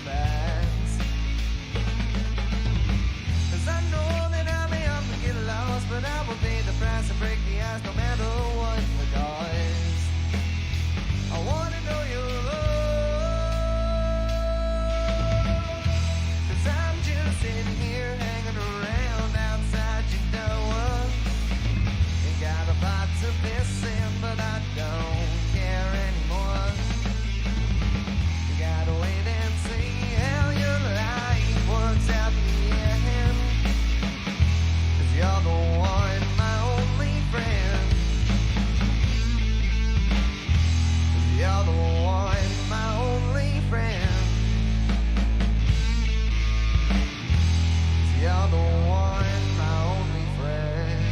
fast. 'Cause I know that I may have to get lost, but I will pay the price and break the ice no matter what the cost. I wanna know your love, 'cause I'm just sitting here hanging around outside your door. Ain't got a lot to missing, but I don't care anymore. You gotta wait and see how your life works out in the end. 'Cause you're the one, my only friend. 'Cause you're the one, my only friend. 'Cause you're the one, my only friend.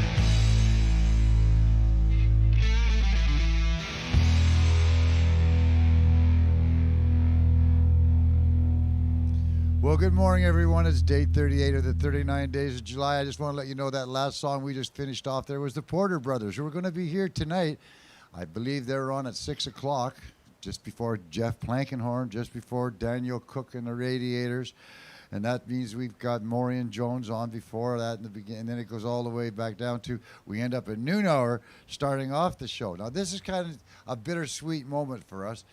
Well, good morning, everyone. It's day 38 of the 39 days of July. I just want to let you know that last song we just finished off there was the Porter Brothers, who are going to be here tonight. I believe they're on at 6 o'clock, just before Jeff Plankenhorn, just before Daniel Cook and the Radiators. And that means we've got Maureen Jones on before that in the beginning. And then it goes all the way back down to, we end up at noon hour starting off the show. Now, this is kind of a bittersweet moment for us.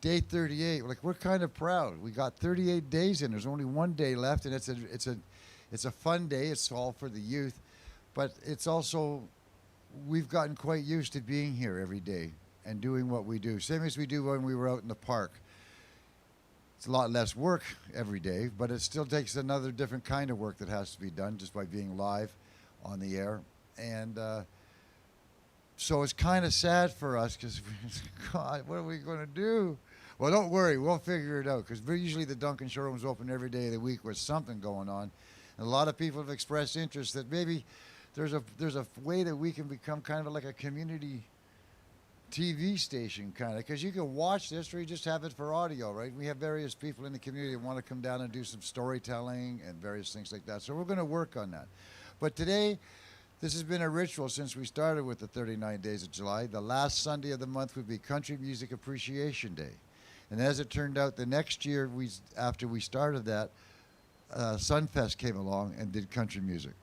Day 38, like, we're kind of proud. We got 38 days in. There's only one day left, and it's a fun day. It's all for the youth, but it's also, we've gotten quite used to being here every day and doing what we do, same as we do when we were out in the park. It's a lot less work every day, but it still takes another different kind of work that has to be done just by being live on the air. And so it's kind of sad for us because, God, what are we going to do? Well, don't worry, we'll figure it out, because usually the Duncan showroom's open every day of the week with something going on. And a lot of people have expressed interest that maybe there's a way that we can become kind of like a community TV station, kind of, because you can watch this or you just have it for audio, right? We have various people in the community that want to come down and do some storytelling and various things like that. So we're going to work on that. But today, this has been a ritual since we started with the 39 days of July. The last Sunday of the month would be Country Music Appreciation Day. And as it turned out, the next year, after we started that, Sunfest came along and did country music.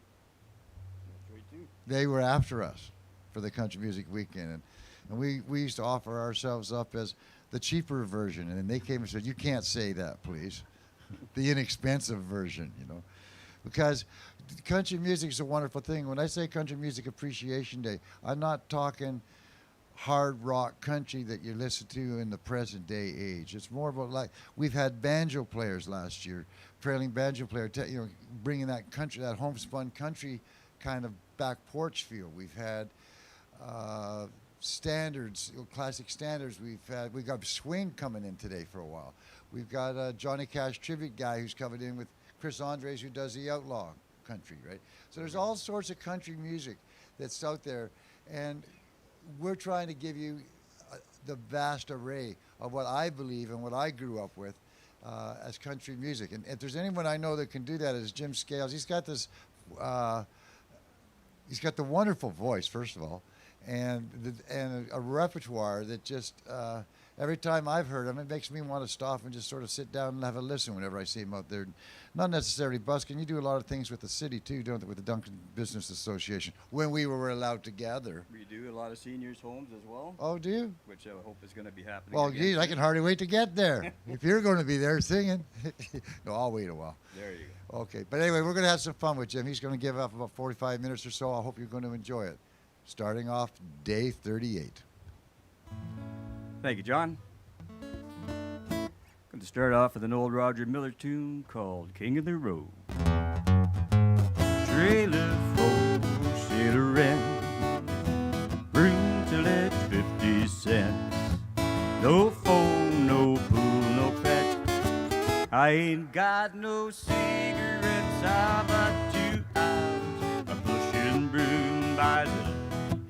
That's right, too. They were after us for the country music weekend. And we used to offer ourselves up as the cheaper version. And then they came and said, you can't say that, please. The inexpensive version, you know. Because country music is a wonderful thing. When I say Country Music Appreciation Day, I'm not talking hard rock country that you listen to in the present day age. It's more about, like, we've had banjo players last year, trailing banjo player, bringing that country, that homespun country kind of back porch feel. We've had standards, classic standards. We've got swing coming in today for a while. We've got a Johnny Cash tribute guy who's coming in with Chris Andres, who does the outlaw country, right? So there's all sorts of country music that's out there, and we're trying to give you the vast array of what I believe and what I grew up with as country music. And if there's anyone I know that can do that, is Jim Scales. He's got this, he's got the wonderful voice, first of all, and a repertoire that just, every time I've heard him, it makes me want to stop and just sort of sit down and have a listen whenever I see him out there. Not necessarily busking. You do a lot of things with the city, too, don't you, with the Duncan Business Association, when we were allowed to gather. We do a lot of seniors' homes as well. Oh, do you? Which I hope is going to be happening. Well, geez, I can hardly wait to get there. If you're going to be there singing. No, I'll wait a while. There you go. Okay, but anyway, we're going to have some fun with Jim. He's going to give up about 45 minutes or so. I hope you're going to enjoy it. Starting off day 38. Thank you, John. Going to start off with an old Roger Miller tune called King of the Road. Trailer for sailor rent, room till it's 50 cents. No phone, no pool, no pet. I ain't got no cigarettes. How about 2 hours of pushing broom by the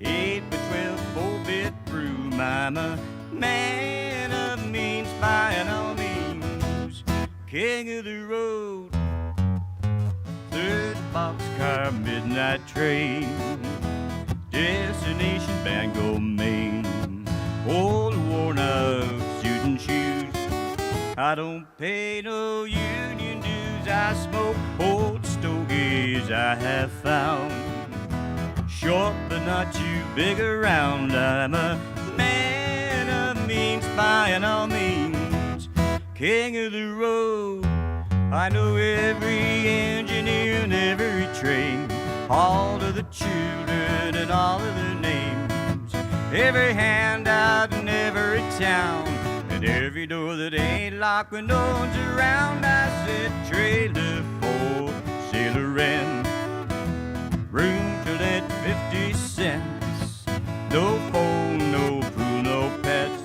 8x12 4-bedroom? I'm a man of means by all means. King of the road, third boxcar midnight train, destination Bangor, Maine. Old worn out suit and shoes, I don't pay no union dues. I smoke old stogies I have found. Short but not too big around. I'm a man of means by all means. King of the road. I know every engineer and every train, all of the children and all of their names, every handout in every town, and every door that ain't locked when no one's around. I said trailer for sailor in, room to let 50 cents, no phone, no pool, no pets.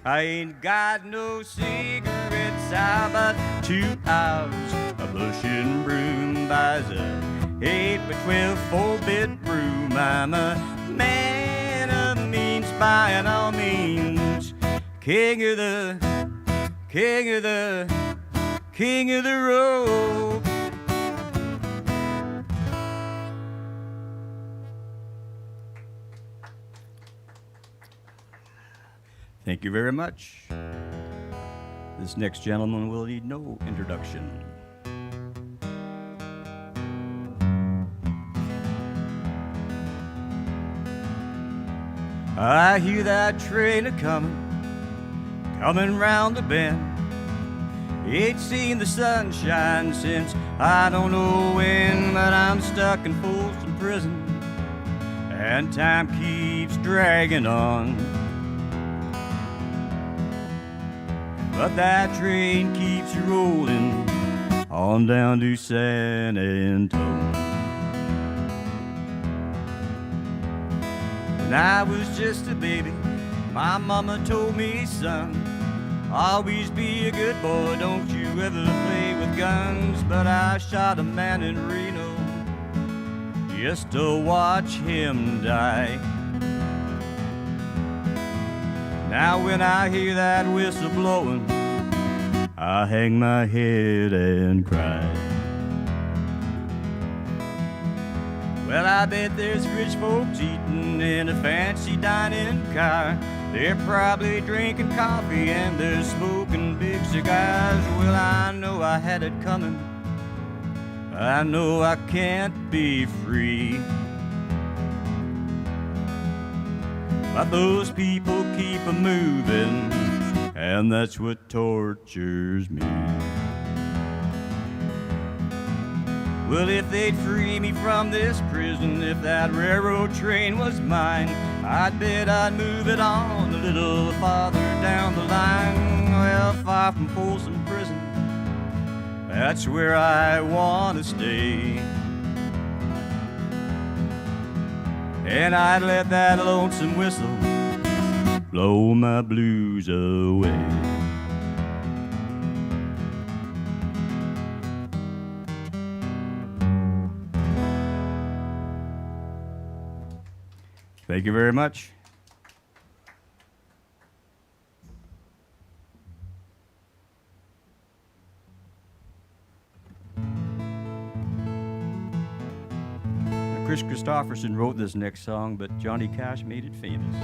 I ain't got no cigarettes, how about 2 hours of pushing broom buys a 8 by 12 4-bedroom. I'm a man of means by all means, king of the road. Thank you very much. This next gentleman will need no introduction. I hear that train a-coming, coming round the bend. Ain't seen the sunshine since I don't know when, but I'm stuck in Folsom Prison, and time keeps dragging on. But that train keeps rolling on down to San Antonio. When I was just a baby, my mama told me, son, always be a good boy, don't you ever play with guns. But I shot a man in Reno just to watch him die. Now when I hear that whistle blowing, I hang my head and cry. Well, I bet there's rich folks eating in a fancy dining car. They're probably drinking coffee and they're smoking big cigars. Well, I know I had it coming. I know I can't be free. But those people keep a moving, and that's what tortures me. Well, if they'd free me from this prison, if that railroad train was mine, I'd bet I'd move it on a little farther down the line. Well, far from Folsom Prison, that's where I want to stay. And I'd let that lonesome whistle blow my blues away. Thank you very much. Chris Christopherson wrote this next song, but Johnny Cash made it famous.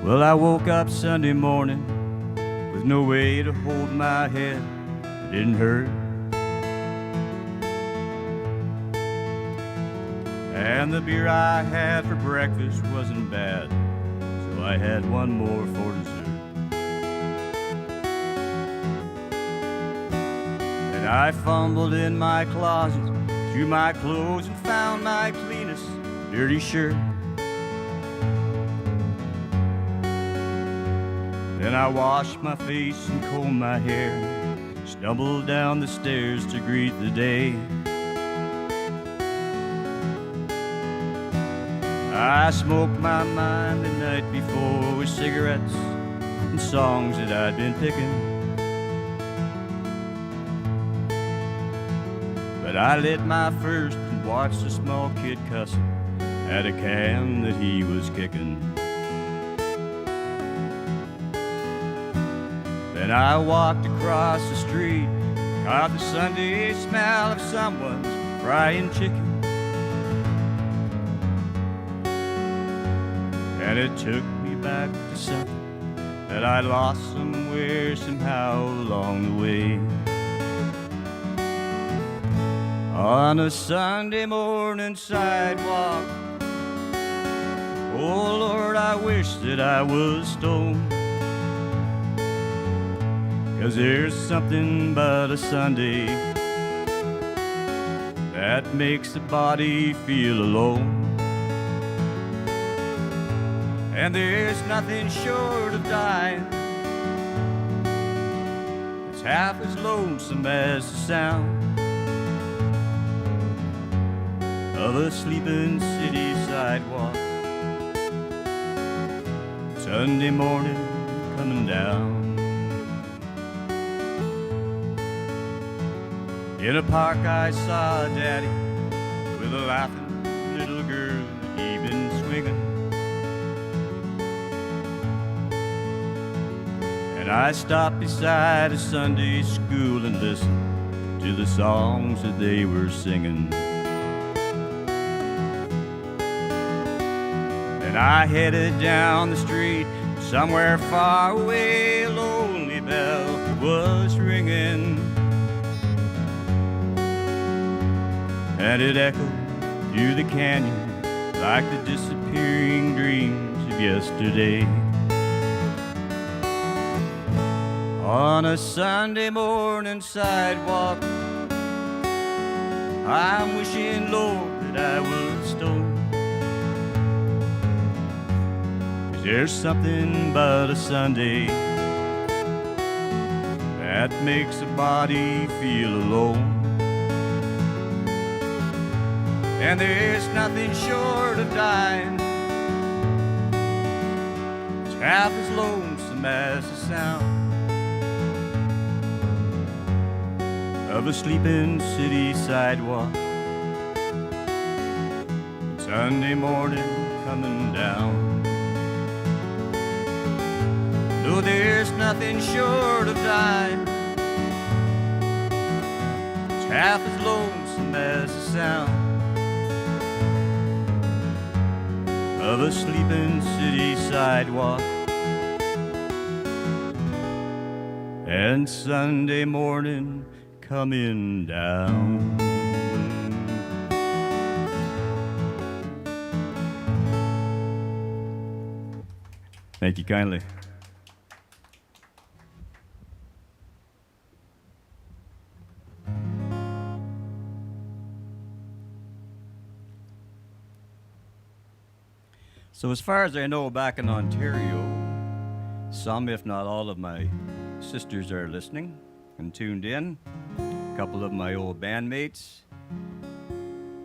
Well, I woke up Sunday morning with no way to hold my head. It didn't hurt. And the beer I had for breakfast wasn't bad, so I had one more for dessert. And I fumbled in my closet through my clothes and found my cleanest dirty shirt. Then I washed my face and combed my hair, stumbled down the stairs to greet the day. I smoked my mind the night before with cigarettes and songs that I'd been picking. But I lit my first and watched a small kid cussing at a can that he was kicking. Then I walked across the street, caught the Sunday smell of someone's frying chicken. and it took me back to something that I lost somewhere, somehow along the way. On a Sunday morning sidewalk, oh Lord, I wish that I was stoned. 'Cause there's something about a Sunday that makes the body feel alone. And there's nothing short of dying that's half as lonesome as the sound of a sleeping city sidewalk Sunday morning coming down. In a park I saw Daddy with a laughing little girl that he'd been swinging. And I stopped beside a Sunday school and listened to the songs that they were singing. And I headed down the street, somewhere far away, a lonely bell was ringing. And it echoed through the canyon like the disappearing dreams of yesterday. On a Sunday morning sidewalk, I'm wishing, Lord, that I was stoned. 'Cause there's something about a Sunday that makes a body feel alone. And there's nothing short of dying it's half as lonesome as the sound of a sleeping city sidewalk Sunday morning coming down. No, there's nothing short of dying it's half as lonesome as the sound of a sleeping city sidewalk and Sunday morning coming down. Thank you kindly. So as far as I know, back in Ontario, some, if not all, of my sisters are listening and tuned in. A couple of my old bandmates.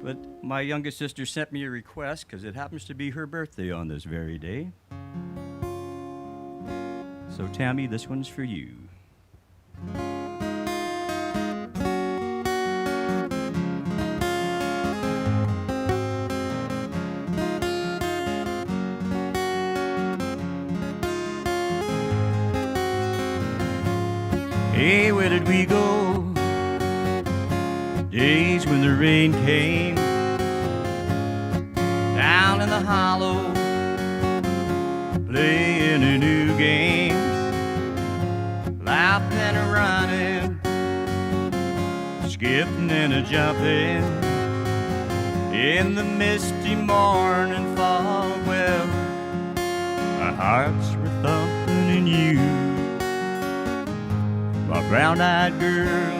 But my youngest sister sent me a request because it happens to be her birthday on this very day. So Tammy, this one's for you. Hey, where did we go? Days when the rain came down in the hollow, playing a new game, laughing and a running, skipping and a jumping in the misty morning fog. Well, our hearts were thumping in you, my brown-eyed girl.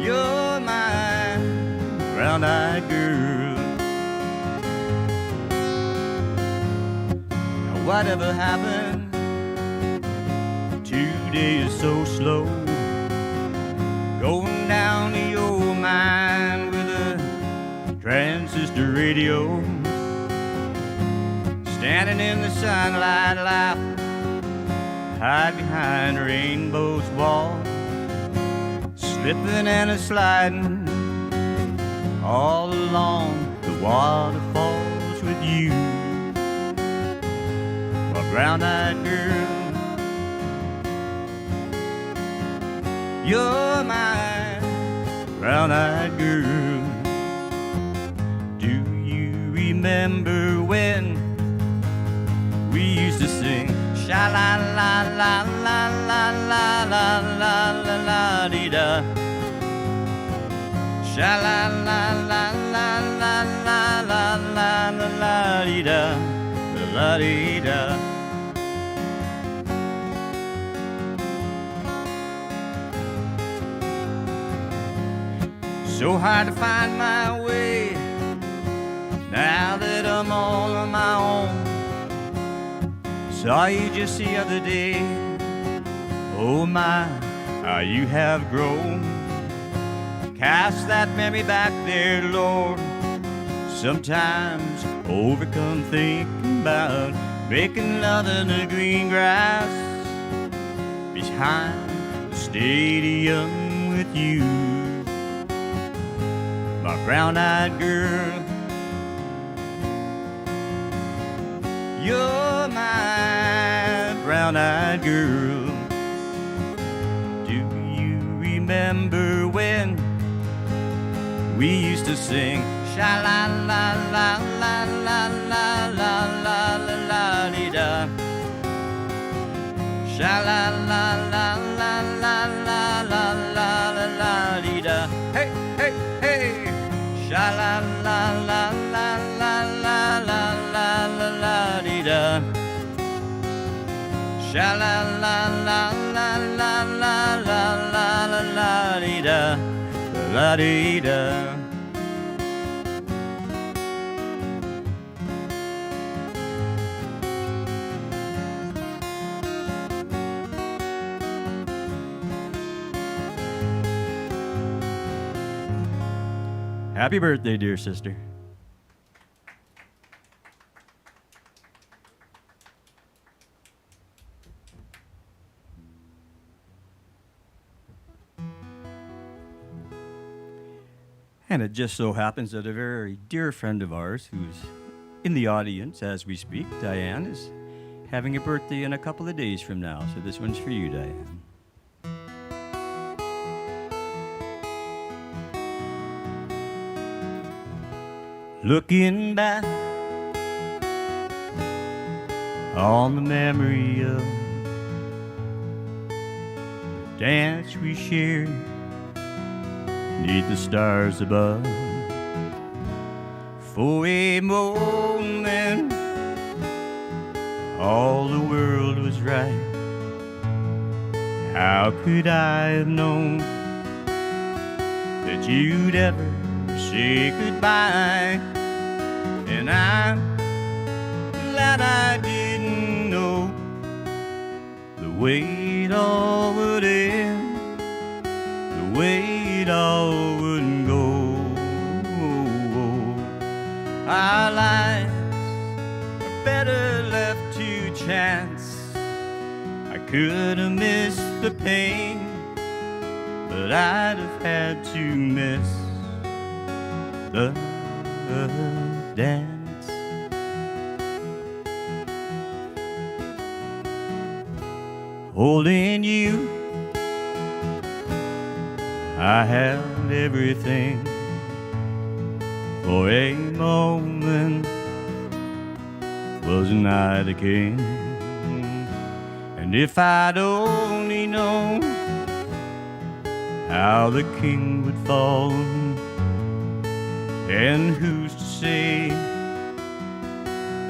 You're my brown-eyed girl. Now whatever happened? Today is so slow, going down the old mine with a transistor radio, standing in the sunlight laughing, hide behind a rainbow's wall, slipping and a sliding all along the waterfalls with you, my brown-eyed girl. You're my brown-eyed girl. Do you remember when we used to sing sha la la la la la la la la la la dee da. Sha la la la la la la la la la la dee da, la dee da. So hard to find my way now that I'm all on my own. Saw you just the other day. Oh my, how you have grown. Cast that memory back there, Lord. Sometimes overcome thinking about making love in the green grass behind the stadium with you. My brown-eyed girl, you're my brown-eyed girl. Do you remember when we used to sing sha la la la la la la la la la la dee da? Sha la la la la la la la la la la dee da. Hey, hey, hey. Sha la la la la la la la la la la dee da. Sha la la la la la la la la la la dee da, la dee da. Happy birthday, dear sister. And it just so happens that a very dear friend of ours who's in the audience as we speak, Diane, is having a birthday in a couple of days from now. So this one's for you, Diane. Looking back on the memory of the dance we shared neath the stars above. For a moment, all the world was right. How could I have known that you'd ever say goodbye? And I'm glad I didn't know the way it all would end, the way it all would go. Our lives are better left to chance. I could have missed the pain, but I'd have had to miss the dance. Holding you, I held everything. For a moment, wasn't I the king? And if I'd only known how the king would fall, and who's to say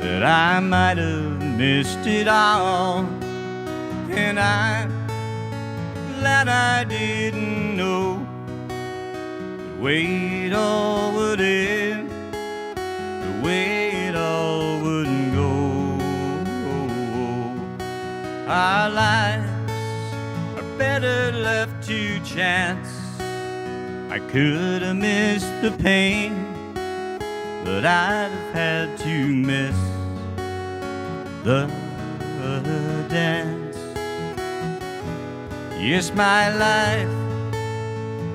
that I might have missed it all? And I'm glad I didn't know the way it all would end, the way it all would go. Our lives are better left to chance. I could have missed the pain, but I'd have had to miss the dance. Yes, my life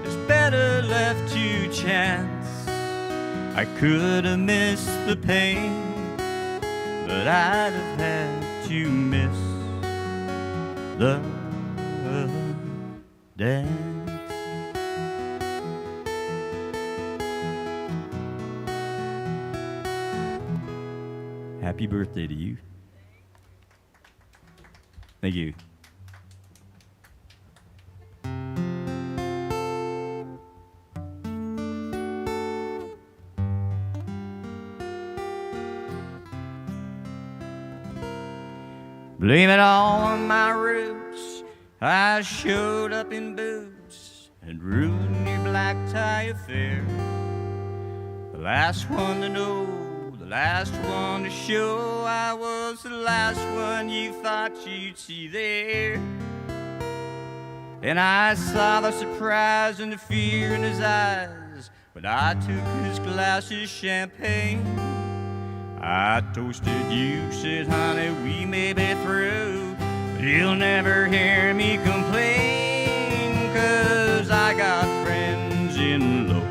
is better left to chance. I could have missed the pain, but I'd have had to miss the dance. Happy birthday to you. Thank you. Blame it all on my roots. I showed up in boots and ruined your black tie affair. The last one to know, the last one to show. I was the last one you thought you'd see there. And I saw the surprise and the fear in his eyes when I took his glass of champagne. I toasted you, said, honey, we may be through, but you'll never hear me complain, 'cause I got friends in low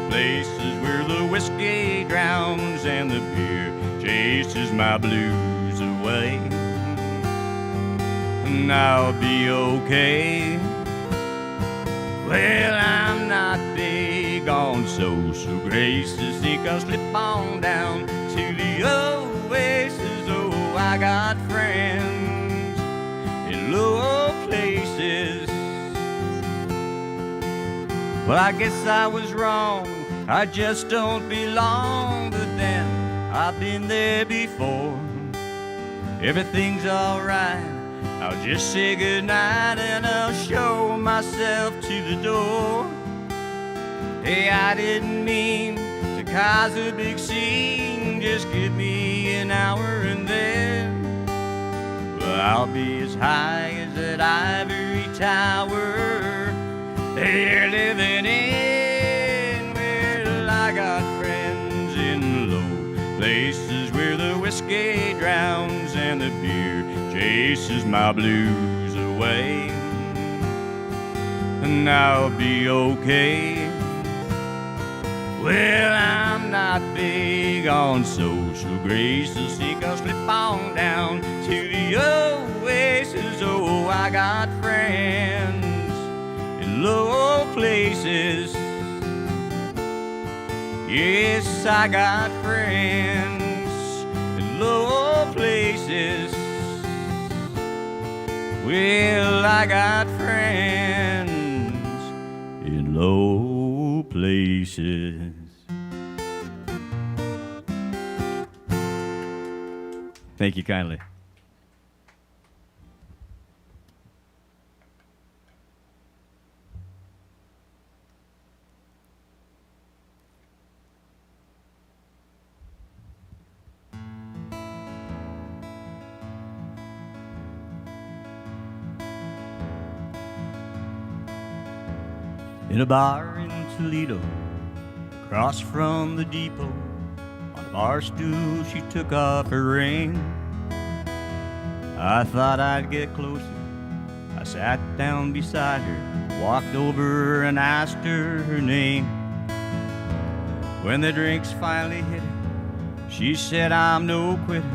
places where the whiskey drowns and the beer chases my blues away. And I'll be okay. Well, I'm not big on social graces. Think I'll slip on down to the oasis. Oh, I got friends in low places. Well, I guess I was wrong. I just don't belong. But then I've been there before. Everything's alright. I'll just say goodnight and I'll show myself to the door. Hey, I didn't mean to cause a big scene. Just give me an hour and then, well, I'll be as high as that ivory tower that you're living in. Well, I got friends in low places where the whiskey drowns and the beer chases my blues away. And I'll be okay. Well, I'm not big on social graces. Think I'll slip on down to the oasis. Oh, I got friends in low places. Yes, I got friends in low places. Well, I got friends in low places. Thank you kindly. In a bar in Toledo, across from the depot, on a bar stool she took off her ring. I thought I'd get closer. I sat down beside her, walked over and asked her name. When the drinks finally hit her, she said, I'm no quitter,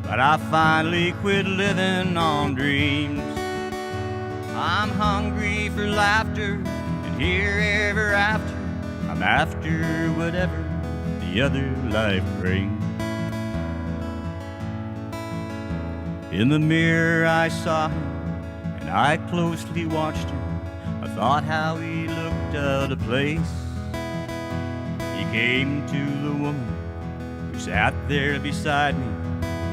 but I finally quit living on dreams. I'm hungry for laughter, here ever after, I'm after whatever the other life brings. In the mirror I saw him, and I closely watched him. I thought how he looked out of place. He came to the woman who sat there beside me.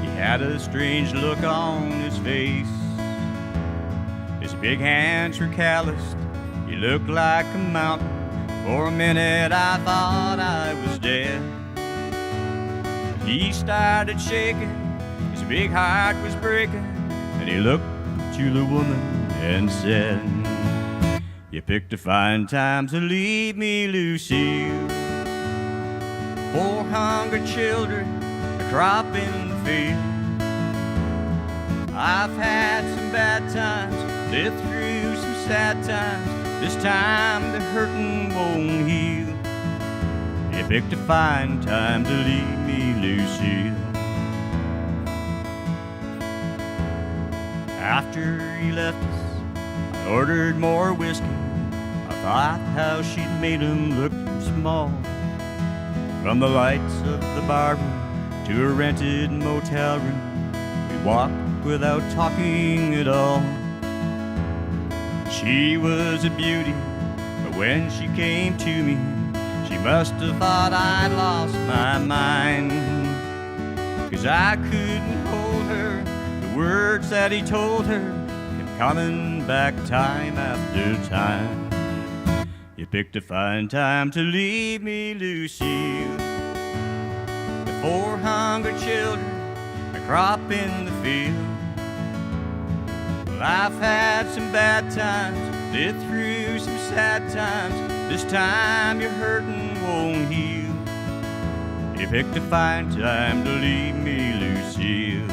He had a strange look on his face. His big hands were calloused. He looked like a mountain. For a minute I thought I was dead. He started shaking, his big heart was breaking, and he looked to the woman and said, you picked a fine time to leave me, Lucille. 400 children, a crop in the field. I've had some bad times, lived through some sad times. This time the hurtin' won't heal. You picked a fine time to leave me, Lucille. After he left us, I ordered more whiskey. I thought how she'd made him look small. From the lights of the barroom, to a rented motel room. We walked without talking at all. She was a beauty, but when she came to me, she must have thought I'd lost my mind. 'Cause I couldn't hold her, the words that he told her kept coming back time after time. You picked a fine time to leave me, Lucille. The 4 hungry children, a crop in the field. Well, I've had some bad times, lived through some sad times. This time your hurting won't heal. You picked a fine time to leave me, Lucille.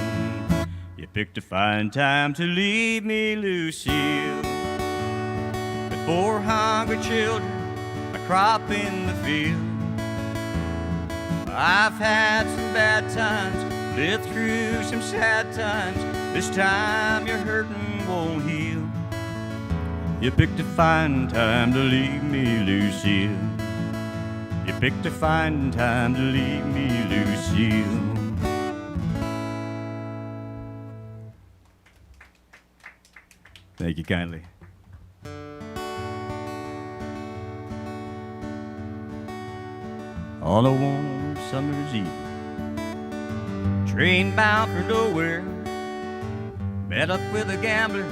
You picked a fine time to leave me, Lucille. The 4 hungry children, a crop in the field. I've had some bad times, lived through some sad times. This time your hurting won't heal. You picked a fine time to leave me, Lucille. You picked a fine time to leave me, Lucille. Thank you kindly. On a warm summer's eve, train bound for nowhere, met up with a gambler.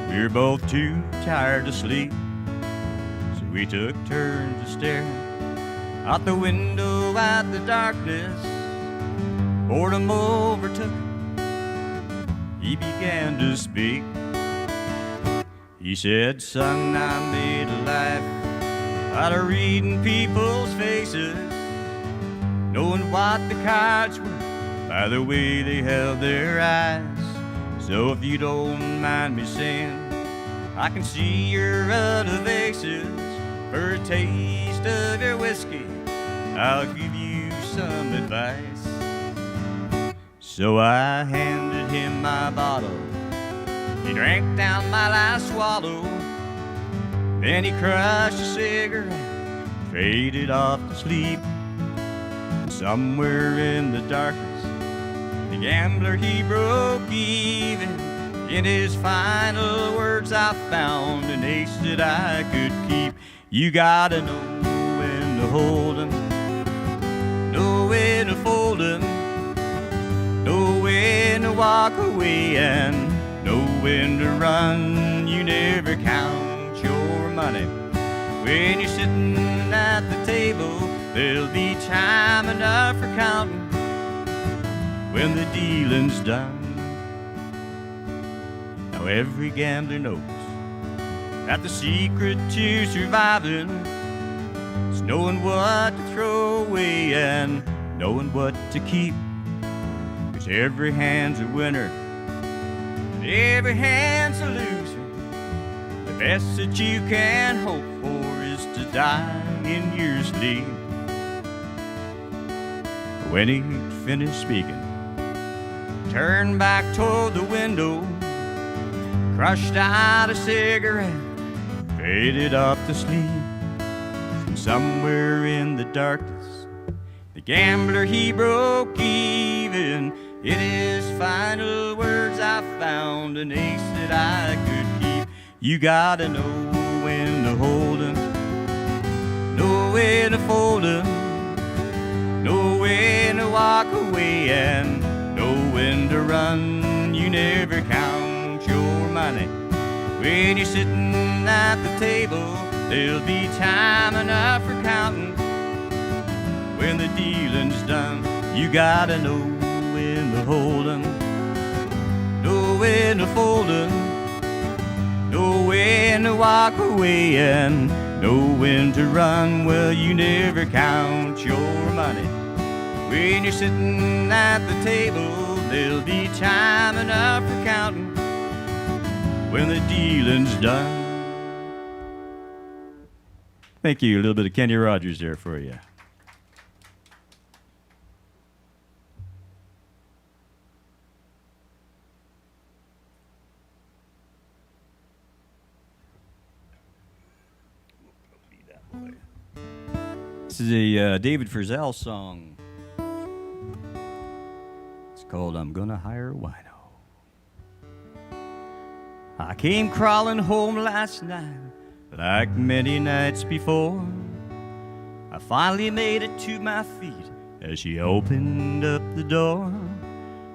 We were both too tired to sleep, so we took turns to stare out the window at the darkness. Boredom overtook him. He began to speak. He said, "Son, I made a life out of reading people's faces, knowing what the cards were by the way they held their eyes. So if you don't mind me saying, I can see you're out of aces. For a taste of your whiskey, I'll give you some advice." So I handed him my bottle. He drank down my last swallow. Then he crushed a cigarette, faded off to sleep. Somewhere in the darkness, the gambler, he broke even. In his final words, I found an ace that I could keep. You gotta know when to hold 'em, know when to fold 'em, know when to walk away, and know when to run. You never count your money when you're sitting at the table. There'll be time enough for counting when the dealing's done. Now every gambler knows that the secret to surviving is knowing what to throw away and knowing what to keep. 'Cause every hand's a winner and every hand's a loser. The best that you can hope for is to die in your sleep. When he finished speaking, turned back toward the window, crushed out a cigarette, faded off to sleep. And somewhere in the darkness, the gambler, he broke even. In his final words, I found an ace that I could keep. You gotta know when to hold 'em, know when to fold 'em, know when to walk away, and know when to run. You never count your money when you're sitting at the table. There'll be time enough for counting when the dealing's done. You gotta know when to hold 'em, know when to fold 'em, know when to walk away, and know when to run. Well, you never count your money when you're sitting at the table. There'll be time enough for counting when the dealing's done. Thank you. A little bit of Kenny Rogers there for you. This is a David Frizzell song. It's called I'm Gonna Hire a Wino. I came crawling home last night like many nights before. I finally made it to my feet as she opened up the door.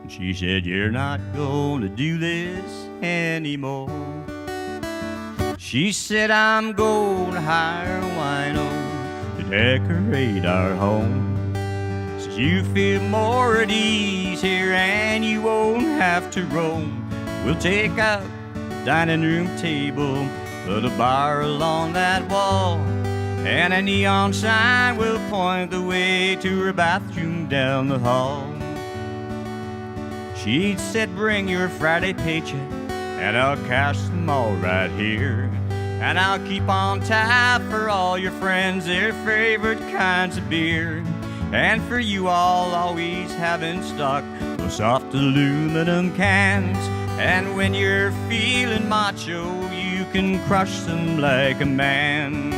She said, "You're not gonna do this anymore." She said, "I'm gonna hire a wino to decorate our home, so you feel more at ease here and you won't have to roam. We'll take out the dining room table, put a bar along that wall, and a neon sign will point the way to her bathroom down the hall." She said, "Bring your Friday paycheck and I'll cash them all right here, and I'll keep on tap for all your friends their favorite kinds of beer, and for you I'll always have in stock those soft aluminum cans, and when you're feeling macho you can crush them like a man."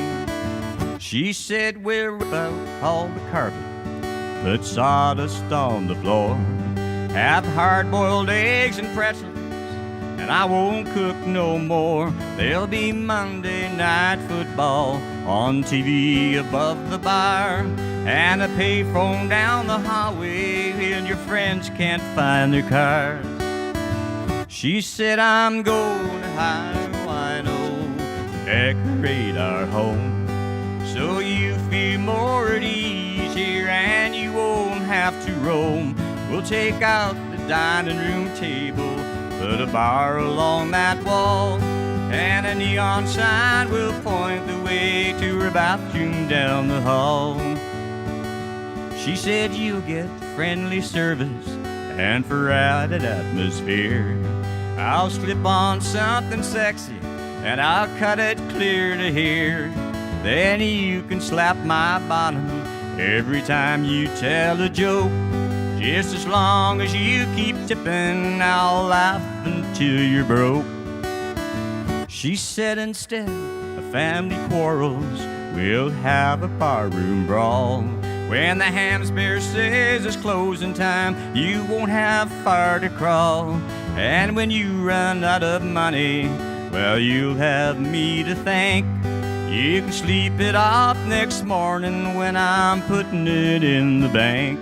She said, "We'll rip out all the carpet, put sawdust on the floor, have hard-boiled eggs and pretzels, and I won't cook no more. There'll be Monday night football on TV above the bar, and a payphone down the hallway when your friends can't find their cars." She said, "I'm gonna hire a wino to decorate our home, so you feel more at ease here and you won't have to roam. We'll take out the dining room table, put a bar along that wall, and a neon sign will point the way to her bathroom down the hall." She said, "You'll get friendly service, and for added atmosphere, I'll slip on something sexy and I'll cut it clear to here. Then you can slap my bottom every time you tell a joke. Just as long as you keep tipping, I'll laugh until you're broke." She said, "Instead of family quarrels, we'll have a barroom brawl. When the Hamsbear says it's closing time, you won't have far to crawl. And when you run out of money, well, you'll have me to thank. You can sleep it off next morning when I'm putting it in the bank."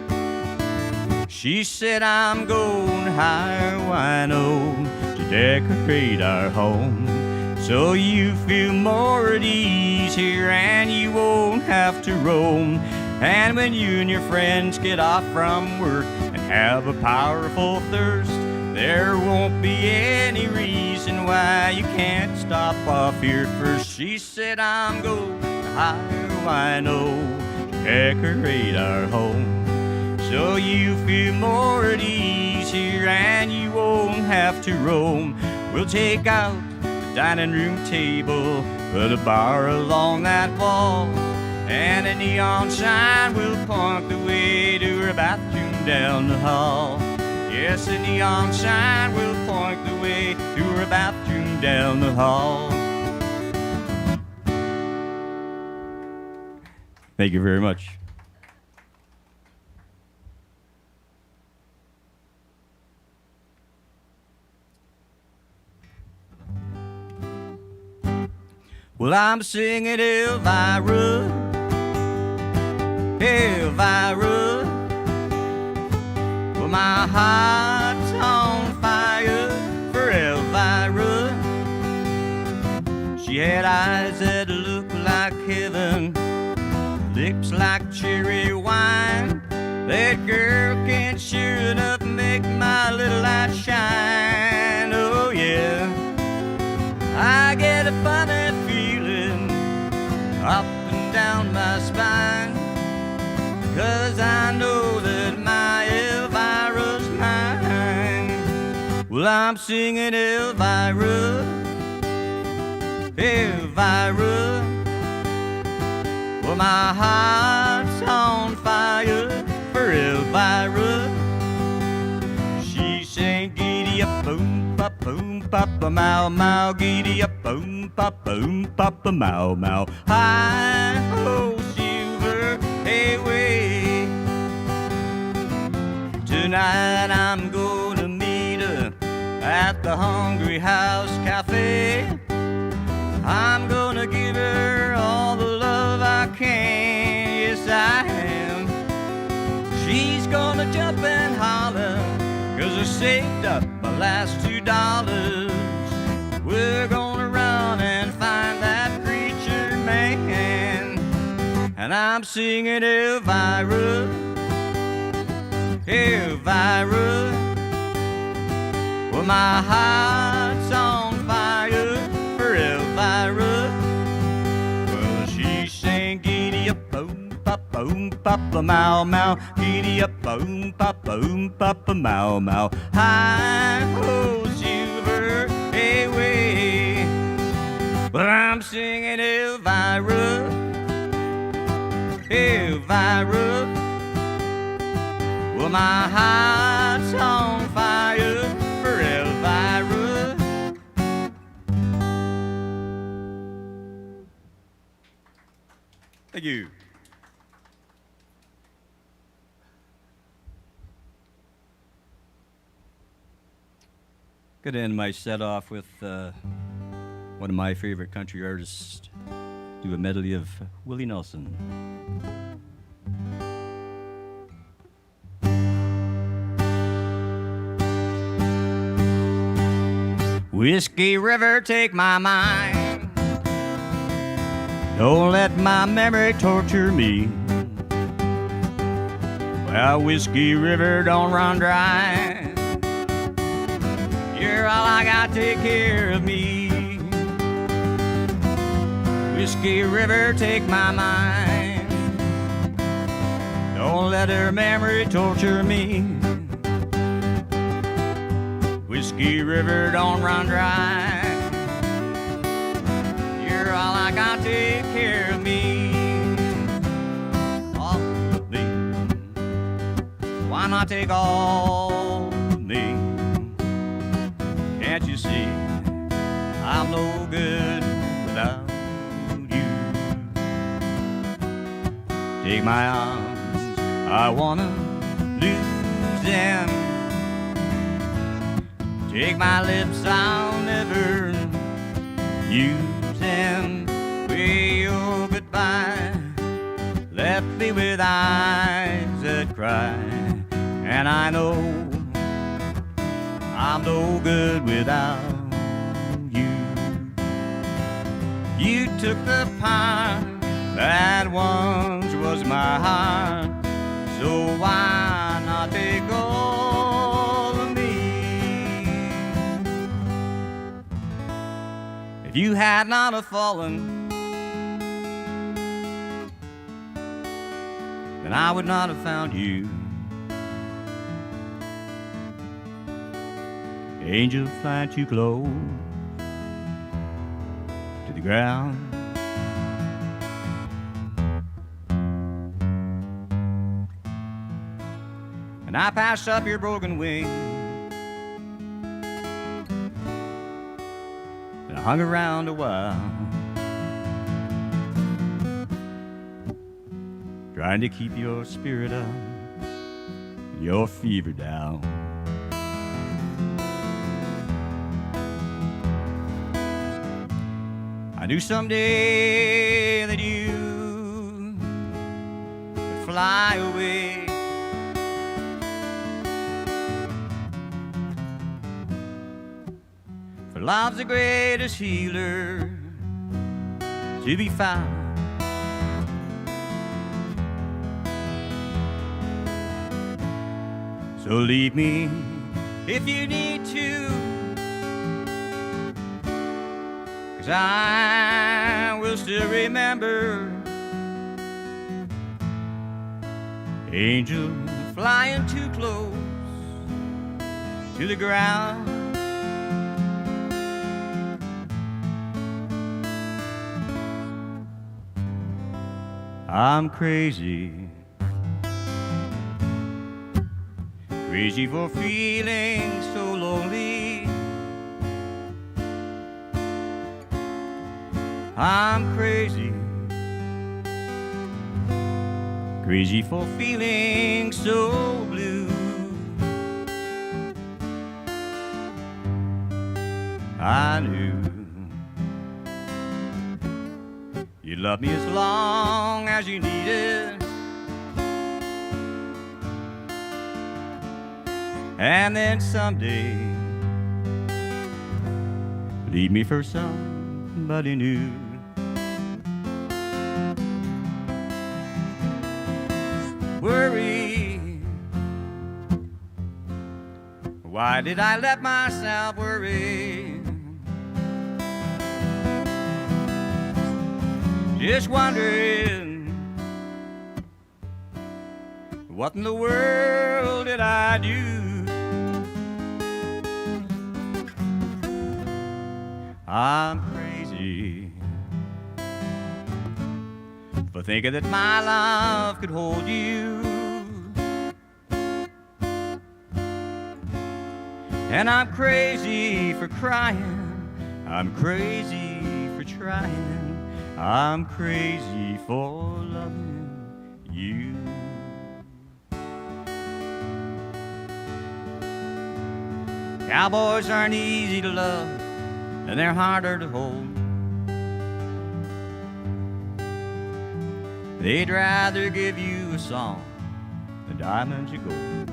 She said, "I'm gonna hire a wino to decorate our home, so you feel more at ease here and you won't have to roam. And when you and your friends get off from work and have a powerful thirst, there won't be any reason why you can't stop off here first." She said, "I'm gonna hire a wino to decorate our home, so you feel more at ease here and you won't have to roam. We'll take out the dining room table, put a bar along that wall, and a neon sign will point the way to her bathroom down the hall. Yes, a neon sign will point the way to her bathroom down the hall." Thank you very much. Well, I'm singing Elvira, Elvira. Well, my heart's on fire for Elvira. She had eyes that looked like heaven, lips like cherry wine. That girl can sure enough make my little light shine. Oh yeah, I get a funny feeling up and down my spine, 'cause I know that my Elvira's mine. Well, I'm singing Elvira, Elvira. Well, my heart's on fire for Elvira. She sang giddy up, boom, pop, boom, pop, a mow, mow, giddy up, boom, pop, a mow, mow. Hi ho, silver, hey way. To Tonight I'm gonna meet her at the Hungry House Cafe. I'm gonna give her all the love I can, yes I am. She's gonna jump and holler, 'cause I saved up my last $2. We're gonna run and find that preacher man. And I'm singing Elvira, Elvira. Well, my heart's on fire for Elvira. Well, she sang giddy up, boom, pop, boom, pop, a mow, mow. Giddy up, boom, pop, a mow, mow. Hi, ho, silver, away. Well, I'm singing Elvira, Elvira. Well, my heart's on fire for Elvira. Thank you. Gonna end my set off with one of my favorite country artists, do a medley of Willie Nelson. Whiskey River, take my mind. Don't let my memory torture me. Well, Whiskey River, don't run dry. You're all I got, take care of me. Whiskey River, take my mind. Don't let her memory torture me. Whiskey River, don't run dry. You're all I got, take care of me. All of me. Why not take all of me? Can't you see I'm no good without you? Take my arms, I wanna lose them. Take my lips, I'll never use them. Way your goodbye left me with eyes that cry. And I know I'm no good without you. You took the part that once was my heart, so why not take all of me? If you had not have fallen, then I would not have found you. Angel flying too close to the ground. And I passed up your broken wing, and I hung around a while, trying to keep your spirit up and your fever down. I knew someday that you would fly away, for love's the greatest healer to be found. So leave me if you need to, 'cause I will still remember. Angel flying too close to the ground. I'm crazy, crazy for feeling so lonely. I'm crazy, crazy for feeling so blue. I knew you'd love me as long as you needed, and then someday leave me for somebody new. Worry, why did I let myself worry? Just wondering, what in the world did I do? I'm crazy for thinking that my love could hold you, and I'm crazy for crying, I'm crazy for trying, I'm crazy for loving you. Cowboys aren't easy to love, and they're harder to hold. They'd rather give you a song than diamonds and gold.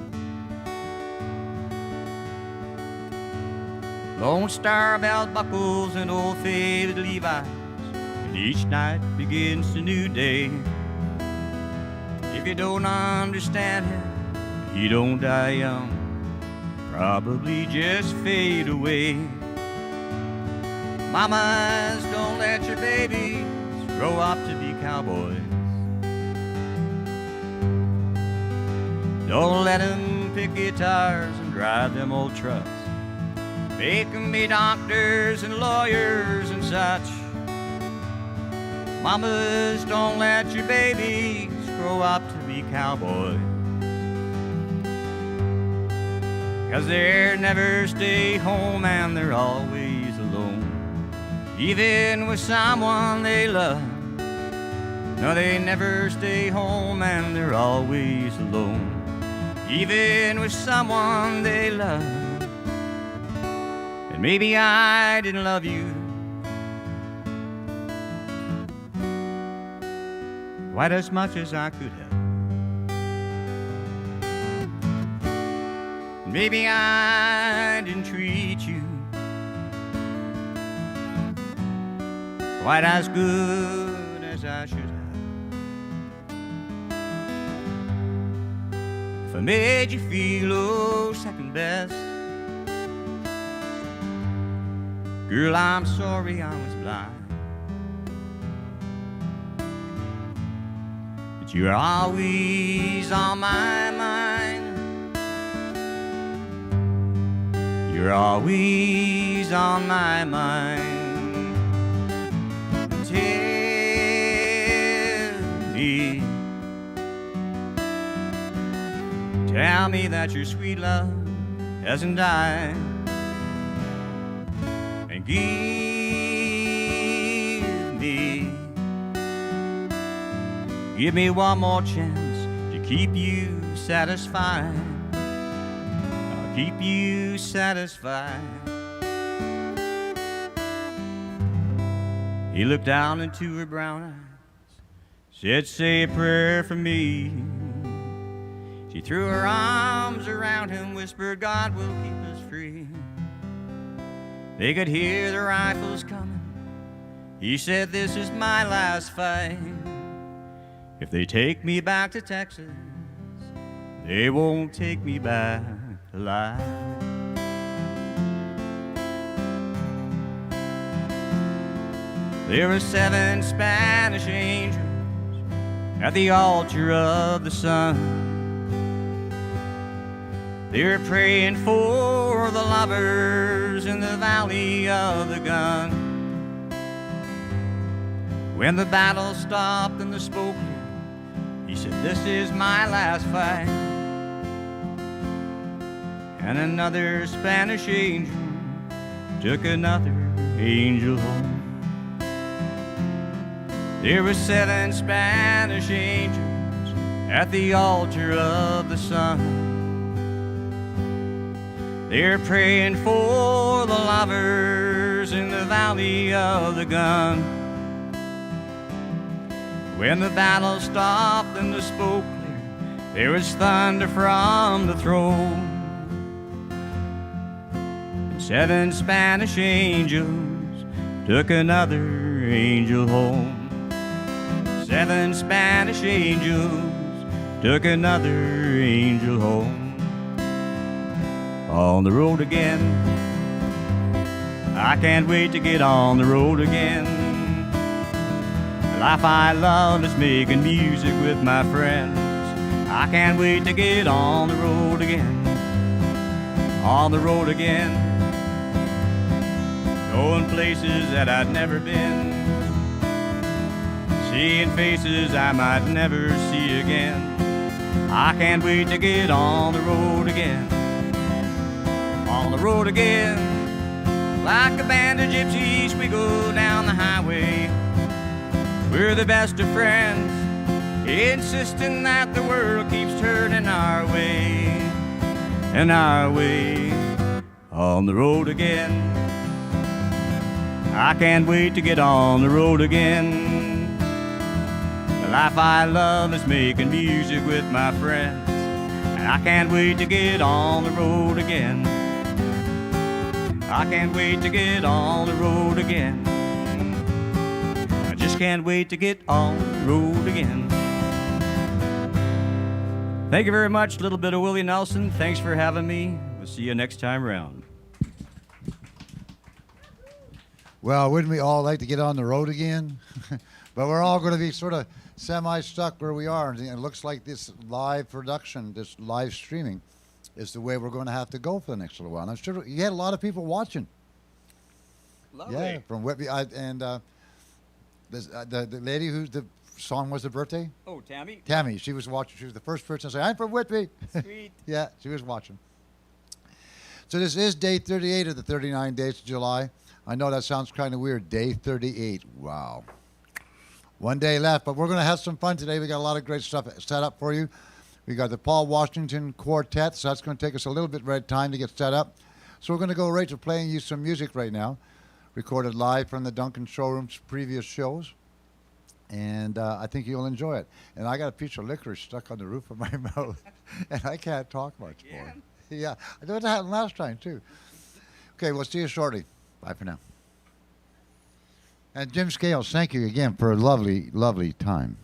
Lone Star belt buckles and old faded Levi's, and each night begins a new day. If you don't understand him, he don't die young, probably just fade away. Mamas, don't let your babies grow up to be cowboys. Don't let them pick guitars and drive them old trucks. Make them be doctors and lawyers and such. Mamas, don't let your babies grow up to be cowboys, 'cause they never stay home and they're always alone, even with someone they love. No, they never stay home and they're always alone, even with someone they love. And maybe I didn't love you quite as much as I could have. Maybe I didn't treat you quite as good as I should have. If I made you feel second best, girl, I'm sorry I was blind. But you're always on my mind. You're always on my mind. Tell me that your sweet love hasn't died, and give me one more chance to keep you satisfied. I'll keep you satisfied. He looked down into her brown eyes, said, say a prayer for me. She threw her arms around him, whispered, God will keep us free. They could hear the rifles coming. He said, this is my last fight. If they take me back to Texas, they won't take me back alive. There were 7 Spanish angels at the altar of the sun. They were praying for the lovers in the valley of the gun. When the battle stopped and the smoke cleared, he said, this is my last fight. And another Spanish angel took another angel home. There were 7 Spanish angels at the altar of the sun. They're praying for the lovers in the valley of the gun. When the battle stopped and the smoke cleared, there was thunder from the throne. And 7 Spanish angels took another angel home. 7 Spanish angels took another angel home. On the road again, I can't wait to get on the road again. The life I love is making music with my friends. I can't wait to get on the road again. On the road again, going places that I'd never been, seeing faces I might never see again. I can't wait to get on the road again. On the road again, like a band of gypsies, we go down the highway. We're the best of friends, insisting that the world keeps turning our way, and our way. On the road again, I can't wait to get on the road again. The life I love is making music with my friends, and I can't wait to get on the road again. I can't wait to get on the road again. I just can't wait to get on the road again. Thank you very much, little bit of Willie Nelson. Thanks for having me. We'll see you next time around. Well, wouldn't we all like to get on the road again? But we're all going to be sort of semi-stuck where we are. And it looks like this live production, this live streaming, is the way we're going to have to go for the next little while. And I'm sure you had a lot of people watching. Lovely. Yeah, from Whitby. The lady whose the song was her birthday? Oh, Tammy? Tammy. She was watching. She was the first person to say, I'm from Whitby. Sweet. Yeah, she was watching. So this is day 38 of the 39 days of July. I know that sounds kind of weird. Day 38. Wow. One day left, but we're going to have some fun today. We got a lot of great stuff set up for you. We got the Paul Washington Quartet, so that's going to take us a little bit of time to get set up. So we're going to go right to playing you some music right now, recorded live from the Duncan Showroom's previous shows. And I think you'll enjoy it. And I got a piece of licorice stuck on the roof of my mouth, and I can't talk much more. Yeah, I did that last time, too. Okay, we'll see you shortly. Bye for now. And Jim Scales, thank you again for a lovely, lovely time.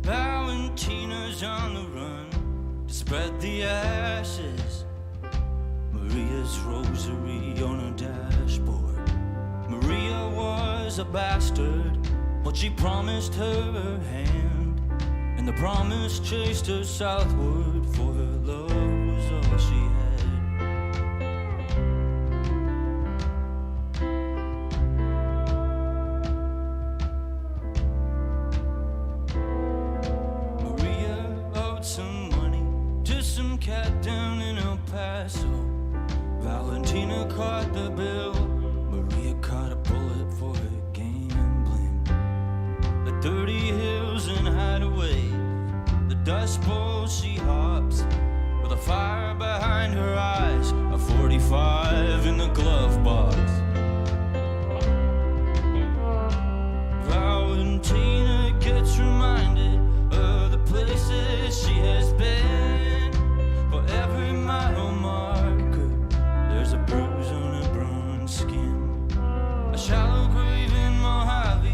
Valentina's on the run to spread the ashes. Maria's rosary on her dashboard. Maria was a bastard, but she promised her hand, and the promise chased her southward, for her love was all she had. Cat down in El Paso. Valentina caught the bill. Maria caught a bullet for her gambling. The 30 hills and hideaway, the dust bowl she hops, with a fire behind her eyes, a 45 in the glove box. Valentina gets reminded of the places she has been. For every mile marker, there's a bruise on her bronze skin. A shallow grave in Mojave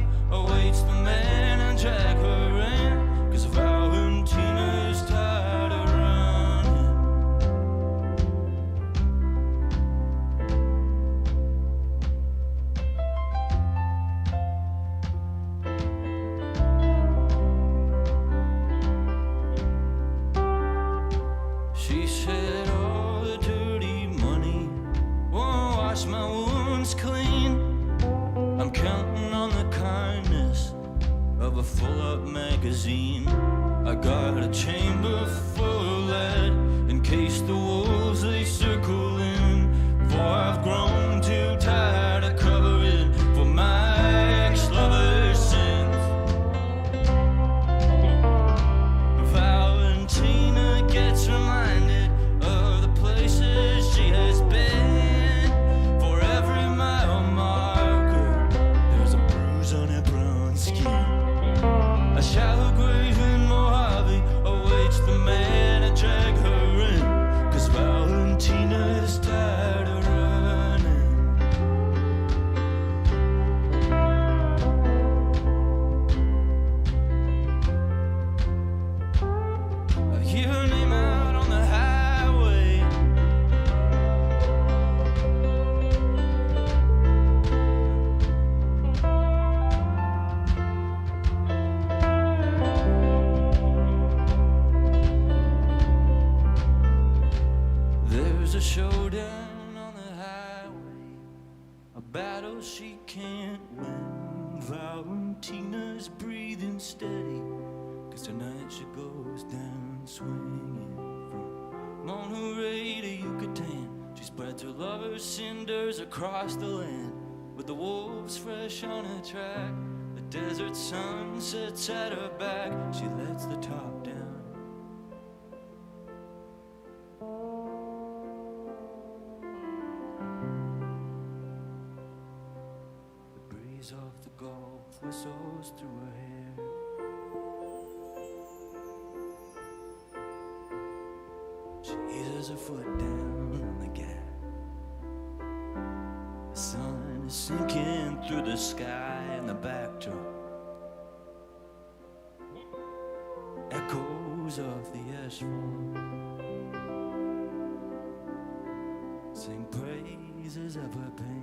kindness of a full-up magazine. I got a chamber full of lead in case the wolves they circle in. For I've grown too tired of covering for my ex-lover's sins. Valentina gets reminded of the places she has been. For every mile marker, there's a bruise on her brown skin. A shallow grave in Mojave awaits the man to drag her in. 'Cause Valentina is tired of running. I hear her name out on the highway. There's a showdown on the highway, a battle she can't win. Valentina's breathing steady, 'cause tonight she goes down swinging. From Monterey to Yucatan, she spreads her lover's cinders across the land. With the wolves fresh on her track, the desert sun sets at her back. She lets the top down. The breeze of the Gulf whistles through her hair. She eases her foot down on the gas. The sun is sinking through the sky in the backdrop. Echoes of the asphalt sing praises of her pain.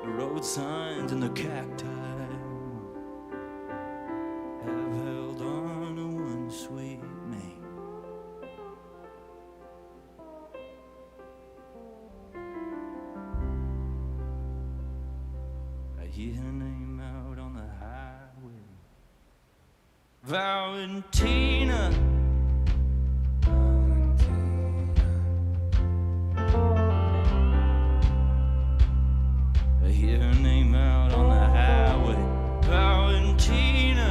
The road signs and the cacti have held on to one sweet name. I hear her name out on the highway. Valentina. I hear her name out on the highway. Valentina.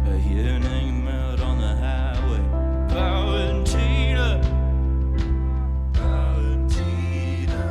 I hear her name out on the highway. Valentina. Valentina.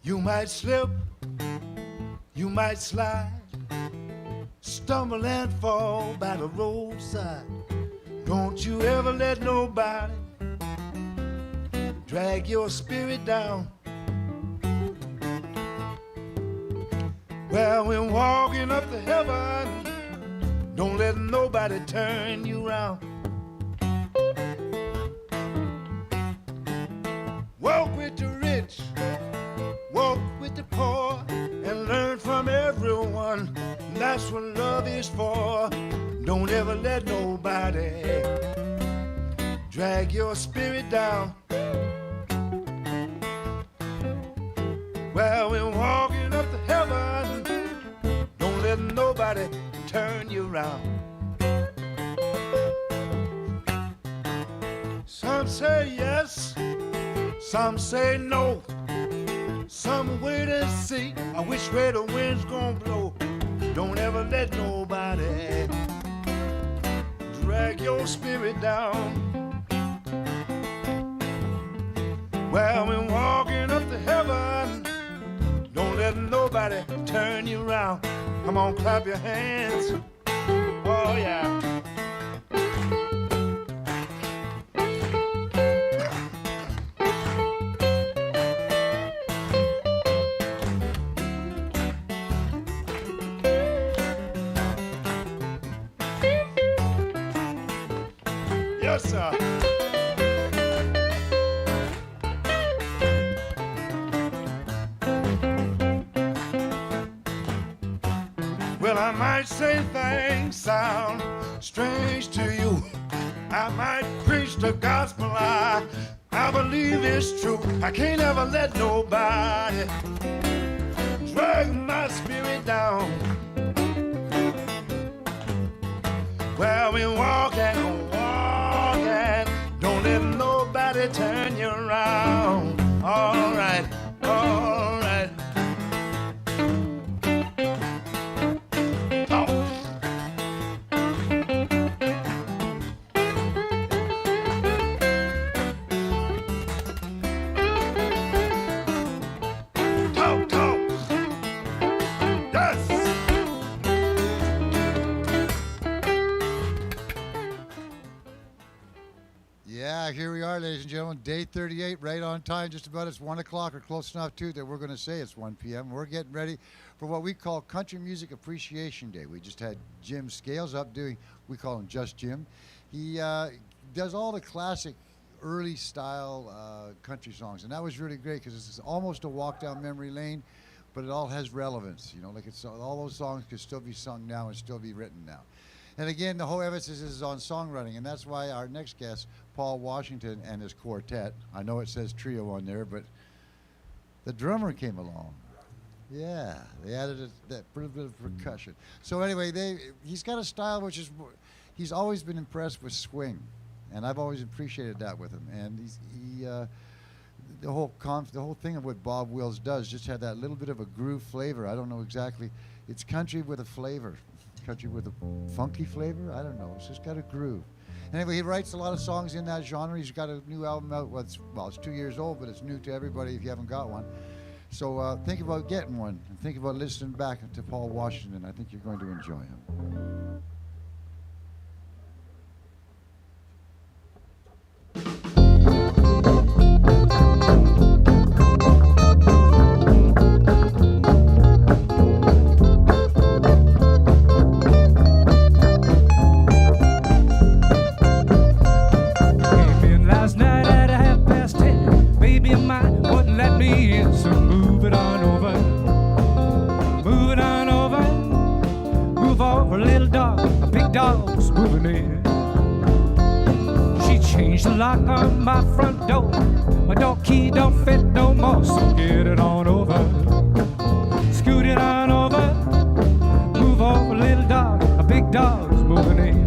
You might slip, you might slide, stumble and fall by the roadside. Don't you ever let nobody drag your spirit down. Well, when walking up to heaven, don't let nobody turn you around. Walk with the rich, walk with the poor, and learn from everyone. That's what love is for. Don't ever let nobody drag your spirit down. Well, when walking up to heaven, don't let nobody turn you around. Some say yes, some say no, some wait and see which way the wind's gonna blow. Don't ever let nobody drag your spirit down. Well, when walking up to heaven, don't let nobody turn you around. Come on, clap your hands. Oh, yeah. Yes, sir. Well, I might say things sound strange to you. I might preach the gospel I believe it's true. I can't ever let nobody drag my spirit down. Well, we walking, don't let nobody turn you around. All right, all right. Here we are, ladies and gentlemen, day 38, right on time, just about. It's 1 o'clock or close enough to that we're going to say it's 1 p.m. We're getting ready for what we call Country Music Appreciation Day. We just had Jim Scales up doing, we call him Just Jim. He does all the classic early style country songs, and that was really great because it's almost a walk down memory lane, but it all has relevance. You know, like it's all those songs could still be sung now and still be written now. And again, the whole emphasis is on songwriting, and that's why our next guest, Paul Washington and his quartet, I know it says trio on there, but the drummer came along. Yeah, they added that little bit of percussion. So anyway, he's got a style which is, he's always been impressed with swing, and I've always appreciated that with him. And the whole thing of what Bob Wills does just had that little bit of a groove flavor. I don't know exactly. It's country with a flavor. Country with a funky flavor? I don't know. It's just got a groove. Anyway, he writes a lot of songs in that genre. He's got a new album out. Well, it's 2 years old, but it's new to everybody if you haven't got one. So think about getting one and think about listening back to Paul Washington. I think you're going to enjoy him. Dog's moving in. She changed the lock on my front door. My door key don't fit no more, so get it on over. Scoot it on over. Move over, little dog. A big dog's moving in.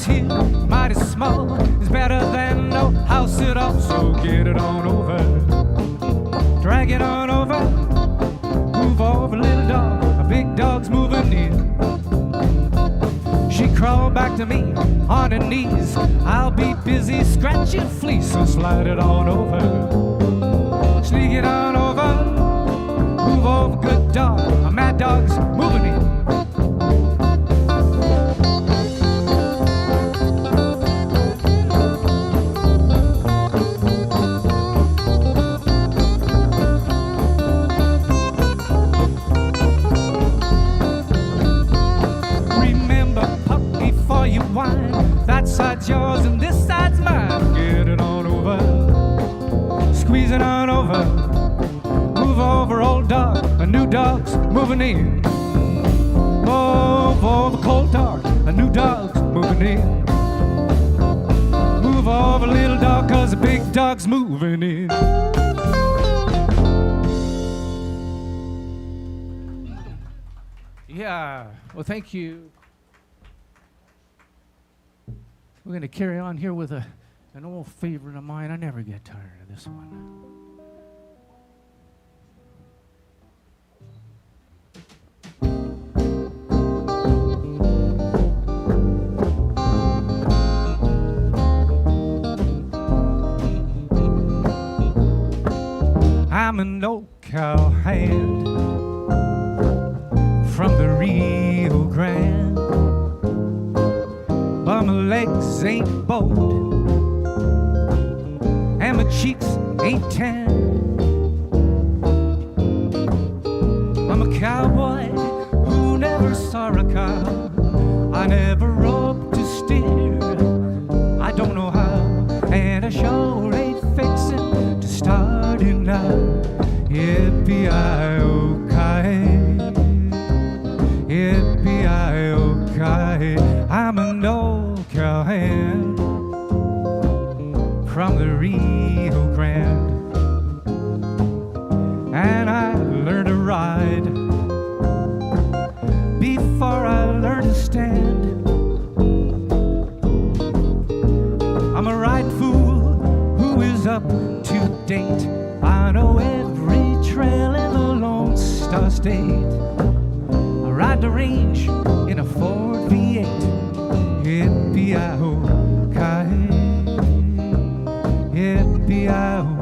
house here, mighty small, is better than no house at all. So get it on over, drag it on over, move over, little dog, a big dog's moving in. She crawled back to me on her knees. I'll be busy scratching fleece, so slide it on over, sneak it on over, move over, good dog, a mad dog's moving in. That side's yours and this side's mine. Get it on over, squeeze it on over, move over, old dog, a new dog's moving in. Move over, cold dog, a new dog's moving in. Move over, little dog, cause a big dog's moving in. Yeah, well, thank you. We're going to carry on here with an old favorite of mine. I never get tired of this one. I'm an old cowhand from the Rio Grande. But my legs ain't bowed and my cheeks ain't tan. I'm a cowboy who never saw a cow. I never roped a steer. I don't know how, and I sure ain't fixing to start it now. Yippee-i-oh-ki, yippee-i-oh-ki. I'm an old cowhand from the Rio Grande, and I learned to ride before I learned to stand. I'm a ride fool who is up to date. I know every trail in the Lone Star State. I ride the range in a Ford V8. Yippee-i-oh-ki, yippee-i-oh-ki.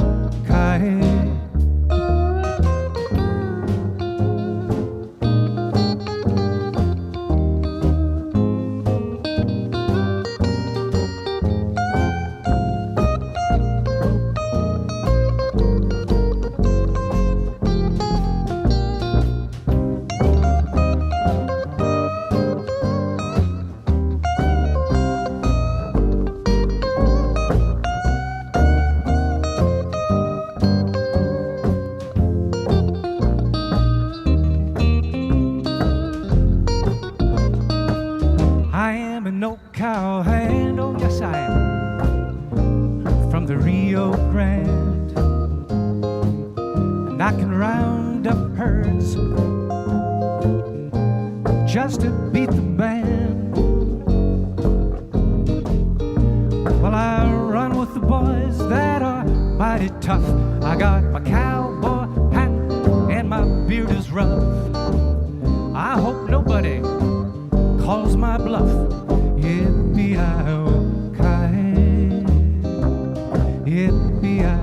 Cowhand, oh yes I am, from the Rio Grande, and I can round up herds just to beat the band. Well, I run with the boys that are mighty tough. I got my cowboy hat and my beard is rough. I hope nobody calls my bluff. Yippee-i-oh-ki, yippee-i-oh-ki.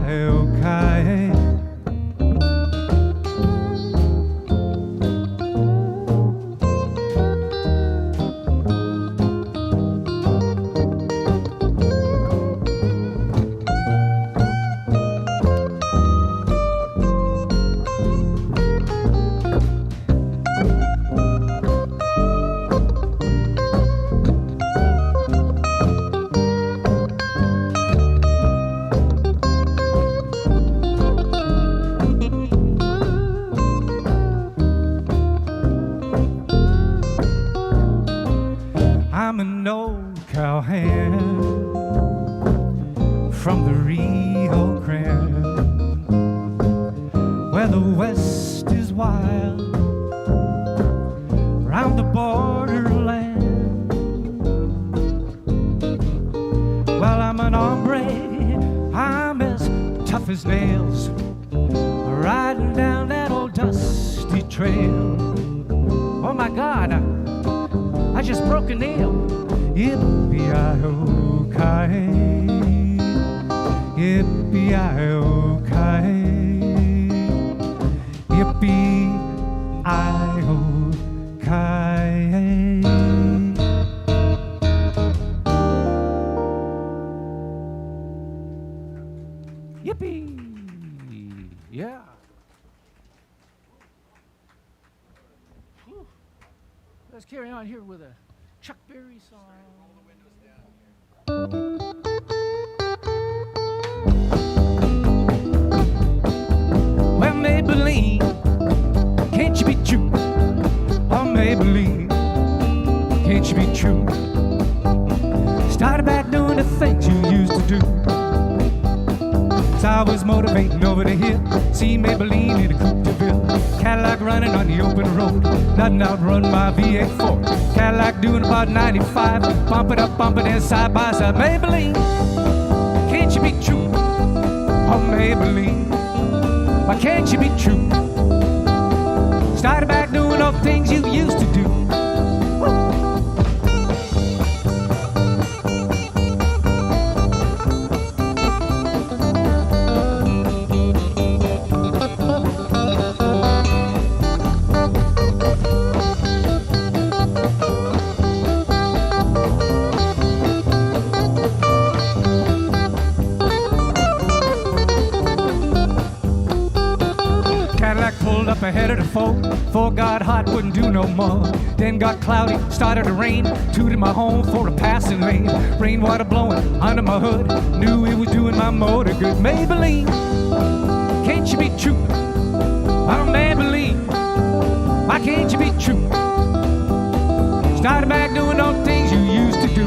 I'm an old cowhand from the Rio Grande, where the West is wild, round the borderland. off his nails, riding down that old dusty trail. Oh my God, I just broke a nail. Yippee-i-oh-ki, yippee-i-oh-ki, yippee-i-oh-ki. Yippee! Yeah. Whew. Let's carry on here with a Chuck Berry song. Well, Maybelline, can't you be true? Oh, Maybelline, can't you be true? Started back doing the things you used to do. I was motivating over the hill, see Maybelline in a coupe de ville. Cadillac running on the open road, nothing outrun my V8 Ford. Cadillac doing about 95, bump it up, and side by side. Maybelline, can't you be true? Oh, Maybelline, why can't you be true? Started back doing all the things you used to do. Ahead of the foe, before got hot, wouldn't do no more. Then got cloudy, started to rain, tooted my horn for a passing lane. Rainwater blowing under my hood, knew it was doing my motor good. Maybelline, can't you be true? Oh, Maybelline, why can't you be true? Started back doing all the things you used to do.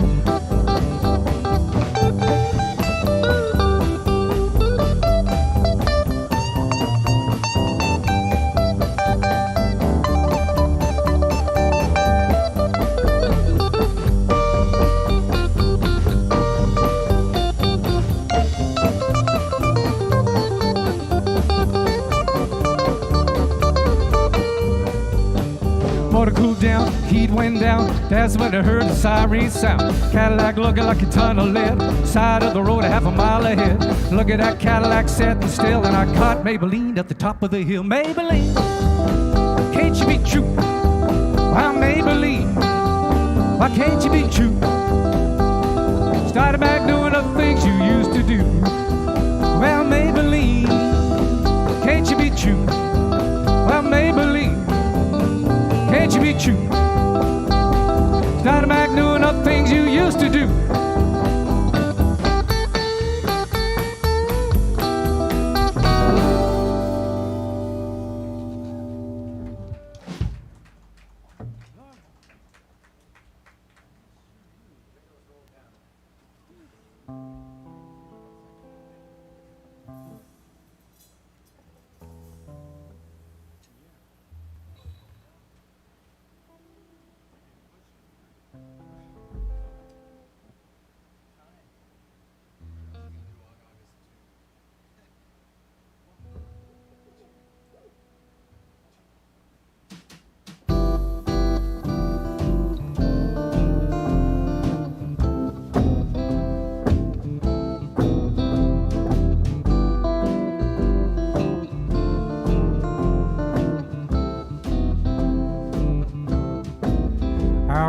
Down, heat went down, that's when I heard the siren sound. Cadillac looking like a ton of lead, side of the road a half a mile ahead. Look at that Cadillac sitting still, and I caught Maybelline at the top of the hill. Maybelline, can't you be true? Well, Maybelline, why can't you be true? Started back doing the things you used to do. Well, Maybelline, can't you be true? Well, Maybelline, can't you be true? Started back doing the things you used to do.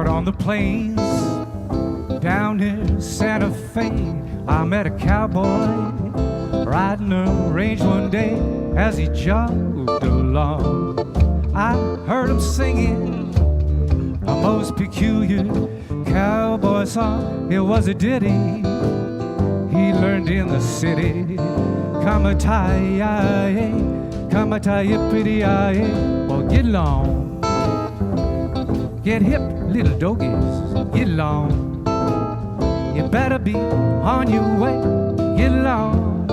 On the plains down near Santa Fe, I met a cowboy riding a range one day. As he jogged along, I heard him singing a most peculiar cowboy song. It was a ditty he learned in the city. Come-a-tie-yi-yi, come-a-tie-yippity-yi-yi. Well, get along, get hip, little doggies, get along. You better be on your way, get along.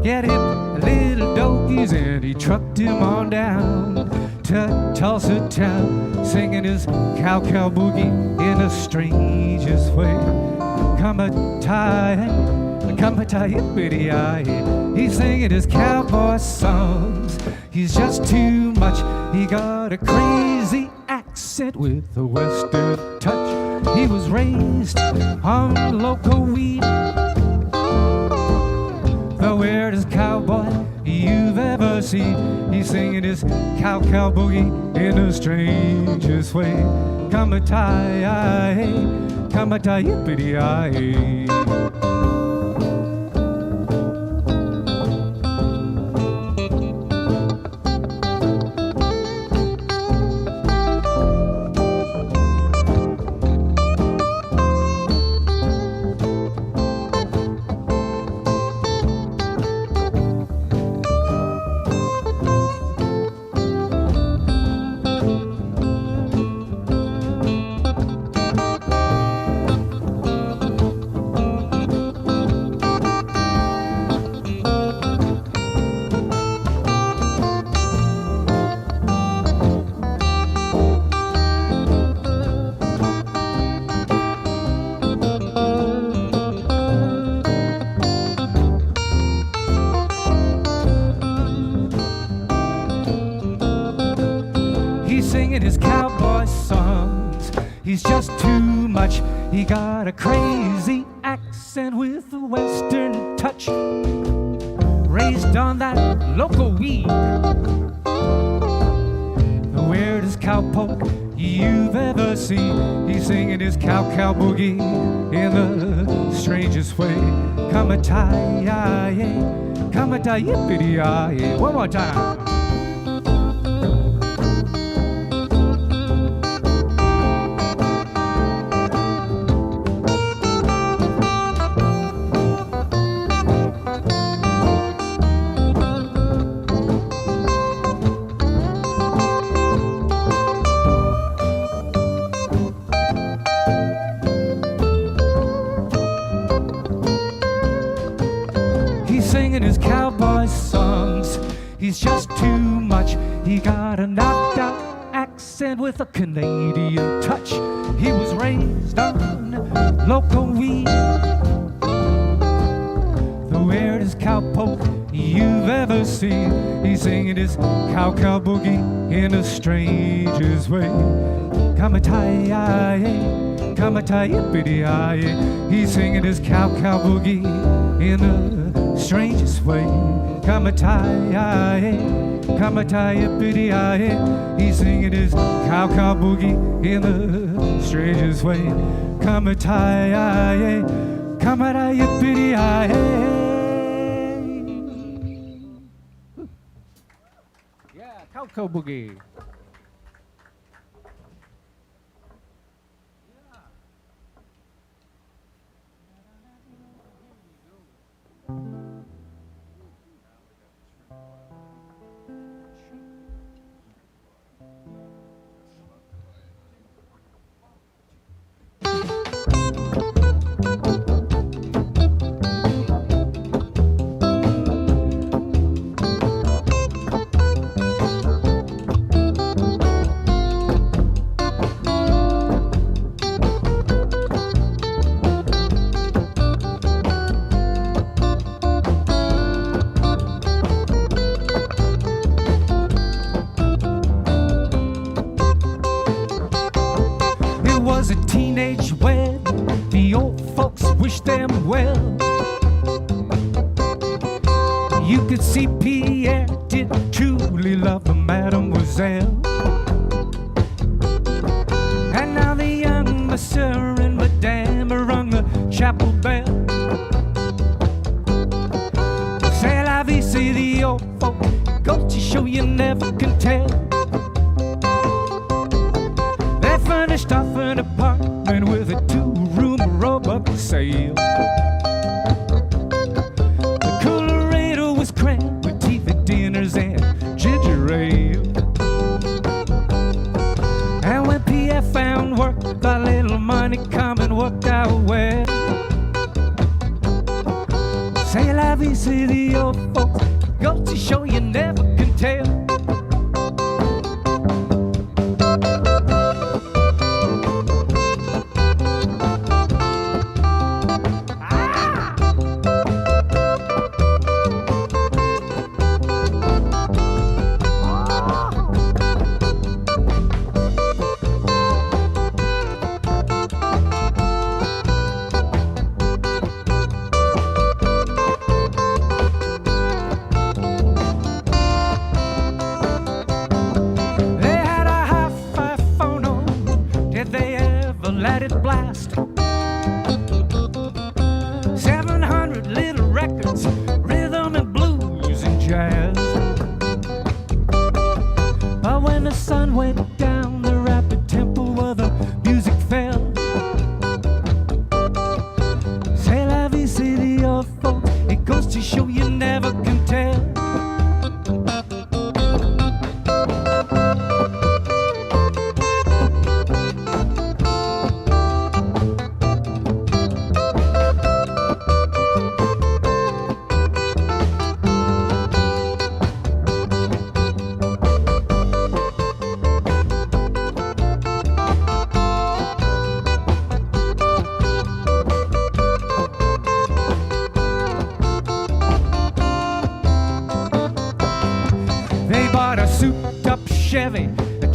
Get hip, little doggies, and he trucked him on down to Tulsa town, singing his cow-cow boogie in the strangest way. Come-a-tie, Yippity-yi. He's singing his cowboy songs. He's just too much. He got a crazy accent with a western touch. He was raised on local weed, the weirdest cowboy you've ever seen. He's singing his cow boogie in the strangest way. Come-a-tie, yippity-yi. Singing his cowboy songs. He's just too much. He got a crazy accent with a western touch. Raised on that local weed, the weirdest cowpoke you've ever seen. He's singing his cow boogie in the strangest way. Come-a-tie, yippity-yi. One more time. Singing his cowboy songs. He's just too much. He got a knocked out accent with a Canadian touch. He was raised on local weed, the weirdest cowpoke you've ever seen. He's singing his cow boogie in the strangest way. Come-a-tie, yippity-yi. He's singing his cow boogie in the strangest way. Come-a-tie, yippity-yi. He's singing his cow boogie in the strangest way. Come-a-tie, yippity-yi. Yeah, cow boogie. Was a teenage wed. The old folks wished them well. You could see Pierre did truly love the mademoiselle. And now the young monsieur and madame rung the chapel bell. C'est la vie, say the old folk. Go to show you never can tell. Furnished off an apartment with a 2-room roebuck sail. The coolerator was crammed with TV dinners and ginger ale. And when Pierre found work, the little money come and worked out well. C'est la vie, say the old folks. Go to show you never can tell.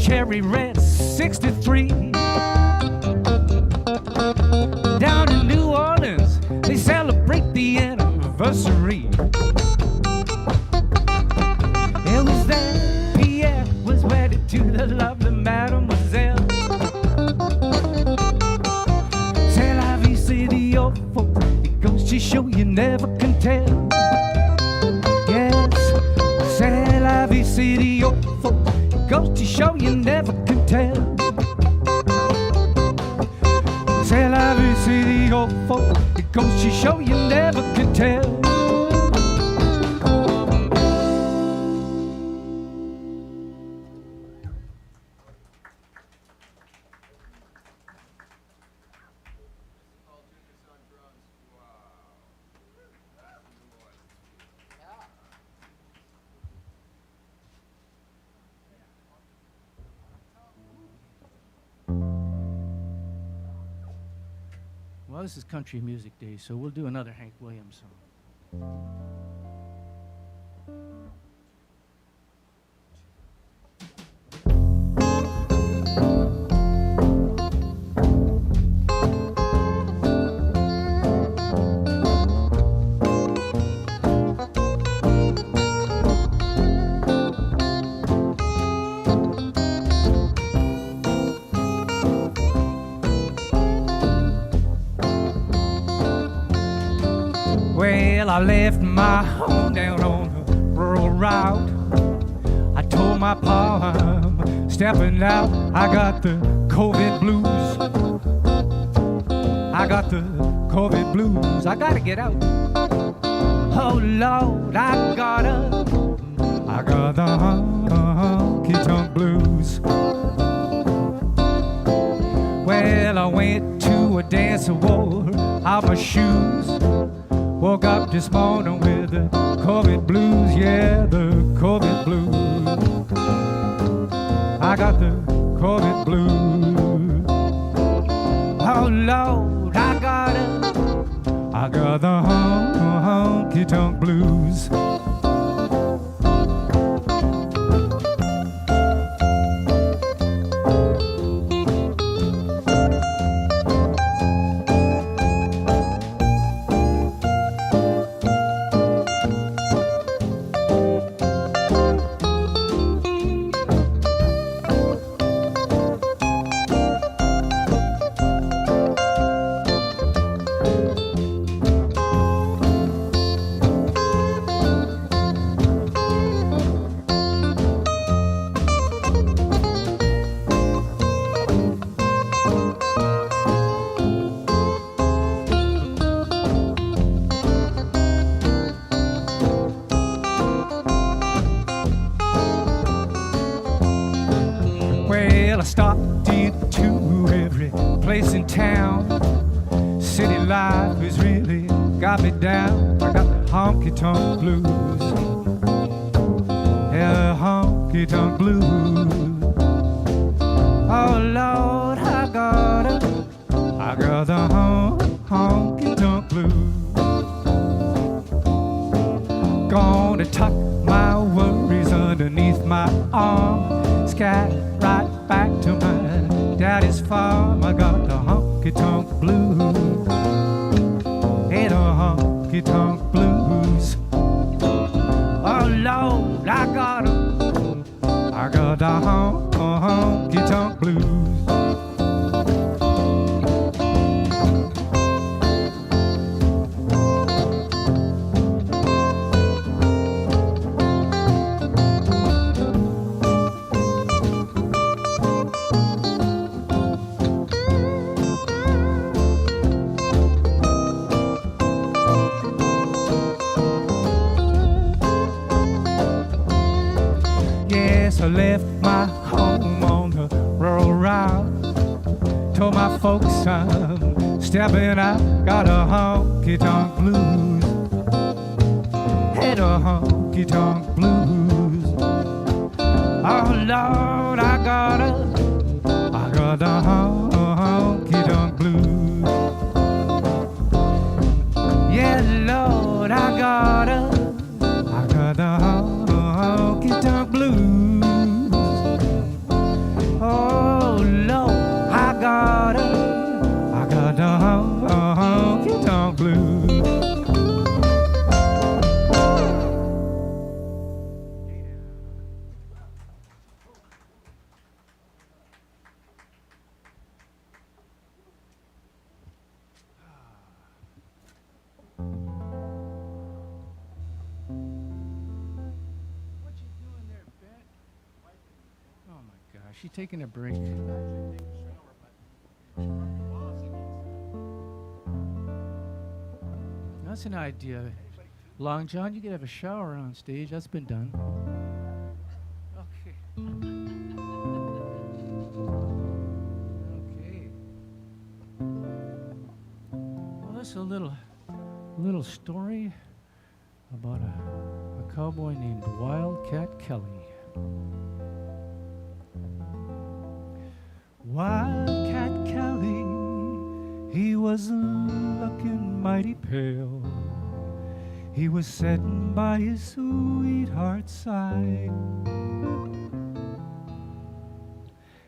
cherry red 63. Down in New Orleans, they celebrate the anniversary. It was there Pierre was wedded to the lovely mademoiselle. C'est la vie, c'est the old folk. It goes to show you never can tell. Yes, c'est la vie, c'est the old folk. It goes to show you never can tell. C'est la vie, c'est the old folk. It goes to show you never can tell. Well, this is Country Music Day, so we'll do another Hank Williams song. Well, I left my home down on the rural route. I told my pa I'm stepping out. I got the COVID blues. I got the COVID blues. I gotta get out. Oh Lord, I got the honky-tonk blues. Well, I went to a dance and wore out my shoes. Woke up this morning with the COVID blues, yeah, the COVID blues. I got the COVID blues. Oh Lord, I got the honky-tonk blues. Well, I stopped into every place in town. City life has really got me down. I got the honky-tonk blues. Yeah, the honky-tonk blues. Oh Lord, I got the honky-tonk blues. Gonna tuck my worries underneath my arm. Scat right back to my daddy's farm. I got the honky-tonk blues. Hey, the honky-tonk blues. Oh Lord, I got the honky-tonk blues. I left my home on the rural route. Told my folks I'm stepping out. Got a honky-tonk blues. Had a honky-tonk blues. Oh Lord, I got the honky-tonk blues. Yeah, Lord, I got the honky-tonk blues. she taking a break? That's an idea. Long John, you could have a shower on stage. That's been done. Okay. Okay. Well, that's a little story about a cowboy named Wildcat Kelly. Wildcat Kelly, he was looking mighty pale. He was sitting by his sweetheart's side.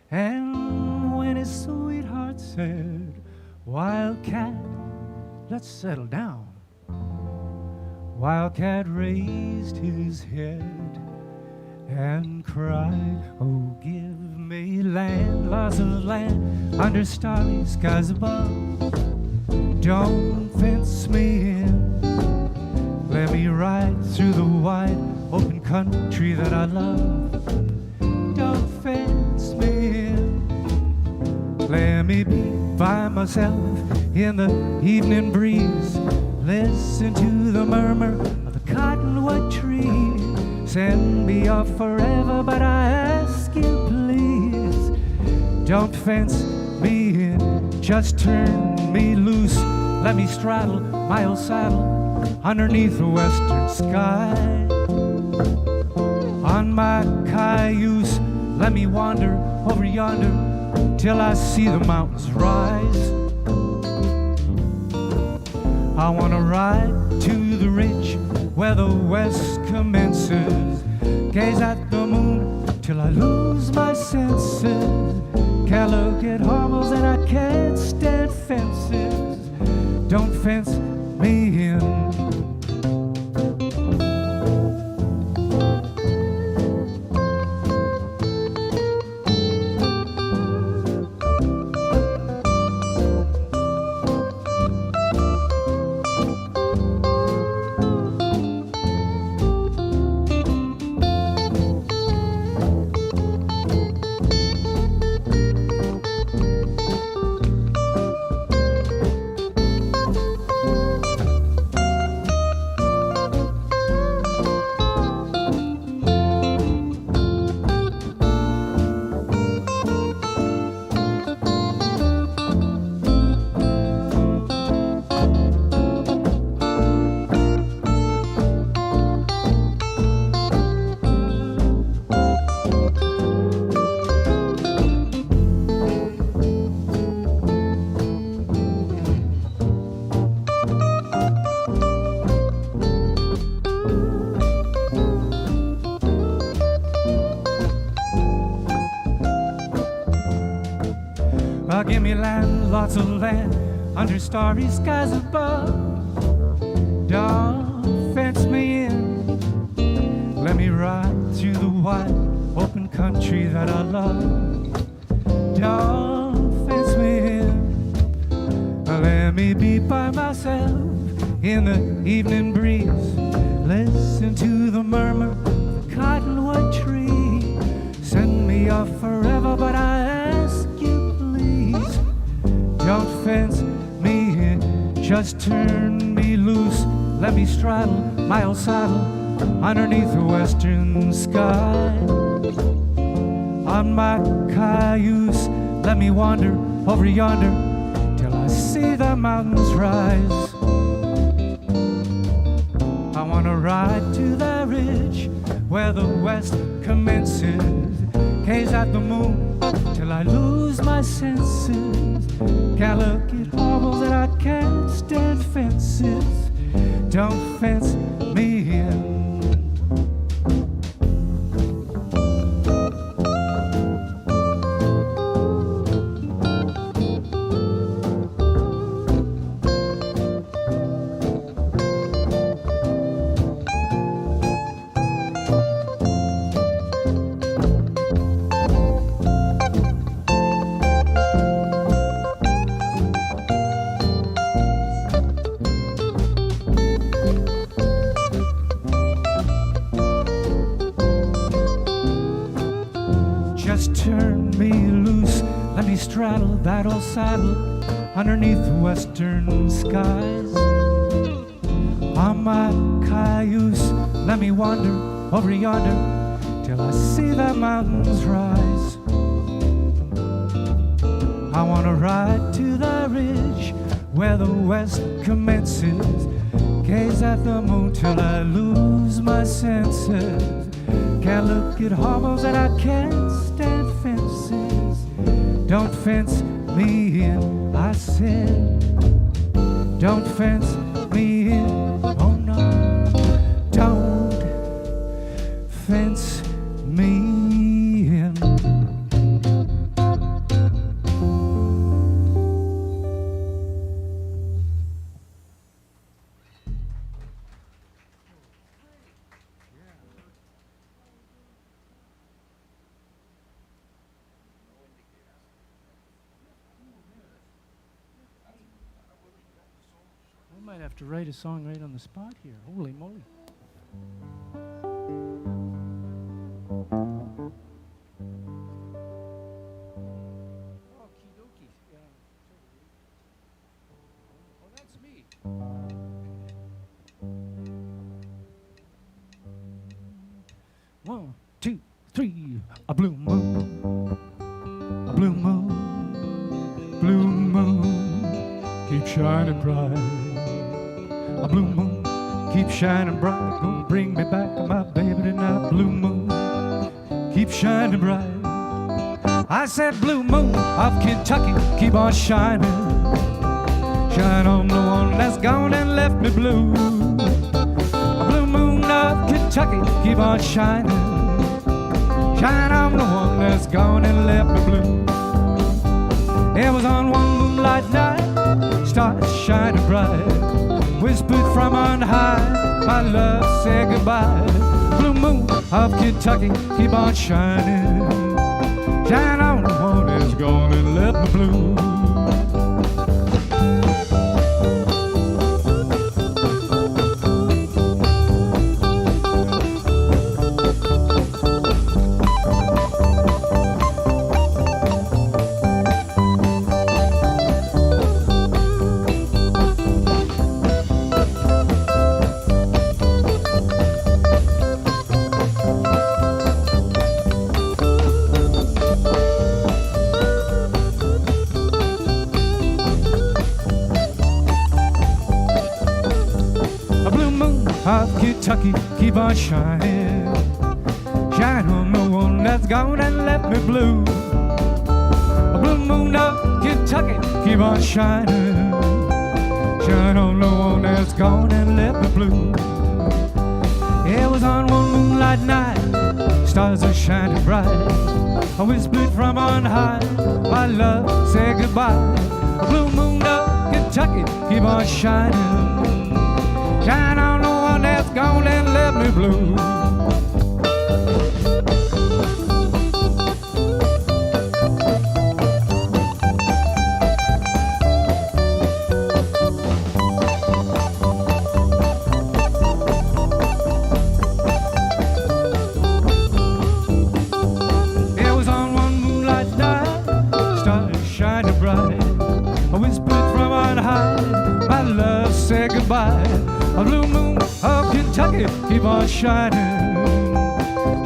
And when his sweetheart said, "Wildcat, let's settle down," Wildcat raised his head and cried, "Oh, give me land, lots of land, under starry skies above. Don't fence me in. Let me ride through the wide open country that I love. Don't fence me in. Let me be by myself in the evening breeze. Listen to the murmur of the cottonwood tree. Send me off forever, but I ask you please, don't fence me in. Just turn me loose. Let me straddle my old saddle underneath the western sky. On my cayuse, let me wander over yonder till I see the mountains rise. I want to ride to the ridge where the west commences, gaze at the moon till I lose my senses. Can't look at hormones and I can't stand fences. Don't fence me in. Give me land, lots of land, under starry skies above. Don't fence me in. Let me ride through the wide open country that I love. Don't fence me in. Let me be by myself in the evening breeze. Listen to the murmur of the cottonwood tree. Send me off forever, but I ask you please, don't fence me in. Just turn me loose. Let me straddle my old saddle underneath the western sky. On my cayuse, let me wander over yonder till I see the mountains rise. I want to ride to the ridge where the west commences, gaze at the moon till I lose my senses. Can't look at horribles and I can't stand fences. Don't fence me in. straddle that old saddle underneath western skies. On my cayuse, let me wander over yonder till I see the mountains rise. I wanna ride to the ridge where the west commences, gaze at the moon till I lose my senses. Can't look at hobbles and I can't stand fences. Don't fence me in, I said. Don't fence me in, oh no. Don't fence me in. I might have to write a song right on the spot here. Holy moly. Okie dokie. Oh, that's me. One, two, three. A blue moon. A blue moon. Blue moon. Keep shining bright. A blue moon, keep shining bright, gonna bring me back to my baby tonight. Blue moon, keep shining bright. I said blue moon of Kentucky, keep on shining. Shine on the one that's gone and left me blue. A blue moon of Kentucky, keep on shining. Shine on the one that's gone and left me blue. It was on one moonlight night, stars shining bright. Whispered from on high, my love, say goodbye. Blue moon of Kentucky, keep on shining. Shine on the one that's gone and left me blue. Of Kentucky, keep on shining. Shine on the one that's gone and left me blue. A blue moon of Kentucky, keep on shining. Shine on the one that's gone and left me blue. It was on one moonlight night, stars are shining bright. I whispered from on high, my love, say goodbye. A blue moon of Kentucky, keep on shining. Shine on the one that's gone and left me blue. It was on one moonlight night, stars shining bright. I whispered from on high, my love, say goodbye. A blue moon of Kentucky, keep on shining.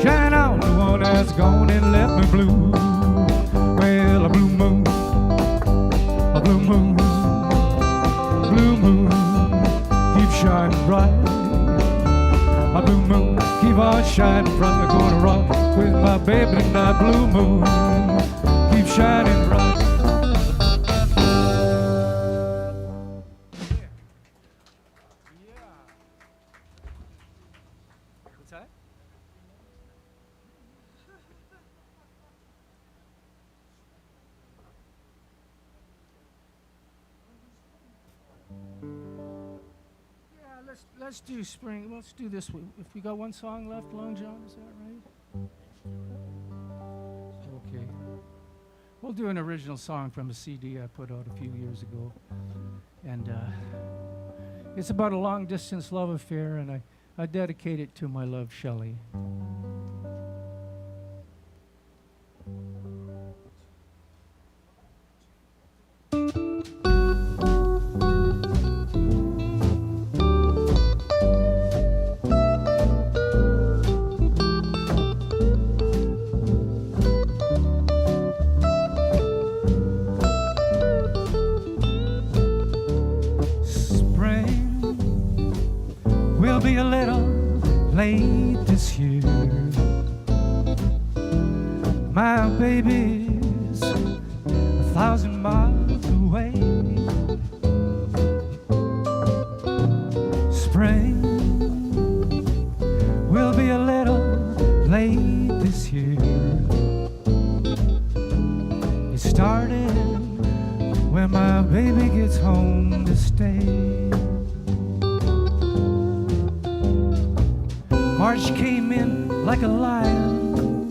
Shine on the one that's gone and left me blue. Well, a blue moon, blue moon, keep shining bright. A blue moon, keep on shining from the corner rock with my baby tonight. Blue moon, keep shining bright. Let's do spring. Let's do this. If we got one song left, Long John, is that right? Okay. We'll do an original song from a CD I put out a few years ago. And it's about a long-distance love affair, and I dedicate it to my love, Shelley. be a little late this year. My baby's 1,000 miles away. Spring will be a little late this year. It started when my baby gets home to stay. March came in like a lion.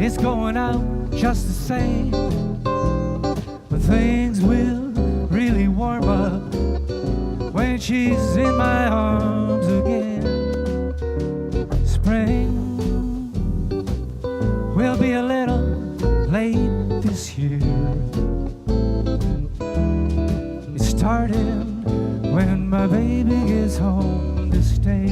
It's going out just the same. But things will really warm up when she's in my arms again. Spring will be a little late this year. It started when my baby gets home to stay.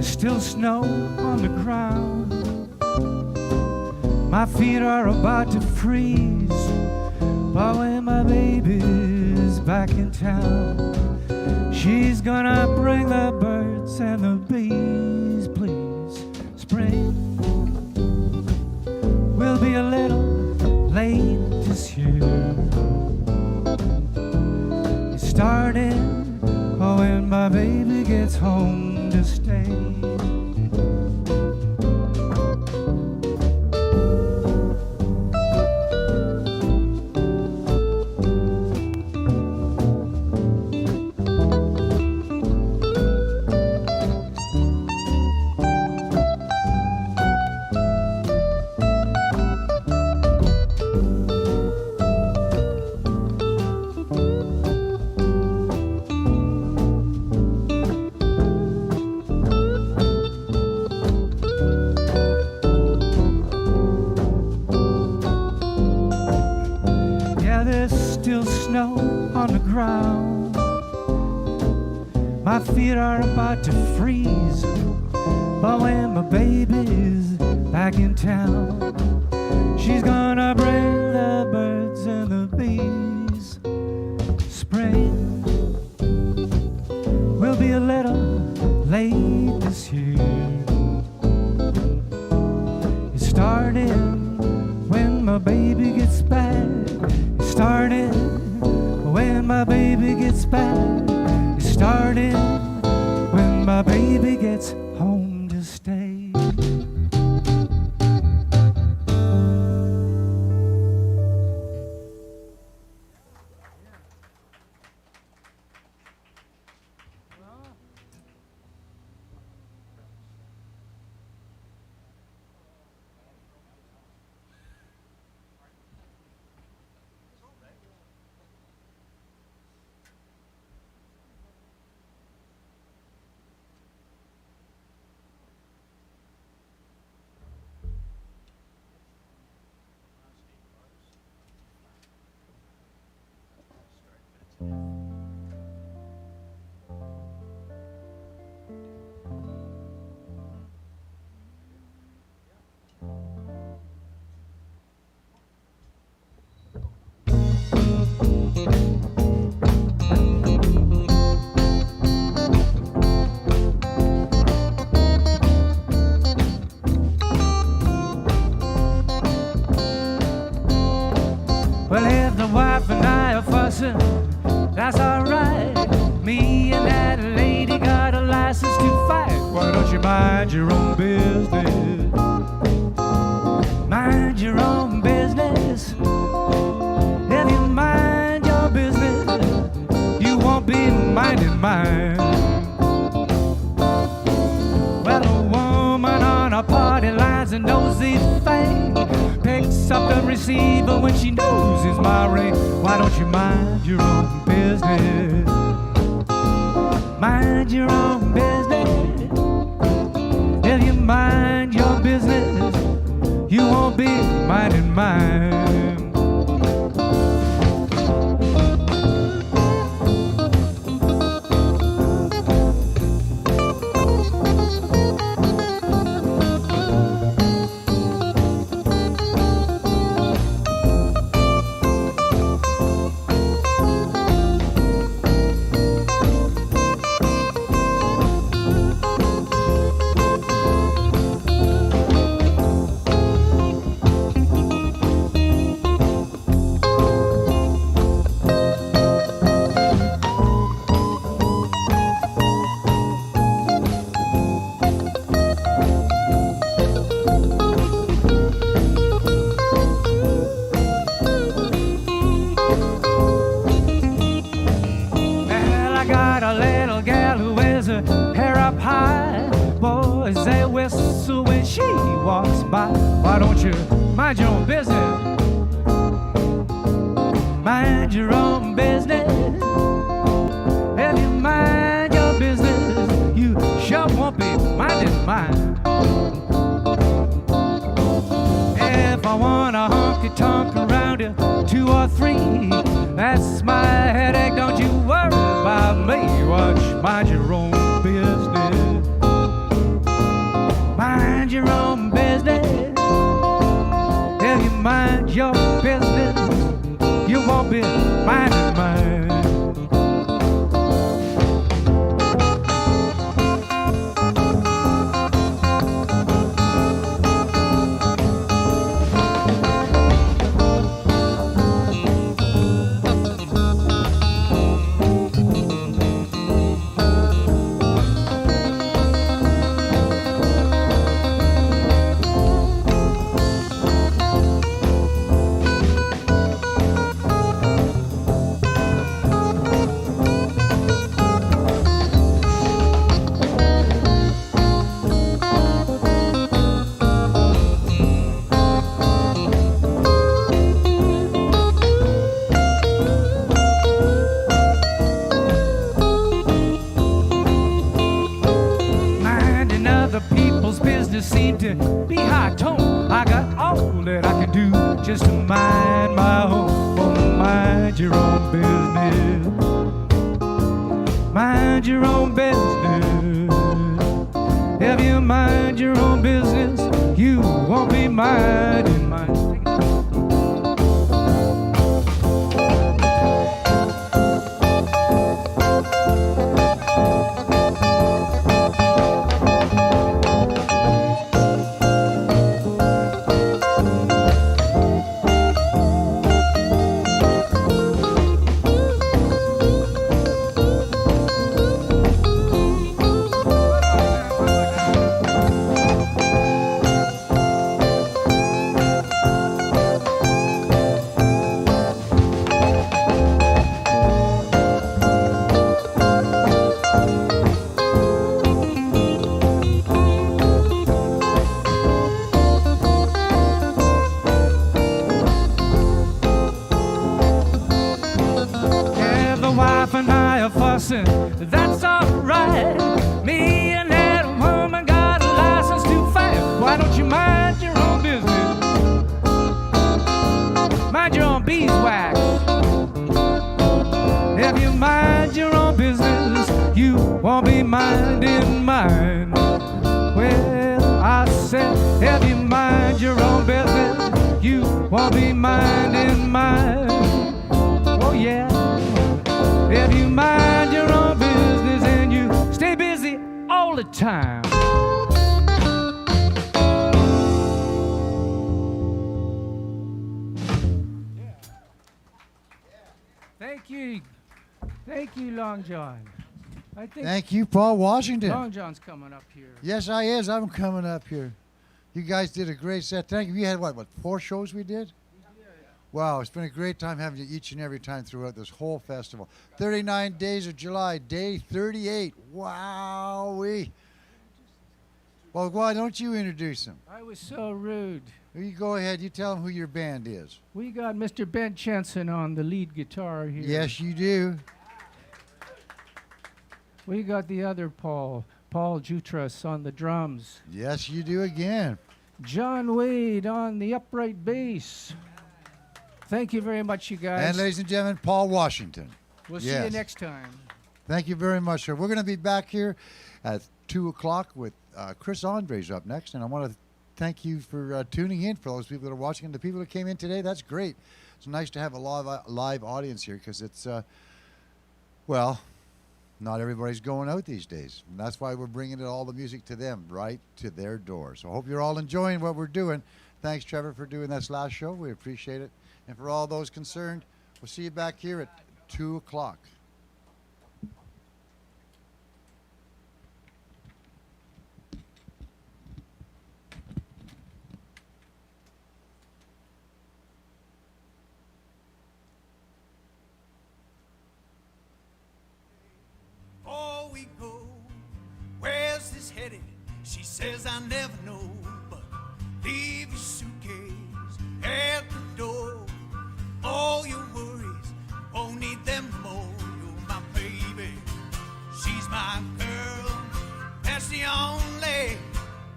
Still snow on the ground. My feet are about to freeze. But when my baby's back in town, she's gonna bring the birds and the bees, please. Spring will be a little late this year. It started when my baby gets home to stay. Still snow on the ground. My feet are about to freeze. But when my baby's back in town, she's gonna bring the birds and the bees. Spring will be a little late this year. It started when my baby gets back. It started when my baby gets back. It started when my baby gets home to stay. mind your own business. Mind your own business. If you mind your business, you won't be minding mine. Well, a woman on a party line's a nosy thing. Picks up the receiver when she knows it's my ring. Why don't you mind your own business? Mind your own business. If you mind your business, you won't be minding mine. Why don't you mind your own business? Mind your own business. If you mind your business, you sure won't be minding mine. If I want a honky-tonk around you, 2 or 3, that's my headache. Don't you worry about me. Watch, mind your own business. Mind your own business. If you mind your business, you won't be minding mine. Seem to be high tone. I got all that I can do just to mind my own. Oh, mind your own business. Mind your own business. If you mind your own business, you won't be minding mine. That's alright. Me and that woman got a license to fight. Why don't you mind your own business? Mind your own beeswax. If you mind your own business, you won't be minding mine. Well, I said, if you mind your own business, you won't be minding mine. Oh yeah. If you mind your own business and you stay busy all the time. Thank you. Thank you, Long John. I think Thank you, Paul Washington. Long John's coming up here. Yes, I is. I'm coming up here. You guys did a great set. Thank you. We had, what, 4 shows we did? Wow, it's been a great time having you each and every time throughout this whole festival. 39 days of July, day 38. Wowee. Well, why don't you introduce them? I was so rude. You go ahead. You tell them who your band is. We got Mr. Ben Jensen on the lead guitar here. Yes, you do. We got the other Paul Jutras on the drums. Yes, you do again. John Wade on the upright bass. Thank you very much, you guys. And ladies and gentlemen, Paul Washington. We'll see yes. you next time. Thank you very much, sir. We're going to be back here at 2 o'clock with Chris Andres up next. And I want to thank you for tuning in, for those people that are watching. And the people that came in today, that's great. It's nice to have a live audience here because it's, well, not everybody's going out these days. And that's why we're bringing all the music to them, right to their door. So I hope you're all enjoying what we're doing. Thanks, Trevor, for doing this last show. We appreciate it. And for all those concerned, we'll see you back here at 2 o'clock. Before we go, where's this headed? She says I never know, but leave your suitcase at the door. All your worries, won't need them no more. You're my baby, she's my girl. That's the only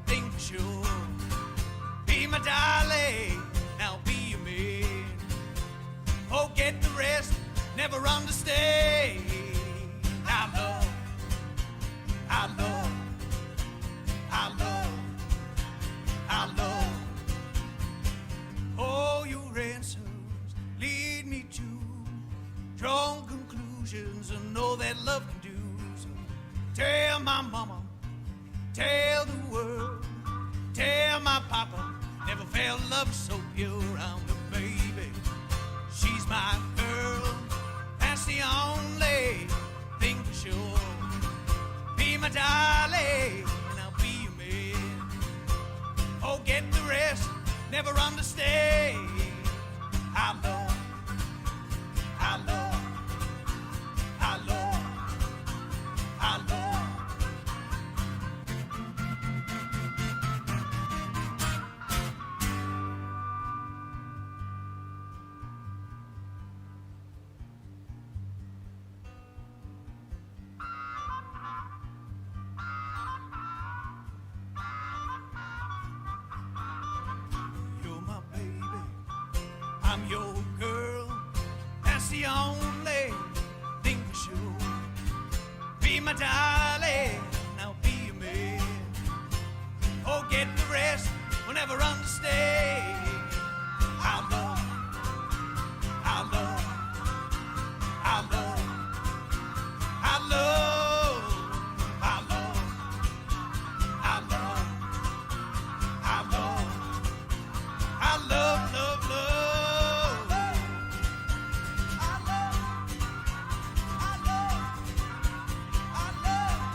thing for sure. Be my darling, now be your man. Forget the rest, never understand. I love, I love, I love, I love. All your answers lead me to strong conclusions and know that love can do. So tell my mama, tell the world, tell my papa, never felt love so pure. I'm the baby, she's my girl. That's the only thing for sure. Be my darling, and I'll be your man. Forget the rest, never understand. I love, I love, I love, I love. You're my baby, I'm your girl. That's the only thing for sure. Be my darling, now be your man. Forget the rest, we'll never understand. I love, I love, I love, I love, I love, I love, I love, I love, love, love. I love, I love, I love, I love.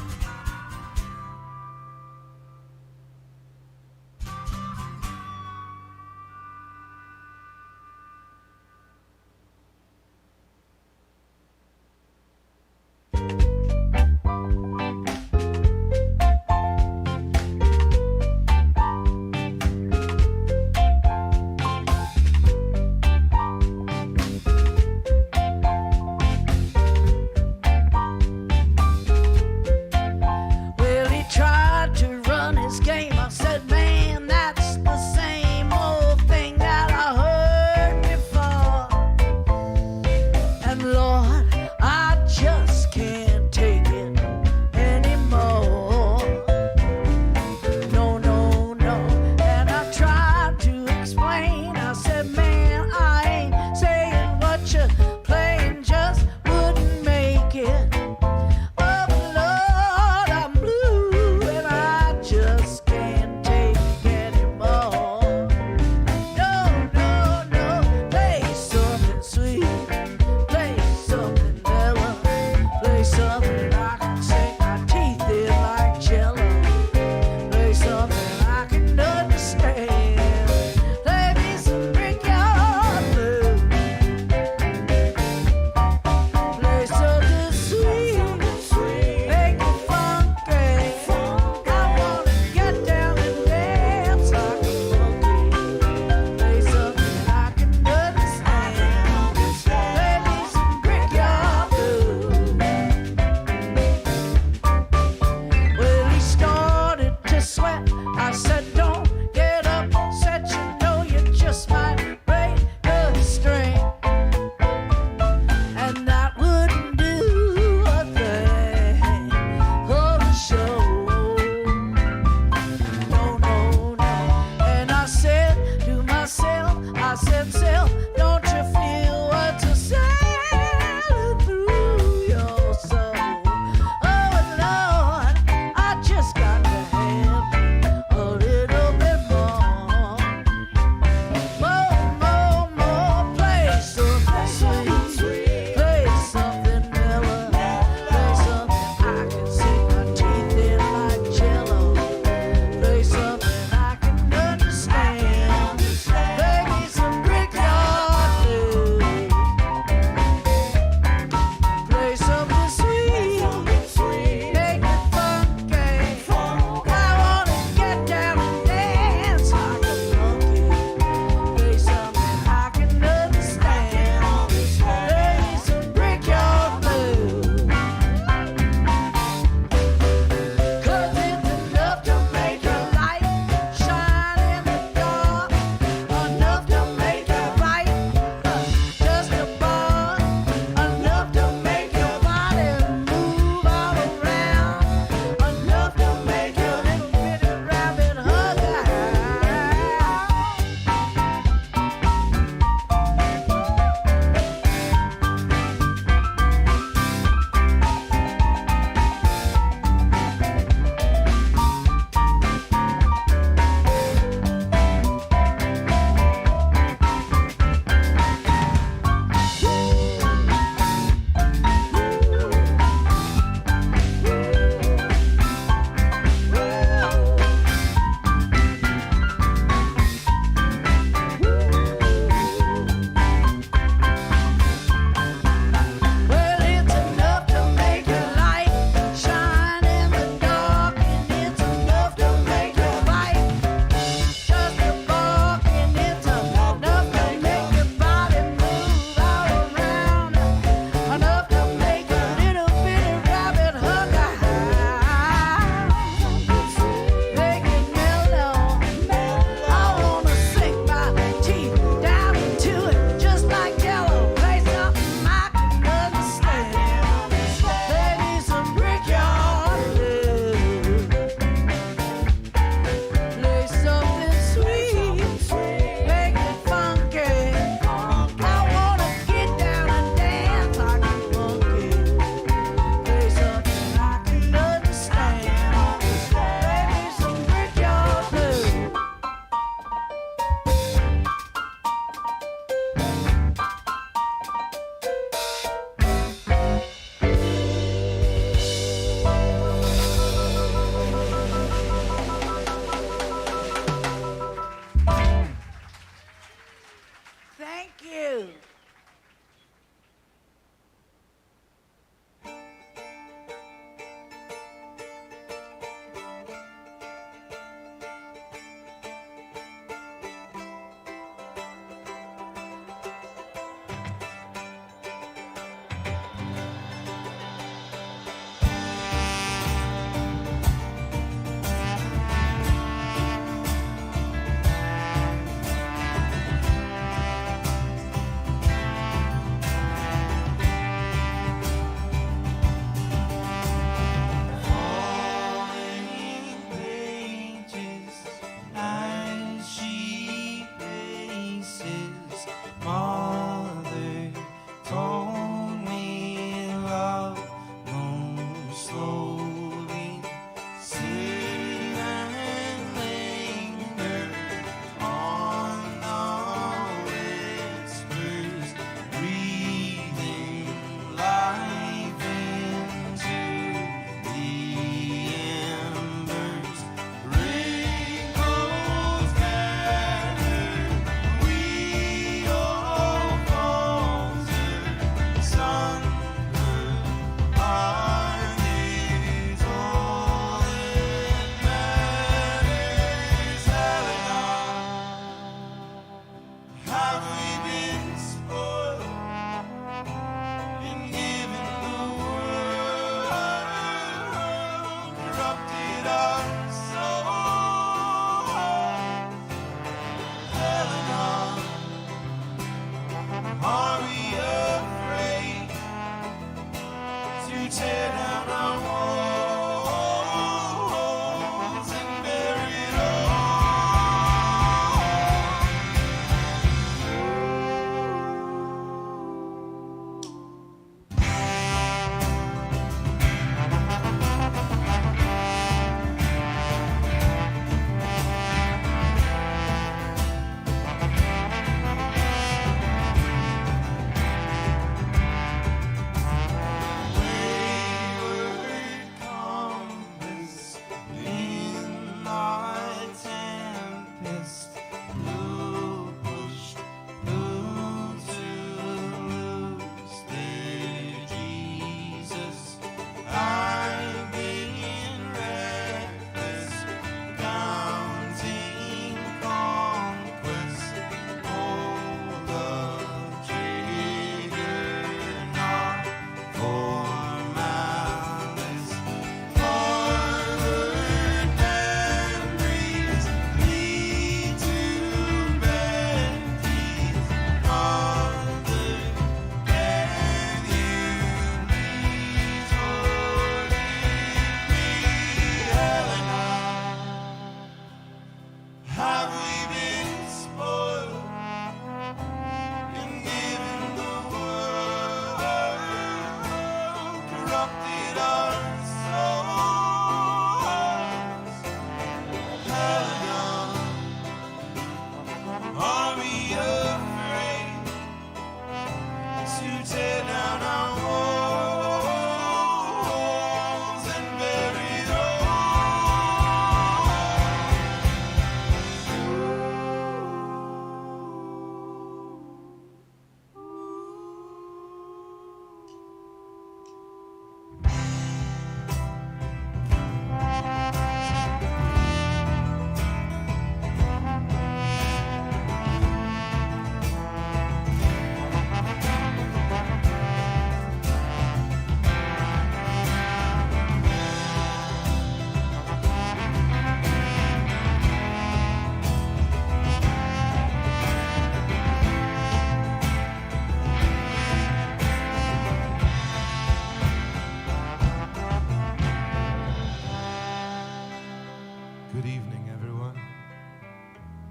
Good evening, everyone.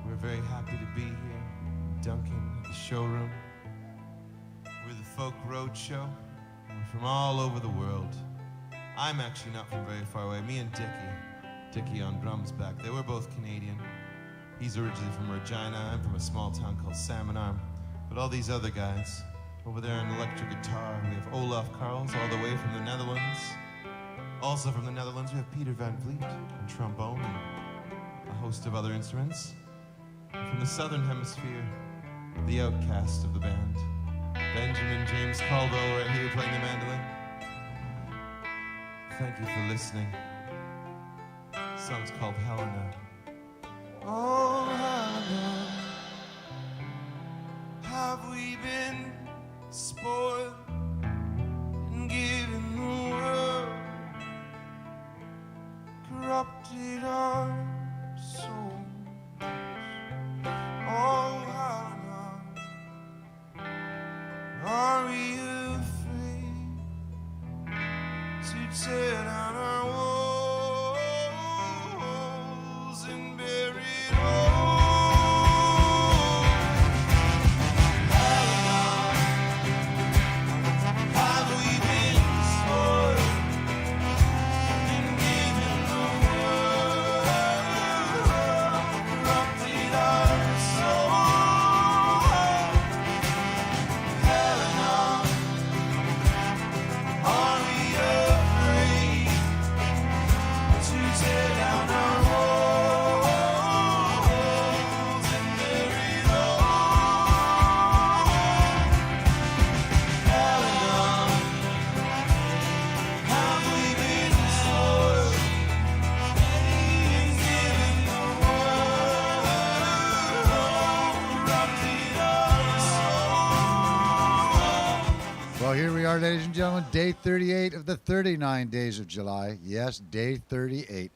We're very happy to be here in Duncan at the showroom. We're the Folk Road Show. We're from all over the world. I'm actually not from very far away. Me and Dickie on drums back there, we're both Canadian. He's originally from Regina. I'm from a small town called Salmon Arm. But all these other guys, over there on electric guitar, we have Olaf Karls all the way from the Netherlands. Also from the Netherlands, we have Peter Van Vliet on trombone and a host of other instruments. And from the Southern Hemisphere, the outcast of the band, Benjamin James Caldwell right here playing the mandolin. Thank you for listening. The song's called Helena. Oh, Helena, have we been spoiled and given the world? Corrupted our souls. Oh, Helena, are we afraid to tear down our walls and bury it all? Helena, have we been spoiled and given the world? Corrupted our souls. Helena, are we afraid to tear down our walls and bury it all? Helena, have we been spoiled and given the world? Corrupted our souls. Well, here we are, ladies and gentlemen, day 38 of the 39 days of July. Yes, day 38.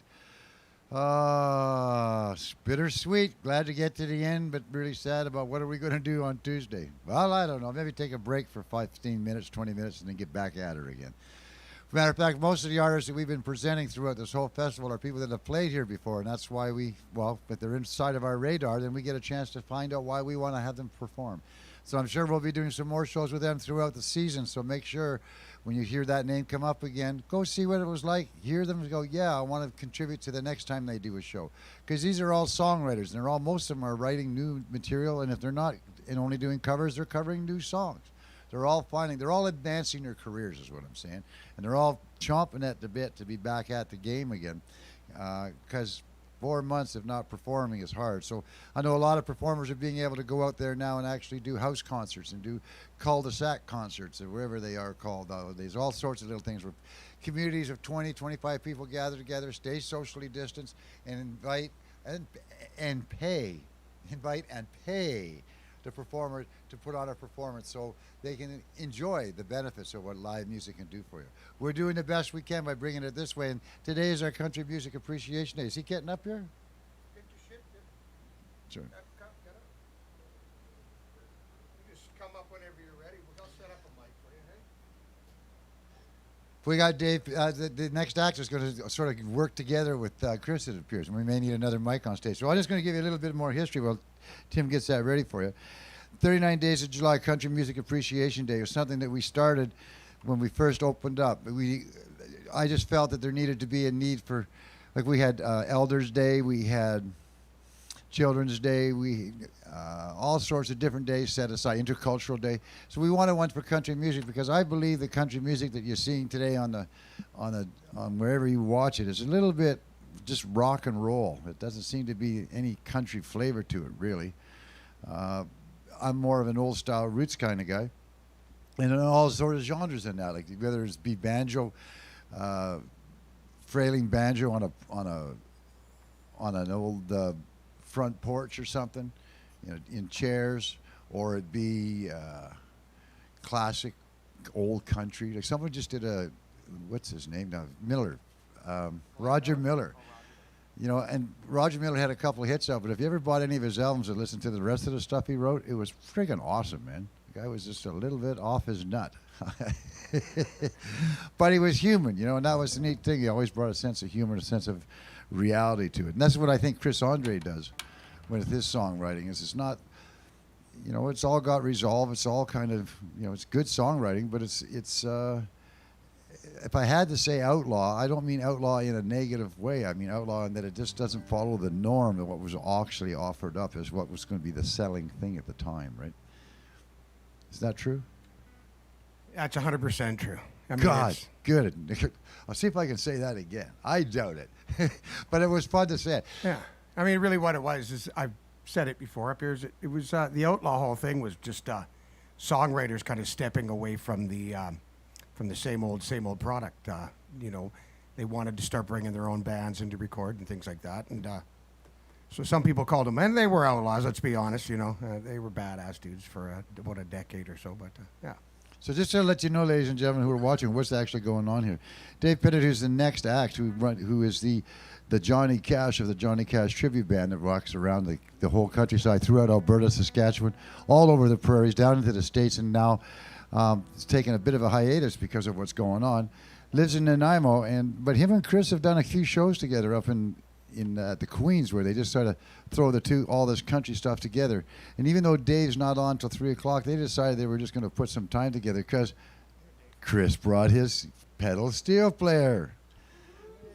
Bittersweet. Glad to get to the end, but really sad about what are we going to do on Tuesday. Well, I don't know. Maybe take a break for 15 minutes, 20 minutes, and then get back at her again. As a matter of fact, most of the artists that we've been presenting throughout this whole festival are people that have played here before, and that's why if they're inside of our radar, then we get a chance to find out why we want to have them perform. So I'm sure we'll be doing some more shows with them throughout the season, so make sure when you hear that name come up again, go see what it was like, hear them and go, yeah, I want to contribute to the next time they do a show. Because these are all songwriters, and most of them are writing new material, and if they're not and only doing covers, they're covering new songs. They're all advancing their careers is what I'm saying. And they're all chomping at the bit to be back at the game again. Because 4 months of not performing is hard. So I know a lot of performers are being able to go out there now and actually do house concerts and do cul-de-sac concerts or wherever they are called nowadays. All sorts of little things where communities of 20, 25 people gather together, stay socially distanced, and invite and pay the performer to put on a performance so they can enjoy the benefits of what live music can do for you. We're doing the best we can by bringing it this way, and today is our Country Music Appreciation Day. Is he getting up here? Get your shit, Sure. get up. You just come up whenever you're ready. We'll set up a mic for you, hey? We got Dave. The next act is going to sort of work together with Chris, it appears, and we may need another mic on stage. So I'm just going to give you a little bit more history while Tim gets that ready for you. 39 Days of July Country Music Appreciation Day was something that we started when we first opened up. I just felt that there needed to be a need for, like we had Elders Day, we had Children's Day, all sorts of different days set aside, Intercultural Day. So we wanted one for country music because I believe the country music that you're seeing today on wherever you watch it is a little bit just rock and roll. It doesn't seem to be any country flavor to it, really. I'm more of an old style roots kind of guy, and in all sorts of genres in that, like whether it's be banjo, frailing banjo on an old front porch or something, in chairs, or it be classic old country. Like someone just did what's his name now? Miller, Roger Miller. And Roger Miller had a couple of hits out, but if you ever bought any of his albums and listened to the rest of the stuff he wrote, it was friggin' awesome, man. The guy was just a little bit off his nut. But he was human, and that was the neat thing. He always brought a sense of humor, a sense of reality to it. And that's what I think Chris Andre does with his songwriting. Is it's not, you know, it's all got resolve. It's all kind of, you know, it's good songwriting, but it's if I had to say outlaw, I don't mean outlaw in a negative way. I mean outlaw in that it just doesn't follow the norm of what was actually offered up as what was going to be the selling thing at the time, right? Is that true? That's 100% true. I mean, God, good. I'll see if I can say that again. I doubt it. But it was fun to say it. Yeah. I mean, really what it was is, I've said it before up here, is it was the outlaw whole thing was just songwriters kind of stepping away from the same old product. You know, they wanted to start bringing their own bands in to record and things like that. And so some people called them, and they were outlaws, let's be honest, you know. They were badass dudes for about a decade or so, but yeah. So just to let you know, ladies and gentlemen who are watching, what's actually going on here. Dave Pittard, who's the next act, who is the Johnny Cash of the Johnny Cash tribute band that rocks around the whole countryside, throughout Alberta, Saskatchewan, all over the prairies, down into the States, and now it's taken a bit of a hiatus because of what's going on. Lives in Nanaimo, but him and Chris have done a few shows together up in the Queens, where they just sort of throw all this country stuff together. And even though Dave's not on till 3 o'clock, they decided they were just going to put some time together because Chris brought his pedal steel player.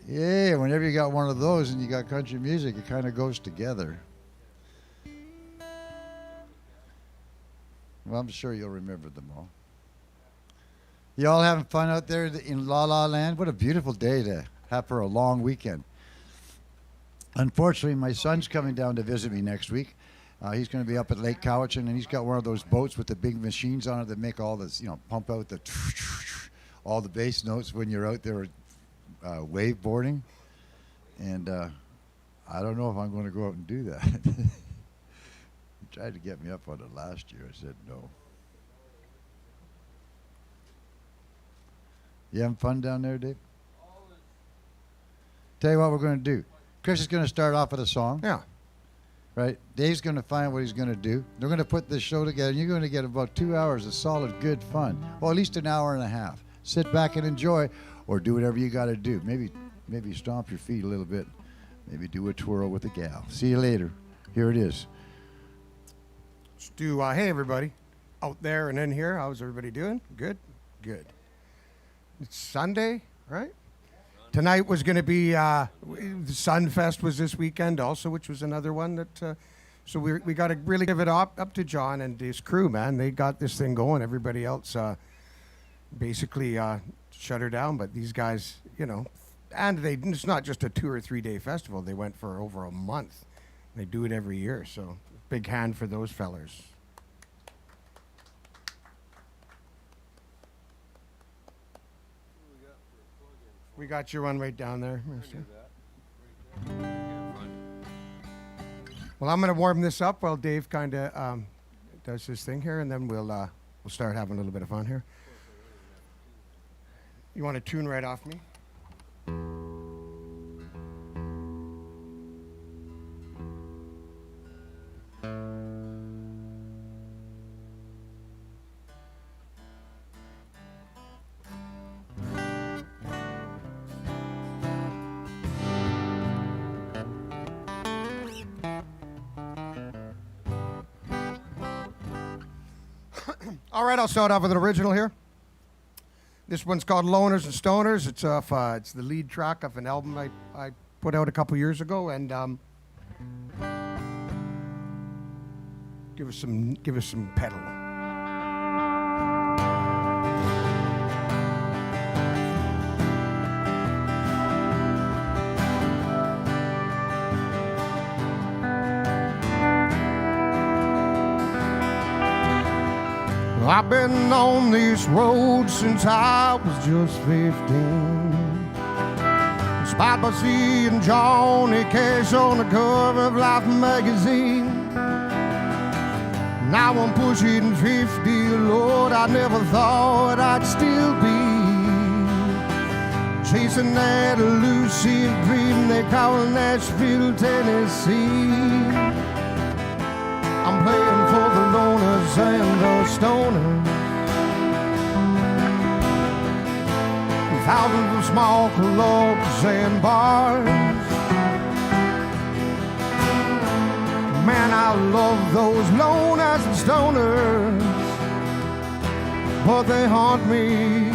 Yeah, whenever you got one of those and you got country music, it kind of goes together. Well, I'm sure you'll remember them all. You all having fun out there in La La Land? What a beautiful day to have for a long weekend. Unfortunately, my son's coming down to visit me next week. He's going to be up at Lake Cowichan, and he's got one of those boats with the big machines on it that make all this, you know, pump out all the bass notes when you're out there wave boarding. And I don't know if I'm going to go out and do that. He tried to get me up on it last year. I said no. You having fun down there, Dave? Tell you what we're going to do. Chris is going to start off with a song. Yeah. Right? Dave's going to find what he's going to do. They're going to put this show together, and you're going to get about 2 hours of solid, good fun. Well, at least an hour and a half. Sit back and enjoy, or do whatever you got to do. Maybe stomp your feet a little bit. Maybe do a twirl with a gal. See you later. Here it is. Let's do, hey, everybody. Out there and in here, how's everybody doing? Good? Good. It's Sunday, right? Tonight was going to be, the Sunfest was this weekend also, which was another one that, so we got to really give it up to John and his crew, man. They got this thing going. Everybody else basically shut her down, but these guys, you know, and it's not just a 2 or 3 day festival. They went for over a month. They do it every year, so big hand for those fellers. We got your one right down there, mister. Well, I'm going to warm this up while Dave kind of does his thing here, and then we'll start having a little bit of fun here. You want to tune right off me? All right, I'll start off with an original here. This one's called Loners and Stoners. It's off. It's the lead track of an album I put out a couple years ago, and give us some pedal. I've been on this road since I was just 15. Inspired by seeing Johnny Cash on the cover of Life magazine. Now I'm pushing 50, Lord, I never thought I'd still be chasing that elusive dream they call Nashville, Tennessee. I'm playing for the loners and the stoners. Thousands of small clubs and bars. I love those loners and stoners, but they haunt me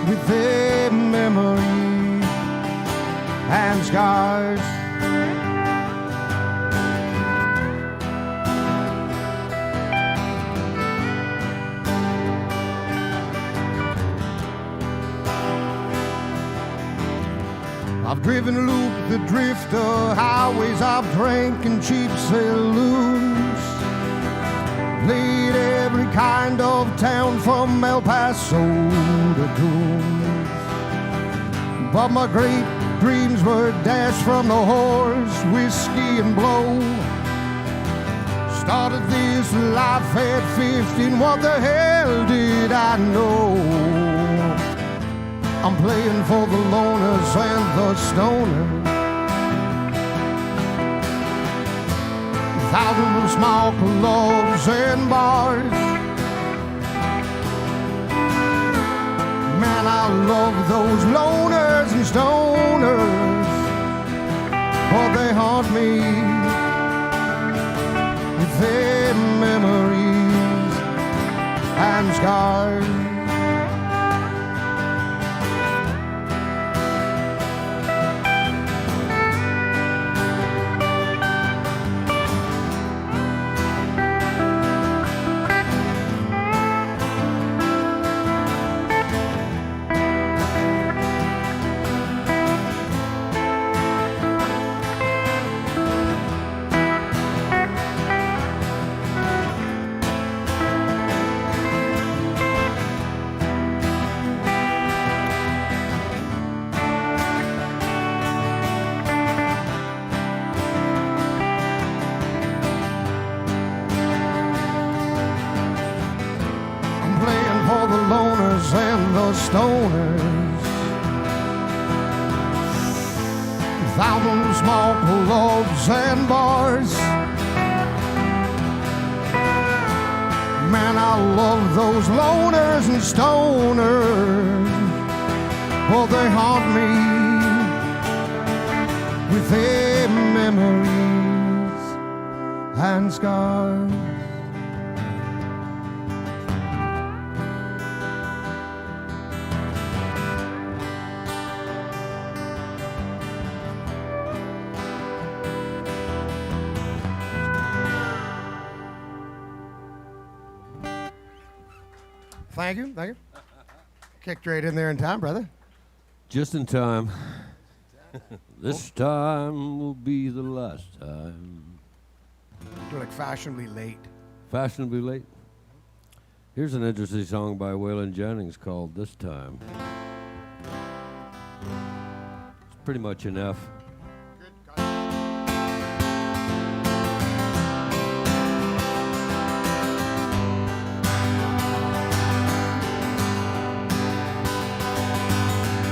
with their memories and scars. I've driven Luke the Drifter, highways I've drank in cheap saloons, laid every kind of town from El Paso to Goons. But my great dreams were dashed from the horse, whiskey and blow. Started this life at 15, what the hell did I know? I'm playing for the loners and the stoners, thousands of small clubs and bars. Man, I love those loners and stoners, but they haunt me with their memories and scars. And the stoners, thousands of small clubs and bars. Man, I love those loners and stoners, well, they haunt me with their memories and scars. Thank you, thank you. Kicked right in there in time, brother. Just in time. This time will be the last time. You're like fashionably late. Fashionably late. Here's an interesting song by Waylon Jennings called This Time. It's pretty much an F.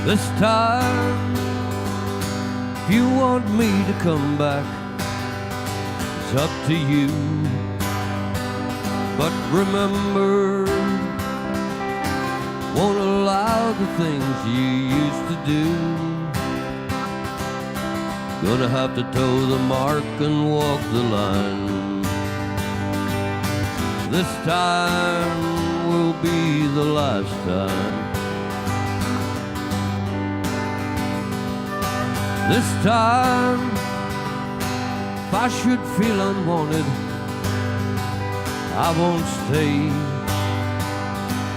This time, if you want me to come back, it's up to you. But remember, won't allow the things you used to do. Gonna have to toe the mark and walk the line. This time will be the last time. This time, if I should feel unwanted, I won't stay.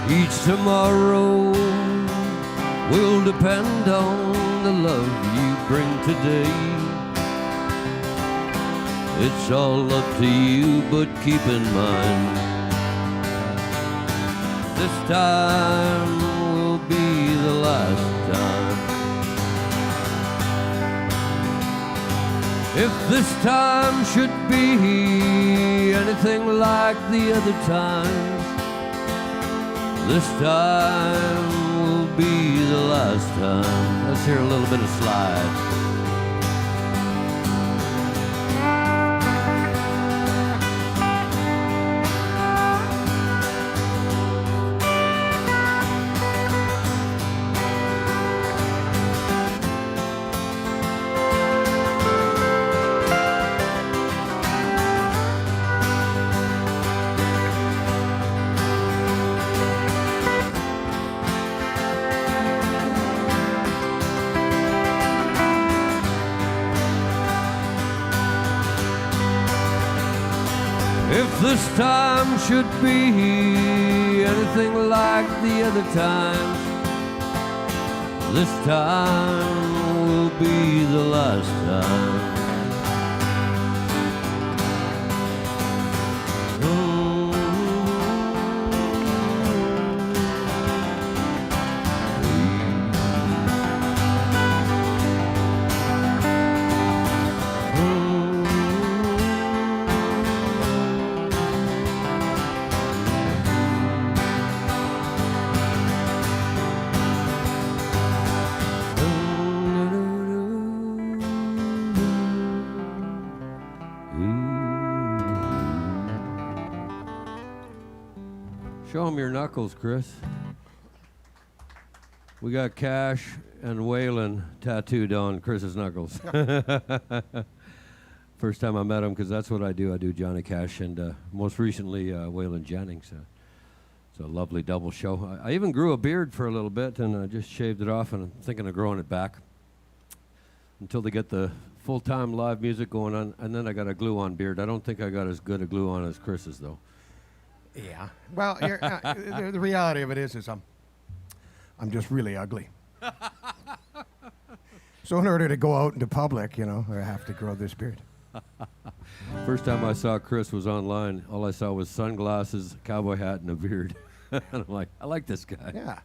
Each tomorrow will depend on the love you bring today. It's all up to you, but keep in mind, this time will be the last time. If this time should be anything like the other times, this time will be the last time. Let's hear a little bit of slide. This time should be anything like the other times. This time will be the last time. Show him your knuckles, Chris. We got Cash and Waylon tattooed on Chris's knuckles. First time I met him, because that's what I do. I do Johnny Cash and most recently Waylon Jennings. It's a lovely double show. I even grew a beard for a little bit, and I just shaved it off, and I'm thinking of growing it back until they get the full-time live music going on, and then I got a glue-on beard. I don't think I got as good a glue-on as Chris's, though. Yeah. Well, the reality of it is I'm just really ugly. So in order to go out into public, I have to grow this beard. First time I saw Chris was online. All I saw was sunglasses, cowboy hat, and a beard. And I'm like, I like this guy. Yeah.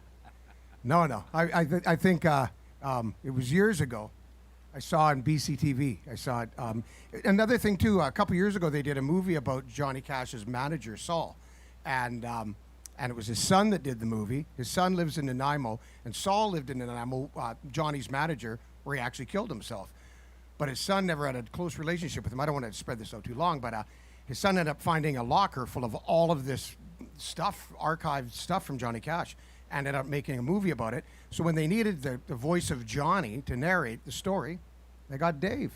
No. I think it was years ago. I saw it on BCTV. I saw it. Another thing, too, a couple years ago, they did a movie about Johnny Cash's manager, Saul. And it was his son that did the movie. His son lives in Nanaimo, and Saul lived in Nanaimo, Johnny's manager, where he actually killed himself. But his son never had a close relationship with him. I don't want to spread this out too long, but his son ended up finding a locker full of all of this stuff, archived stuff from Johnny Cash, and ended up making a movie about it. So when they needed the voice of Johnny to narrate the story, they got Dave.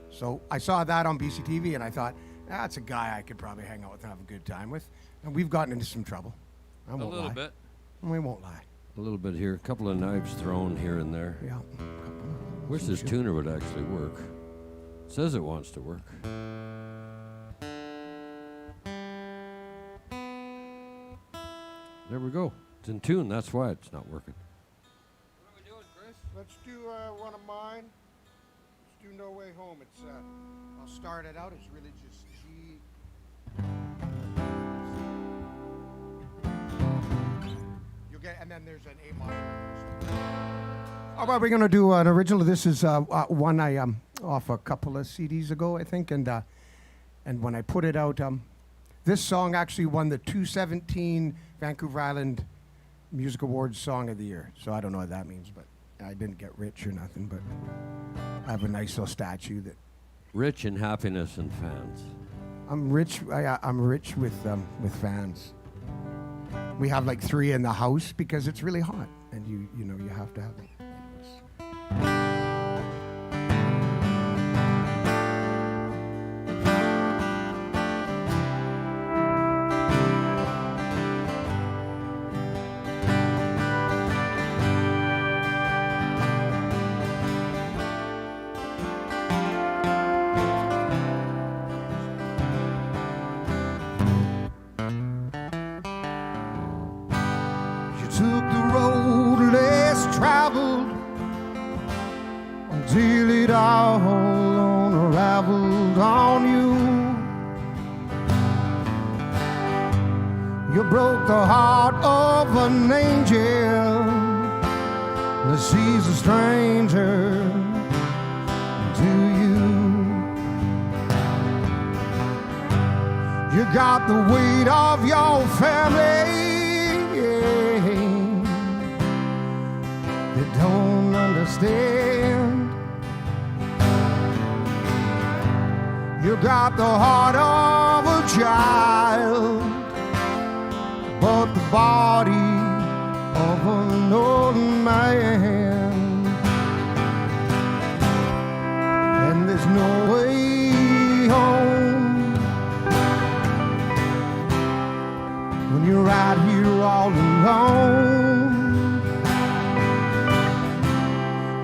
So I saw that on BCTV, and I thought, that's a guy I could probably hang out with and have a good time with. And we've gotten into some trouble. I won't lie. A little bit. We won't lie. A little bit here. A couple of knives thrown here and there. Yeah. Wish this tuner would actually work. It says it wants to work. There we go. It's in tune. That's why it's not working. What are we doing, Chris? Let's do one of mine. Let's do No Way Home. It's I'll start it out. It's really just G. You'll get, and then there's an A minor. All right, we're gonna do an original. This is one I off a couple of CDs ago, I think, and when I put it out, this song actually won the 2017 Vancouver Island Music Awards Song of the Year. So I don't know what that means, but I didn't get rich or nothing, but I have a nice little statue that. Rich in happiness and fans. I'm rich. I'm rich with fans. We have like 3 in the house because it's really hot, and you have to have them. Took the road less traveled until it all unraveled on you. You broke the heart of an angel that sees a stranger to you. You got the weight of your family. They don't understand. You got the heart of a child, but the body of an old man. And there's no way home when you're right here all alone.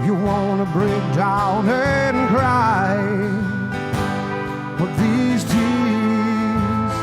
You wanna break down and cry, but these tears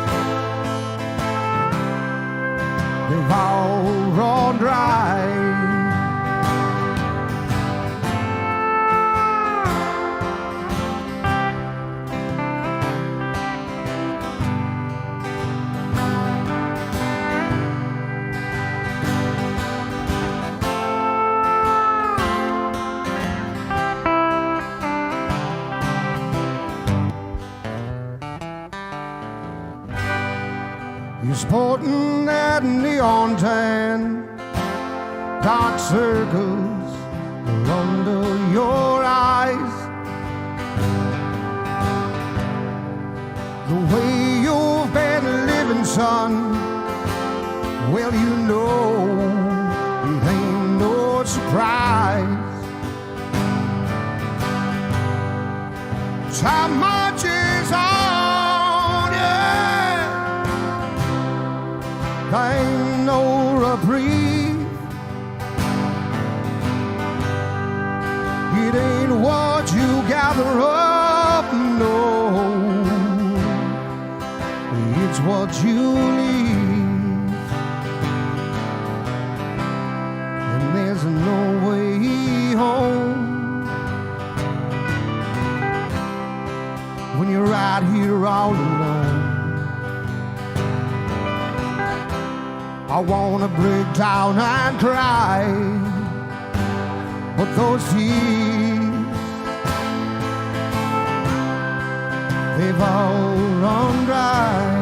You're sporting that neon tan, dark circles are under your eyes. The way you've been living, son, well, you know it ain't no surprise. Time marches on, yeah. There ain't no reprieve. It ain't what you gather up, no. It's what you leave. And there's no way home when you're out here all alone. I wanna break down and cry, but those tears, they've all run dry.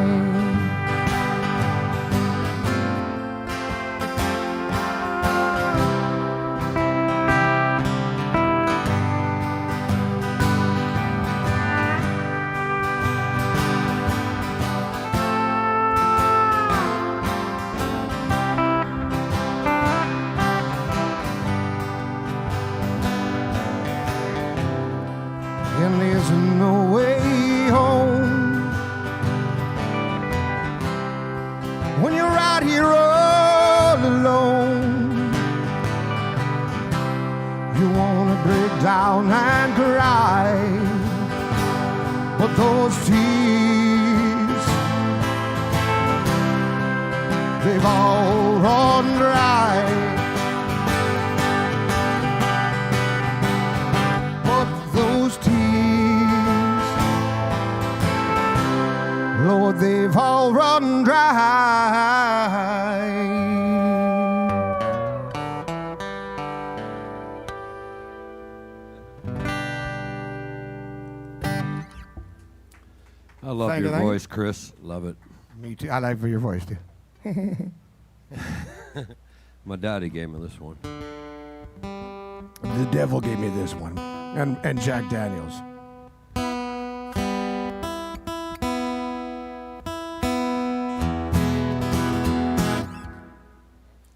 And there's no way home when you're out here all alone. You wanna break down and cry, but those tears, they've all run dry. Lord, they've all run dry. I love Thank your you. voice, Chris. Love it. Me too. I like for your voice too. My daddy gave me this one. The devil gave me this one, and Jack Daniels.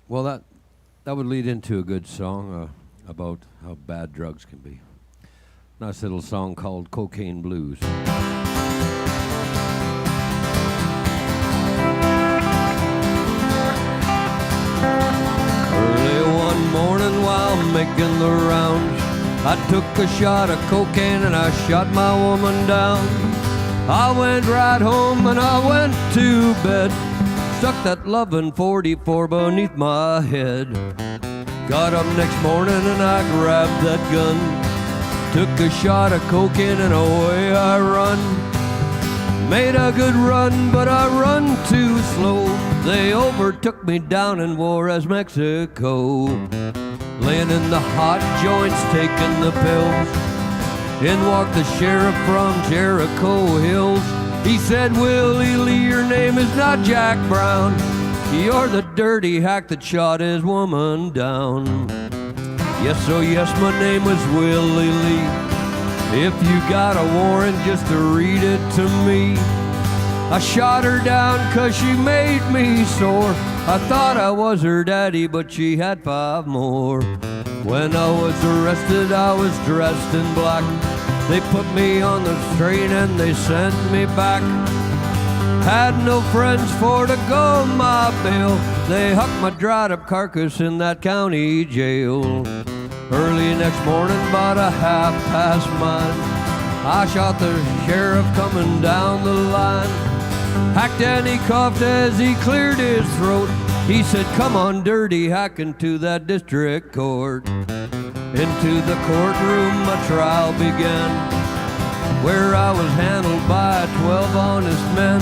Well, that would lead into a good song about how bad drugs can be. Nice little song called Cocaine Blues. Early one morning while making the rounds, I took a shot of cocaine and I shot my woman down. I went right home and I went to bed, stuck that lovin' 44 beneath my head. Got up next morning and I grabbed that gun, took a shot of cocaine and away I run. Made a good run, but I run too slow. They overtook me down in Juarez, Mexico. Laying in the hot joints, taking the pills. In walked the sheriff from Jericho Hills. He said, Willie Lee, your name is not Jack Brown. You're the dirty hack that shot his woman down. Yes, oh yes, my name was Willie Lee. If you got a warrant, just to read it to me. I shot her down 'cause she made me sore. I thought I was her daddy, but she had 5 more. When I was arrested, I was dressed in black. They put me on the train and they sent me back. Had no friends for to go my bail. They hucked my dried up carcass in that county jail. Early next morning, about 9:30, I shot the sheriff coming down the line. Hacked and he coughed as he cleared his throat. He said, come on, dirty hack, into that district court. Into the courtroom my trial began, where I was handled by 12 honest men.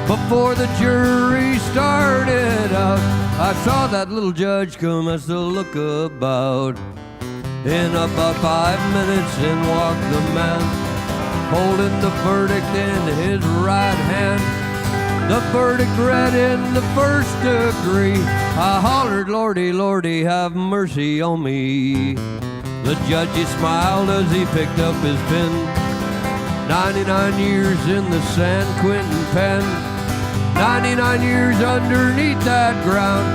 Before the jury started out, I saw that little judge commence to look about. In about 5 minutes in walked the man, holding the verdict in his right hand. the verdict read in the first degree. I hollered, Lordy, Lordy, have mercy on me. The judge, he smiled as he picked up his pen. 99 years in the San Quentin pen. 99 years underneath that ground.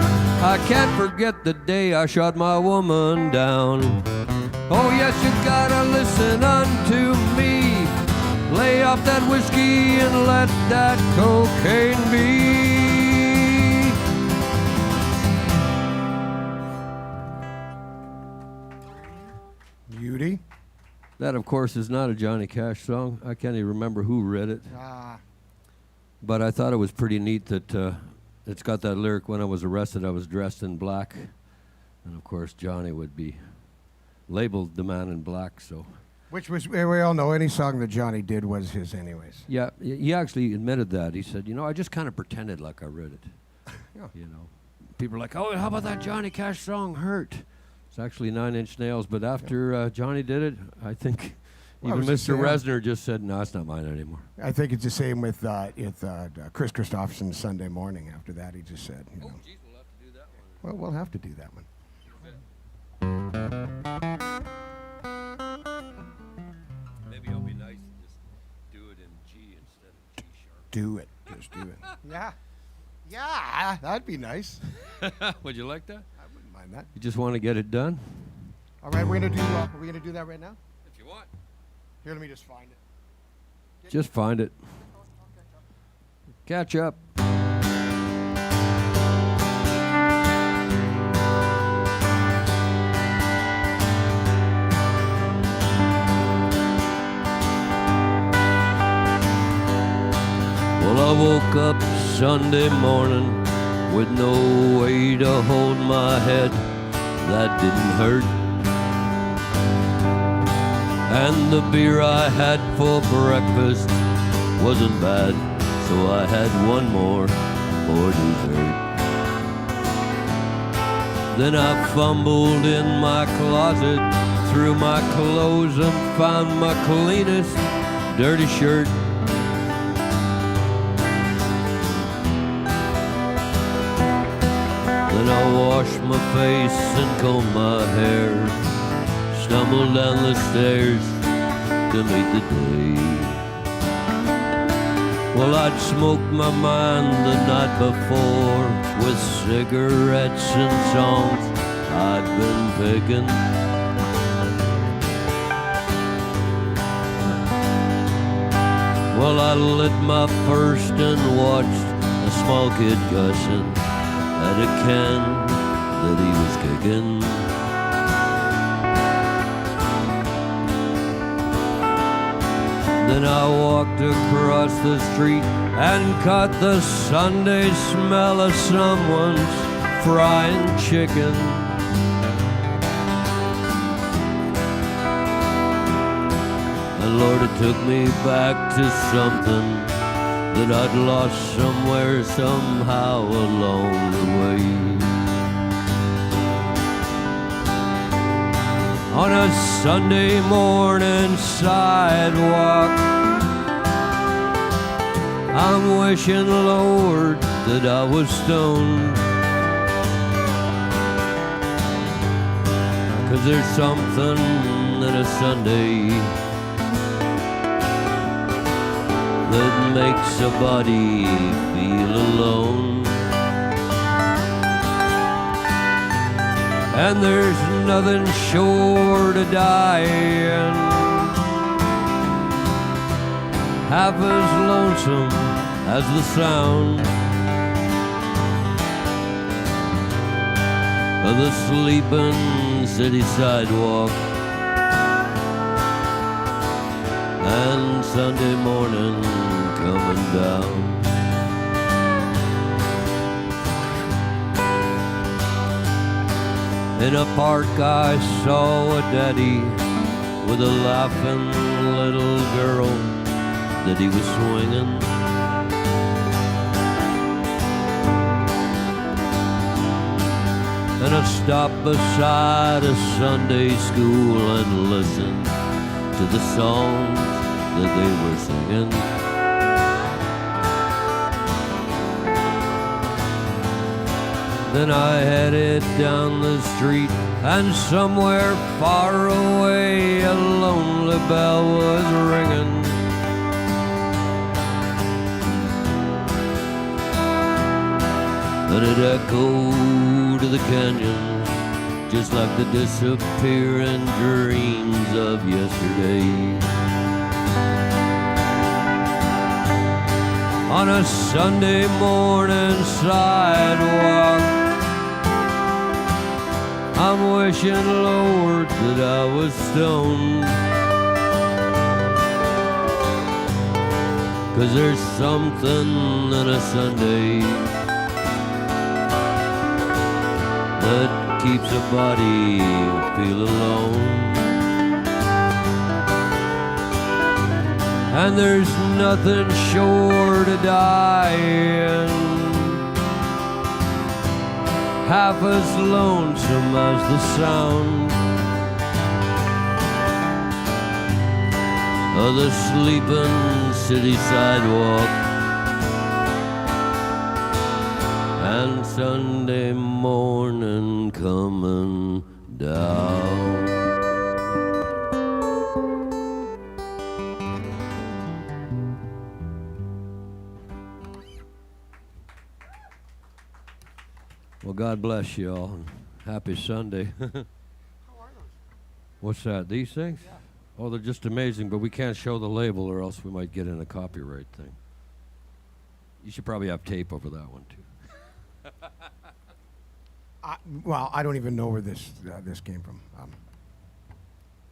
I can't forget the day I shot my woman down. Oh yes, you gotta listen unto me. Lay off that whiskey and let that cocaine be. Beauty. That, of course, is not a Johnny Cash song. I can't even remember who read it. But I thought it was pretty neat that it's got that lyric, when I was arrested, I was dressed in black. And, of course, Johnny would be labeled the man in black, so... Which was, we all know any song that Johnny did was his anyways. Yeah, he actually admitted that. He said, you know, I just kind of pretended like I read it. Yeah. You know, people are like, oh, how about that Johnny Cash song, Hurt? It's actually 9 Inch Nails, but after Johnny did it, I think Well, even it was Mr. the same. Resner just said, no, it's not mine anymore. I think it's the same with Chris Christopherson's Sunday Morning. After that, he just said, you know. Geez, we'll have to do that one. Well, we'll have to do that one. Maybe it'll be nice to just do it in G instead of G sharp. Do it. Just do it. Yeah. Yeah, that'd be nice. Would you like that? I wouldn't mind that. You just want to get it done? All right, we're gonna do that right now. If you want. Here, let me just find it. Just find it. Catch up. Well, I woke up Sunday morning with no way to hold my head. That didn't hurt. And the beer I had for breakfast wasn't bad, so I had one more for dessert. Then I fumbled in my closet, through my clothes and found my cleanest dirty shirt. Then I washed my face and combed my hair, stumbled down the stairs to meet the day. Well, I'd smoked my mind the night before with cigarettes and songs I'd been picking. Well, I lit my first and watched a small kid cussing at a can that he was kicking. Then I walked across the street and caught the Sunday smell of someone's frying chicken. And Lord, it took me back to something that I'd lost somewhere, somehow along the way. On a Sunday morning sidewalk, I'm wishing, Lord, that I was stoned. 'Cause there's something in a Sunday that makes a body feel alone. And there's nothing short of dying half as lonesome as the sound of the sleeping city sidewalk and Sunday morning coming down. In a park I saw a daddy with a laughing little girl that he was swinging. And I stopped beside a Sunday school and listened to the songs that they were singing. Then I headed down the street, and somewhere far away a lonely bell was ringing. And it echoed to the canyons, just like the disappearing dreams of yesterday. On a Sunday morning sidewalk, I'm wishing, Lord, that I was stoned. 'Cause there's something in a Sunday that keeps a body feel alone. And there's nothing short of dying half as lonesome as the sound of the sleeping city sidewalk and Sunday morning coming down. Well, God bless you all. Happy Sunday. How are those? What's that? These things? Yeah. Oh, they're just amazing, but we can't show the label or else we might get in a copyright thing. You should probably have tape over that one, too. Well, I don't even know where this came from.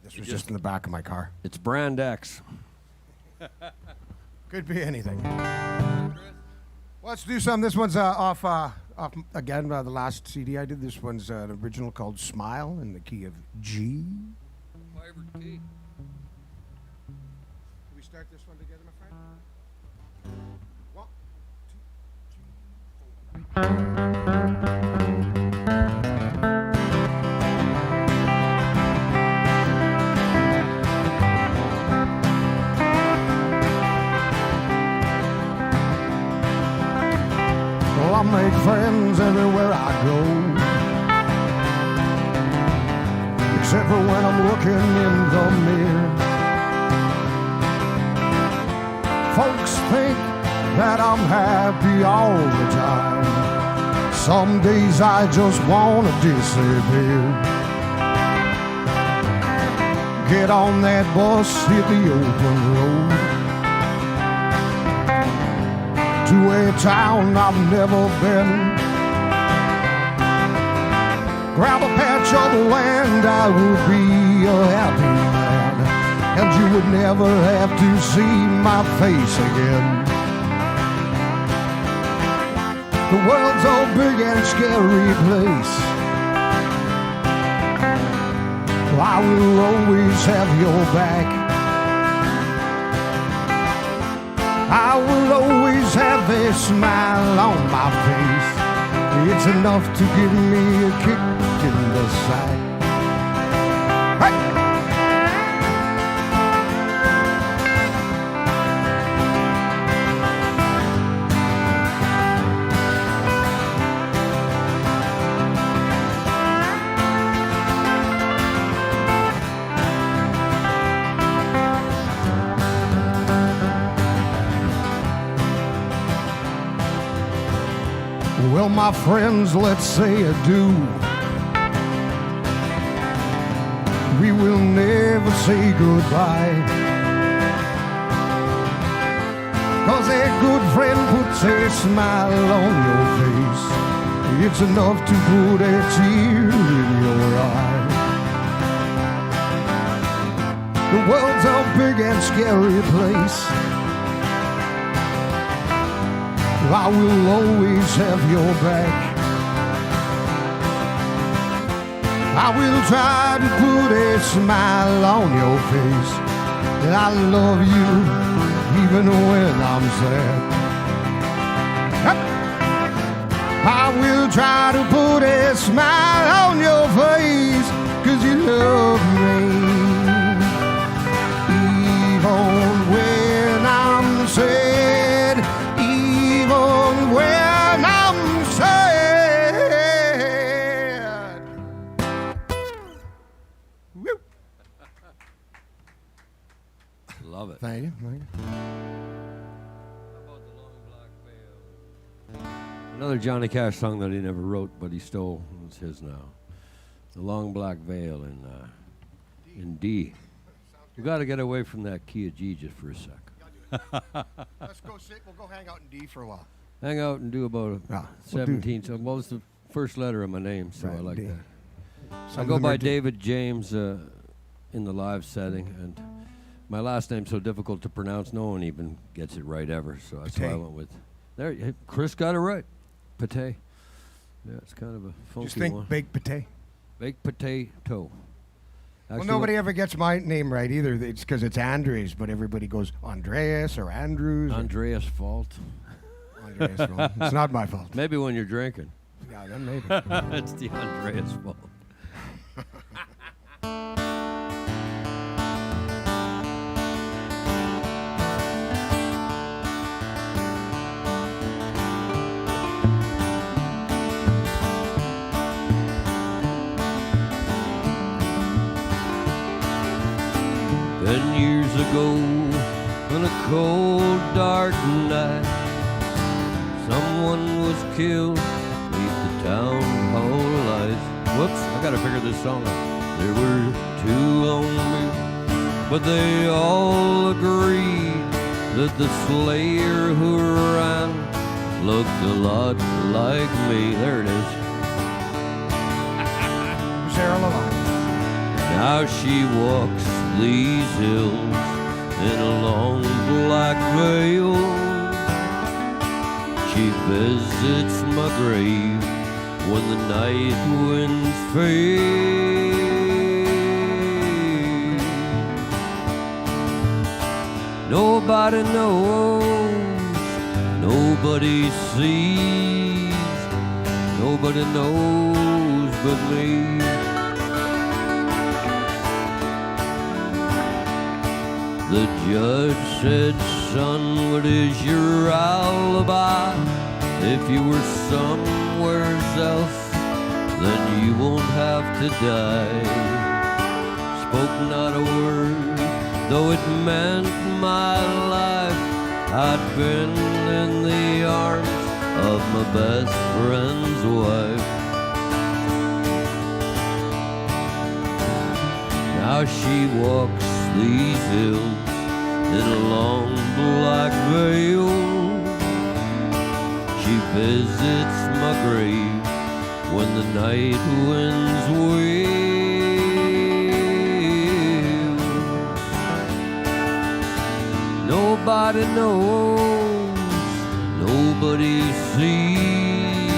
This was just in the back of my car. It's Brand X. Could be anything. Let's do some. This one's off again, the last CD I did. This one's an original called Smile in the key of G. Favorite key. Can we start this one together, my friend? 1, 2, 3, 4. Well, I make friends everywhere I go, except for when I'm looking in the mirror. Folks think that I'm happy all the time. Some days I just wanna disappear. Get on that bus, hit the open road to a town I've never been. Grab a patch of land, I would be a happy man, and you would never have to see my face again. The world's a big and scary place. I will always have your back. I will always have a smile on my face. It's enough to give me a kick in the side. Hey! Well, my friends, let's say adieu. We will never say goodbye, 'cause a good friend puts a smile on your face. It's enough to put a tear in your eye. The world's a big and scary place. I will always have your back. I will try to put a smile on your face. And I love you even when I'm sad. I will try to put a smile on your face, 'cause you love me even when I'm sad. When I'm sad. Right? Another Johnny Cash song that he never wrote, but he stole. It's his now. The Long Black Veil in D. We got to get away from that key of G just for a sec. Let's go sit. We'll go hang out in D for a while. Hang out and do about Yeah, 17. So, well, it's the first letter of my name, so I Right, like D. that. Some I of go them are by D. David James in the live setting, and my last name's so difficult to pronounce, no one even gets it right ever, so that's why I Pate. went with. There, Chris got it right. Pate. Yeah, it's kind of a funky Just think one. baked potato. Baked potato. Well, Actually, nobody ever gets my name right either. It's because it's Andres, but everybody goes Andreas or Andrews. Andreas' fault. Andreas. Well, it's not my fault. Maybe when you're drinking. Yeah, then maybe. It's the Andreas' fault. Years ago, on a cold, dark night, someone was killed beneath the town hall lights. Whoops, I gotta figure this song out. There were two on me, but they all agreed that the slayer who ran looked a lot like me. There it is. Sarah Lavon. Now she walks these hills in a long black veil. She visits my grave when the night winds fade. Nobody knows, nobody sees, nobody knows but me. The judge said, son, what is your alibi? If you were somewhere else, then you won't have to die. Spoke not a word, though it meant my life. I'd been in the arms of my best friend's wife. Now she walks these hills in a long black veil. She visits my grave when the night winds wail. Nobody knows, nobody sees,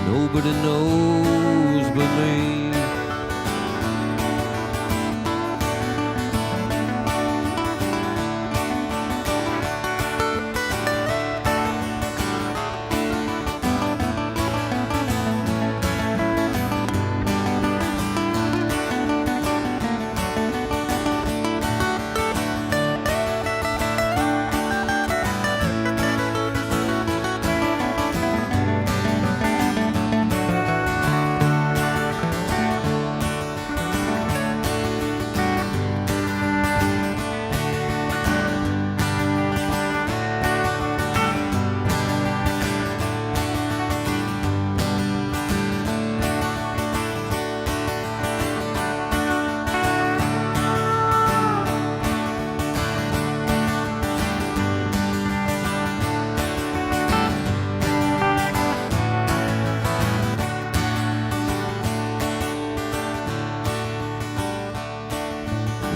nobody knows but me.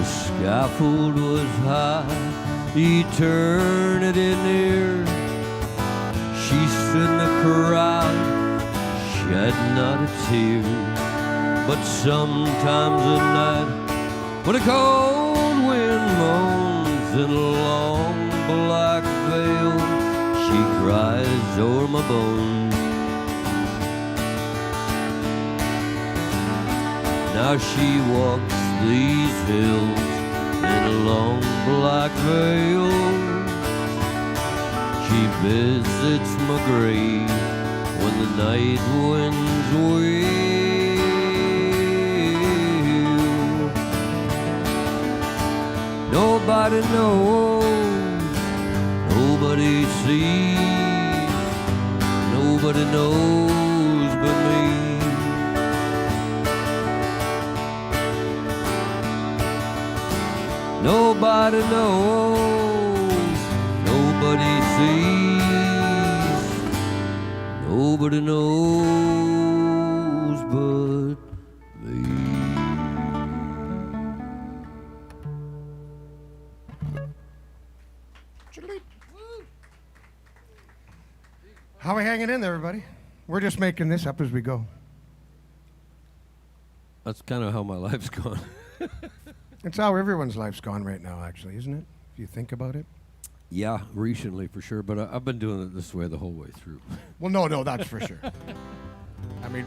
Scaffold was high, eternity near. She stood in the crowd, shed not a tear. But sometimes at night, when a cold wind moans in a long black veil, she cries o'er my bones. Now she walks these hills in a long black veil. She visits my grave when the night winds wail. Nobody knows, sees, nobody knows but me. Nobody knows, nobody sees, nobody knows but me. How are we hanging in there, everybody? We're just making this up as we go. That's kind of how my life's gone. It's how everyone's life's gone right now, actually, isn't it? If you think about it. Yeah, recently for sure, but I've been doing it this way the whole way through. Well, no, that's for sure. I mean,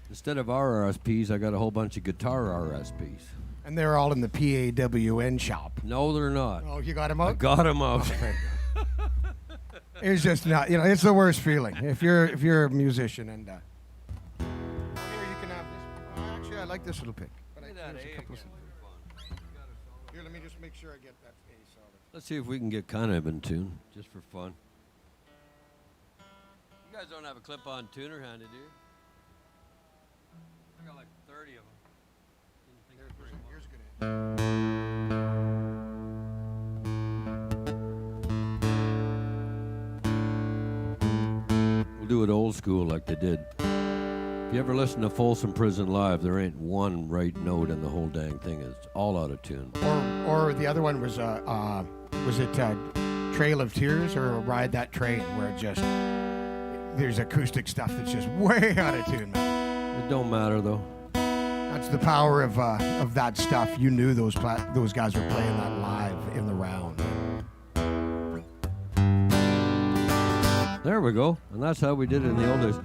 Instead of RRSPs, I got a whole bunch of guitar RSPs. and they're all in the PAWN shop. No, they're not. Oh, you got them I out? got them out. Okay. It's just not, it's the worst feeling. If you're a musician and here you can have this. Actually, I like this little pick. But there's a couple of- Here, let me just make sure I get that A solid. Let's see if we can get kind of in tune, just for fun. You guys don't have a clip-on tuner handy, do you? I got like 30 of them. Here's good. We'll do it old school like they did. If you ever listen to Folsom Prison Live, there ain't one right note in the whole dang thing. It's all out of tune. Or the other one was it Trail of Tears or Ride That Train, where it just there's acoustic stuff that's just way out of tune, man. It don't matter though. That's the power of that stuff. You knew those guys were playing that live in the round. There we go. And that's how we did it in the old days.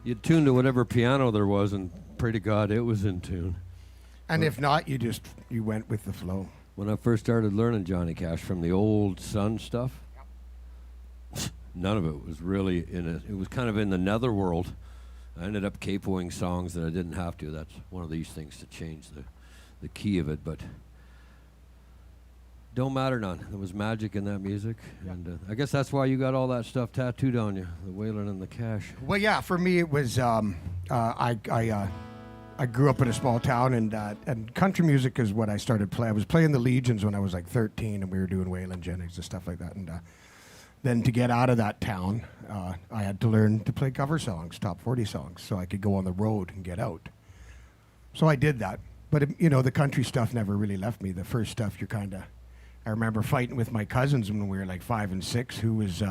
You tune to whatever piano there was and pray to God it was in tune. And if not, you went with the flow. When I first started learning Johnny Cash from the old Sun stuff, none of it was really it was kind of in the netherworld. I ended up capoing songs that I didn't have to. That's one of these things to change the key of it, but don't matter none. There was magic in that music, and I guess that's why you got all that stuff tattooed on you, the Waylon and the Cash. Well, yeah, for me it was I grew up in a small town, and country music is what I started playing. I was playing the Legions when I was like 13, and we were doing Waylon Jennings and stuff like that, and then to get out of that town, I had to learn to play cover songs, top 40 songs, so I could go on the road and get out. So I did that. But, the country stuff never really left me. The first stuff I remember fighting with my cousins when we were like 5 and 6, who was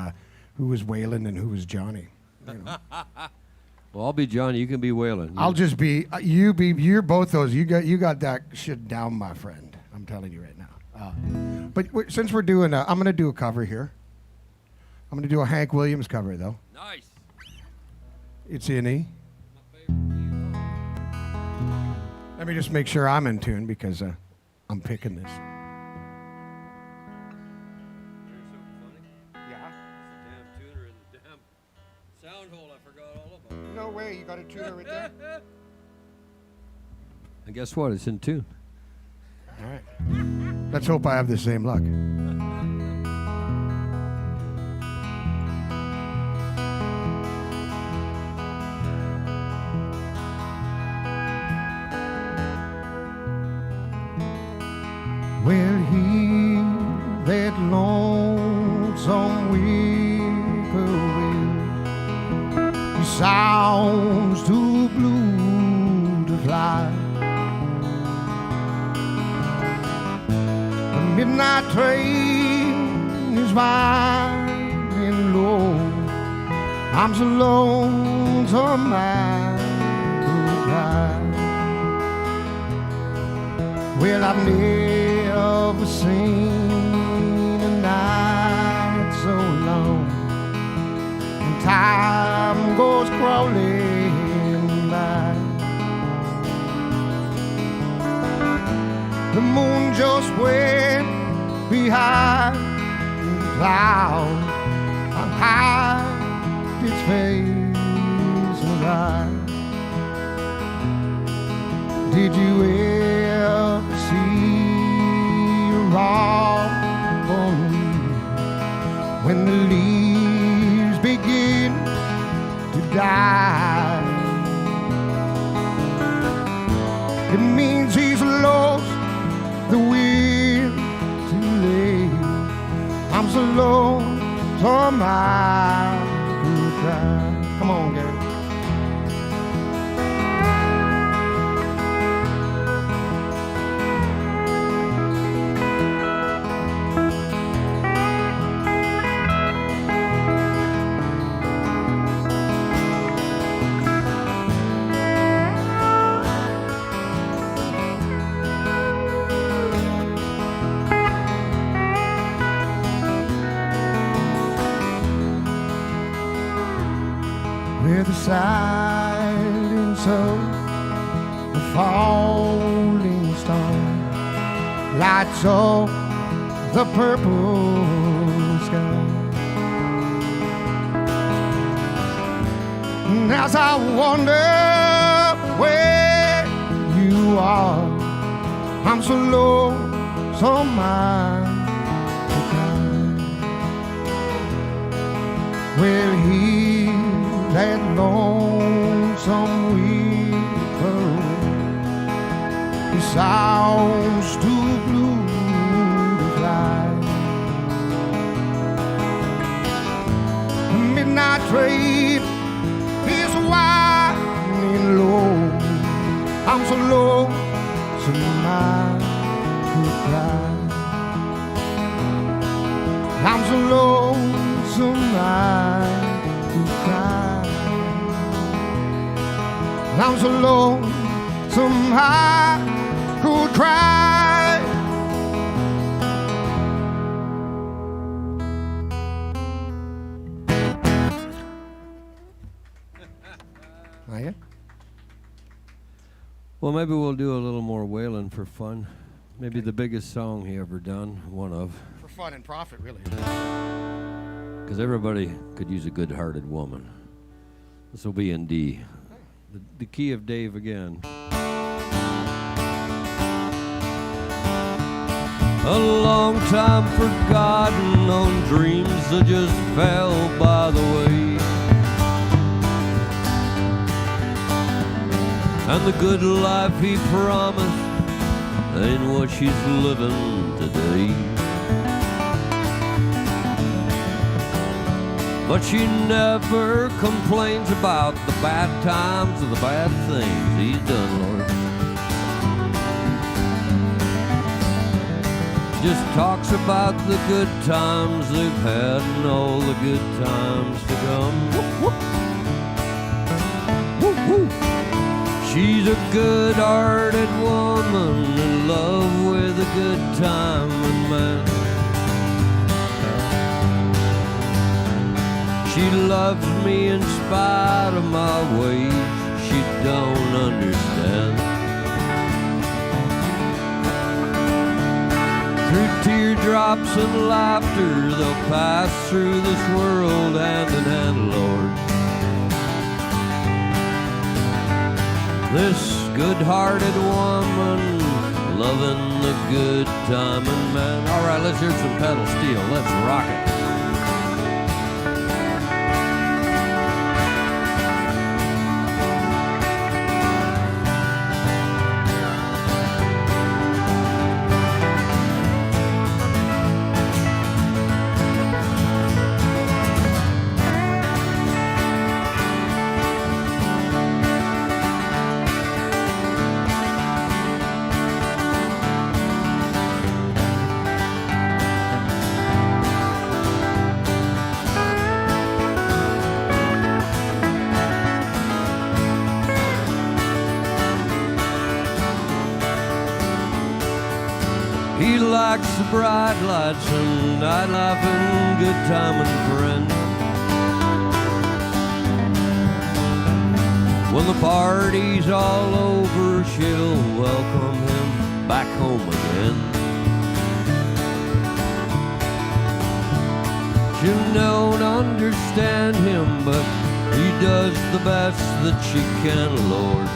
Waylon and who was Johnny. Well, I'll be Johnny, you can be Waylon. I'll just be, you're both those. You got that shit down, my friend. I'm telling you right now. But since we're doing, I'm going to do a cover here. I'm going to do a Hank Williams cover, though. Nice. It's in E. Let me just make sure I'm in tune because I'm picking this. Yeah. Damn tuner in the damn sound hole. I forgot all about it. No way, you got a tuner right there? And guess what? It's in tune. All right. Let's hope I have the same luck. Well, hear that lonesome whippoorwill. He sounds too blue to fly. The midnight train is winding low. I'm so lonesome I could cry. Well, I've never seen a night so long, and time goes crawling by. The moon just went behind the clouds and hide its face and eyes. Did you ever see a robin when the leaves begin to die. It means he's lost the will to live. I'm so lonesome I could cry. Come on, Gary. Where the silence of the falling star lights up the purple sky. And as I wonder where you are, I'm so lonesome I will hear that lonesome whippoorwill. It sounds too blue to fly. The midnight train is winding low. I'm so lonesome I could cry. I'm so lonesome I could cry. I'm so lonesome I could cry. Oh, yeah? Well, maybe we'll do a little more wailing for fun. Maybe the biggest song he ever done, one of. For fun and profit, really. Because everybody could use a good-hearted woman. This will be in D. The key of Dave again. A long time forgotten on dreams that just fell by the way. And the good life he promised ain't what she's living today. But she never complains about the bad times or the bad things he's done, Lord. Just talks about the good times they've had and all the good times to come. Woo, woo. She's a good-hearted woman in love with a good time and man. She loves me in spite of my ways she don't understand. Through teardrops and laughter they'll pass through this world hand in hand, Lord. This good-hearted woman loving the good time and man. All right, let's hear some pedal steel. Let's rock it. He likes the bright lights and night life and good time and friends. When the party's all over, she'll welcome him back home again. She don't understand him, but he does the best that she can, Lord.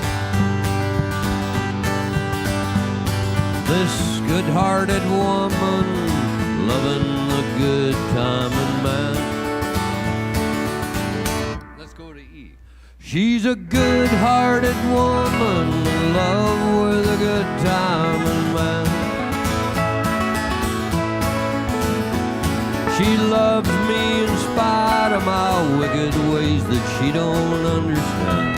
This good-hearted woman loving the good time and man. Let's go to E. She's a good-hearted woman in love with a good-timing man. She loves me in spite of my wicked ways that she don't understand.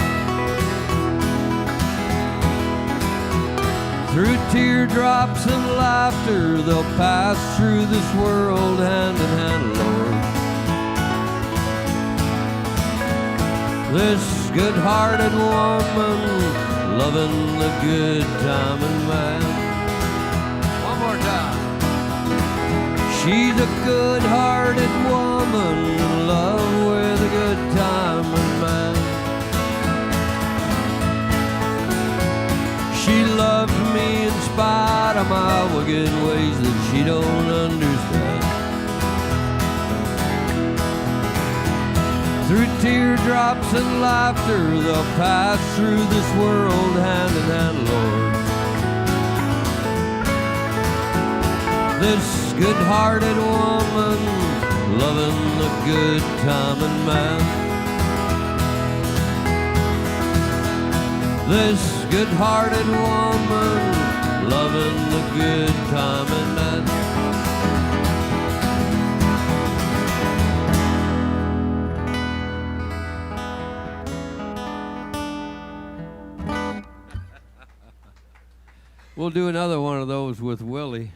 Through teardrops and laughter, they'll pass through this world hand in hand, Lord. This good-hearted woman, loving the good-timing man. One more time. She's a good-hearted woman, in love with a good-timing man. She loves me in spite of my wicked ways that she don't understand. Through teardrops and laughter, they'll pass through this world hand in hand, Lord. This good-hearted woman, loving the good-timing man. This good-hearted woman, loving the good-timing man. We'll do another one of those with Willie,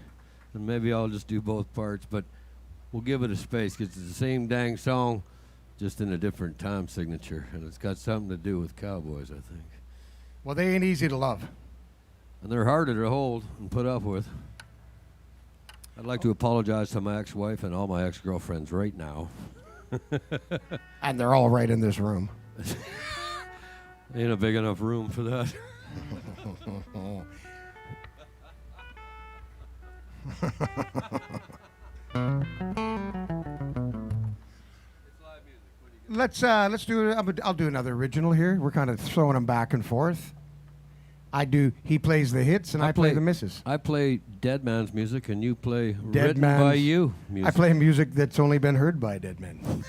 and maybe I'll just do both parts, but we'll give it a space because it's the same dang song, just in a different time signature, and it's got something to do with cowboys, I think. Well, they ain't easy to love. And they're harder to hold and put up with. I'd like to apologize to my ex-wife and all my ex-girlfriends right now. And they're all right in this room. Ain't a big enough room for that. Let's do. I'll do another original here. We're kind of throwing them back and forth. He plays the hits, and I play the misses. I play Dead Man's music, and you play Dead Written Man's- by You music. I play music that's only been heard by dead men.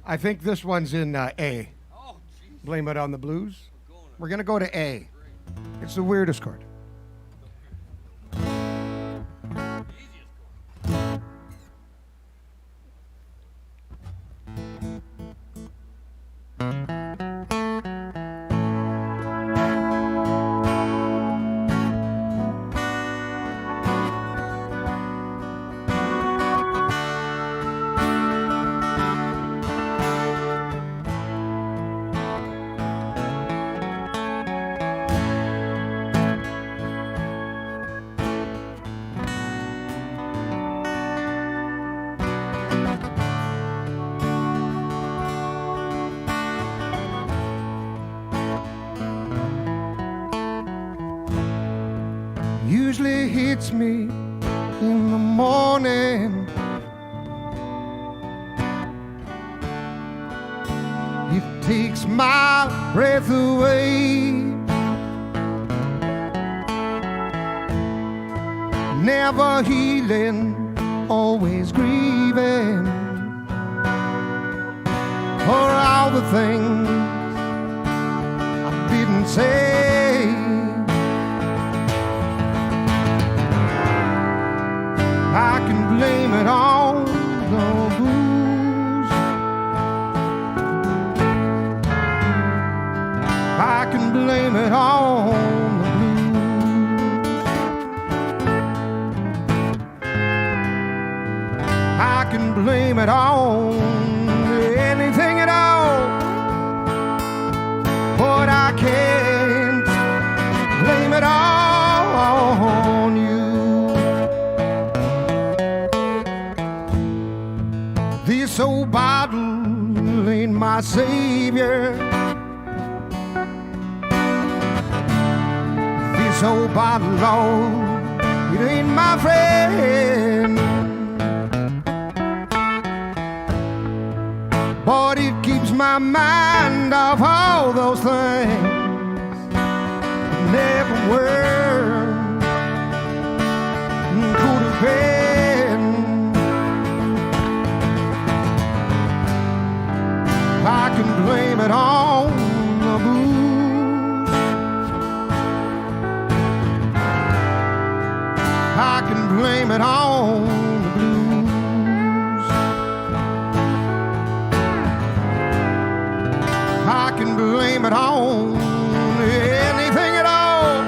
I think this one's in A. Oh, geez. Blame It on the Blues. We're going to go to A. It's the weirdest chord. Usually hits me in the morning. It takes my breath away. Never healing, always grieving for all the things I didn't say. I can blame it on the blues. I can blame it on the blues. I can blame it on anything at all, but I can't blame it all on you. This old bottle ain't my savior. This old bottle, Lord, it ain't my friend. But it keeps my mind off all those things that never were, could have been. I can blame it on the blues. I can blame it on anything at all.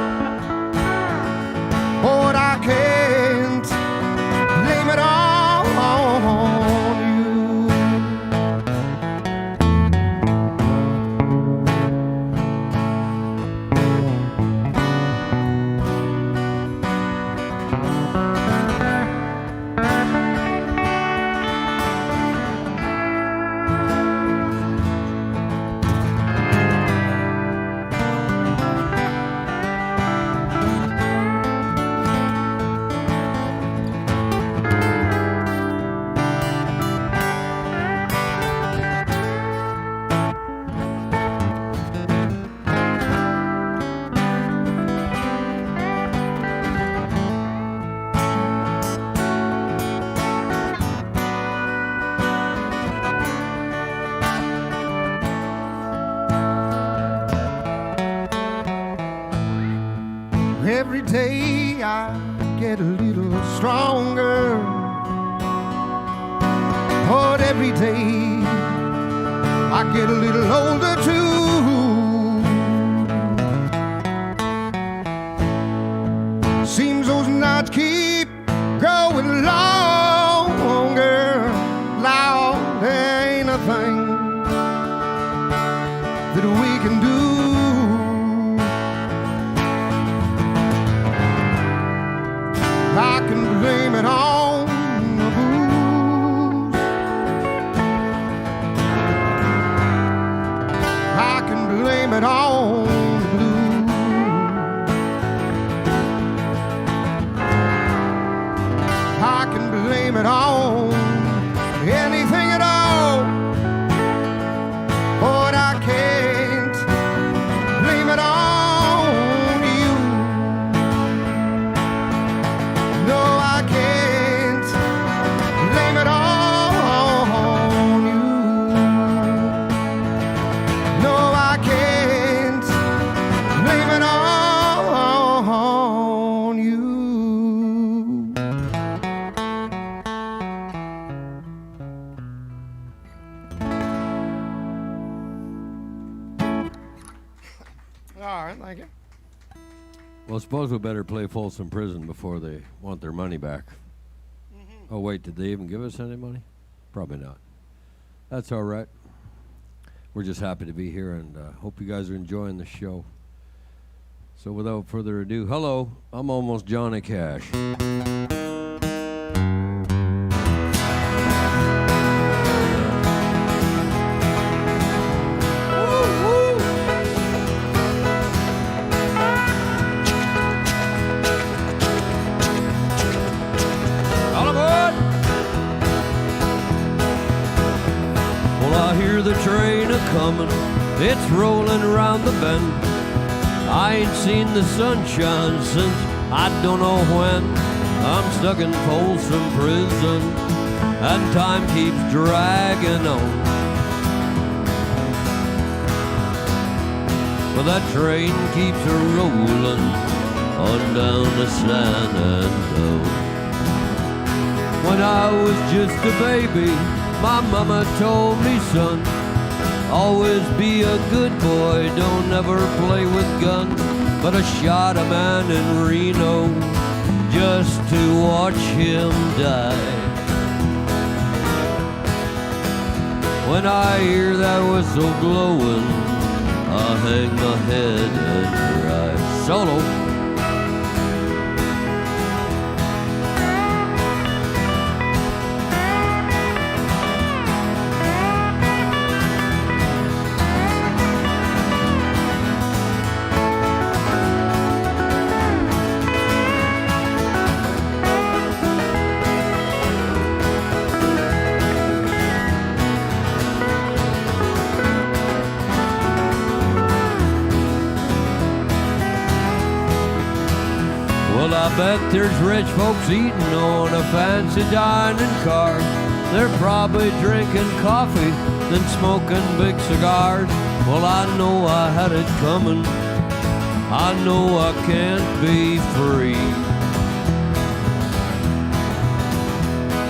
But I can't blame it all on you. Every day I get a little stronger, but every day I get a little older too. Seems those nights keep growing longer. Lord, there ain't a thing that we can do. I can blame it on the booze. I can blame it on the blues. I can blame it on anything at all. But I can't blame it on. All right, thank you. Well, I suppose we better play Folsom Prison before they want their money back. Oh, wait, did they even give us any money? Probably not. That's all right. We're just happy to be here and hope you guys are enjoying the show. So without further ado, hello, I'm almost Johnny Cash. The train a-comin', it's rollin' around the bend. I ain't seen the sunshine since I don't know when. I'm stuck in Folsom Prison, and time keeps dragging on. But that train keeps a-rollin' on down to San Antonio. When I was just a baby, my mama told me, son, always be a good boy, don't ever play with guns. But I shot a man in Reno just to watch him die. When I hear that whistle blowing, I hang my head and cry. Solo. I bet there's rich folks eating on a fancy dining car. They're probably drinking coffee, then smoking big cigars. Well, I know I had it coming. I know I can't be free.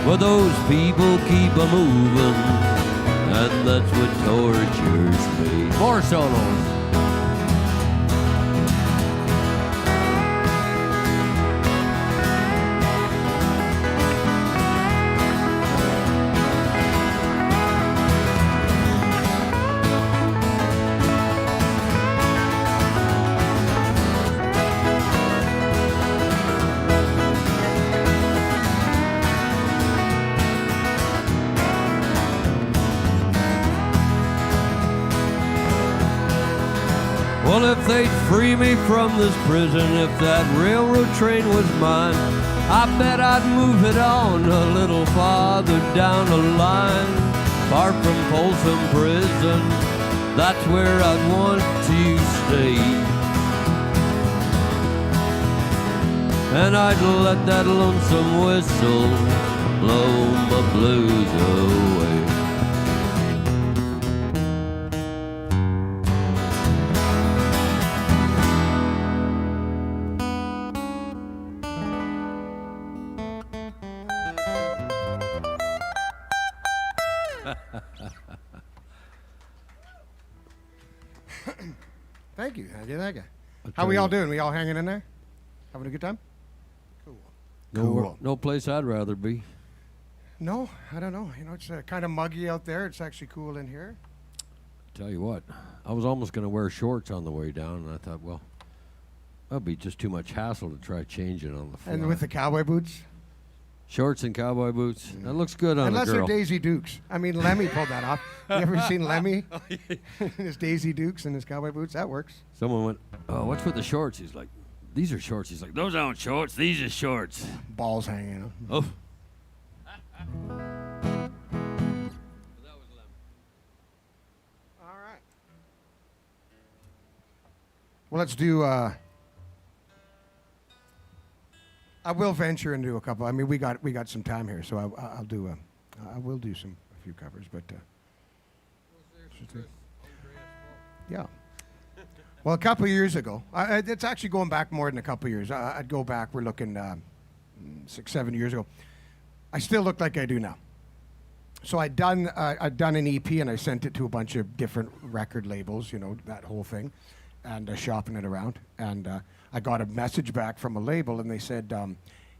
But those people keep a moving, and that's what tortures me. More solos. Well, if they'd free me from this prison, if that railroad train was mine, I bet I'd move it on a little farther down the line. Far from Folsom Prison, that's where I'd want to stay. And I'd let that lonesome whistle blow my blues away. Thank you. Thank you. How we all doing? We all hanging in there? Having a good time? Cool. Cool. No place I'd rather be. No, I don't know. You know, it's kind of muggy out there. It's actually cool in here. Tell you what, I was almost going to wear shorts on the way down, and I thought, well, that'd be just too much hassle to try changing on the fly. And with the cowboy boots? Shorts and cowboy boots. That looks good on Unless a girl. they're Daisy Dukes. I mean, Lemmy pulled that off. You ever seen Lemmy? His Daisy Dukes and his cowboy boots? That works. Someone went, oh, what's with the shorts? He's like, these are shorts. He's like, those aren't shorts. These are shorts. Balls hanging out. Oh. All right. Well, let's do... I will venture into a couple. I mean, we got some time here, so I'll do I will do a few covers, but yeah. Well, a couple of years ago, it's actually going back more than a couple of years. I'd go back. We're looking 6-7 years ago. I still look like I do now. So I'd done an EP and I sent it to a bunch of different record labels, you know, that whole thing, and shopping it around. And I got a message back from a label and they said,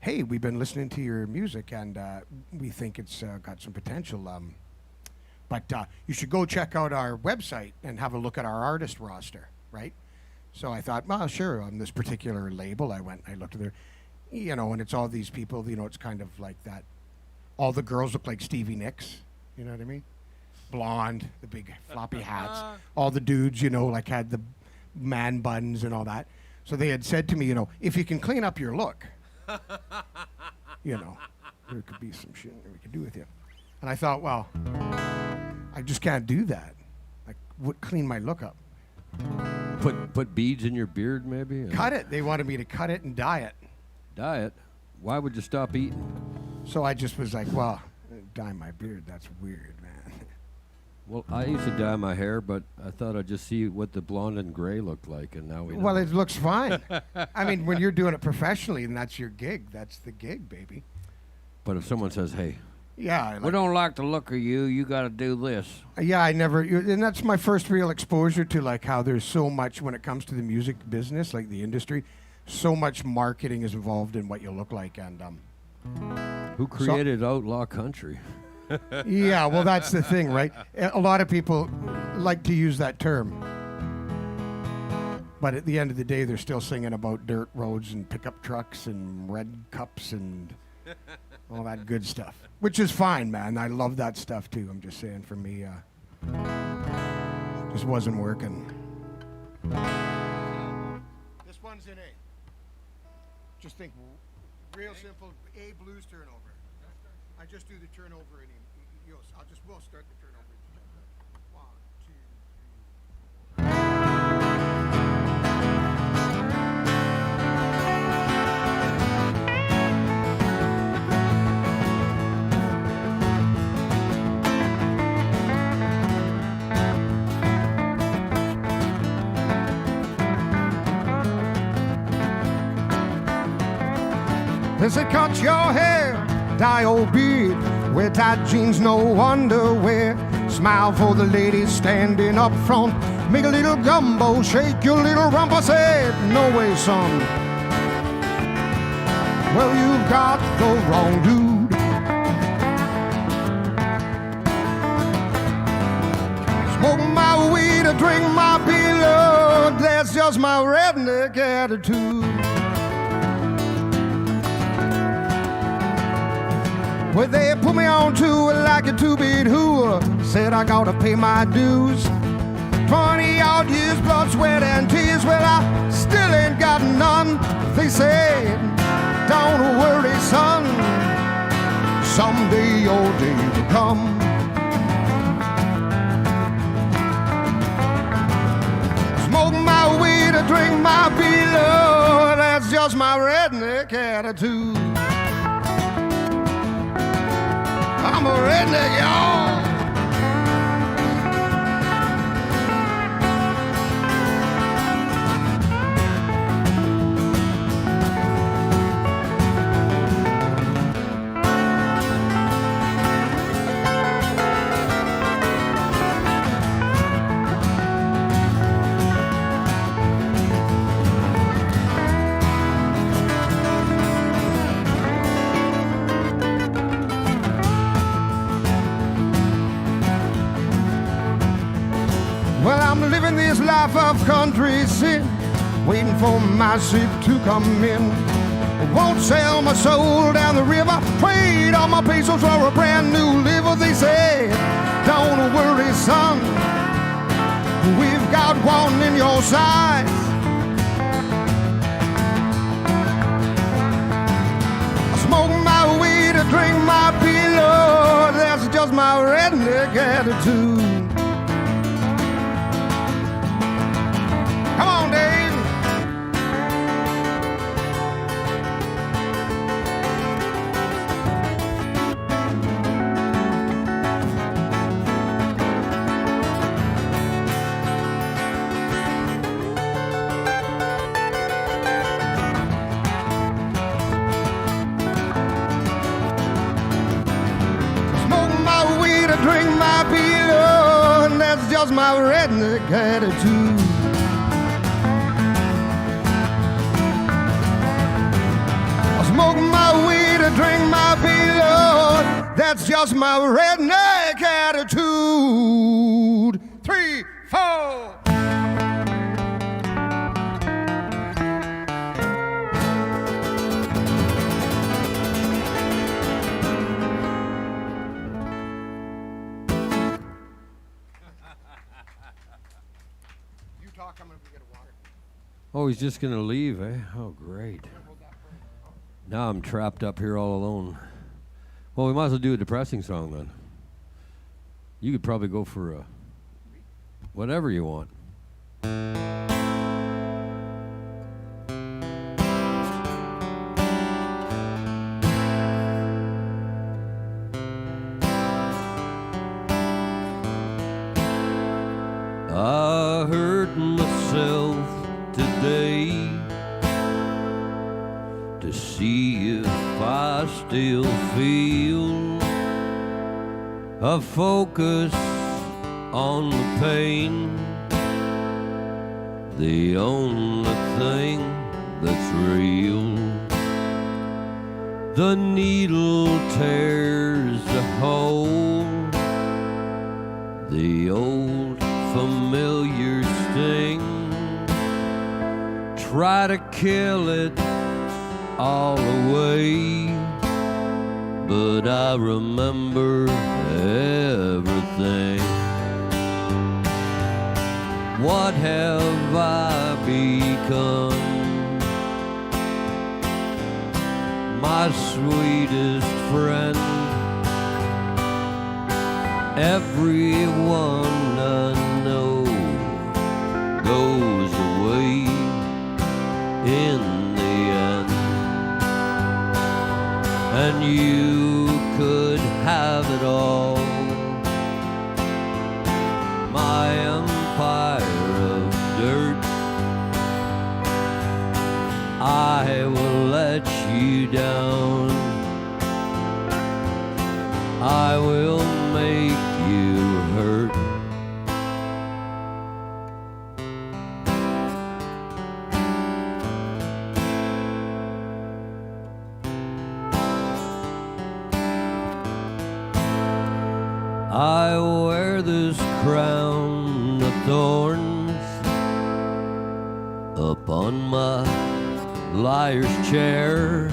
hey, we've been listening to your music and we think it's got some potential. But you should go check out our website and have a look at our artist roster, right? So I thought, well, sure, on this particular label, I went and I looked at their, you know, and it's all these people, you know, it's kind of like that. All the girls look like Stevie Nicks, you know what I mean? Blonde, the big floppy hats. All the dudes, you know, like had the man buns and all that. So they had said to me, you know, if you can clean up your look, you know, there could be some shit we could do with you. And I thought, well, I just can't do that. Like, what clean my look up? Put beads in your beard, maybe? Cut it. They wanted me to cut it and dye it. Dye it? Why would you stop eating? So I just was like, well, dye my beard, that's weird, man. Well, I used to dye my hair, but I thought I'd just see what the blonde and gray looked like, and now we know. Well, it looks fine. I mean, when you're doing it professionally and that's your gig, that's the gig, baby. But if someone says, hey, yeah, we don't like the look of you, you got to do this. Yeah, and that's my first real exposure to like how there's so much when it comes to the music business, like the industry, so much marketing is involved in what you look like, and who created outlaw country? Yeah, well, that's the thing, right? A lot of people like to use that term. But at the end of the day, they're still singing about dirt roads and pickup trucks and red cups and all that good stuff, which is fine, man. I love that stuff, too. I'm just saying, for me, just wasn't working. This one's in A. Just think, real simple, A blues turnover. I just do the turnover and we'll start the turnover. 1, 2, 3. Does it cut your hair? die old beard, wear tight jeans, no underwear. Smile for the ladies standing up front. Make a little gumbo, shake your little rump. I said, no way, son. Well, you've got the wrong dude. Smoke my weed or drink my beer, that's just my redneck attitude. Well, they put me on to like a two-beat who said I gotta pay my dues. 20-odd years, blood, sweat, and tears. Well, I still ain't got none. They said, don't worry, son. Someday your day will come. Smoke my weed or drink my beer, that's just my redneck attitude. I'm a redneck, y'all. Well, I'm living this life of country sin, waiting for my ship to come in. Won't sell my soul down the river, trade all my pesos for a brand new liver. They said, don't worry, son, we've got one in your size. I smoke my weed or drink my beer, that's just my redneck attitude. Come on, Dave. Smoke my weed or drink my beer, and that's just my redneck attitude. Smoke my weed or drink my beer, that's just my redneck attitude. 3, 4. You talk, I'm gonna get a water. Oh, he's just gonna leave, eh? Oh, great. Now I'm trapped up here all alone. Well, we might as well do a depressing song then. You could probably go for a whatever you want. I hurt myself today to see if I still feel a focus on the pain, the only thing that's real. The needle tears a hole, the old familiar sting. Try to kill it all away, but I remember everything. What have I become? My sweetest friend. Everyone I know goes away in the end, and you could have it all. My empire of dirt, I will let you down. I will make you hurt. I wear this crown of thorns upon my liar's chair,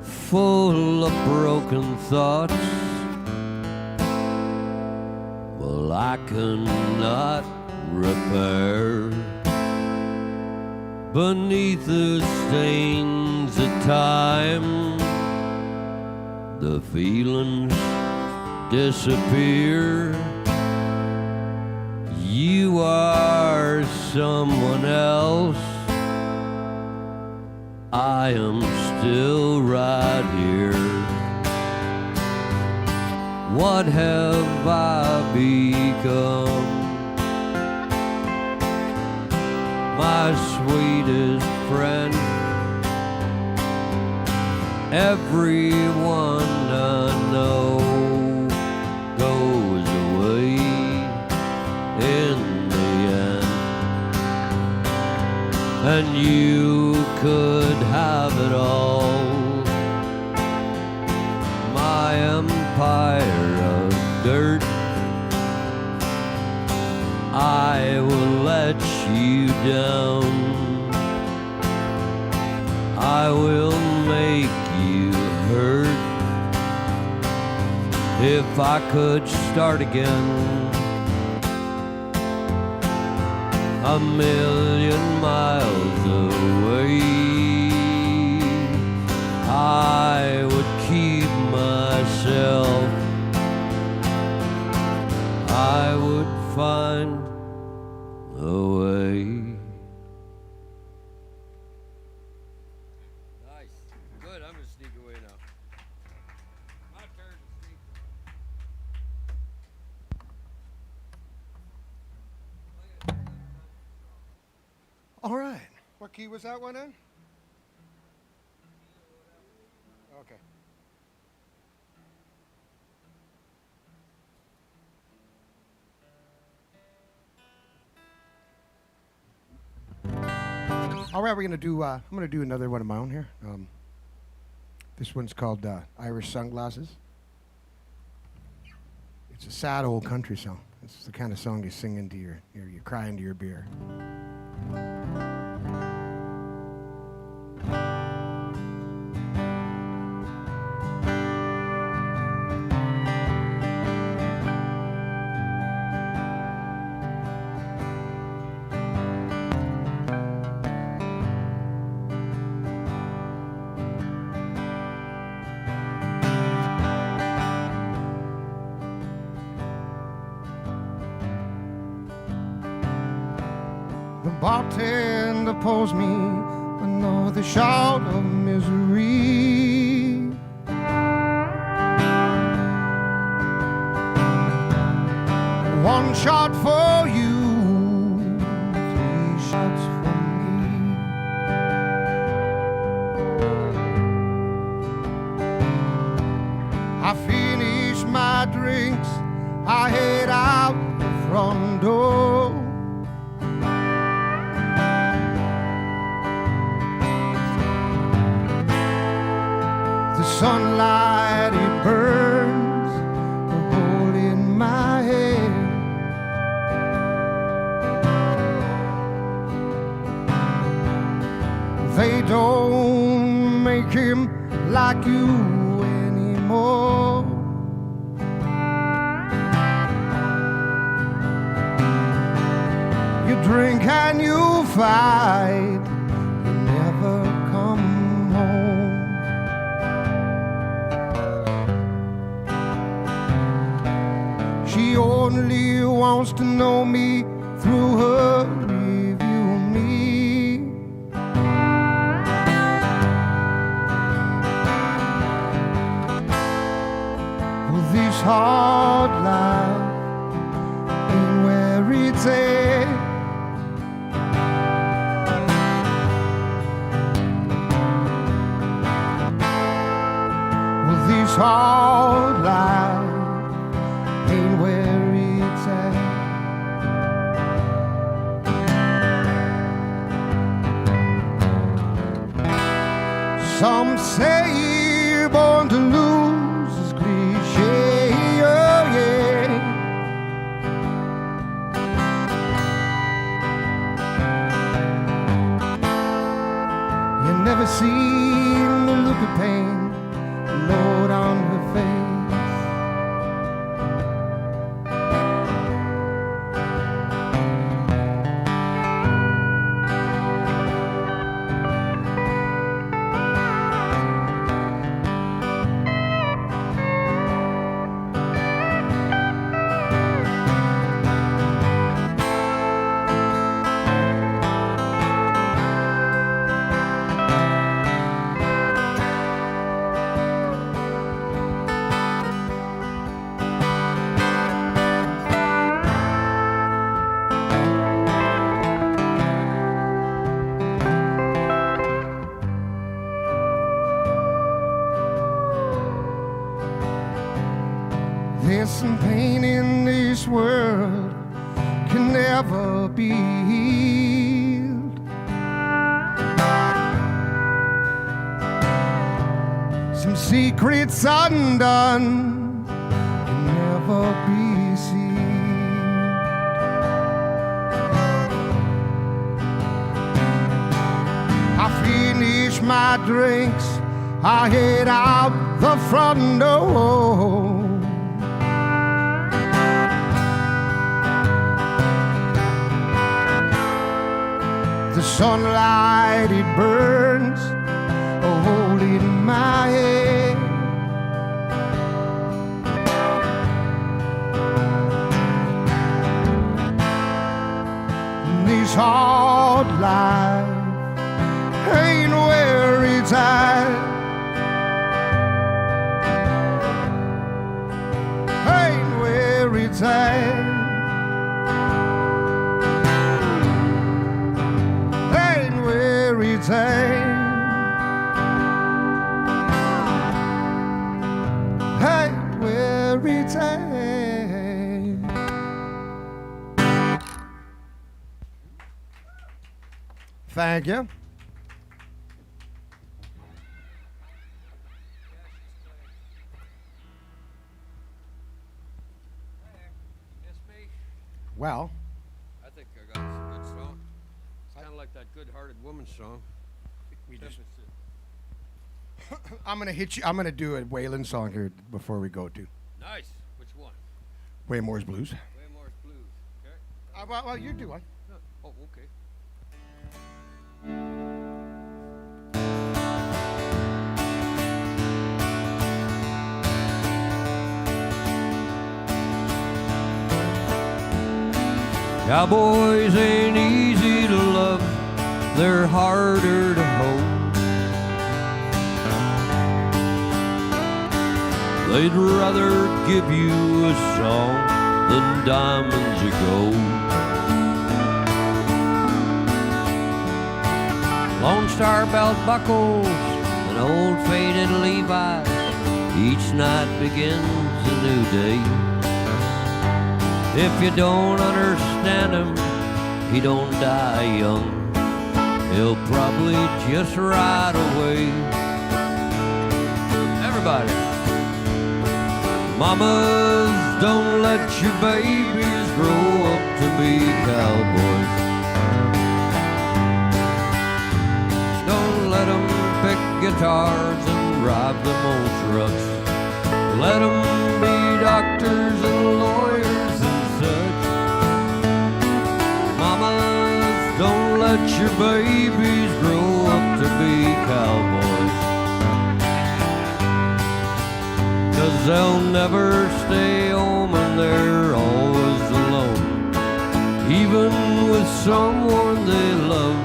full of broken thoughts. Well, I cannot repair. Beneath the stains of time, the feelings disappear. You are someone else. I am still right here. What have I become? My sweetest friend. Everyone I know goes away in the end, and you could have it all. My empire of dirt, I will let you down. I will make you hurt. If I could start again, a million miles away, I would keep myself. I would find a way. Nice. Good. I'm gonna sneak away now. My turn to sneak. All right. What key was that one in? Okay. All right, we're gonna do. I'm gonna do another one of my own here. This one's called "Irish Sunglasses." It's a sad old country song. It's the kind of song you sing into you cry into your beer. The bartender pours me another shot of misery. One shot for you, 3 shots for me. I finish my drinks, I head out the front door. Sunlight, it burns a hole in my head. They don't make him like you anymore. You drink and you fight, you never come home. She only wants to know me through her review me. Well, this hard life ain't where it's at. Well, this This hard life ain't where it's at. Some say you're born to lose is cliche, oh yeah. You never seen the look of pain, Lord, on her face. There's some pain in this world can never be healed. Some secrets undone can never be seen. I finish my drinks, I head out the front door. The sunlight, it burns a hole in my head. This hard life ain't where it's at. Ain't where it's at. It's hey, where it's at. Thank you. Well, I think I got some good song. It's kind of like that Good-Hearted Woman song. we just, I'm gonna hit you. I'm gonna do a Waylon song here before we go to Nice. Which one? Waymore's Blues. Waymore's Blues. Okay. Well, you do one. Oh, okay. Cowboys ain't easy to love, they're harder to hold. They'd rather give you a song than diamonds or gold. Lone Star belt buckles and old faded Levi's, each night begins a new day. If you don't understand him, he don't die young. He'll probably just ride away. Everybody. Mamas, don't let your babies grow up to be cowboys. Don't let them pick guitars and drive them old trucks. Let them be doctors and lawyers and such. Mamas, don't let your babies grow up to be cowboys. 'Cause they'll never stay home and they're always alone, even with someone they love.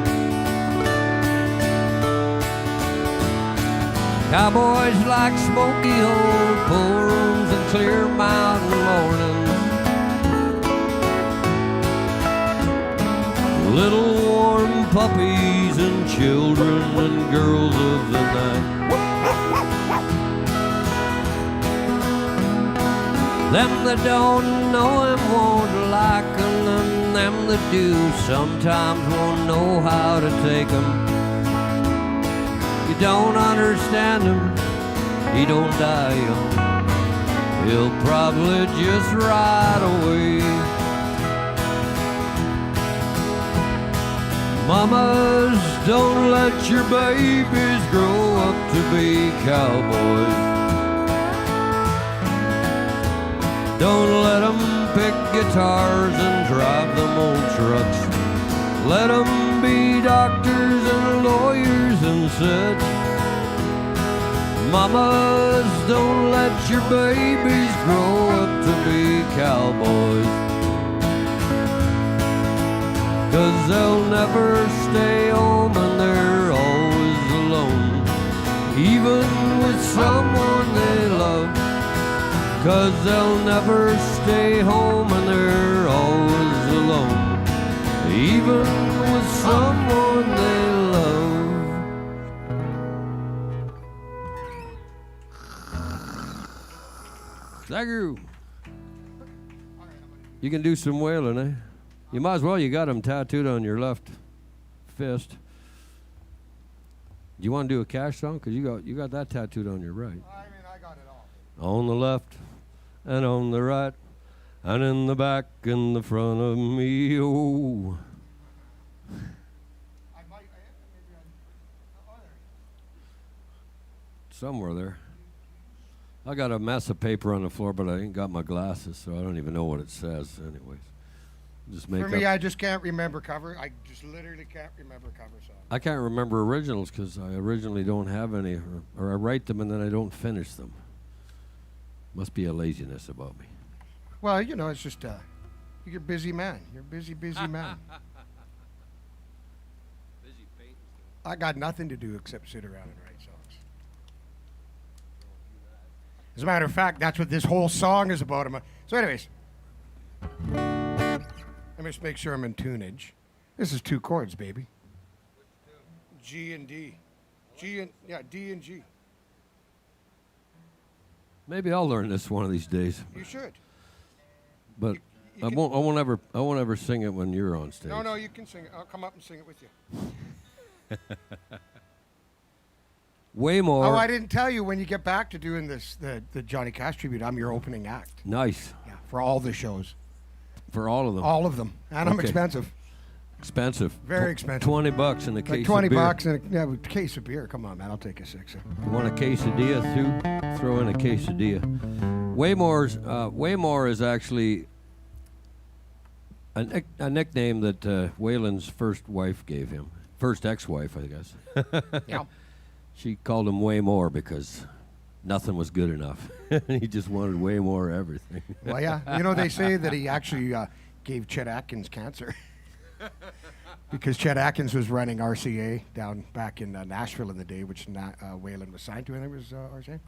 Cowboys like smoky old pool rooms and clear mountain mornings, little warm puppies and children and girls of the night. Them that don't know him won't like him, and them that do sometimes won't know how to take him. You don't understand him, he don't die young. He'll probably just ride away. Mamas, don't let your babies grow up to be cowboys. Don't let them pick guitars and drive them old trucks. Let them be doctors and lawyers and such. Mamas, don't let your babies grow up to be cowboys. 'Cause they'll never stay home and they're always alone, even with someone they love. 'Cause they'll never stay home and they're always alone, even with someone they love. Thank you. You can do some wailing, eh? You might as well. You got them tattooed on your left fist. Do you want to do a Cash song? Because you got that tattooed on your right. I got it all. On the left and on the right and in the back and the front of me, oh. Somewhere there. I got a mess of paper on the floor, but I ain't got my glasses, so I don't even know what it says. Anyways, just make For up. me, I just can't remember cover. I just literally can't remember cover songs. I can't remember originals because I originally don't have any, or I write them and then I don't finish them. Must be a laziness about me. Well, you know, it's just you're a busy man. You're a busy man. Busy painting. I got nothing to do except sit around and write songs. As a matter of fact, that's what this whole song is about. So anyways, let me just make sure I'm in tunage. This is 2 chords, baby. G and D. D and G. Maybe I'll learn this one of these days. You should. But you I won't ever sing it when you're on stage. No, you can sing it. I'll come up and sing it with you. Way more. Oh, I didn't tell you when you get back to doing this, the Johnny Cash tribute, I'm your opening act. Nice. Yeah, for all the shows. For all of them. All of them. And I'm Okay. expensive. Expensive. Very expensive. $20 in a case Like 20 of beer. bucks and a case of beer. Come on, man. I'll take a sixer. You want a quesadilla, Sue? Throw in a quesadilla. Waymore is actually a nickname that Waylon's first wife gave him. First ex-wife, I guess. Yeah. She called him Waymore because nothing was good enough. He just wanted way more everything. Well, yeah. You know, they say that he actually gave Chet Atkins cancer. Because Chet Atkins was running RCA down back in Nashville in the day, which Waylon was signed to, I think it was RCA.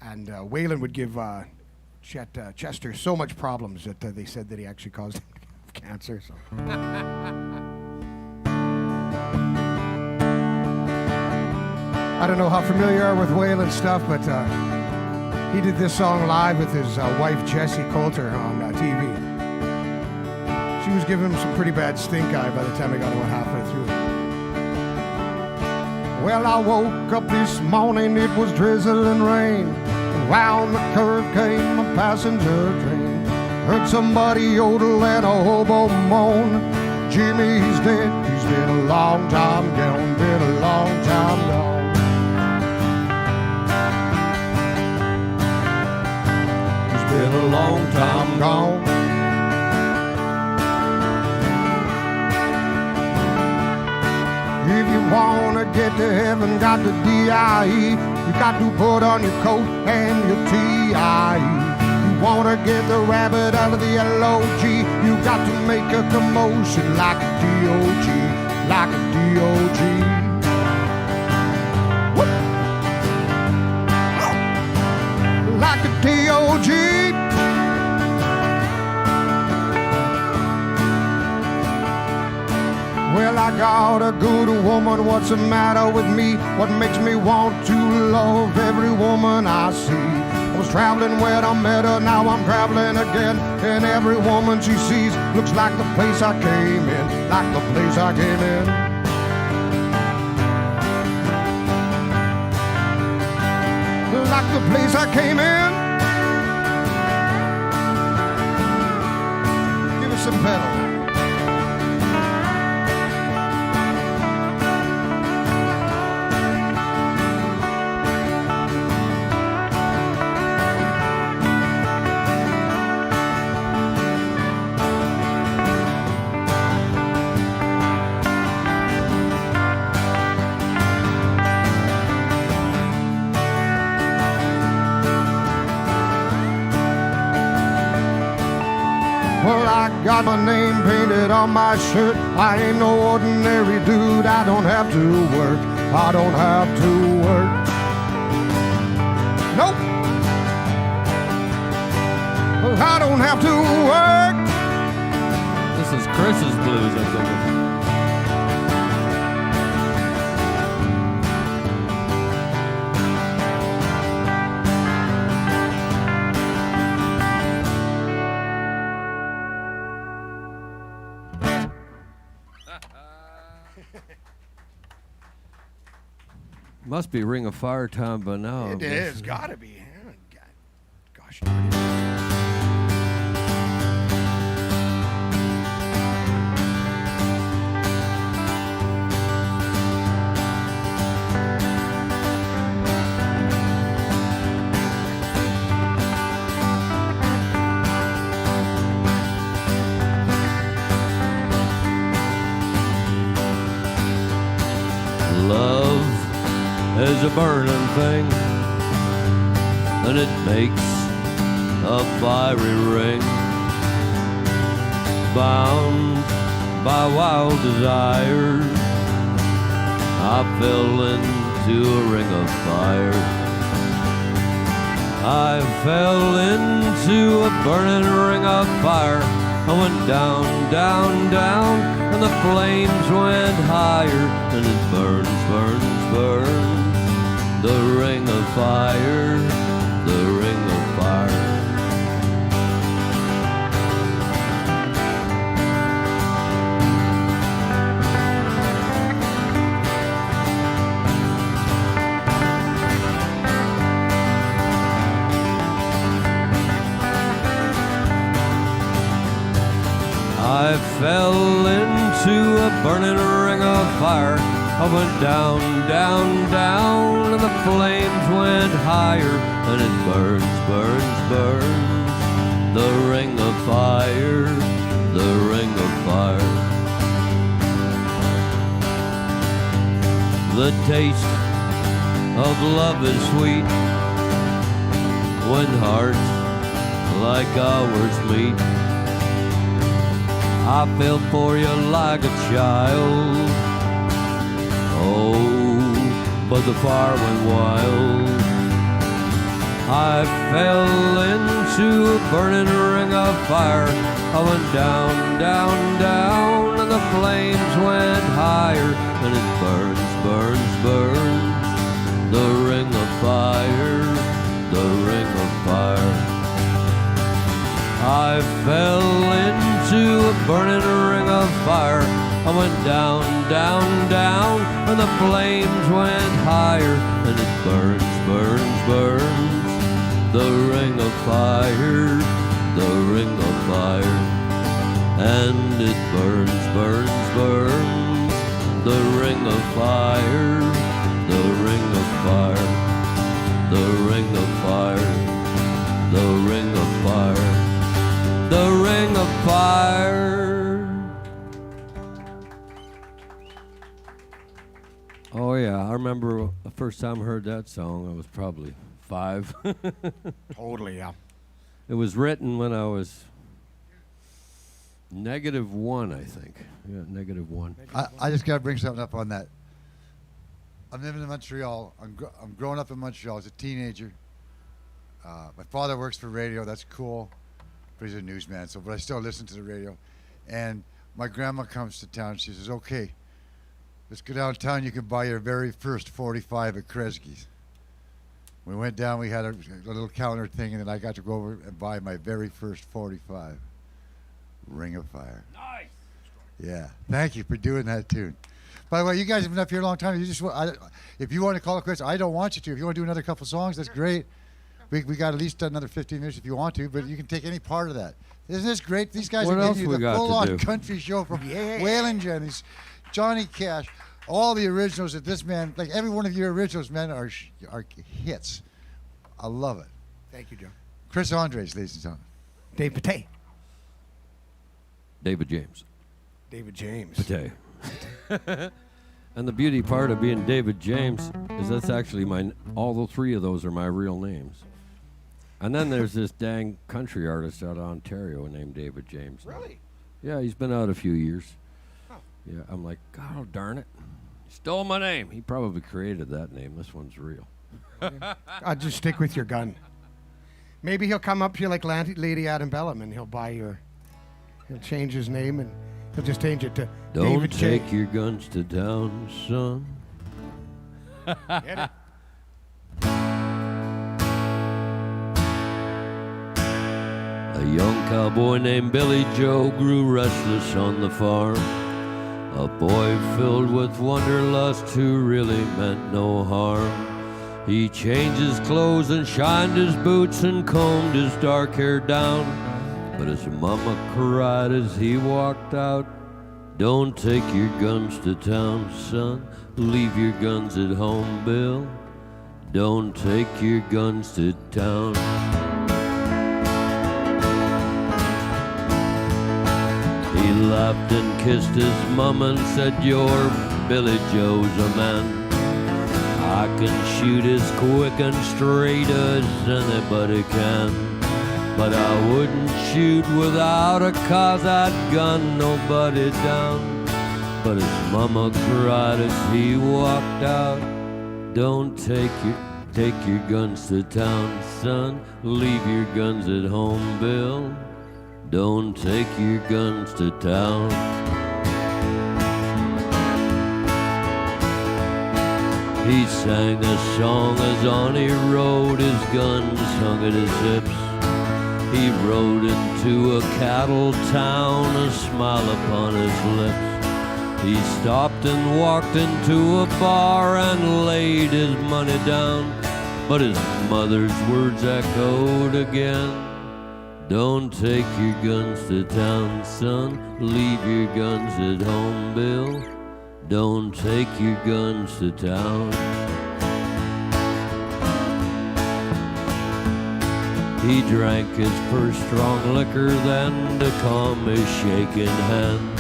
And Waylon would give Chester so much problems that they said that he actually caused him to have cancer. So. I don't know how familiar you are with Waylon stuff, but he did this song live with his wife, Jessie Coulter, on TV. She was giving him some pretty bad stink eye by the time I got about halfway through. Well, I woke up this morning, it was drizzling rain. Round the curve came a passenger train. Heard somebody yodel and a hobo moan. Jimmy's dead, he's been a long time gone, been a long time gone. He's been a long time gone. If you wanna get to heaven, got the D.I.E. You got to put on your coat and your T.I.E. You wanna get the rabbit out of the L.O.G. You got to make a commotion like a D.O.G. Like a D.O.G. Whoop. Like a D.O.G. Well, I got a good woman, what's the matter with me? What makes me want to love every woman I see? Was traveling when I met her, now I'm traveling again. And every woman she sees looks like the place I came in, like the place I came in. Like the place I came in. Give us some pedal. Well, I got my name painted on my shirt. I ain't no ordinary dude. I don't have to work. I don't have to work. Nope. I don't have to work. This is Chris's blues, I think. Must be Ring of Fire time by now. It is. Gotta be. Gosh darn it. Love is a burning thing, and it makes a fiery ring, bound by wild desires. I fell into a ring of fire. I fell into a burning ring of fire. I went down, down, down, and the flames went higher, and it burns, burns, burns. The ring of fire, the ring of fire. I fell into a burning ring of fire. I went down, down, down, and the flames went higher, and it burns, burns, burns. The ring of fire, the ring of fire. The taste of love is sweet when hearts like ours meet. I fell for you like a child. Oh, but the fire went wild. I fell into a burning ring of fire. I went down, down, down, and the flames went higher, and it burns, burns, burns. The ring of fire, the ring of fire. I fell into a burning ring of fire. I went down, down, down, and the flames went higher, and it burns, burns, burns. The ring of fire, the ring of fire. And it burns, burns, burns. The ring of fire, the ring of fire. The ring of fire, the ring of fire. The ring of fire. Oh yeah, I remember the first time I heard that song, I was probably 5. Totally, yeah. It was written when I was -1, I think. Yeah, -1. I just got to bring something up on that. I'm living in Montreal. I'm growing up in Montreal as a teenager. My father works for radio. That's cool. But he's a newsman, but I still listen to the radio. And my grandma comes to town. She says, okay, let's go downtown. You can buy your very first 45 at Kresge's. We went down, we had a little counter thing, and then I got to go over and buy my very first 45, Ring of Fire. Nice. Yeah, thank you for doing that tune. By the way, you guys have been up here a long time. You just, if you want to call it quits, I don't want you to. If you want to do another couple songs, that's great. We got at least another 15 minutes if you want to, but you can take any part of that. Isn't this great? These guys What are else giving we you the got to full-on do? country show from Waylon Jennings, Johnny Cash, all the originals that this man, like every one of your originals, man, are hits. I love it. Thank you, Joe. Chris Andres, ladies and gentlemen. Dave Pate. David James. David James. Pate. And the beauty part of being David James is that's actually all the three of those are my real names. And then there's this dang country artist out of Ontario named David James. Really? Yeah, he's been out a few years. Yeah, I'm like, God darn it. He stole my name. He probably created that name. This one's real. I'll just stick with your gun. Maybe he'll come up here like Lady Adam Bellum and he'll change his name and he'll just change it to Don't David J. take your guns to town, son. Get it? A young cowboy named Billy Joe grew restless on the farm. A boy filled with wanderlust who really meant no harm. He changed his clothes and shined his boots and combed his dark hair down. But his mama cried as he walked out, don't take your guns to town, son. Leave your guns at home, Bill. Don't take your guns to town. He laughed and kissed his mama and said, your Billy Joe's a man. I can shoot as quick and straight as anybody can. But I wouldn't shoot without a cause, I'd gun nobody down. But his mama cried as he walked out, don't take your guns to town, son. Leave your guns at home, Bill. Don't take your guns to town. He sang a song as on he rode, his guns hung at his hips. He rode into a cattle town, a smile upon his lips. He stopped and walked into a bar and laid his money down. But his mother's words echoed again, don't take your guns to town, son. Leave your guns at home, Bill. Don't take your guns to town. He drank his first strong liquor then to calm his shaking hand.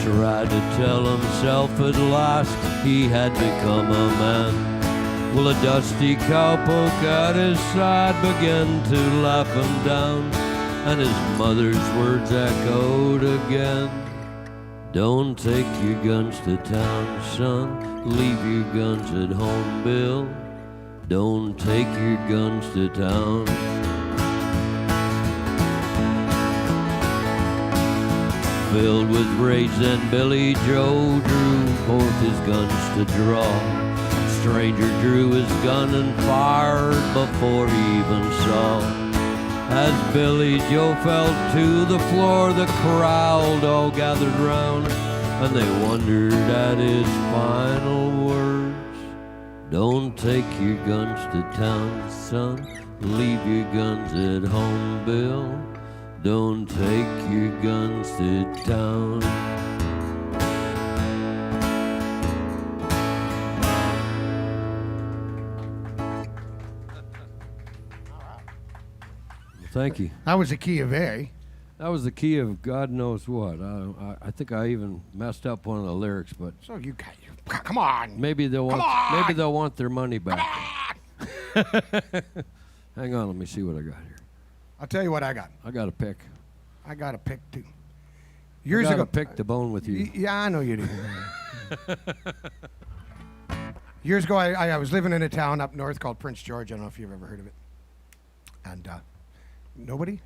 Tried to tell himself at last he had become a man. Well, a dusty cowpoke at his side began to laugh him down, and his mother's words echoed again, don't take your guns to town, son. Leave your guns at home, Bill. Don't take your guns to town. Filled with rage, then Billy Joe drew forth his guns to draw. Stranger drew his gun and fired before he even saw. As Billy Joe fell to the floor, the crowd all gathered round, and they wondered at his final words, don't take your guns to town, son. Leave your guns at home, Bill. Don't take your guns to town. Thank you. That was the key of A. That was the key of God knows what. I think I even messed up one of the lyrics, but So you got you. Come on. maybe they'll want on! maybe they'll want their money back. Hang on, let me see what I got here. I'll tell you what I got. I got a pick. I got a pick too. I Years got ago. a pick to bone with you. Yeah, I know you do. Years ago, I was living in a town up north called Prince George. I don't know if you've ever heard of it. And nobody?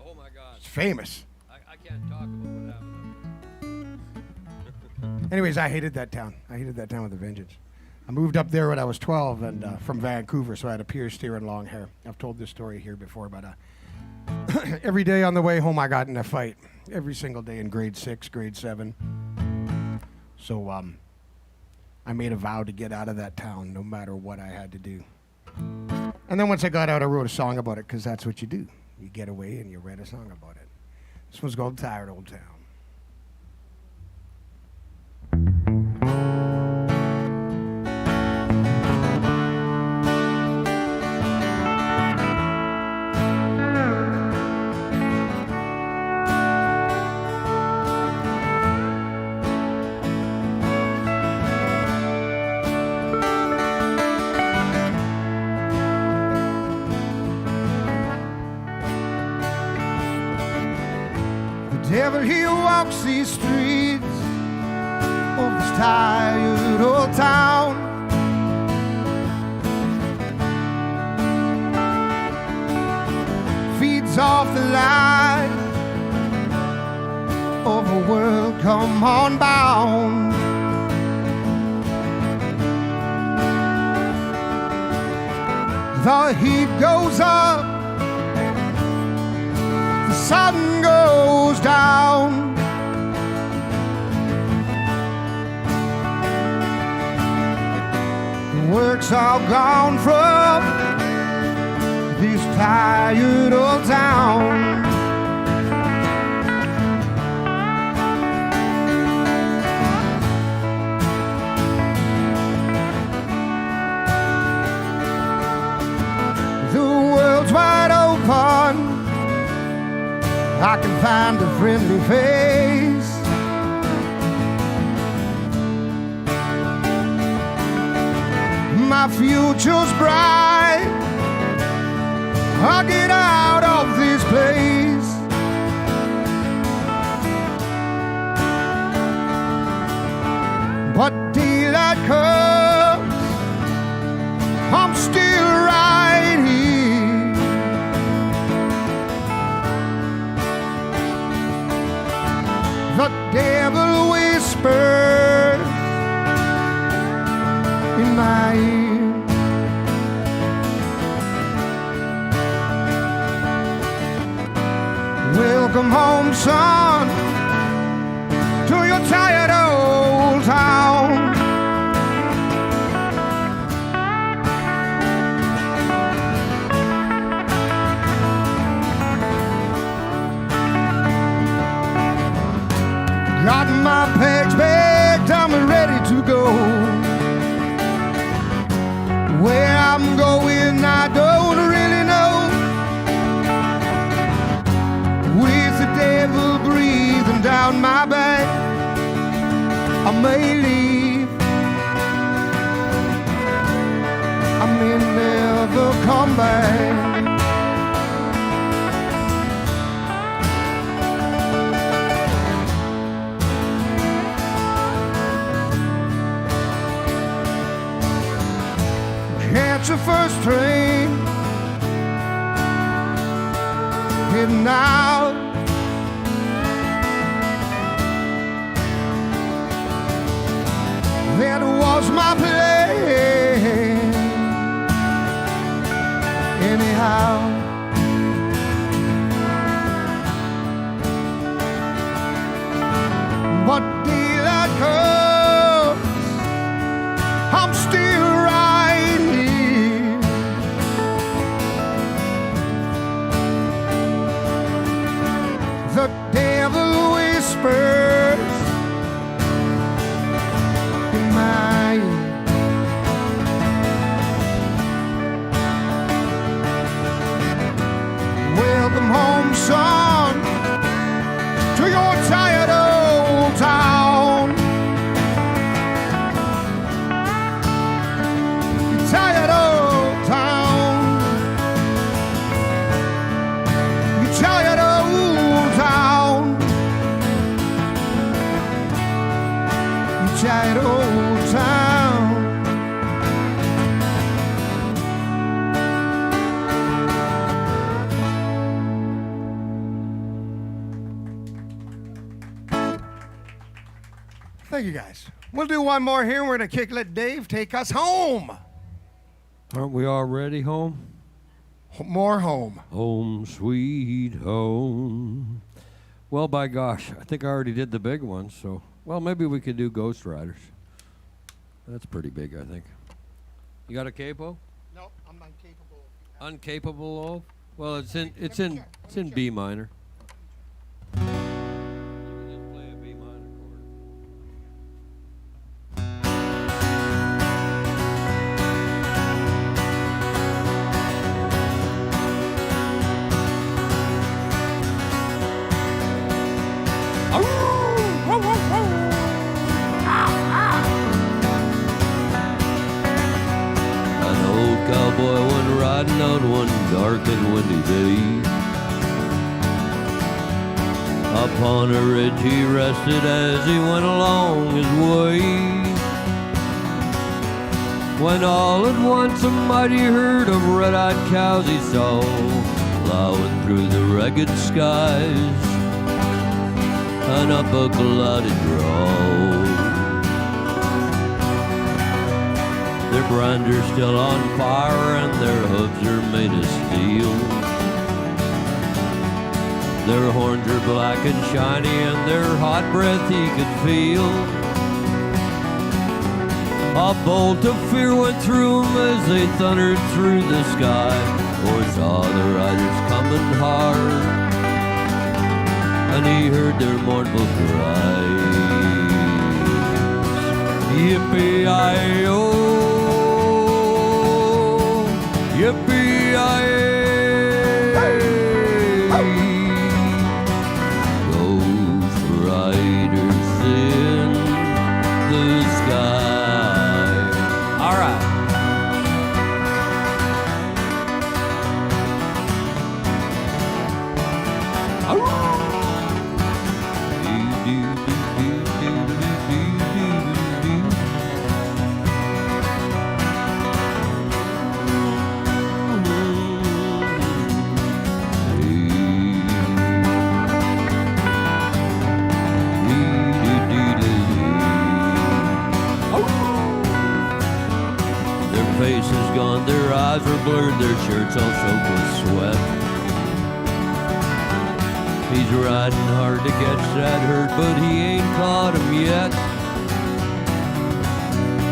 Oh my God! It's famous. I can't talk about what happened. Anyways, I hated that town. I hated that town with a vengeance. I moved up there when I was 12 and from Vancouver, so I had a pierced ear and long hair. I've told this story here before, but every day on the way home, I got in a fight. Every single day in grade 6, grade 7. So I made a vow to get out of that town no matter what I had to do. And then once I got out, I wrote a song about it, because that's what you do. You get away and you write a song about it. This one's called Tired Old Town. Devil, he walks these streets of this tired old town. Feeds off the light of a world come on bound. The heat goes up, the sun goes down. The work's all gone from this tired old town. The world's wide open, I can find a friendly face. My future's bright, I'll get out of this place. But daylight comes, I'm still right here. The devil whispers in my ear. Welcome home, son, to your tired old town. Got my bags packed, I'm ready to go. Where I'm going, I don't really know. With the devil breathing down my back, I may leave, I may never come back. Catch the first train, heading out. That was my plan, anyhow. But daylight comes, I'm still right here. The devil whispers in my ear. Welcome home, son, to your tired old town. Tired old town. You tired old town. You tired old town. Thank you, guys. We'll do one more here. We're going to let Dave take us home. Aren't we already home? More home. Home, sweet home. Well, by gosh, I think I already did the big one, so, well, maybe we could do Ghost Riders. That's pretty big, I think. You got a capo? No, I'm incapable. Uncapable of? Well, it's in B minor. Just play a B minor chord. An old cowboy went riding out one dark and windy day. Upon a ridge he rested as he went along his way. When all at once a mighty herd of red-eyed cows he saw, plowing through the ragged skies and up a cloudy draw. Their branders still on fire and their hooves are made of steel. Their horns are black and shiny and their hot breath he could feel. A bolt of fear went through him as they thundered through the sky, for he saw the riders coming hard, and he heard their mournful cries. Yippee-i-oh, yippee-i-oh. Ghost riders in the sky. All right. Their faces gone, their eyes were blurred, their shirts all soaked with sweat. He's riding hard to catch that herd, but he ain't caught him yet.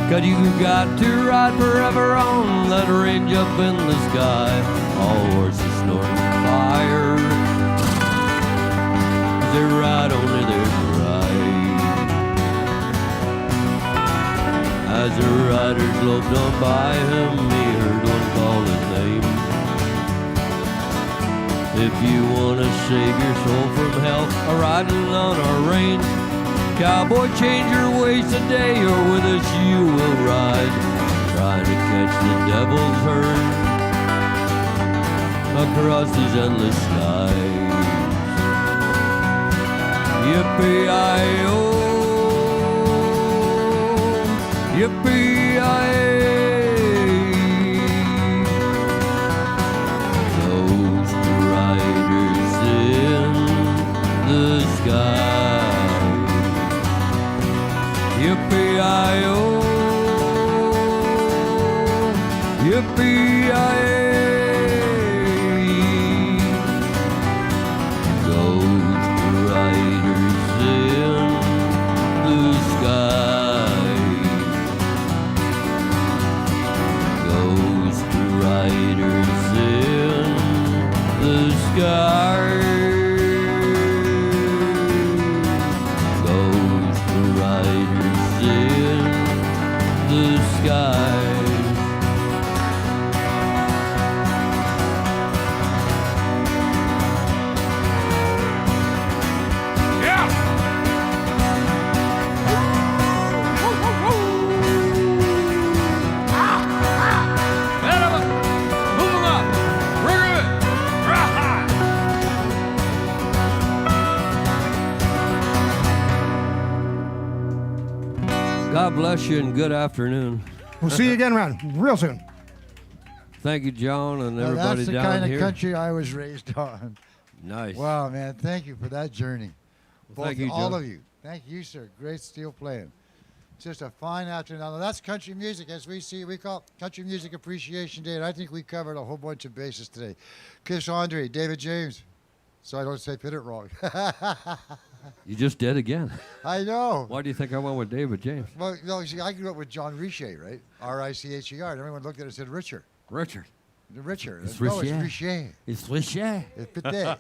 'Cause you got to ride forever on that range up in the sky. All horses snorting fire, they ride only their pride. As the riders loped on by him, he heard one call his name. If you want to save your soul from hell, riding on our range, cowboy, change your ways today, or with us you will ride, trying to catch the devil's herd across these endless skies. Yippee-i-oh, yippee-i-oh. Ghost riders in the sky. Yippee-i-oh, yippee-i-oh. Ghost riders in the sky. Ghost riders in the sky. Ghost riders in the sky. God bless you and good afternoon. We'll see you again around real soon. Thank you, John, and Now, everybody that's the down kind here. of country I was raised on. Nice. Wow, man. Thank you for that journey. Well, thank you, all John. of you. Thank you, sir. Great steel playing. Just a fine afternoon. Now, that's country music, as we see. We call Country Music Appreciation Day, and I think we covered a whole bunch of bases today. Chris Andre, David James, so I don't say pit it wrong. You just did again. I know. Why do you think I went with David James? Well, no, see, I grew up with John Richer, right? R-I-C-H-E-R. And everyone looked at it and said, Richard. Richard. Richard. It's No, Richer. it's Richer. It's Richard. It's Pite.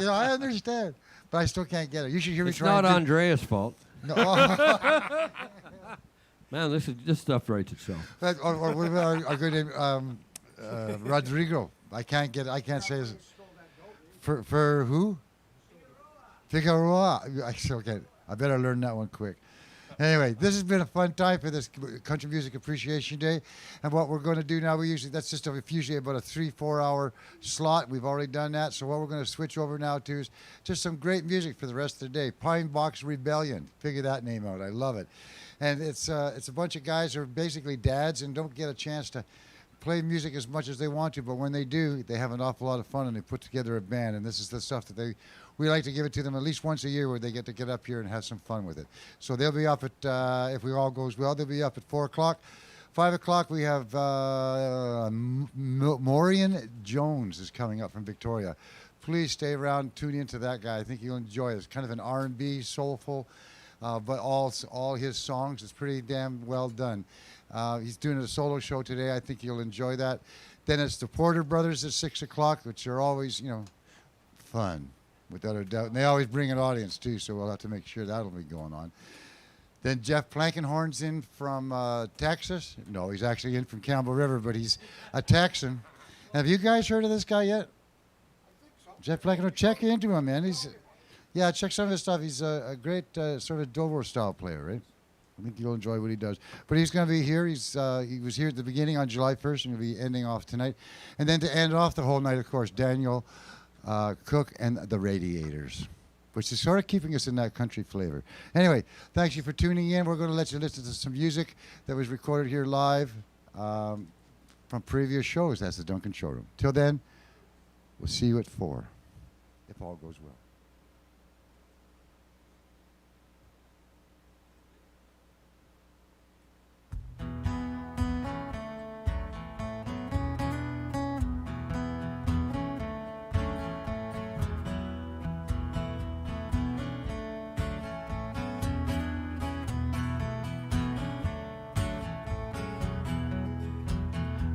You know, I understand, but I still can't get it. You should hear me It's try. not Andrea's fault. No. Man, this stuff writes itself. or what about our good name, Rodrigo? I can't say his. For who? Figueroa. I still can't. I better learn that one quick. Anyway, this has been a fun time for this Country Music Appreciation Day. And what we're going to do now, that's just usually about a 3-4 hour slot. We've already done that. So what we're going to switch over now to is just some great music for the rest of the day. Pine Box Rebellion. Figure that name out. I love it. And it's a bunch of guys who are basically dads and don't get a chance to play music as much as they want to, but when they do, they have an awful lot of fun and they put together a band. And this is the stuff that we like to give it to them at least once a year where they get to get up here and have some fun with it. So they'll be up at, if we all goes well, they'll be up at 4 o'clock. 5 o'clock we have Maureen Jones is coming up from Victoria. Please stay around, tune into that guy. I think you'll enjoy it. It's kind of an R&B, soulful, but all his songs, it's pretty damn well done. He's doing a solo show today. I think you'll enjoy that. Then it's the Porter Brothers at 6 o'clock, which are always, fun, without a doubt. And they always bring an audience, too, so we'll have to make sure that'll be going on. Then Jeff Plankenhorn's in from Texas. No, he's actually in from Campbell River, but he's a Texan. Have you guys heard of this guy yet? Jeff Plankenhorn, check into him, man. Check some of his stuff. He's a great sort of Dobro-style player, right? I think you'll enjoy what he does. But he's going to be here. He was here at the beginning on July 1st, and he'll be ending off tonight. And then to end off the whole night, of course, Daniel Cook and the Radiators, which is sort of keeping us in that country flavor. Anyway, thanks you for tuning in. We're going to let you listen to some music that was recorded here live from previous shows. That's the Duncan Showroom. Till then, we'll see you at 4, if all goes well.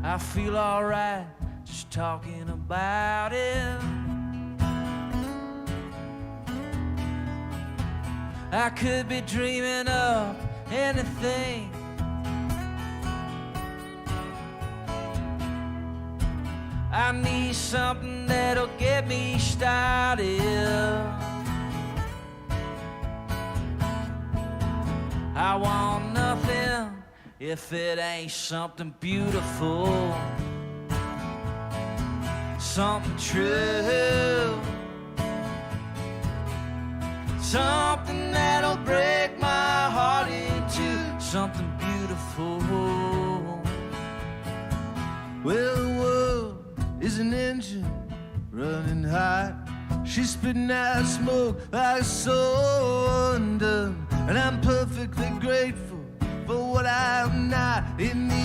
I feel alright just talking about it. I could be dreaming of anything. I need something that'll get me started. I want nothing if it ain't something beautiful, something true, something that'll break my heart into something beautiful. Well, the world is an engine running hot. She's spitting out smoke like so undone, and I'm perfectly grateful for what I'm not. In the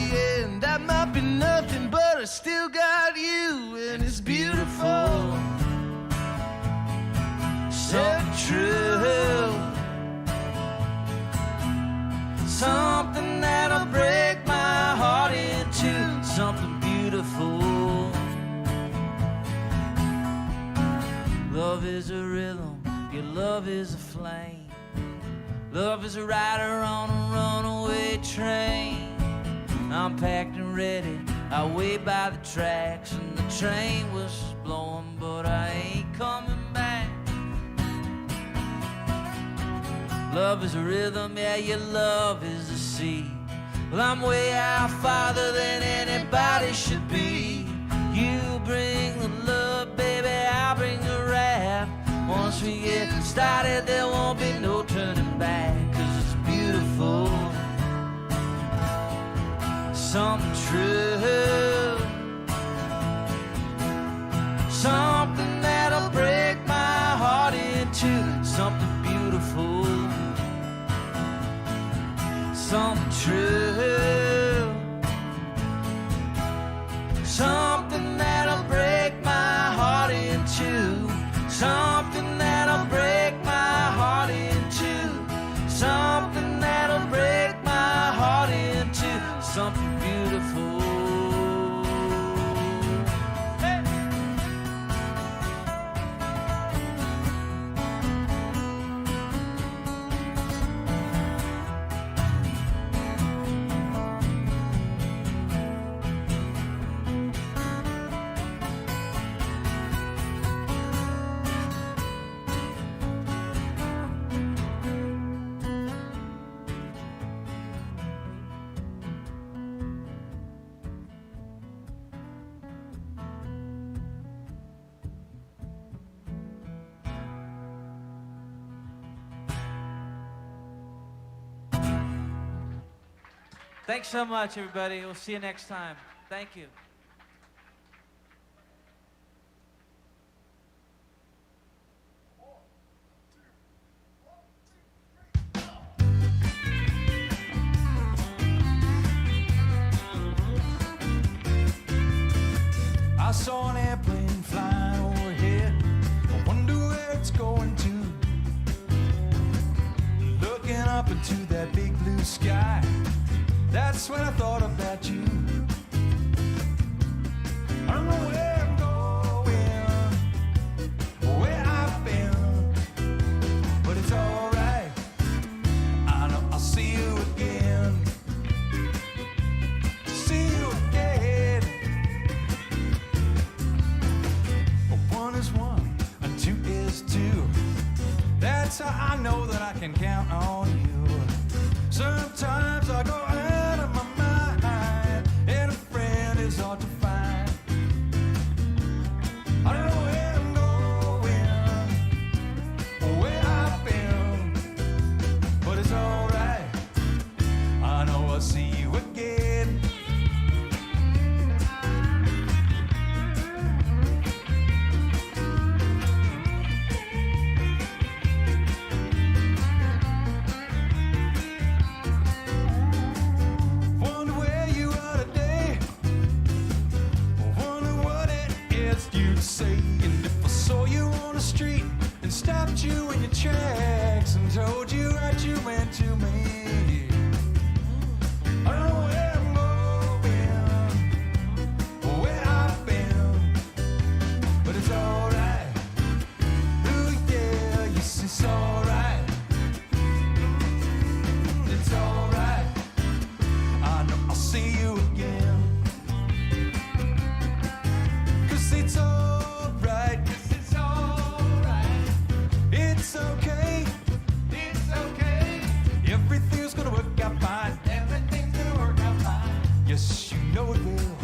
end, I might be nothing, but I still got you, and it's beautiful, so true, something that'll break my heart into something beautiful. Love is a rhythm, your love is a flame. Love is a rider on a runaway train. I'm packed and ready, I wait by the tracks, and the train was blowing, but I ain't coming back. Love is a rhythm, yeah, your love is the sea. Well, I'm way out farther than anybody should be. You bring the love, baby, I'll bring the wrath. Once we get started, there won't be no turning back, 'cause it's beautiful, something true, something that'll break my heart into something beautiful. something that'll break my heart in two, something that'll break my heart in two, something that'll break my heart in two, something beautiful. Thanks so much, everybody. We'll see you next time. Thank you. I saw an airplane flying overhead. I wonder where it's going to. Looking up into that big blue sky, that's when I thought about you. I don't know where I'm going, where I've been, but it's alright. I know I'll see you again. See you again. One is one, and two is two. That's how I know that I can count on you. Sometimes I go out of my mind, and a friend is hard to find. I don't know where I'm going, where I've been, but it's alright. I know I'll see you again. And if I saw you on the street and stopped you in your tracks and told you what you meant to me, I don't know where I'm going, where I've been, but it's alright. Ooh yeah, yes it's alright. It's alright. I know I'll see you again. 'Cause it's alright. Yes, it's alright. It's okay. It's okay. Everything's gonna work out fine. Everything's gonna work out fine. Yes, you know it will.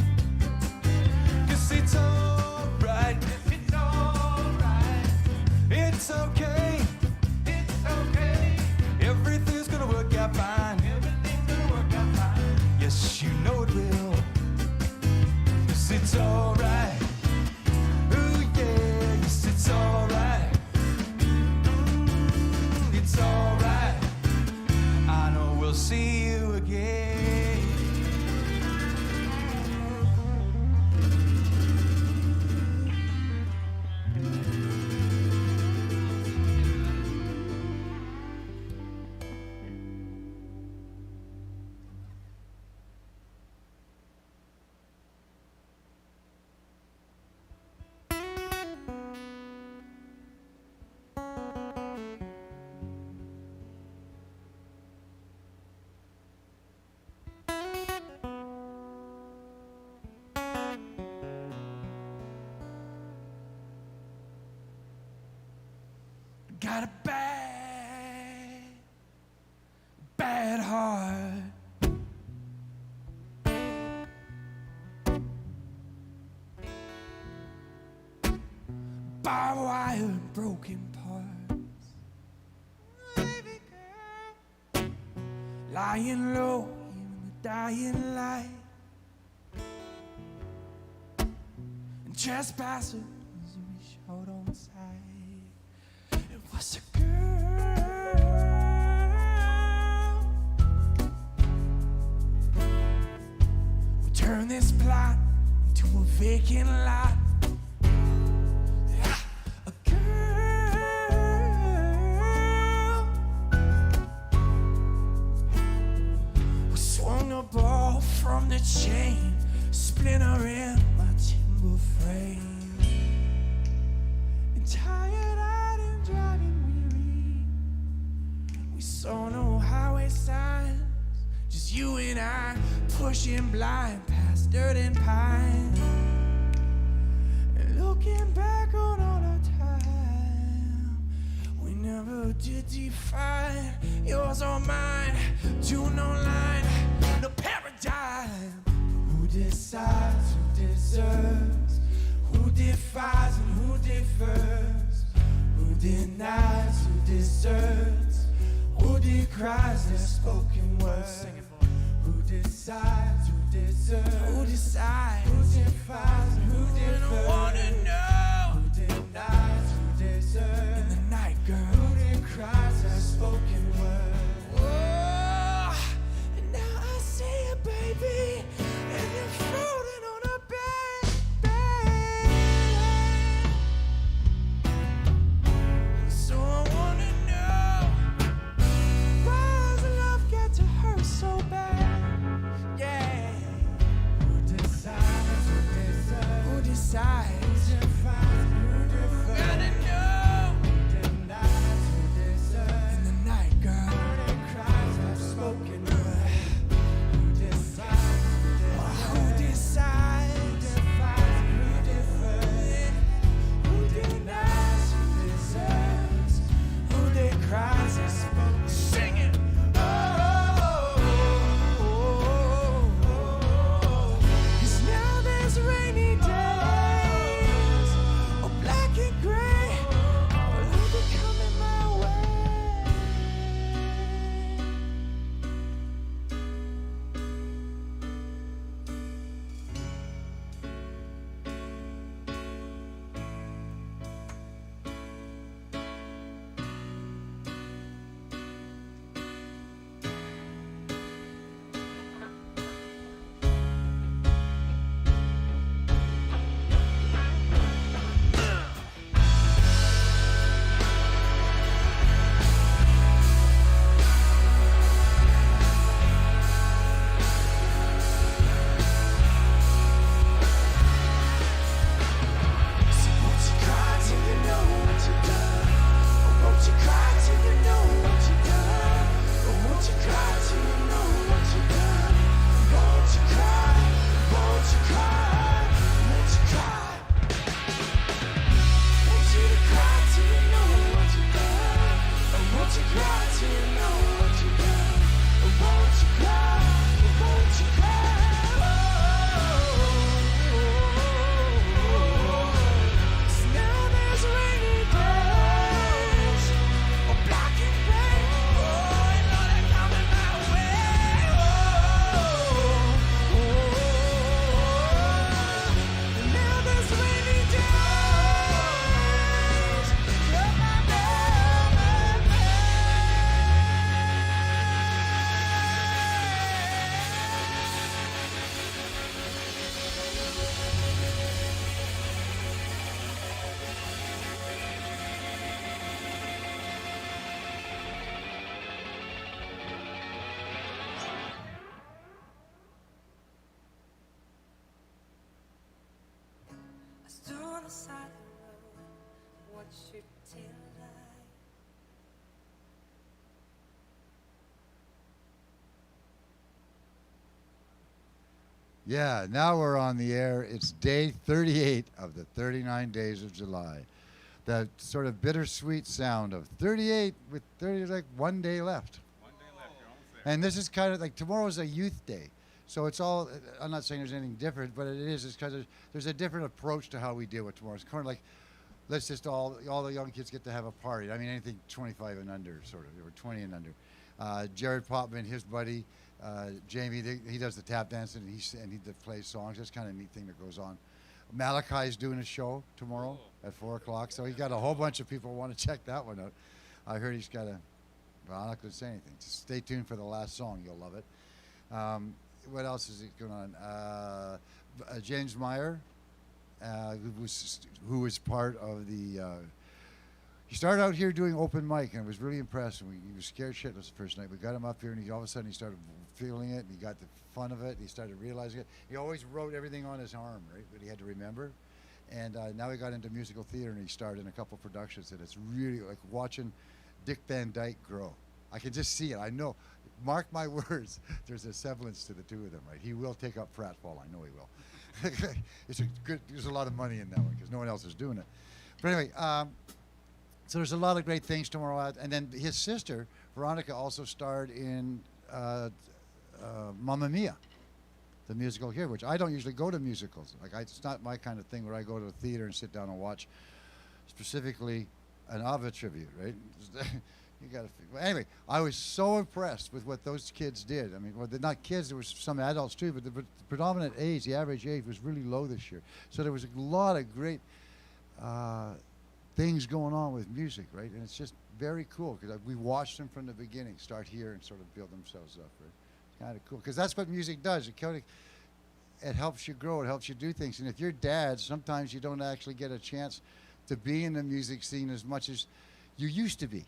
'Cause it's alright. Yes, it's alright. It's okay. It's okay. Everything's gonna work out fine. Everything's gonna work out fine. Yes, you know it will. 'Cause it's alright. It's alright. It's alright. I know we'll see you again. Got a bad, bad heart. Barbed wire, broken parts. Baby girl, lying low in the dying light. And trespassers reach out on the side. It was a girl. We turned this plot into a vacant lot. A girl who swung the ball from the chain, splintering my timber frame. And tired eyed and driving weary, we saw no highway signs, just you and I pushing blind past dirt and pine, and looking back on all the time we never did define. Yours or mine, to no line, no paradigm. Who decides, who deserves, who defies and who differs, who denies, who deserts, who decries their spoken words. Who decides, who deserves, who decides, who defies, and who differs. I wanna know who denies, who deserves. In the night, girl, who decries their spoken word. Oh, and now I see you, baby, and you're floating on a bed. So I wanna know, why does love get to hurt so bad? Yeah. Who decides, who deserves, who decides, who defines, who differs. Gotta know who denies, who deserves. In the night, girl, who cries have spoken word. Who decides, who decides, who defines, who differs. Who denies, who deserves, who decries have spoken. Sing it. Cause now there's rainy days, oh black and gray, will be coming my way. So won't you cry till you know what you've done? Or won't you cry till you know what you've done? Or won't you cry till you know what you've done? Won't you cry? Won't you cry? Won't you cry? Want you to cry till you know what you've done. Or won't you cry till you know what you've done? Or won't you cry? Or won't you cry? So now there's rainy days, oh black and gray, oh you know they're coming my way. And now there's rainy days, you're my I stood on the side of the road, watched your tail light. Yeah, now we're on the air. It's day 38 of the 39 days of July. That sort of bittersweet sound of 38 with 30, like 1 day left. 1 day left, you're almost there. And this is kind of like tomorrow's a youth day. So it's all, I'm not saying there's anything different, but it is because there's a different approach to how we deal with tomorrow. It's kind of like, let's just all the young kids get to have a party. I mean, anything 25 and under, sort of, or 20 and under. Jared Popman, his buddy, Jamie, he does the tap dancing, and he plays songs. That's kind of a neat thing that goes on. Malachi's doing a show tomorrow at 4 o'clock, so he got a whole bunch of people who want to check that one out. I heard he's got well, I'm not going to say anything. Just stay tuned for the last song. You'll love it. What else is going on? James Meyer who was part of the. He started out here doing open mic, and I was really impressed. And he was scared shitless the first night. We got him up here, and all of a sudden he started feeling it, and he got the fun of it. He started realizing it. He always wrote everything on his arm, right? But he had to remember. And now he got into musical theater, and he starred in a couple productions. And it's really like watching Dick Van Dyke grow. I can just see it. I know. Mark my words. There's a semblance to the two of them, right? He will take up pratfall. I know he will. There's a lot of money in that one because no one else is doing it. But anyway, so there's a lot of great things tomorrow. And then his sister, Veronica, also starred in Mamma Mia, the musical here, which I don't usually go to musicals. It's not my kind of thing where I go to the theater and sit down and watch specifically an Ava tribute, right? You got to. Well, anyway, I was so impressed with what those kids did. I mean, well, they're not kids. There was some adults too, but the predominant age, the average age, was really low this year. So there was a lot of great things going on with music, right? And it's just very cool because we watched them from the beginning, start here and sort of build themselves up, right? It's kind of cool because that's what music does. It helps you grow. It helps you do things. And if you're dads, sometimes you don't actually get a chance to be in the music scene as much as you used to be.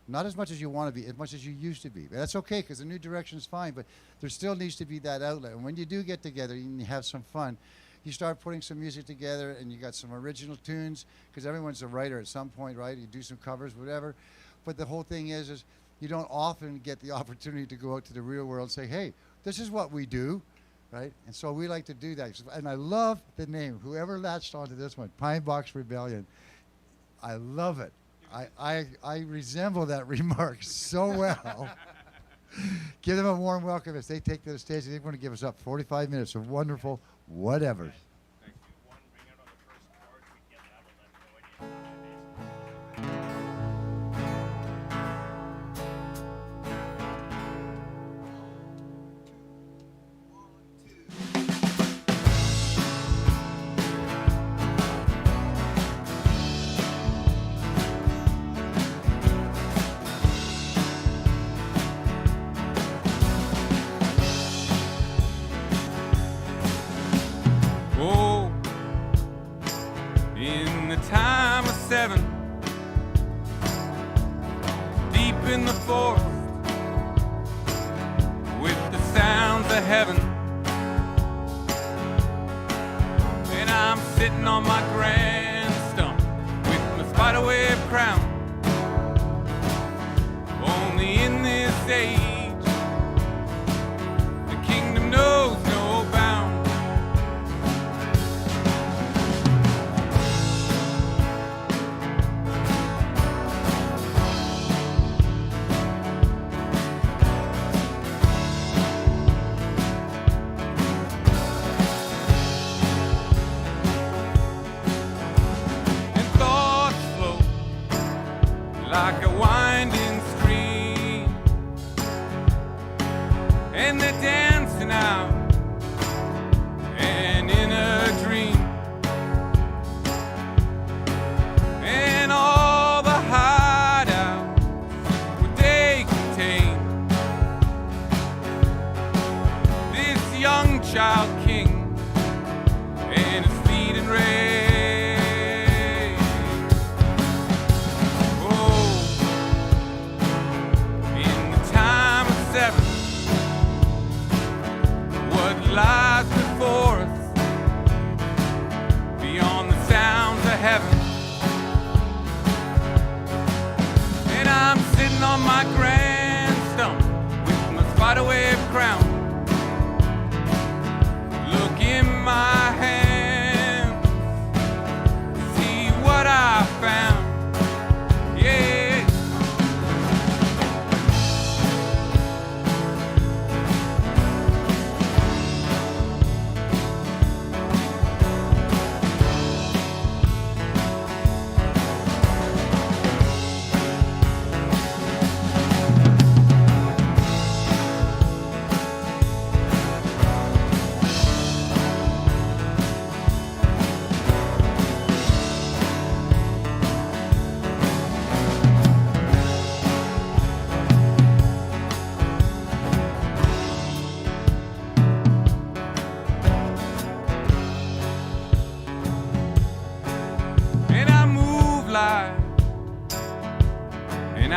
Not as much as you want to be, as much as you used to be. But that's okay, because the new direction is fine, but there still needs to be that outlet. And when you do get together and you have some fun, you start putting some music together and you got some original tunes, because everyone's a writer at some point, right? You do some covers, whatever. But the whole thing is you don't often get the opportunity to go out to the real world and say, hey, this is what we do, right? And so we like to do that. And I love the name, whoever latched onto this one, Pine Box Rebellion. I love it. I resemble that remark so well. Give them a warm welcome as they take to the stage. They're going to give us up 45 minutes of wonderful whatever.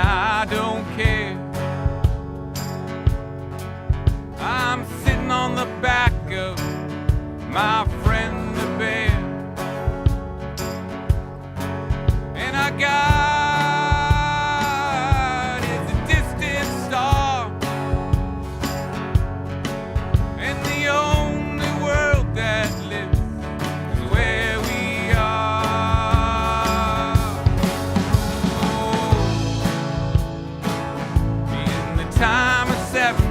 I don't care. I'm sitting on the back of my friend the bear, and I got is a distant star, and the only world that lives is where we are. Oh, in the time of 7,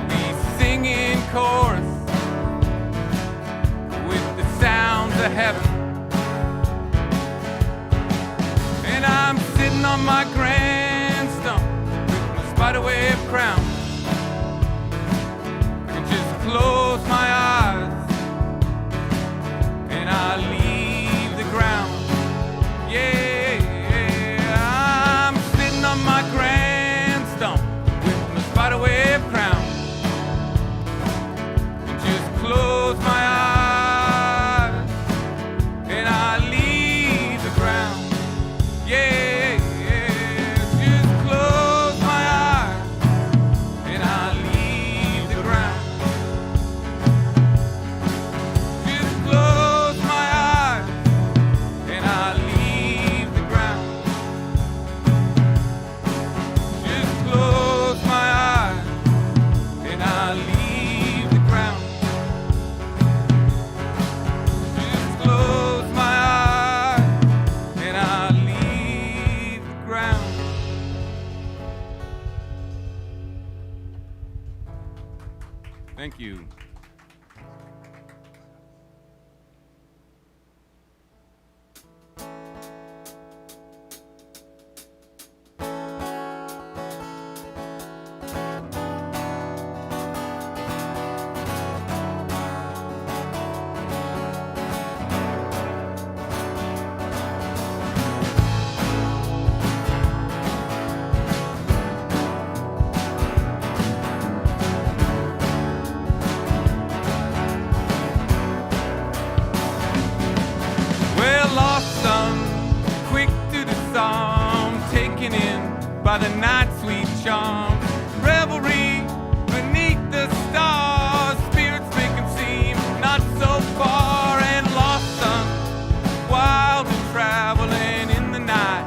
we sing in chorus with the sounds of heaven. And I'm sitting on my grand stump with my spiderweb crown. I can just close my eyes and I leave the ground. Yeah, I'm sitting on my grand stump with my spiderweb crown. And just close my eyes and I leave the ground. Yeah, just close my eyes and I leave the ground. Just close my eyes and I leave the ground. Just close my eyes and I leave the ground. Just close my eyes and I leave the ground. Thank you. Well, lost son, quick to disarm, taken in by the night's sweet charm. Revelry beneath the stars, spirits make him seem not so far. And lost son, wild and traveling in the night,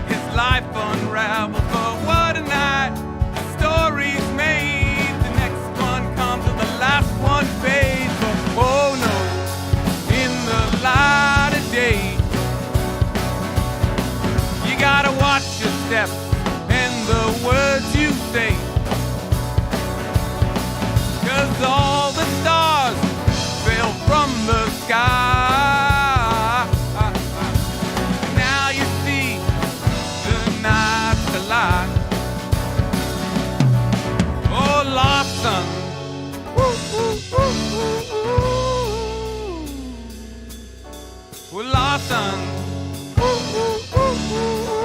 his life unravels. But what a night, the story's made. The next one comes and the last one fades. But oh no, in the light of day, you gotta watch your steps and the words you say, 'cause all the stars fell from the sky. Now you see the night's a lie. Oh, lost son. Woo, woo, woo, woo, woo. Well, lost son. Woo, woo, woo, woo, woo.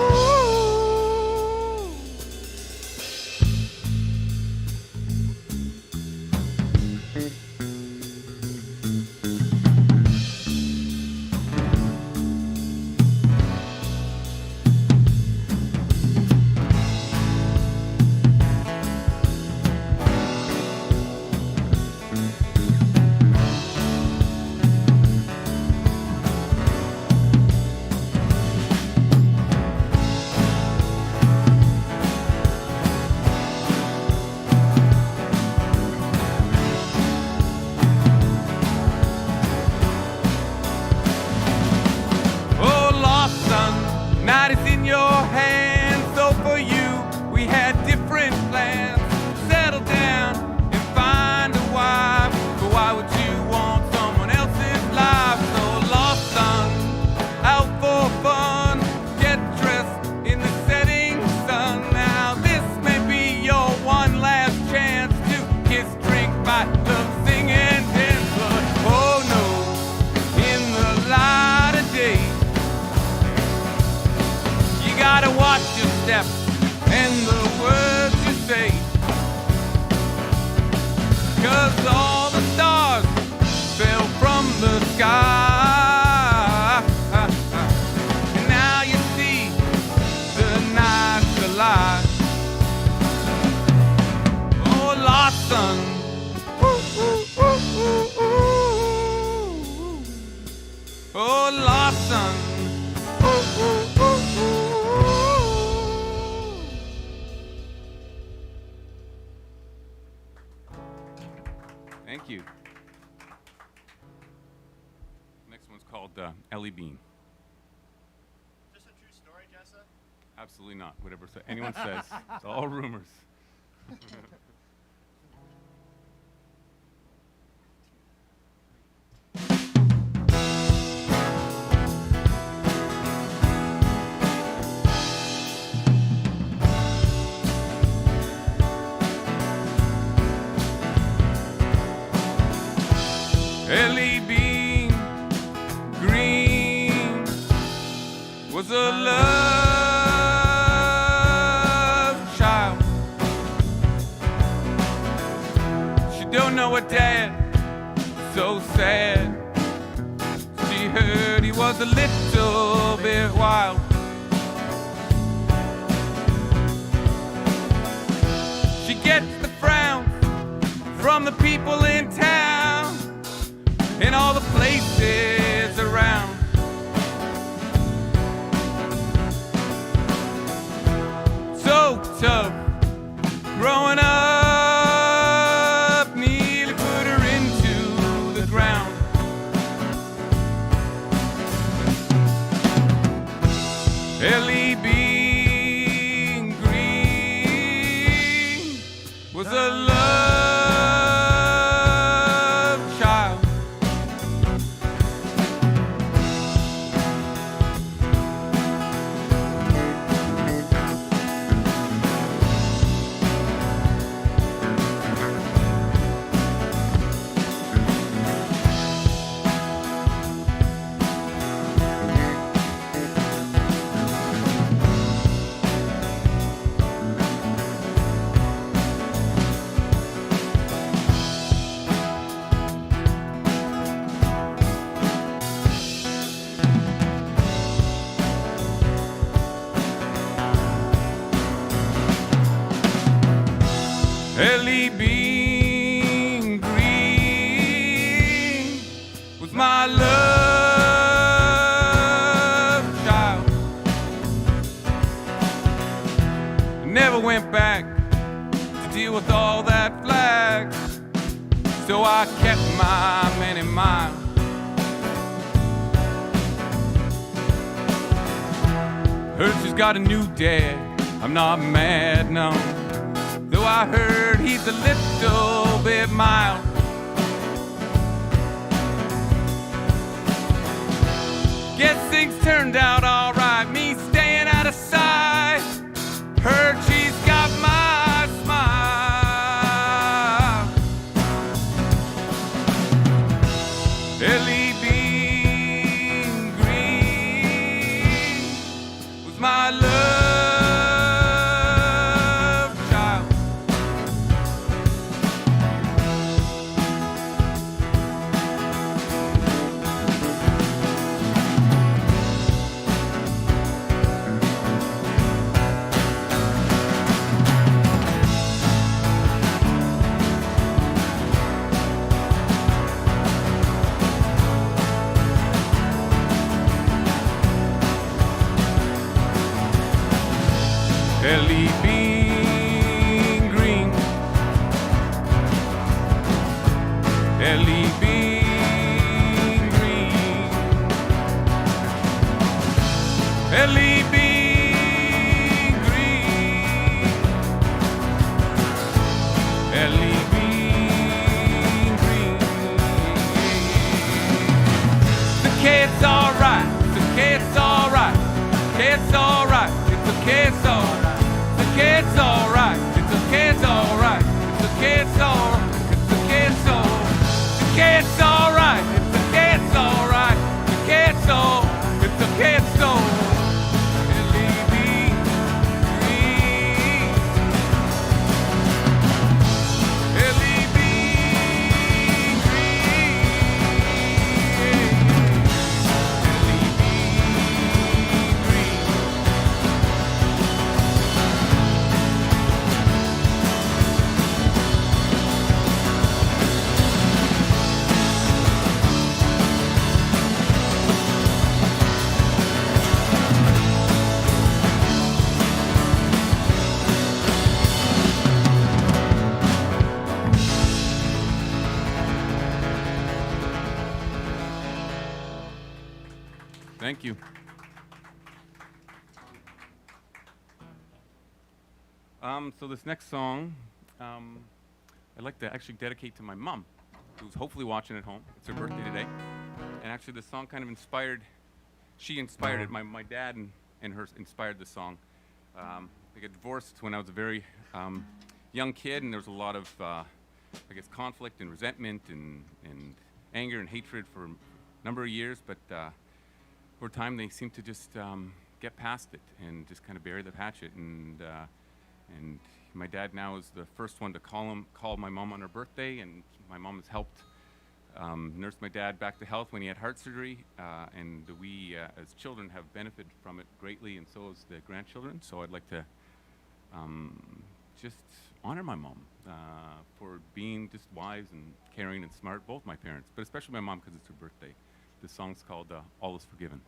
called Ellie Bean. Is this a true story, Jessa? Absolutely not. Whatever anyone says. It's all rumors. Ellie Bean Green was a love child. She don't know her dad, so sad. She heard he was a little bit wild. She gets the frowns from the people in town in all the places around. So tough, growing up, nearly put her into the ground. Ellie Bean Green was a love child. Ellie Bean Green was my love child. I never went back to deal with all that flag, so I kept my many miles. Heard she's got a new dad, I'm not mad, no. Though I heard he's a little bit mild. Guess things turned out alright, me staying out of sight. Heard she's got my smile. Ellie Bean Green was my love child. Ellie Bean Green, Ellie Bean Green, Ellie Bean Green, Ellie Bean Green. The kid's alright, the kid's alright, kid's alright, it's okay, it's alright. It's alright, it's okay, it's alright, it's okay, it's alright, it's okay, it's alright, it's alright, it's okay, it's alright, it's okay, it's alright, it's okay, it's alright. Ellie Bean Green, Ellie Bean Green, Ellie Thank you. So this next song, I'd like to actually dedicate to my mom, who's hopefully watching at home. It's her birthday today. And actually this song kind of inspired, she inspired it. My dad and her inspired the song. I got divorced when I was a very young kid, and there was a lot of, I guess, conflict and resentment and anger and hatred for a number of years, but over time they seemed to just get past it and just kind of bury the hatchet. And my dad now is the first one to call my mom on her birthday, and my mom has helped nurse my dad back to health when he had heart surgery, and we as children have benefited from it greatly, and so has the grandchildren. So I'd like to just honor my mom for being just wise and caring and smart, both my parents, but especially my mom because it's her birthday. This song's called All Is Forgiven.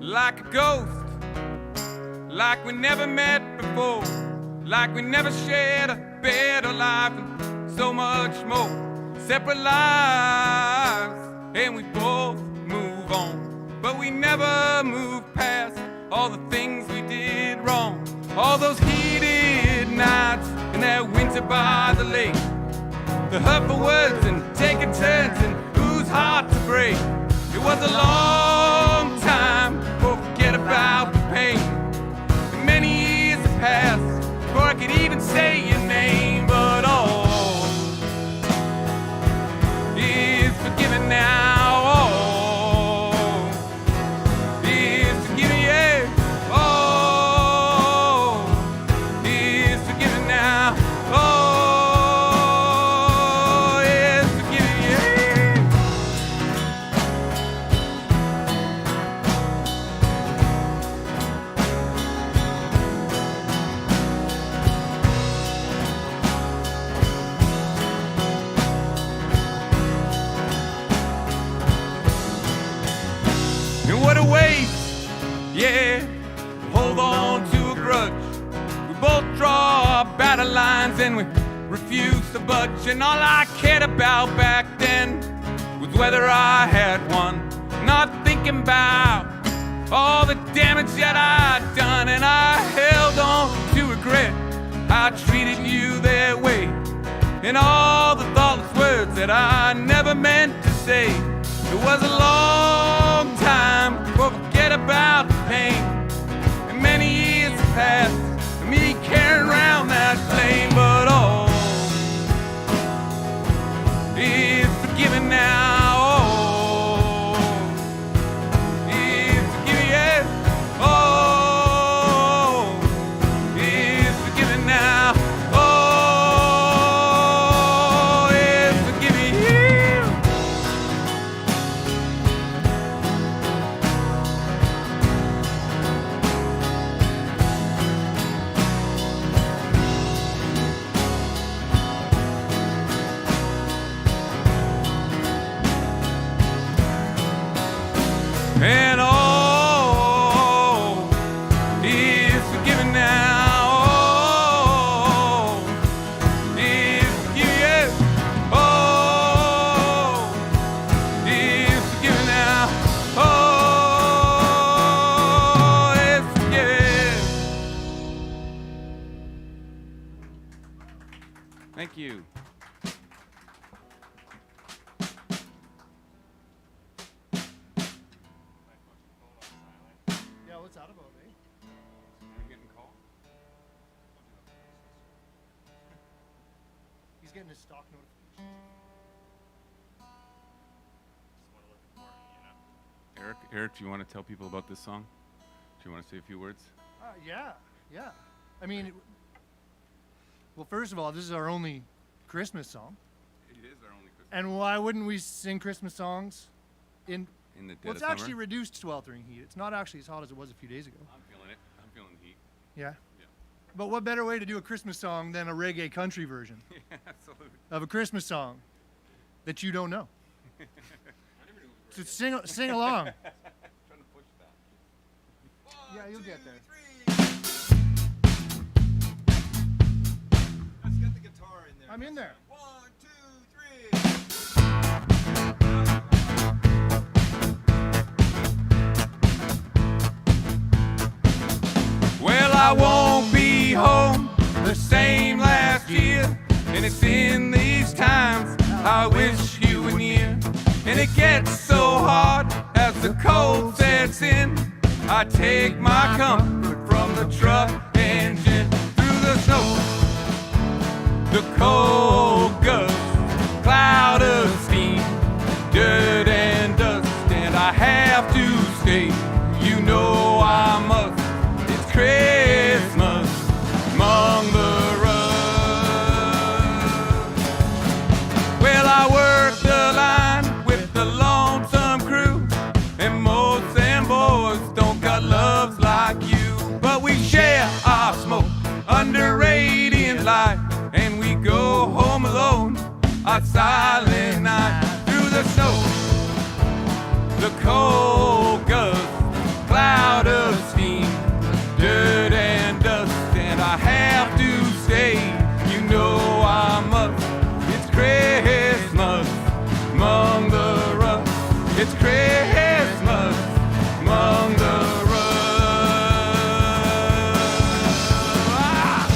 Like a ghost, like we never met before, like we never shared a better life, and so much more. Separate lives, and we both move on, but we never move past all the things we did wrong. All those heated nights and that winter by the lake, the hurtful words and taking turns and whose heart to break. It was a long time before I forget about the pain. And many years have passed before I could even say your name. But all is forgiven now. All is forgiven, yeah. All is forgiven now. All is forgiven, yeah. And what a waste, yeah, hold on to a grudge. We both draw our battle lines and we refuse to budge. And all I cared about back then was whether I had won, not thinking about all the damage that I'd done. And I held on to regret I treated you that way, and all the thoughtless words that I never meant to say. It was a long time before I forget about the pain, and many years have passed, and me carrying around that flame. But all is forgiven now. All is forgiven, yeah. All is forgiven now. All is forgiven, yeah. And all is forgiven now. All is forgiven. All is forgiven now. All is forgiven. Thank you. Yeah, what's that about, eh? He's getting his stock notifications. Eric, do you want to tell people about this song? Do you want to say a few words? Yeah. I mean, well, first of all, this is our only Christmas song. It is our only Christmas. And why wouldn't we sing Christmas songs in In the dead well, of it's summer. actually reduced sweltering heat. It's not actually as hot as it was a few days ago. I'm feeling it. I'm feeling the heat. Yeah. Yeah. But what better way to do a Christmas song than a reggae country version Yeah, absolutely. of a Christmas song that you don't know? So sing along. Trying to push that. Yeah. Yeah, you'll get there. Let's get the guitar in there. I'm in there. 1, 2, 3. Well, I won't be home the same last year, and it's in these times I wish you were near. And it gets so hard as the cold sets in. I take my comfort from the truck engine through the snow, the cold gust, cloud of steam, dirt and dust, and I have to stay. You know I must. It's Christmas among the rust. Well, I work the line with the lonesome crew, and most them boys don't got loves like you. But we share our smoke under radiant light, and we go home alone on silent night through the snow, the cold gust, cloud of steam, dirt and dust, and I have to stay. You know I must. It's Christmas among the rust. It's Christmas among the rust. Ah!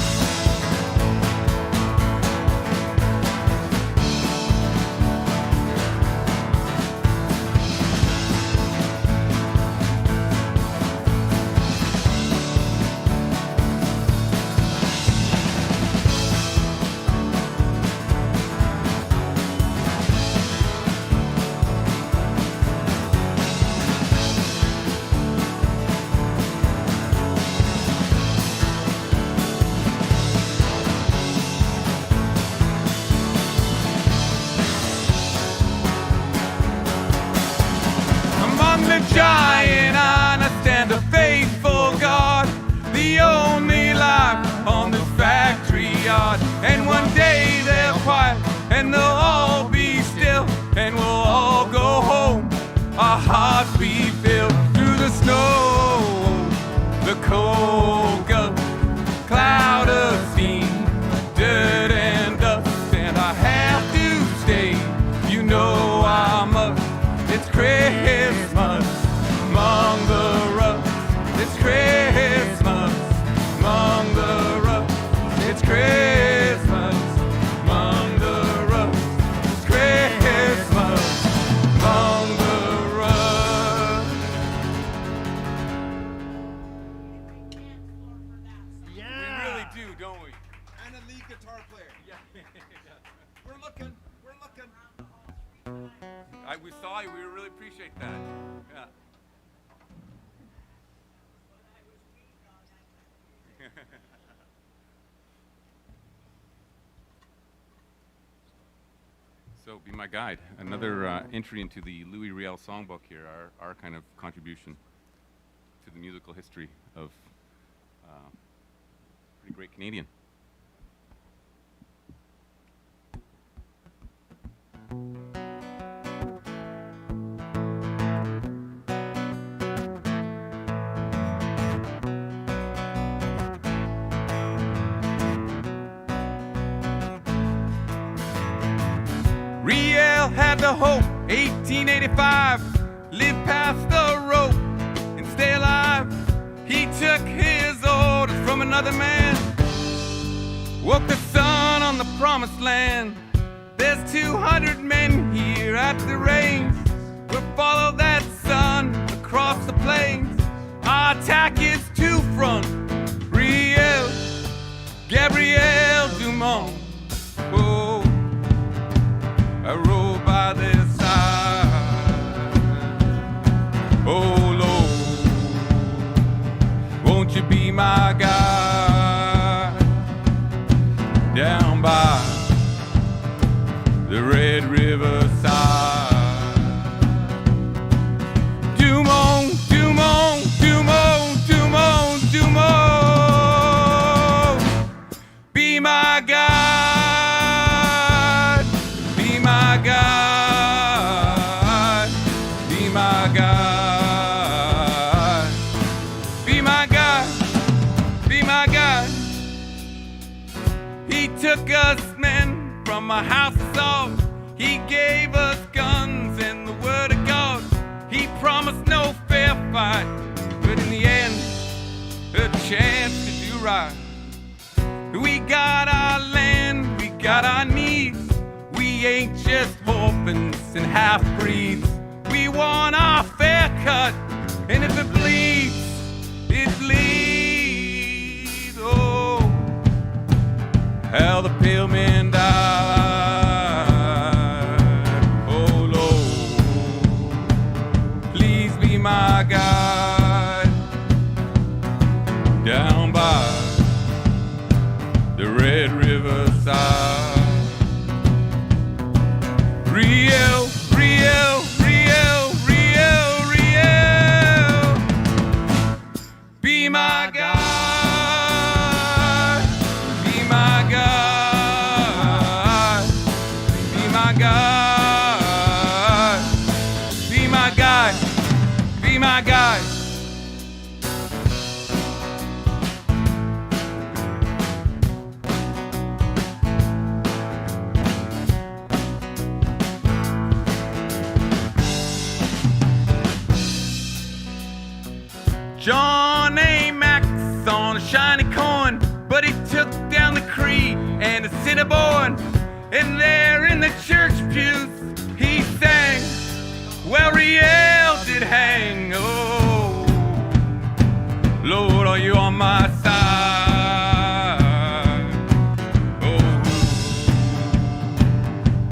Among the giant I stand a faithful God, the only life on this factory yard. And one day they'll quiet and they'll all be still, and we'll all go home, our hearts be filled through the snow, the cold gust, cloud of steam, dirt and dust, and I have to stay. You know I must. It's Christmas among the rust. It's Christmas among the rust. It's Christmas among the rust. It's Christmas among the rust. Yeah. We really do, don't we? And a lead guitar player. Yeah. We're looking. We saw you. We really appreciate that. Yeah. So, be my guide. Another entry into the Louis Riel songbook here, our kind of contribution to the musical history of pretty great Canadian. Riel had the hope, 1885, live past the rope and stay alive. He took his orders from another man, woke the sun on the promised land. There's 200 men here at the range. We'll follow that sun across the plains. Our attack is to front. Riel, Gabriel Dumont. Oh, I rode by their side. Oh Lord, won't you be my guide down by the Red River side? Dumont, Dumont, Dumont, Dumont, Dumont. us men from a house of salt. He gave us guns and the word of God. He promised no fair fight, but in the end, a chance to do right. We got our land, we got our needs. We ain't just orphans and half-breeds. We want our fair cut, and if it bleeds, it bleeds. Oh, how the pale man died. Oh Lord, please be my guide down by the Red River side. Rio, Rio, Rio, Rio, Rio, be my God, be my God, be my God, be my God, be my God. John A. Max on a shiny coin, but he took down the creed and the Cinnabon. And there in the church pews he sang, well, Riel did hang. Oh, Lord, are you on my side? Oh,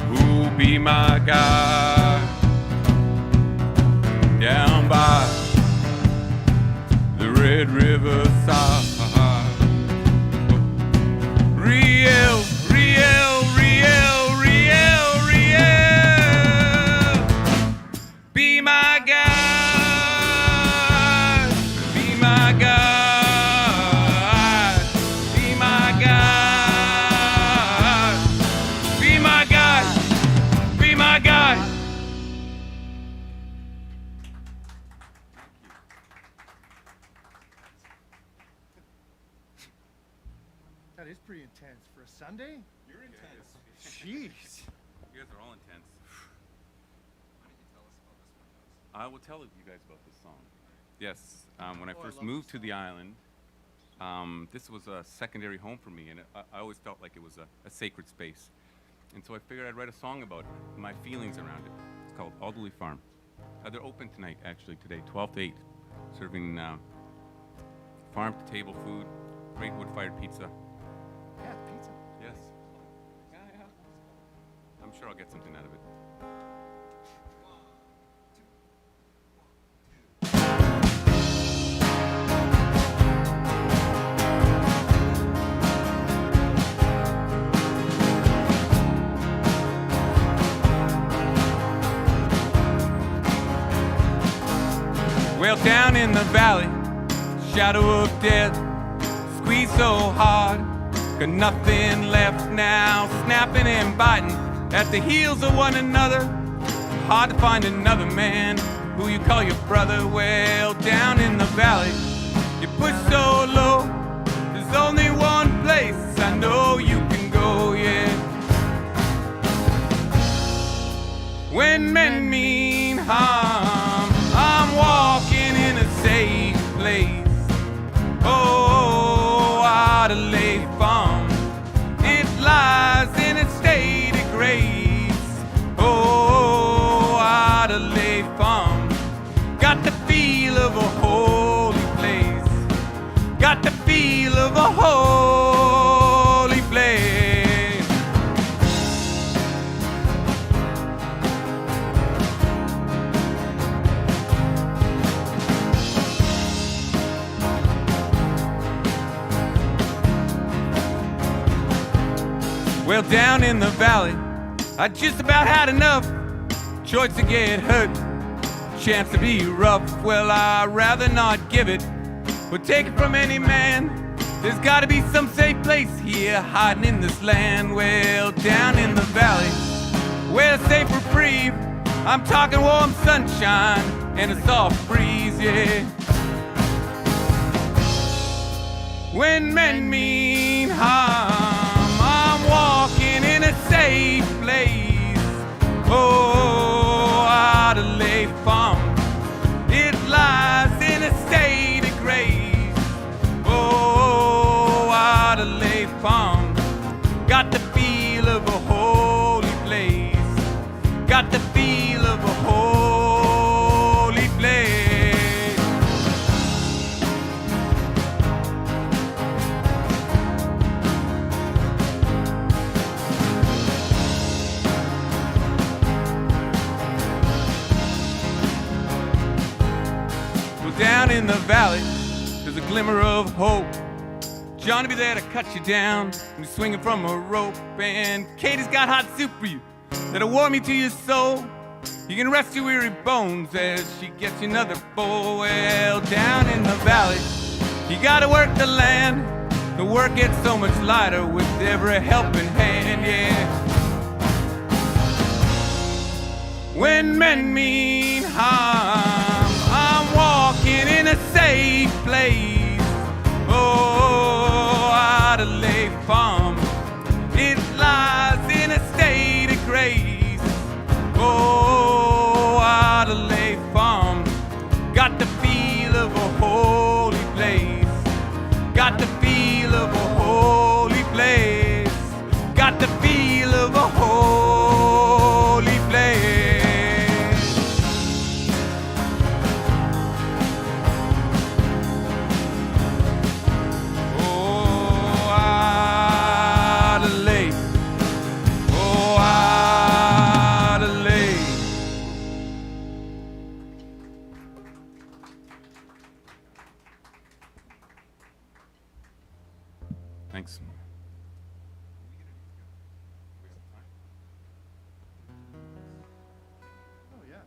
who be my God down by the Red River side. Riel, Riel, Riel, Riel, Riel, be my God, be my God, be my God, be my God, be my God. That is pretty intense for a Sunday. You're intense. Jeez. You guys are all intense. I will tell you guys about this song. Yes, when I first moved to the island, this was a secondary home for me, and I always felt like it was a sacred space. And so I figured I'd write a song about it, my feelings around it. It's called Alderley Farm. They're open tonight, actually, today, 12 to 8, serving farm-to-table food, great wood-fired pizza. Yeah, pizza. Yes. Yeah, yeah. I'm sure I'll get something out of it. Well, down in the valley, shadow of death, squeezed so hard, got nothing left now, snapping and biting at the heels of one another. Hard to find another man who you call your brother. Well, down in the valley, you push so low, there's only one place I know you can go, yeah. When men mean harm, I'm walking in a safe place. Oh, Alderley Farm, it lies in a state of grace. Oh, Alderley Farm, got the feel of a holy place. Got the feel of a holy place. Well, down in the valley, I just about had enough. Choice to get hurt, chance to be rough. Well, I'd rather not give it, or take it from any man. There's gotta be some safe place here, hiding in this land. Well, down in the valley, where a safe reprieve, I'm talking warm sunshine and a soft breeze, yeah. When men mean harm, I'm warm. down in the valley, there's a glimmer of hope. Johnny be there to cut you down, and be swinging from a rope. And Katie's got hot soup for you, that'll warm you to your soul. You can rest your weary bones as she gets you another bowl. Well, down in the valley, you gotta work the land. The work gets so much lighter with every helping hand, yeah. When men mean harm, I'm walking in a safe place. Oh, Adelaide Farm, it lies in a state of grace. Oh, Adelaide Farm, got the feel of a holy place. Got the feel of a holy place. Got the feel of a holy place. Oh, Adelaide. Oh, Adelaide. Thanks. Oh, yeah.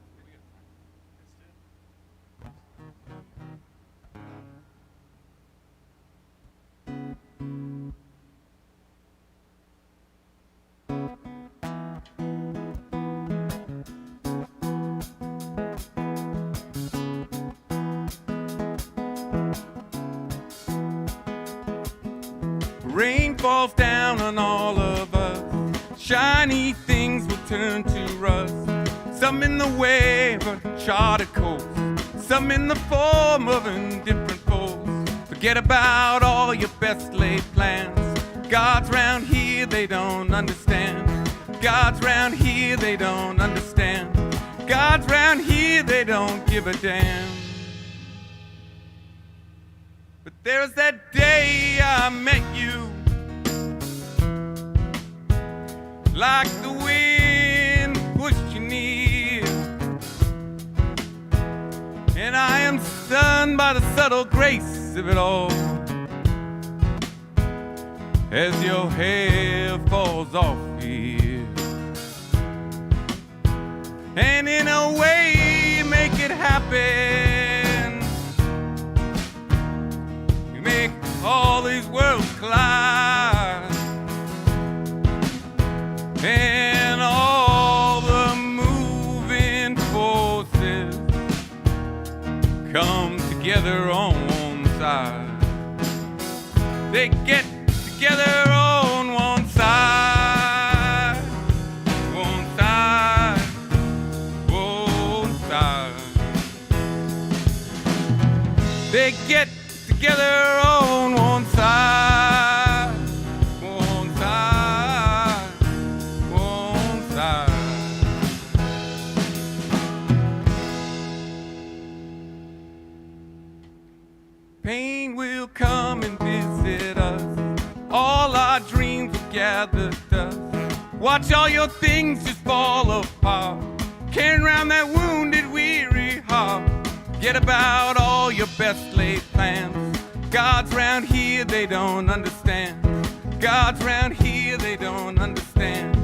Rain falls down on all of us. Shiny things will turn to rust. Some in the way of a charted course, some in the form of indifferent foes. Forget about all your best laid plans. Gods round here, they don't understand. Gods round here, they don't understand. Gods round here, they don't give a damn. But there was that day I met you, like the wind pushed you near, and I am stunned by the subtle grace of it all, as your hair falls off here. And in a way you make it happen. You make all these worlds collide, and all the moving forces come together on one side. They get together on one side, one side, one side. They get together on one side, one side, one side. Pain will come and visit us. All our dreams will gather dust. Watch all your things just fall apart, carrying around that wounded, weary heart. Forget about all your best laid plans. Gods round here, they don't understand. Gods round here, they don't understand.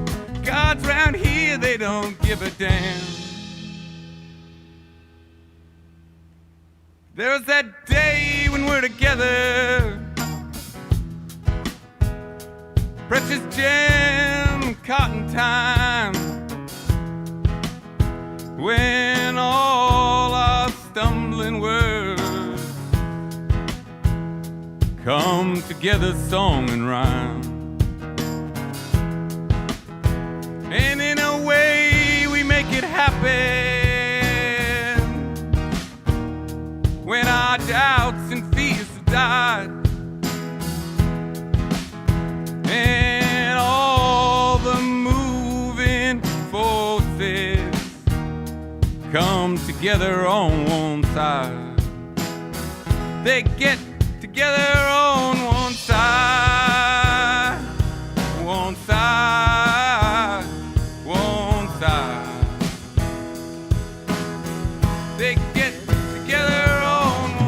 Gods round here, they don't give a damn. There's that day when we're together, precious gem, cotton time, when all our stumbling words come together, song and rhyme. And in a way we make it happen, when our doubts and fears have died, and all the moving forces come together on one side. They get together on one side, one side, one side. They get together on one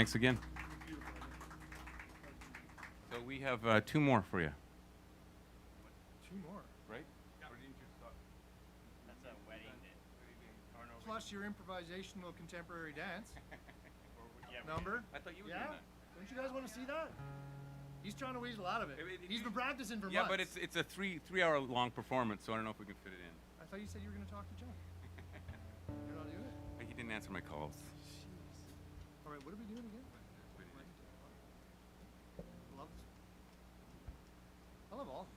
Thanks again. So we have 2 more for you. 2 more. Right? That's a wedding day. Plus your improvisational contemporary dance Yeah, number. I thought you were Yeah? doing that. Don't you guys want to see that? He's trying to weasel out of it. He's been practicing for Yeah, months. but it's a 3-hour long performance, so I don't know if we can fit it in. I thought you said you were going to talk to John. You're not doing it? He didn't answer my calls. Jeez. All right, what are we doing again? Love this. I love all.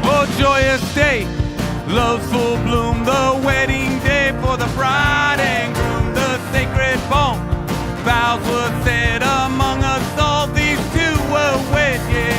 Oh, joyous day, love's full bloom, the wedding day for the bride and groom, the sacred bond, vows were said among us all, these 2 were wed, yeah.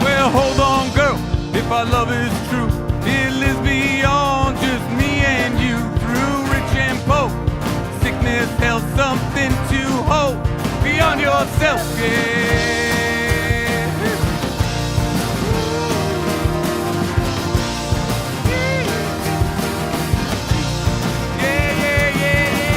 Well, hold on, girl, if our love is true, it lives beyond just me and you. Through rich and poor, sickness, health, something to hold beyond yourself, yeah. Yeah, yeah, yeah, yeah.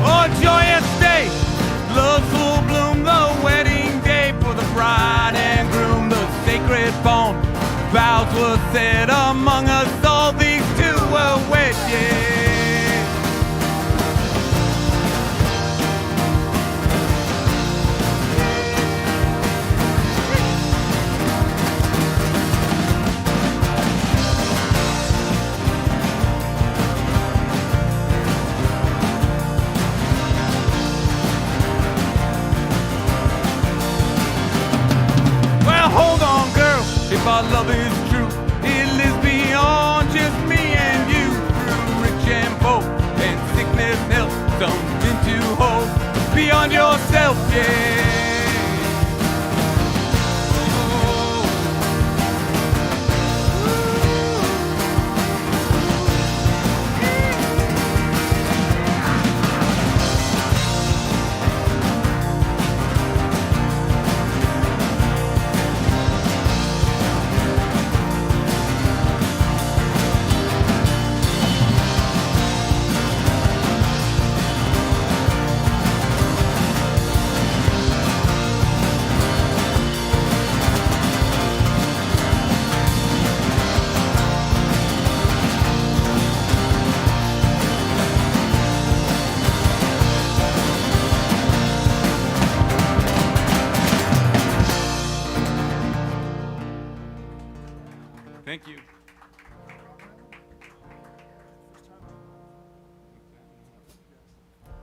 Oh, joyous day, love's full bloom, the wedding day for the bride and groom, the sacred bond, vows were said among us all, these 2 were wed, yeah. Well, hold on, girl, if our love is true, it lives beyond just me and you. Through rich and poor, and sickness, health, something to hold beyond yourself, yeah. Thank you.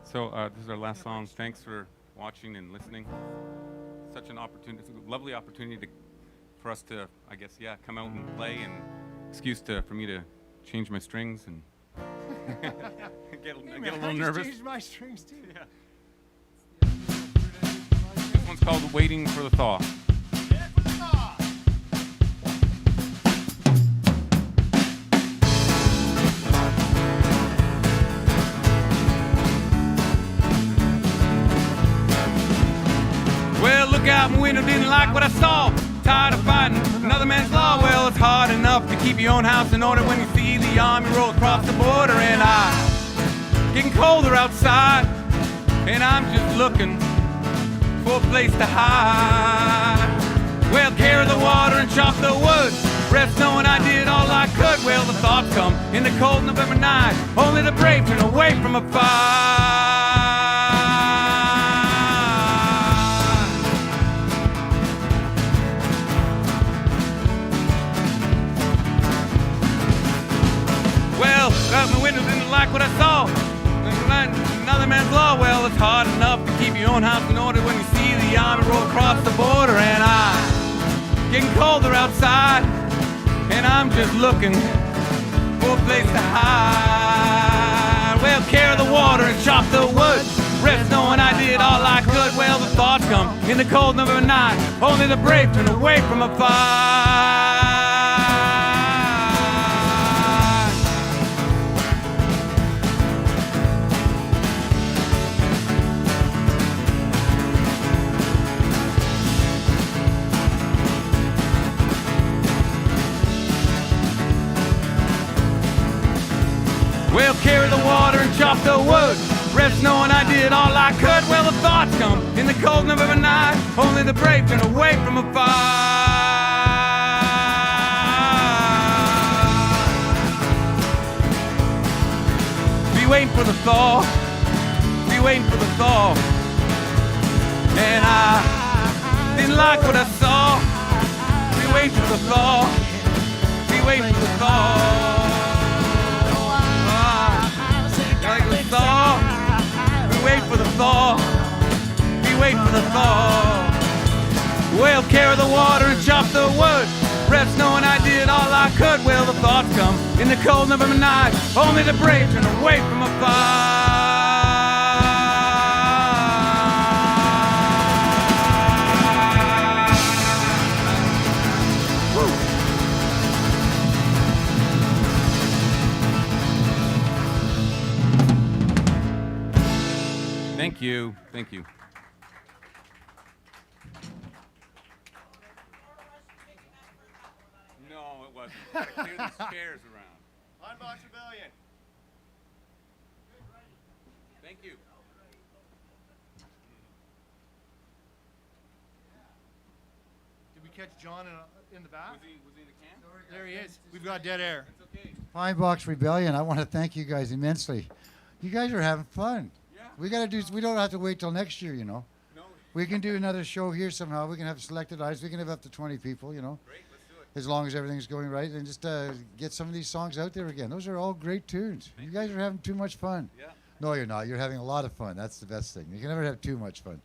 So this is our last song. Thanks for watching and listening. Such an opportunity, it's a lovely opportunity for us to, I guess, yeah, come out and play, and excuse for me to change my strings and get a little nervous. I changed my strings too. Yeah. This one's called "Waiting for the Thaw." Well, look out my window, didn't like what I saw. Tired of fighting another man's law. Well, it's hard enough to keep your own house in order when you see the army roll across the border. And getting colder outside, and I'm just looking for a place to hide. Well, carry the water and chop the wood, rest knowing I did all I could. Well, the thoughts come in the cold November night, only the brave turn away from a fire. Well, man's law. Well, it's hard enough to keep your own house in order when you see the army roll across the border. And I'm getting colder outside, and I'm just looking for a place to hide. Well, carry the water and chop the wood. Rest knowing I did all I could. Well, the thoughts come in the cold November night. Only the brave turn away from a fight. Well, carry the water and chop the wood. Rest knowing I did all I could. Well, the thoughts come in the cold November night. Only the brave turn away from a fight. Be waiting for the thaw. Be waiting for the thaw. And I didn't like what I saw. Be waiting for the thaw. Be waiting for the thaw. Like the thaw, we wait for the thaw, we wait for the thaw. Well, carry the water and chop the wood. Rest knowing I did all I could. Well, the thoughts come in the cold November night. Only the brave turn away from a fight. Thank you. Thank you. No, it wasn't. I gotta clear these chairs around. Unbox Rebellion. Thank you. Did we catch John in the back? Was he in the can? There he is. We've got dead air. It's okay. Pine Box Rebellion, I want to thank you guys immensely. You guys are having fun. Yeah. We don't have to wait till next year, you know. No. We can do another show here somehow. We can have selected artists. We can have up to 20 people, you know. Great, let's do it. As long as everything's going right, and just get some of these songs out there again. Those are all great tunes. You guys are having too much fun. Yeah. No, you're not. You're having a lot of fun. That's the best thing. You can never have too much fun.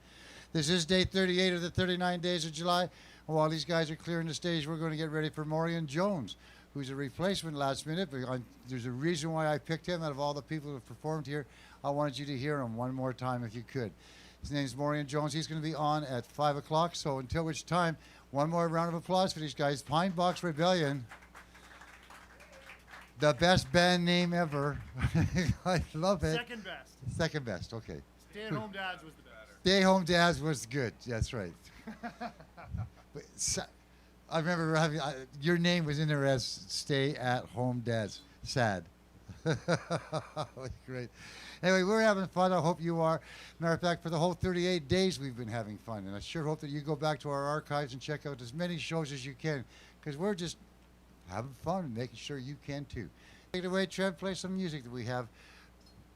This is day 38 of the 39 days of July. And while these guys are clearing the stage, we're going to get ready for Maurian Jones, who's a replacement last minute. But there's a reason why I picked him out of all the people who have performed here. I wanted you to hear him one more time if you could. His name's Maurian Jones. He's going to be on at 5 o'clock. So until which time, one more round of applause for these guys. Pine Box Rebellion. The best band name ever. I love it. Second best. Second best, okay. Stay at Home Dads was the best. Stay Home Dads was good. That's right. But I remember having your name was in there as Stay at Home Dads. Sad. Great. Anyway, we're having fun. I hope you are. Matter of fact, for the whole 38 days, we've been having fun. And I sure hope that you go back to our archives and check out as many shows as you can, because we're just having fun and making sure you can too. Take it away, Trev. Play some music that we have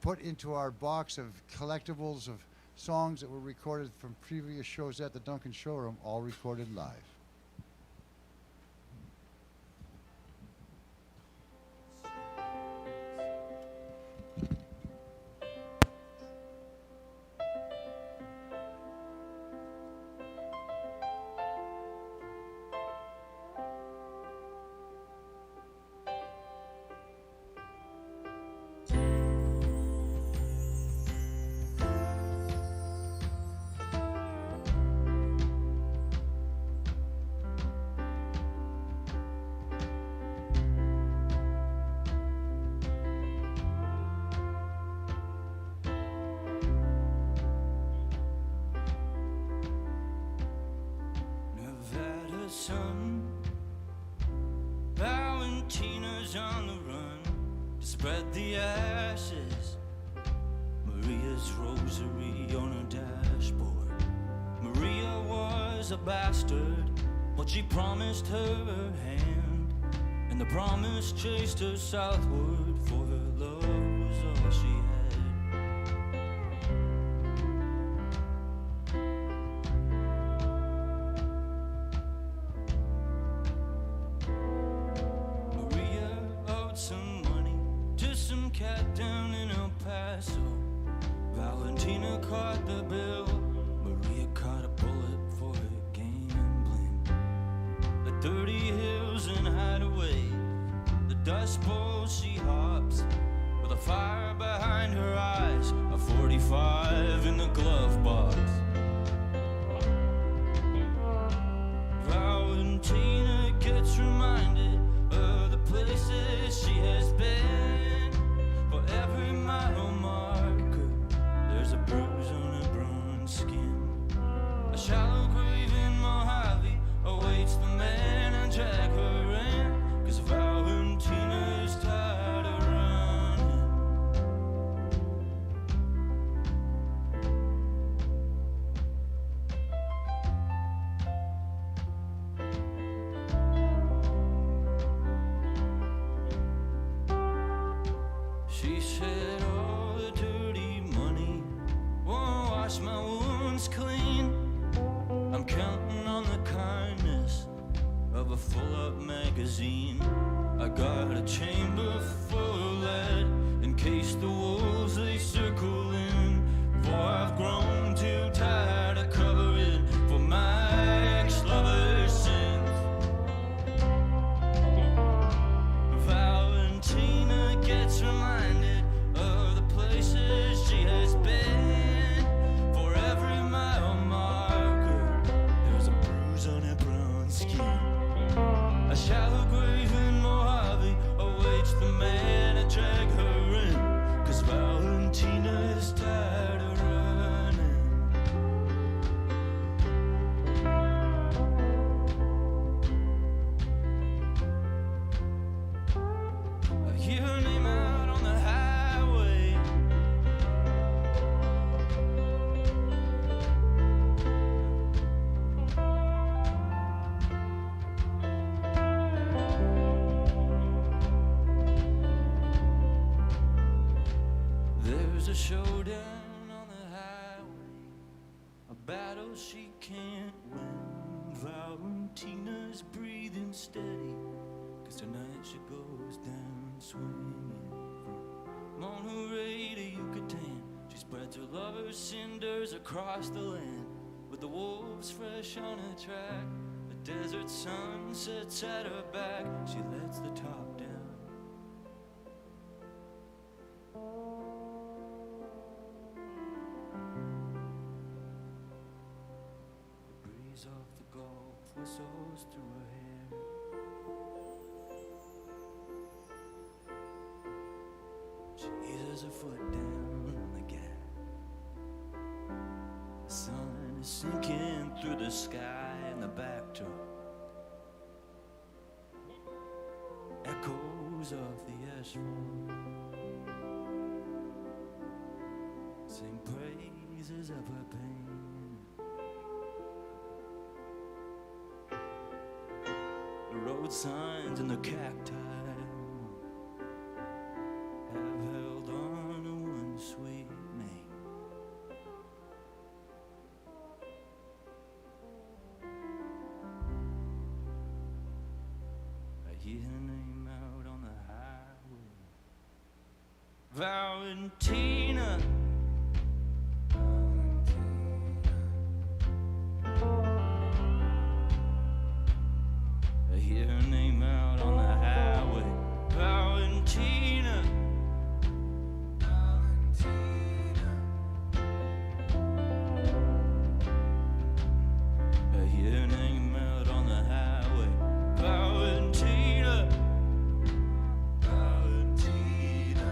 put into our box of collectibles of songs that were recorded from previous shows at the Duncan Showroom, all recorded live. Son, Valentina's on the run to spread the ashes. Maria's rosary on her dashboard. Maria was a bastard, but she promised her hand, and the promise chased her southward, for her love was all she had. Some money to some cat down in El Paso. caught the bill. Maria caught a bullet for her gambling. The dirty hills and hideaway, the dust bowl she hops, with a fire behind her eyes, a 45 in the glove box. Valentina gets reminded of the places she has been. For every mile marker, there's a bruise on her bronze skin. A shallow grave in Mojave awaits the man and drag her in, 'cause Valentina's tired of running. She said all the dirty money won't wash my wounds clean. I'm counting on the kindness of a full-up magazine. I got a chamber full of lead in case the wolves they circle in. For I've grown too tired of covering for my ex-lover's sins. Valentina gets reminded of the places she has been. For every mile marker, there's a bruise on her brown skin. A shallow grave in Mojave awaits the man to drag her in, 'cause Valentina is tired of running. I hear her name out on the highway. There's a showdown on the highway, a battle she can't win. Valentina's breathing steady, 'cause tonight she goes down swinging. From Monterey to Yucatan, she spreads her lover's cinders across the land, with the wolves fresh on her track. The desert sun sets at her back, she lets the top down. The breeze off the Gulf whistles through her hair. She eases her foot down on the gas. The sun is sinking through the sky in the backdrop. Echoes of the asphalt sing praises of her pain. The road signs and the cacti have held on to one sweet name. I hear her name out on the highway, Valentina. I hear her name out on the highway, Valentina. I hear her name out on the highway, Valentina. Valentina.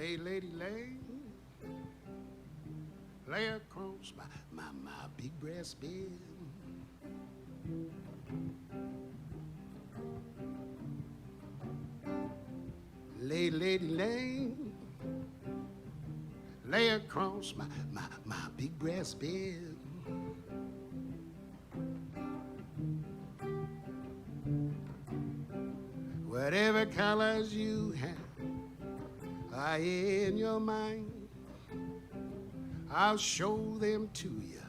lady, lay across my big brass bed. Lady, lay across my big brass bed. Whatever colors you have are in your mind, I'll show them to you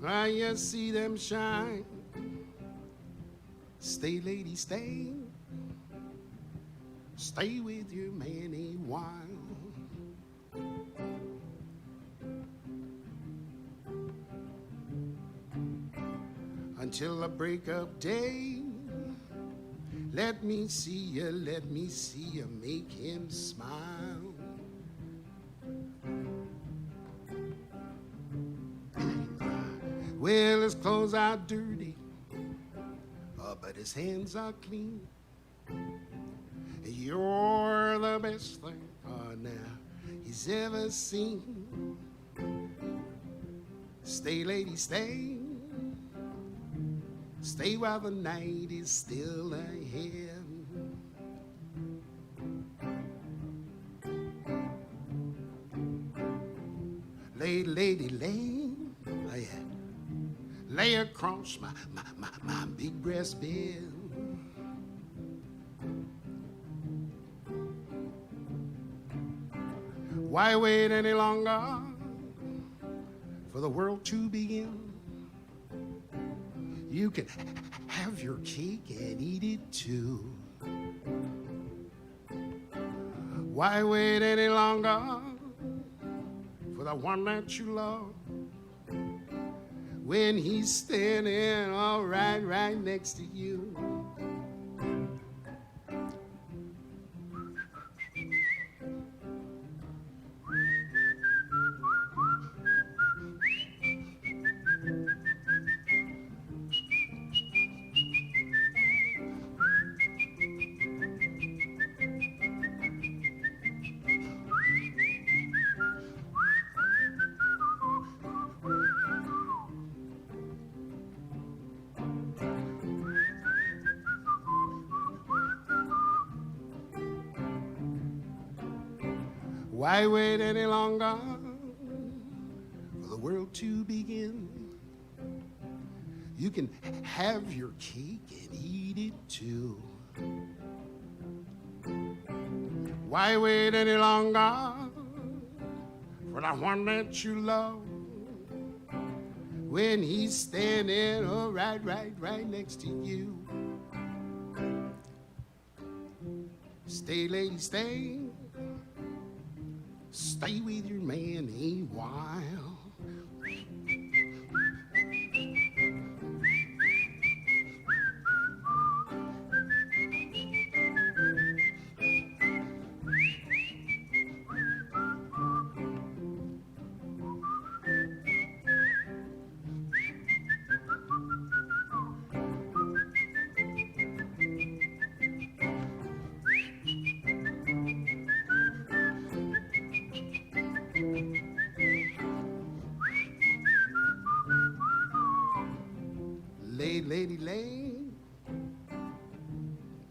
while you see them shine. Stay, lady, stay. Stay with your man a while. Until the break of day, let me see you make him smile. Well, his clothes are dirty, but his hands are clean. You're the best thing now he's ever seen. Stay, lady, stay. Stay while the night is still ahead. Lady, lay. Oh, yeah. Lay across my big breast bed. Why wait any longer for the world to begin? You can have your cake and eat it too. Why wait any longer for the one that you love when he's standing all right next to you? Why wait any longer for the world to begin? You can have your cake and eat it too. Why wait any longer for the one that you love when he's standing right next to you? Stay, lady, stay. Stay with your man a while. Lady,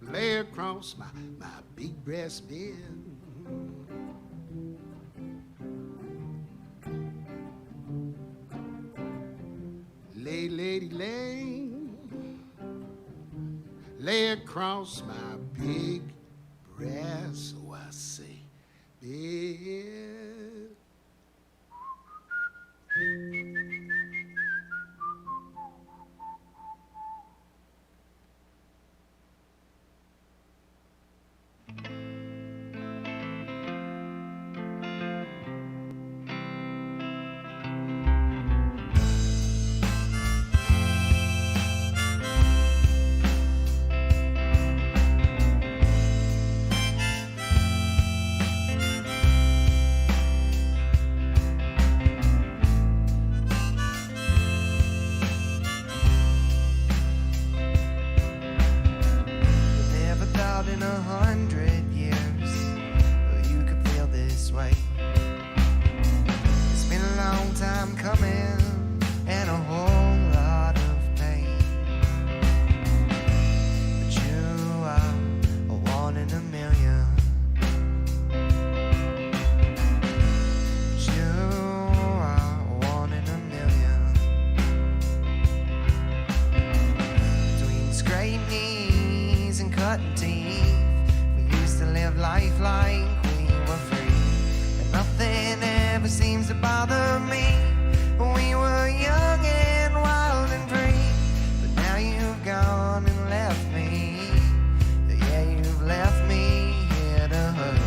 lay across my big brass bed. Lady, lay across my big brass, oh I say, bed. In 100 years, you straight knees and cutting teeth. We used to live life like we were free, and nothing ever seems to bother me. We were young and wild and free, but now you've gone and left me. Yeah, you've left me here to hurt.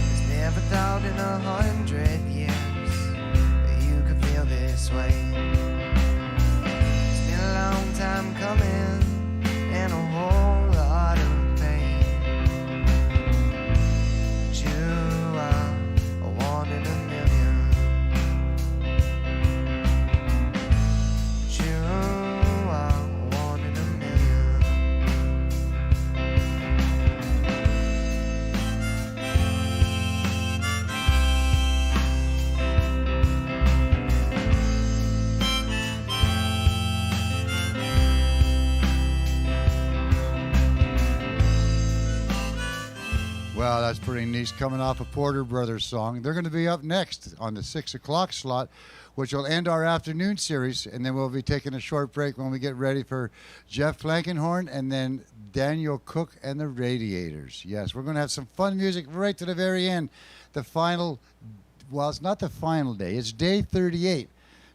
There's never doubt in 100 years that you could feel this way. It's been a long time coming and a whole lot of pain. But you are one in a million. But you are one in a million. Well, that's pretty neat. Coming off a Porter Brothers song. They're going to be up next on the 6 o'clock slot, which will end our afternoon series, and then we'll be taking a short break when we get ready for Jeff Flankenhorn and then Daniel Cook and the Radiators. Yes, we're going to have some fun music right to the very end. The final, well, it's not the final day. It's day 38.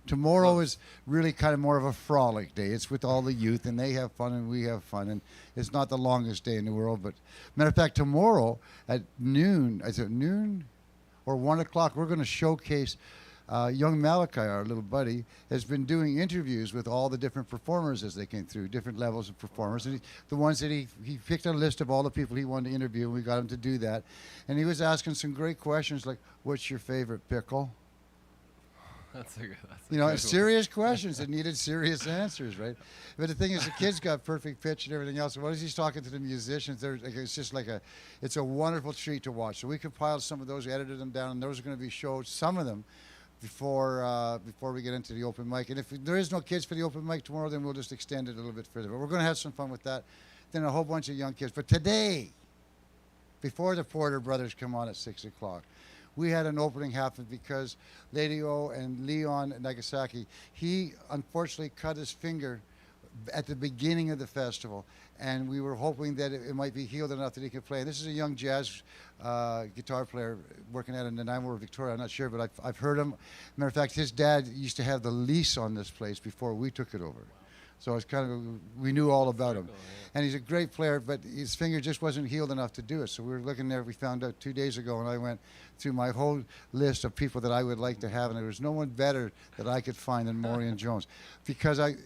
Tomorrow is really kind of more of a frolic day. It's with all the youth, and they have fun, and we have fun, and it's not the longest day in the world. But matter of fact, tomorrow at noon, is it noon or 1 o'clock, we're going to showcase young Malachi, our little buddy, has been doing interviews with all the different performers as they came through, different levels of performers. And the ones that he picked a list of all the people he wanted to interview, and we got him to do that. And he was asking some great questions like, what's your favorite pickle? That's Serious questions that needed serious answers, right? But the thing is, the kids got perfect pitch and everything else. What is he's talking to the musicians? It's just like it's a wonderful treat to watch. So we compiled some of those, we edited them down, and those are going to be showed, some of them, before we get into the open mic. And if there is no kids for the open mic tomorrow, then we'll just extend it a little bit further. But we're going to have some fun with that. Then a whole bunch of young kids. But today, before the Porter Brothers come on at 6 o'clock, we had an opening happen because Lady O and Leon Nagasaki, he unfortunately cut his finger at the beginning of the festival, and we were hoping that it might be healed enough that he could play. And this is a young jazz guitar player working out in Nanaimo, Victoria. I'm not sure, but I've heard him. Matter of fact, his dad used to have the lease on this place before we took it over. So it's kind of, we knew all about him. And he's a great player, but his finger just wasn't healed enough to do it. So we were looking there, we found out 2 days ago, and I went through my whole list of people that I would like to have, and there was no one better that I could find than Maureen Jones. Because I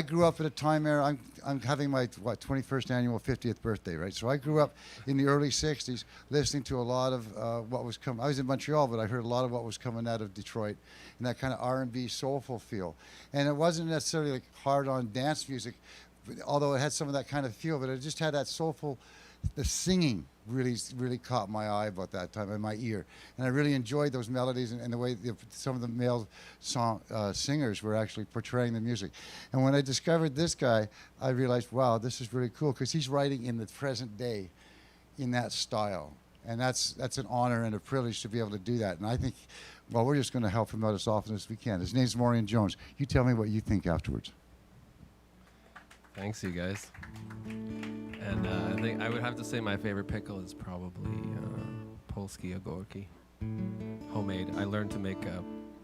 grew up at a time where I'm having my 21st annual 50th birthday, right? So I grew up in the early 60s listening to a lot of what was coming. I was in Montreal, but I heard a lot of what was coming out of Detroit, and that kind of R&B soulful feel. And it wasn't necessarily like hard-on dance music, although it had some of that kind of feel, but it just had that soulful, the singing really caught my eye about that time, in my ear. And I really enjoyed those melodies and the way some of the male singers were actually portraying the music. And when I discovered this guy, I realized, wow, this is really cool, because he's writing in the present day in that style. And that's an honor and a privilege to be able to do that. And I think, well, we're just going to help him out as often as we can. His name's Maureen Jones. You tell me what you think afterwards. Thanks, you guys. And I think I would have to say my favorite pickle is probably Polski ogórki, homemade. I learned to make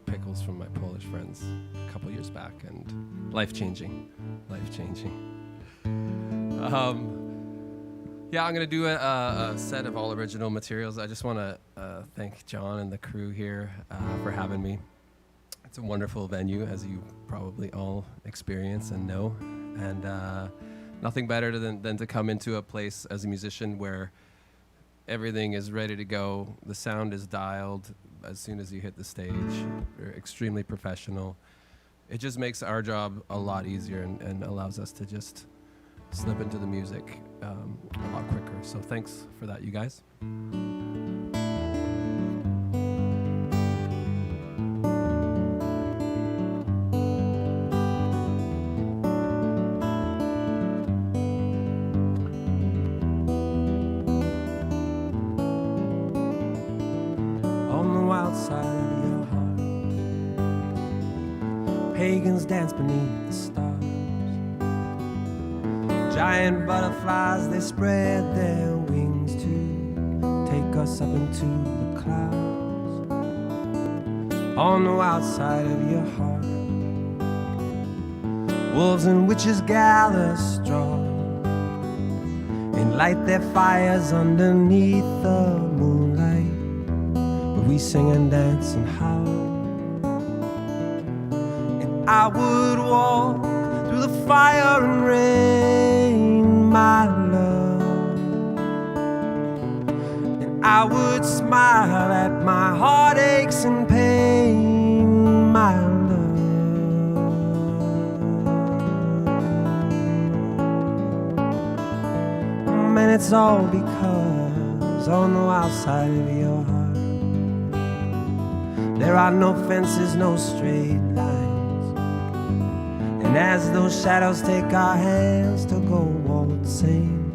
pickles from my Polish friends a couple years back, and life-changing. Yeah, I'm gonna do a set of all original materials. I just want to thank John and the crew here for having me. It's a wonderful venue, as you probably all experience and know, and nothing better than to come into a place as a musician where everything is ready to go. The sound is dialed as soon as you hit the stage. They're extremely professional. It just makes our job a lot easier and allows us to just slip into the music a lot quicker. So thanks for that, you guys. On the wild side of your heart, pagans dance beneath the stars. Giant butterflies, they spread their wings to take us up into the clouds. On the wild side of your heart, wolves and witches gather strong and light their fires underneath the moonlight, where we sing and dance and howl. And I would walk through the fire and rain, my love, and I would smile at my heartaches and pain, my love. And it's all because on the wild side of your heart there are no fences, no straight lines. And as those shadows take our hands to go waltzing,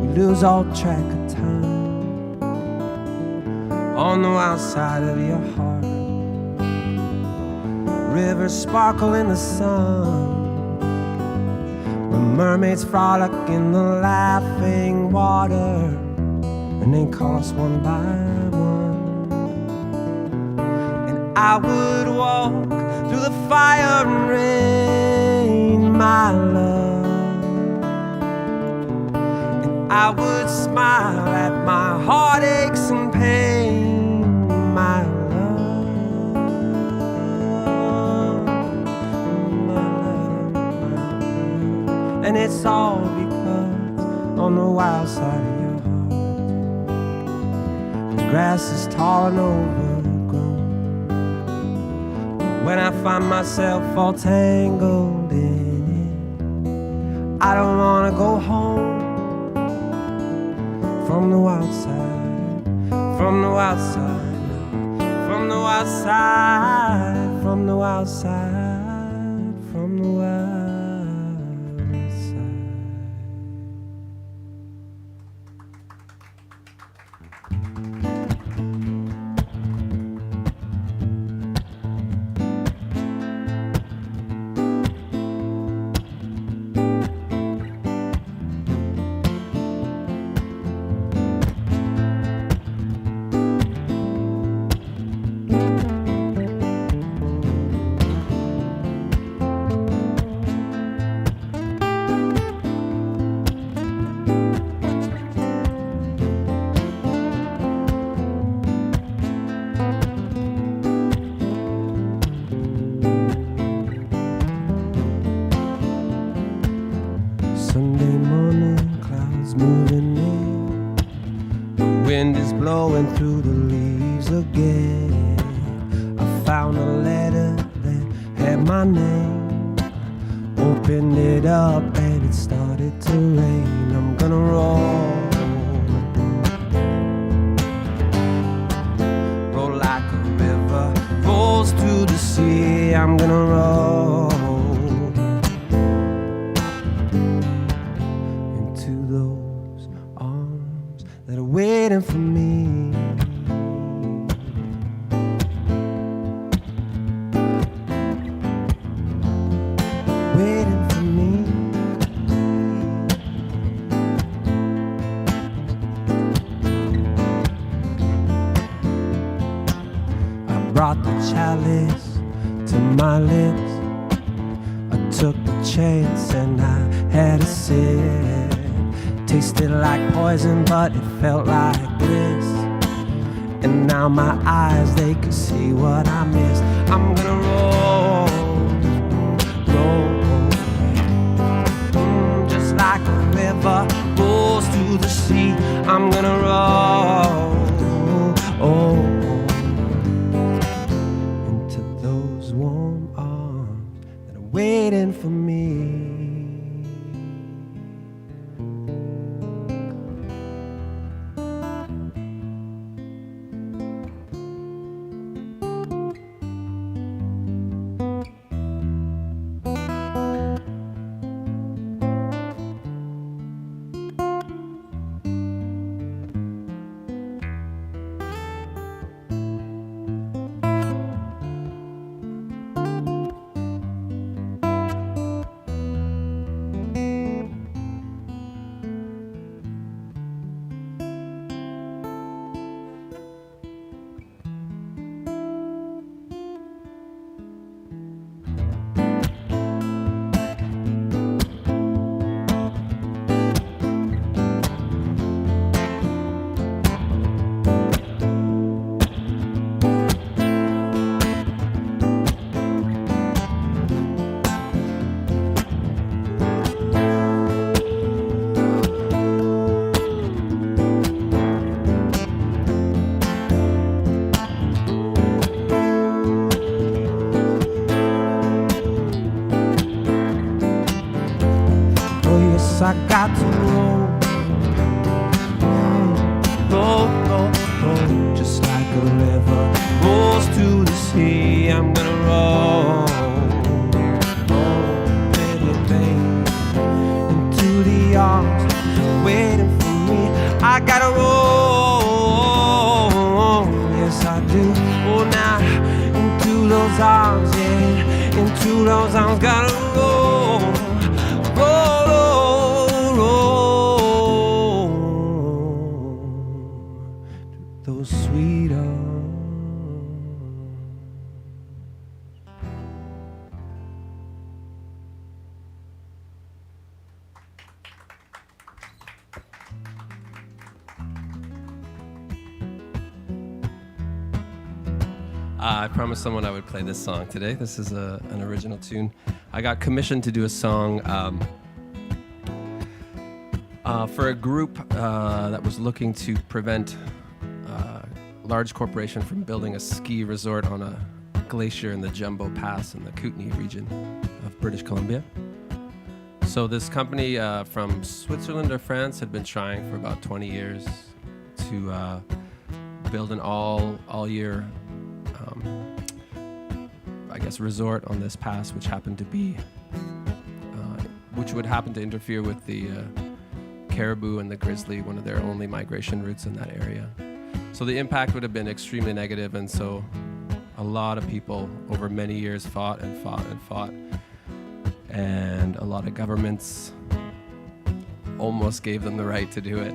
we lose all track of time. On the wild side of your heart, rivers sparkle in the sun, where mermaids frolic in the laughing water, and they call us one by one. And I would walk through the fire and rain, my love, and I would smile at my heartaches and pain, my love. And it's all because on the wild side of your heart, the grass is tall and overgrown. When I find myself all tangled in it, I don't wanna go home. From the wild side, from the wild side, from the wild side, from the wild side, from the wild side. Sunday morning, clouds moving in. The wind is blowing through the leaves again. I found a letter that had my name. Opened it up and it started to rain. I'm gonna roll, roll like a river rolls to the sea. I'm gonna roll that are waiting for me. Waiting for me. I brought the chalice to my lips. I took the chance and I had a sip. Tasted like poison, but it felt like bliss. And now my eyes, they can see what I missed. I'm gonna roll, roll, just like a river rolls to the sea. I'm gonna roll, into those warm arms that are waiting for me. river rolls to the sea, I'm gonna roll, pretty babe, into the arms waiting for me. I gotta roll, yes I do. Oh, now into those arms, yeah, into those arms, gotta roll, roll, roll, those sweet arms. I promised someone I would play this song today. This is an original tune. I got commissioned to do a song for a group that was looking to prevent large corporation from building a ski resort on a glacier in the Jumbo Pass in the Kootenay region of British Columbia. So this company from Switzerland or France had been trying for about 20 years to build an all-year I guess resort on this pass, which happened to be, which would happen to interfere with the caribou and the grizzly, one of their only migration routes in that area. So the impact would have been extremely negative, and so a lot of people over many years fought and fought and fought, and a lot of governments almost gave them the right to do it.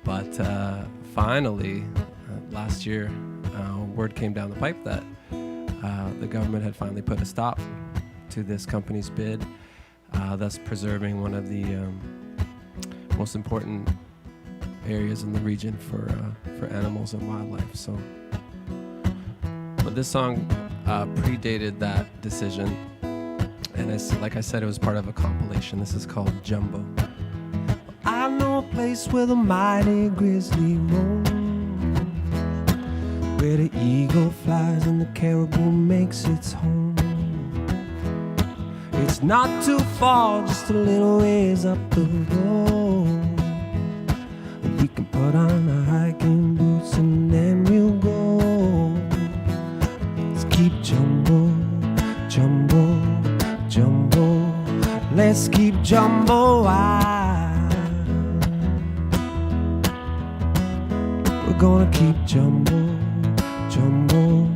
But finally, last year, word came down the pipe that the government had finally put a stop to this company's bid, thus preserving one of the most important areas in the region for animals and wildlife. So, but this song predated that decision, and like I said, it was part of a compilation. This is called Jumbo. I know a place where the mighty grizzly roams, where the eagle flies and the caribou makes its home. It's not too far, just a little ways up the road. We can put on our hiking boots and then we'll go. Let's keep Jumbo, Jumbo, Jumbo. Let's keep Jumbo wild. We're gonna keep Jumbo, Jumbo,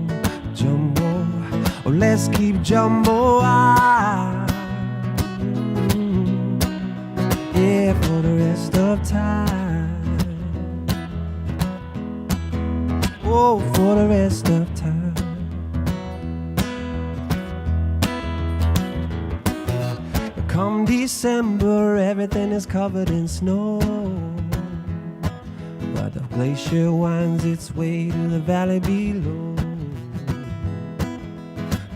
Jumbo. Oh, let's keep Jumbo wild. Yeah, for the rest of time. Oh, for the rest of time. Come December, everything is covered in snow, but the glacier winds its way to the valley below.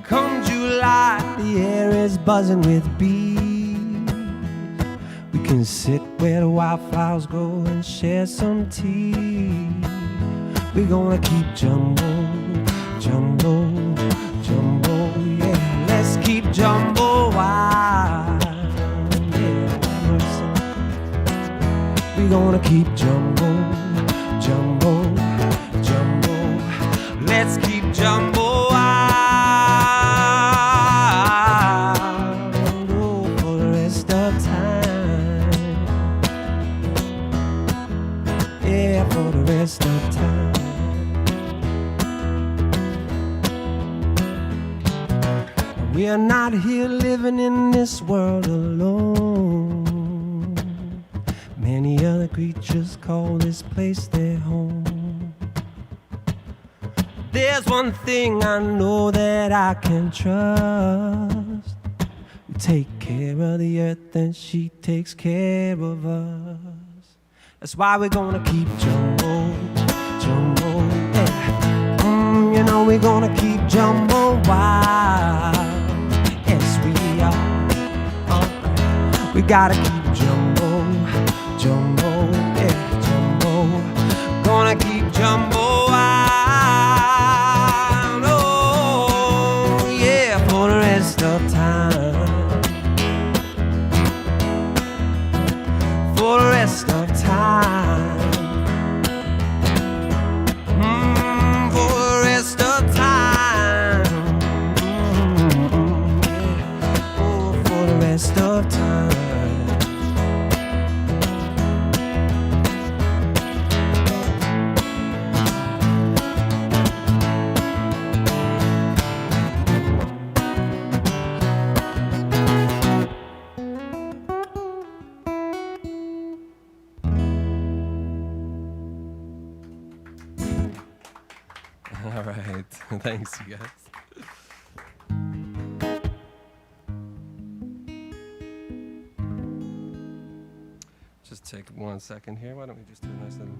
Come July, the air is buzzing with bees. We can sit where the wildflowers grow and share some tea. We're gonna keep Jumbo, Jumbo, Jumbo, yeah. Let's keep Jumbo wild. We're gonna keep Jumbo, Jumbo, Jumbo. Let's keep Jumbo wild. Oh, for the rest of time. Yeah, for the rest of time. We're not here living in this world alone. Many other creatures call this place their home. There's one thing I know that I can trust. We take care of the earth and she takes care of us. That's why we're gonna keep Jumbo, Jumbo, yeah. You know we're gonna keep Jumbo wild. Yes, we are. We gotta keep Jumbo, Jumbo, yeah, Jumbo. Gonna keep Jumbo wild. Oh, yeah, for the rest of time. For the rest of time. For the rest Thanks, you guys. Just take 1 second here. Why don't we just do a nice little...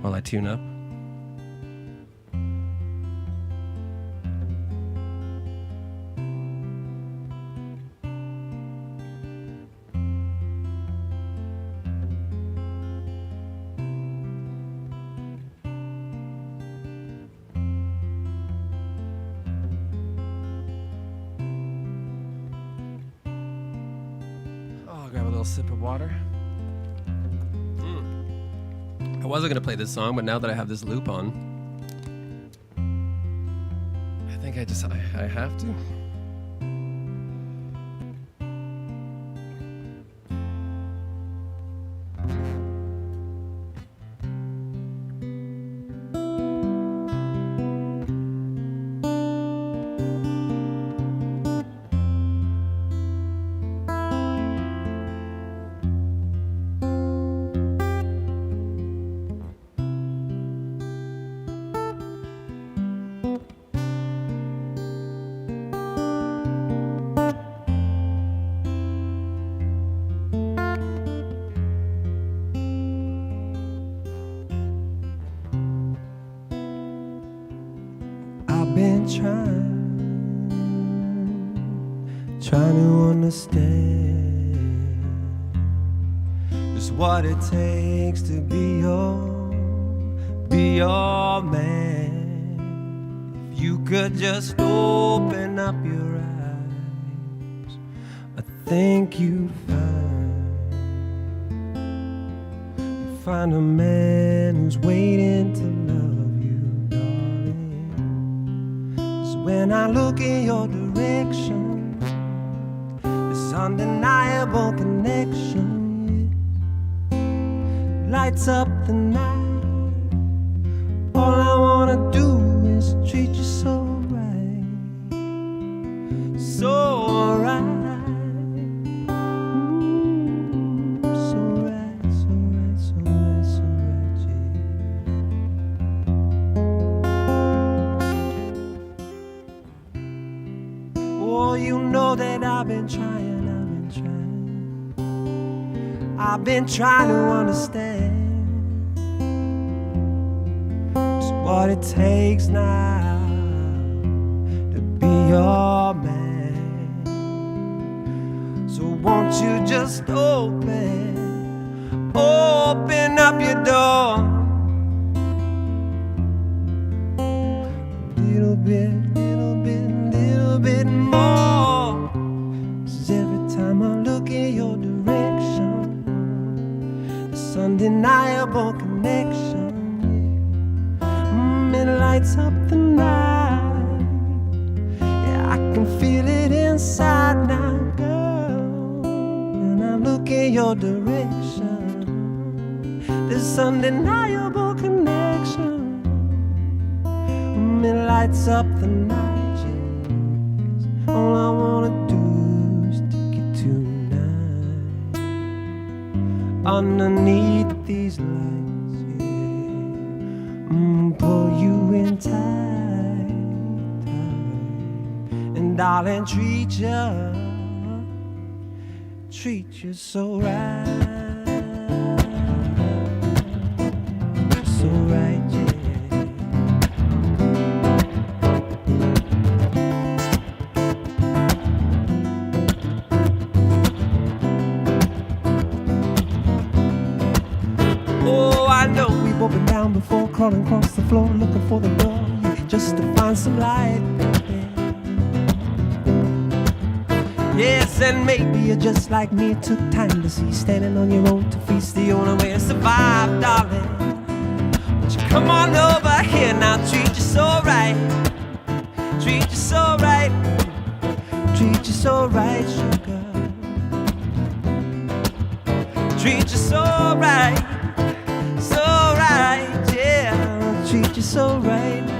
While I tune up. Grab a little sip of water. I wasn't gonna play this song, but now that I have this loop on, I think I have to. I've been trying to understand just what it takes to be your man. If you could just open up your eyes, I think you'd find a man who's waiting to love you, darling. 'Cause when I look in your direction, this undeniable connection, yeah, lights up the night. All I wanna do is treat you so right, so right. So right, so right, so right, so right, yeah. Oh, you know that I've been trying to understand just what it takes now to be your man. So won't you just open up your door a little bit more. 'Cause every time I look in your direction, this undeniable connection, it lights up the night. Yeah, I can feel it inside now, girl. And I look in your direction, this undeniable connection, it lights up the night, yes. All I wanna do is take you tonight underneath these lights, yeah. Pull you in tight, and darling, treat you so right, so right, yeah. Oh, I know we've both been down before, crawling across the floor, looking for the door, yeah, just to find some light, baby. Yes, and maybe you're just like me, it took time to see, standing on your own to feast, the only way to survive, darling. Won't you come on over here now, treat you so right, treat you so right, treat you so right, sugar, treat you so right, yeah, treat you so right now.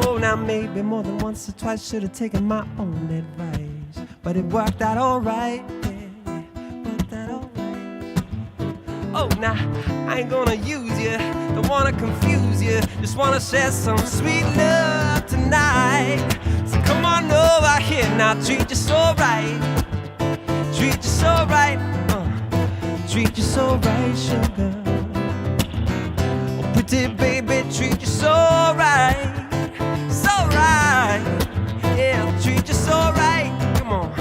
Oh, now now, maybe more than once or twice. Should have taken my own advice, but it worked out alright. Yeah, worked out alright. Oh, now I ain't gonna use you, don't wanna confuse you, just wanna share some sweet love tonight. So come on over here now, treat you so right, treat you so right, treat you so right, sugar. Oh, pretty baby, treat you so right, yeah, treat you so right. Come on.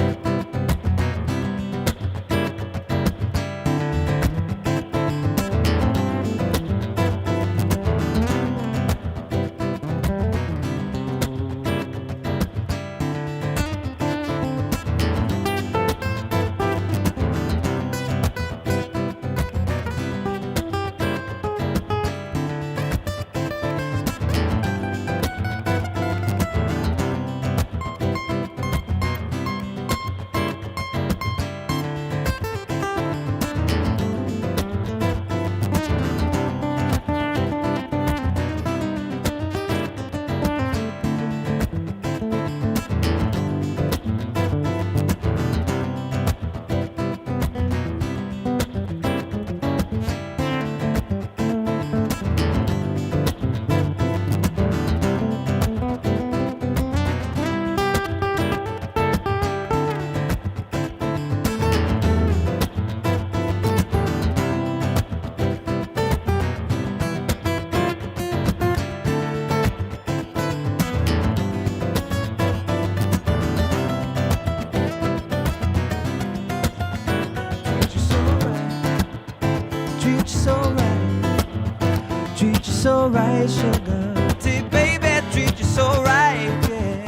So right, sugar. See, baby, treat you so right, yeah.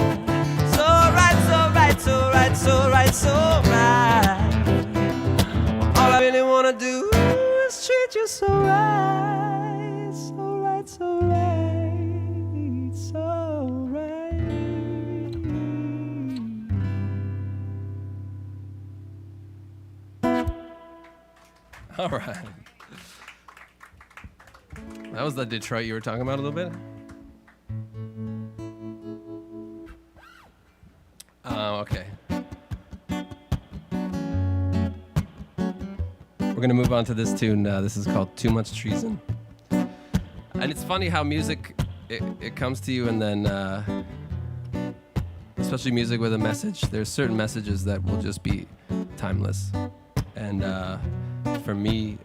So right, so right, so right, so right, so right. All I really wanna do is treat you so right, so right, so right, so right. All right. That was the Detroit you were talking about a little bit? Okay. We're going to move on to this tune. This is called Too Much Treason. And it's funny how music, it comes to you and then, especially music with a message, there's certain messages that will just be timeless. And for me,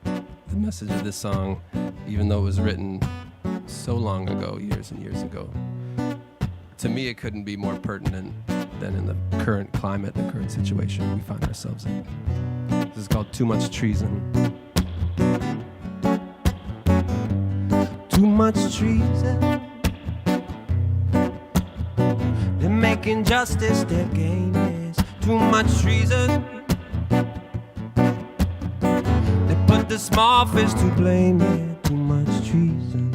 the message of this song, even though it was written so long ago, years and years ago, to me it couldn't be more pertinent than in the current climate, the current situation we find ourselves in. This is called Too Much Treason. Too much treason. They're making justice their game, yes. Too much treason. The small fish to blame, yeah, too much treason,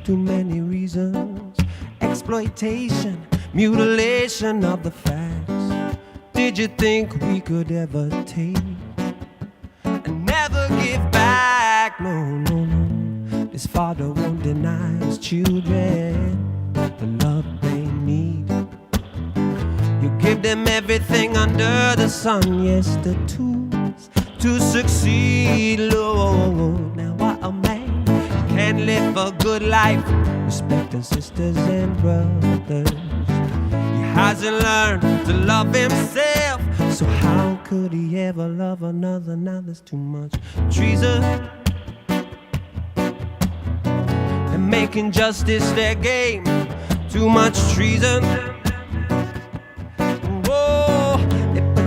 too many reasons, exploitation, mutilation of the facts. Did you think we could ever take and never give back? No, no, no, this father won't deny his children the love they need. You give them everything under the sun, yes, the tools to succeed, Lord. Now what a man can live a good life, respecting sisters and brothers. He hasn't learned to love himself, so how could he ever love another? Now there's too much treason. They're making justice their game, too much treason.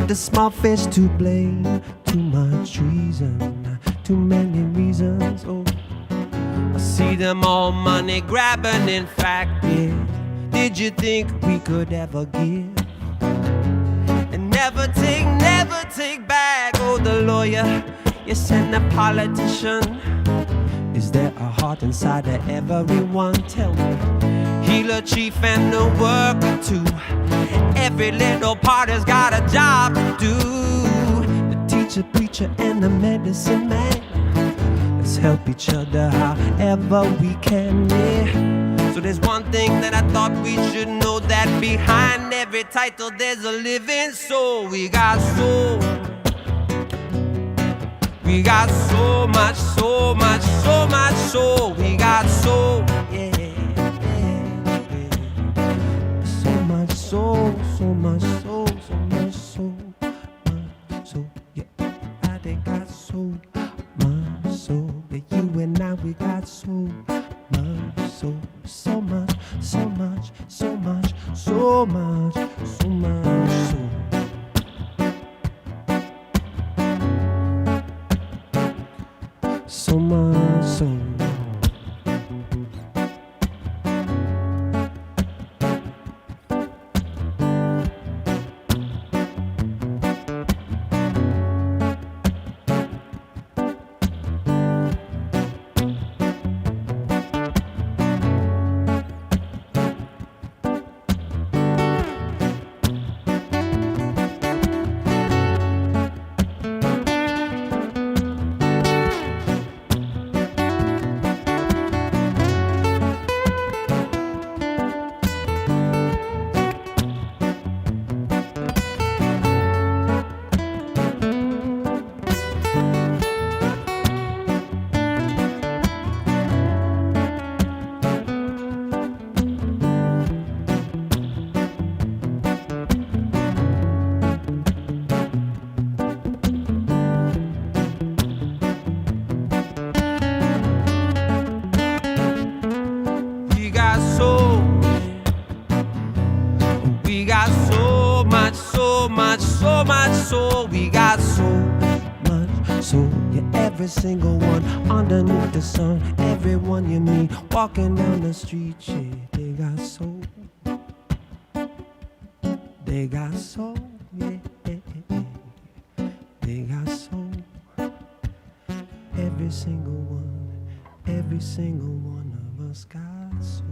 The small fish to blame, too much treason, too many reasons. Oh, I see them all money grabbing. In fact, yeah, did you think we could ever give and never take back? Oh, the lawyer, yes, and the politician. Is there a heart inside of everyone? Tell me. Healer, chief, and the worker too. Every little part has got a job to do. The teacher, preacher, and the medicine man. Let's help each other however we can, yeah. So there's one thing that I thought we should know, that behind every title there's a living soul. We got soul. We got so much, so much, so much soul. We got soul, yeah, yeah, yeah. So much soul, so much soul, so much soul, soul, yeah. I think got so much soul. Yeah, you and I, we got so much soul, so much, so much, so much, so much, so much soul. So much soul. So much soul, we got so much soul. Yeah, every single one underneath the sun, everyone you meet walking down the street, yeah, they got soul. They got soul, yeah, yeah, yeah. They got soul. Every single one of us got soul.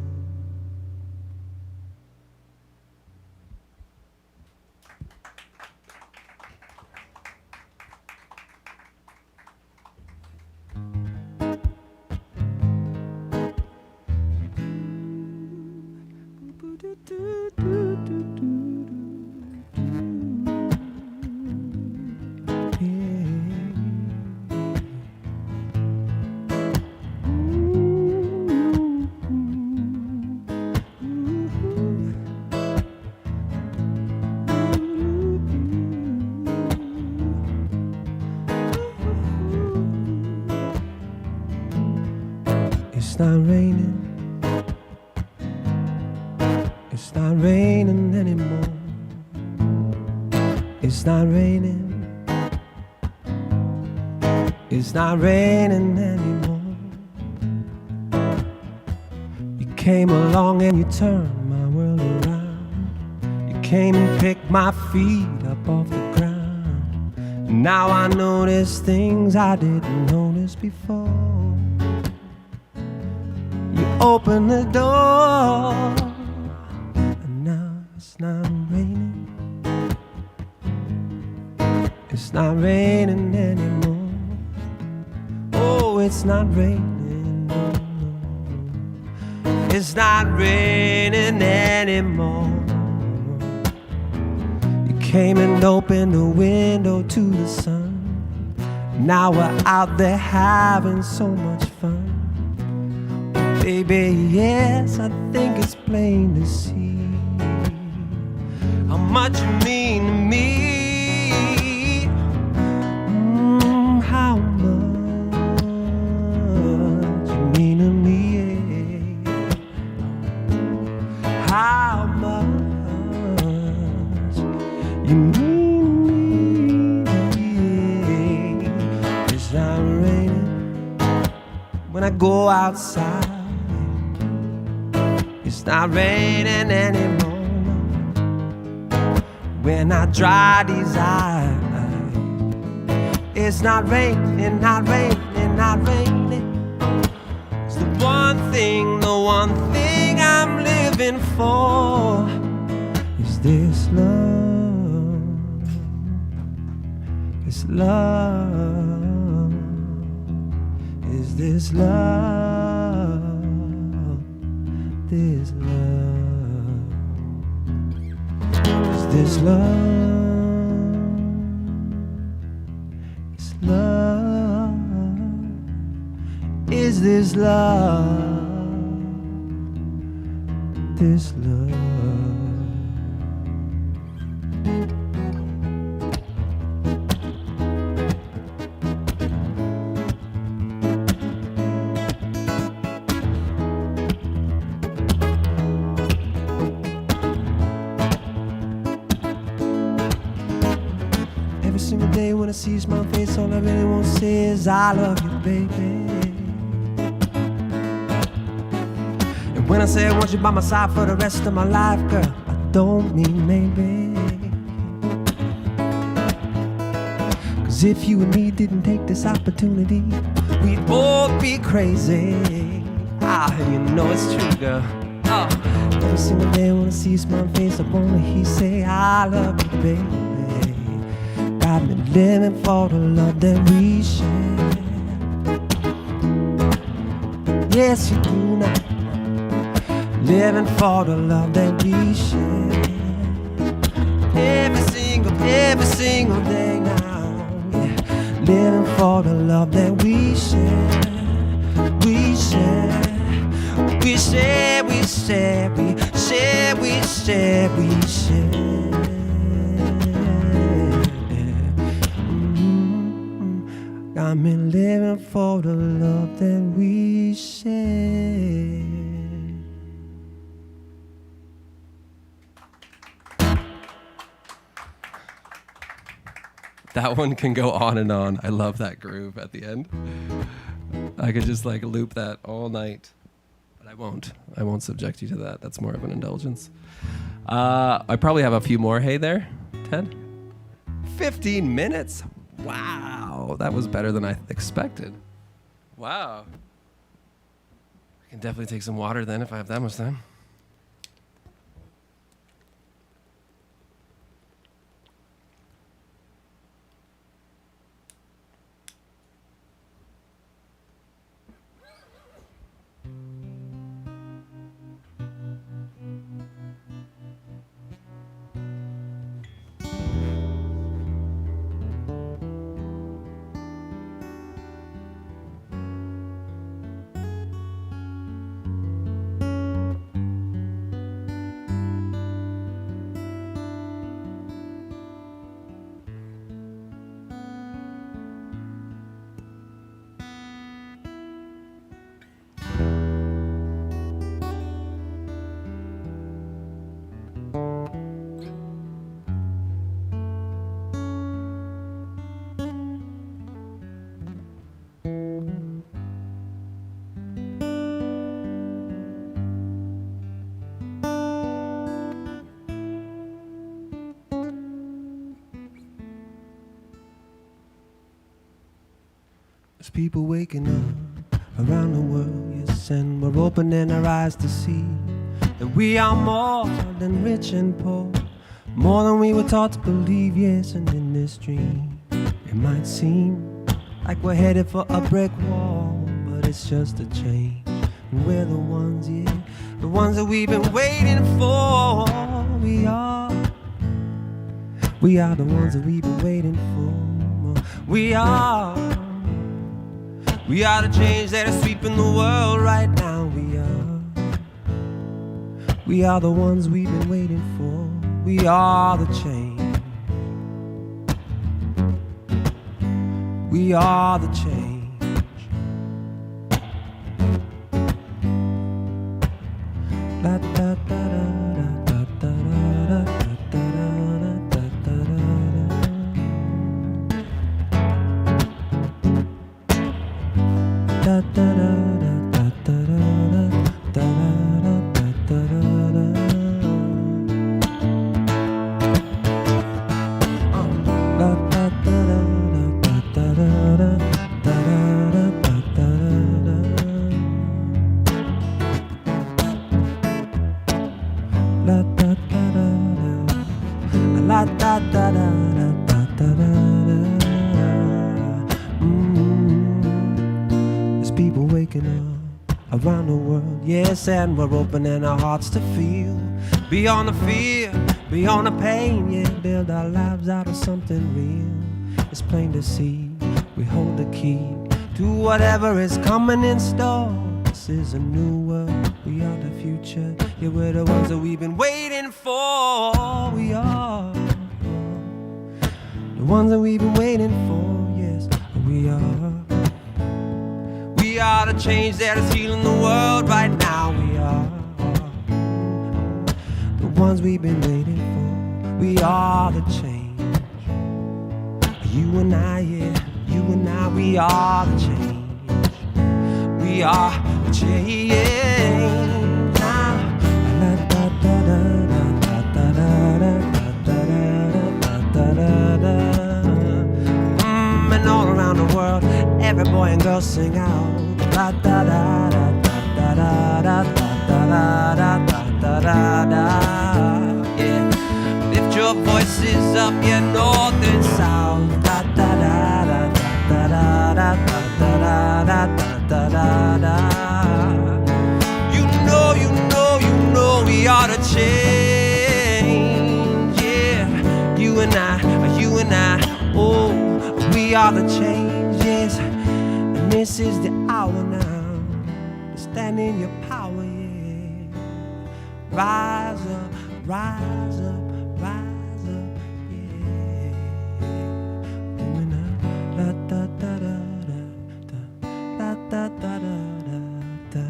It's not raining. It's not raining anymore. It's not raining. It's not raining anymore. You came along and you turned my world around. You came and picked my feet up off the ground. Now I notice things I didn't notice before. You opened the door, and now it's not raining. It's not raining anymore. Oh, it's not raining. No, no. It's not raining anymore. You came and opened the window to the sun. Now we're out there having so much fun. Baby, yes, I think it's plain to see how much you mean to me. How much you mean to me. How much you mean to me. It's not raining when I go outside. It's not raining anymore when I dry these eyes. It's not raining, not raining, not raining. It's the one thing I'm living for. Is this love? This love is Is this love? This love? Is this love? Is love? Is this love? This love? Every single day when I see your smile face, all I really want to say is I love you, baby. And when I say I want you by my side for the rest of my life, girl, I don't mean maybe. 'Cause if you and me didn't take this opportunity, we'd both be crazy. Ah, you know it's true, girl. Every single day when I see your smile face, I wanna hear you say I love you, baby. Got me living for the love that we share. Yes, you do now. Living for the love that we share. Every single day now. Yeah. Living for the love that we share. We share. We share, we share, we share, we share, we share. Got me living for the love that we share. That one can go on and on. I love that groove at the end. I could just like loop that all night. But I won't. I won't subject you to that. That's more of an indulgence. I probably have a few more. Hey there, Ted? 15 minutes? Wow, that was better than I expected. Wow. I can definitely take some water then if I have that much time. There's people waking up around the world, yes, and we're opening our eyes to see that we are more than rich and poor, more than we were taught to believe, yes, and in this dream it might seem like we're headed for a brick wall, but it's just a change, and we're the ones, yeah, the ones that we've been waiting for. We are the ones that we've been waiting for. We are the change that is sweeping the world right now. We are the ones we've been waiting for. We are the change. We are the change. Da, da, da, da, da, da, da, da. Da, da, da, da, da, da, da, da, da, da. waking up around the world. Yes, and we're opening our hearts to feel beyond the fear, beyond the pain. Yeah, build our lives out of something real. It's plain to see we hold the key to whatever is coming in store. This is a new world, we are the future. Yeah, we're the ones that we've been waiting for. We are the ones that we've been waiting for. Yes, we are. We are the change that is healing the world right now. We are the ones we've been waiting for. We are the change. You and I, yeah, you and I, we are the change. We are the change. And all around the world, every boy and girl sing out. Da da da da da da da da da da da da. Yeah, lift your voices up, yeah, north and south. Da da da da da da da da da da da da. You know, you know, you know we are the change. Yeah, you and I, oh, we are the change. Yes. This is the hour now to stand in your power, yeah. Rise up, rise up, rise up, yeah. Da da da da da da da da da da.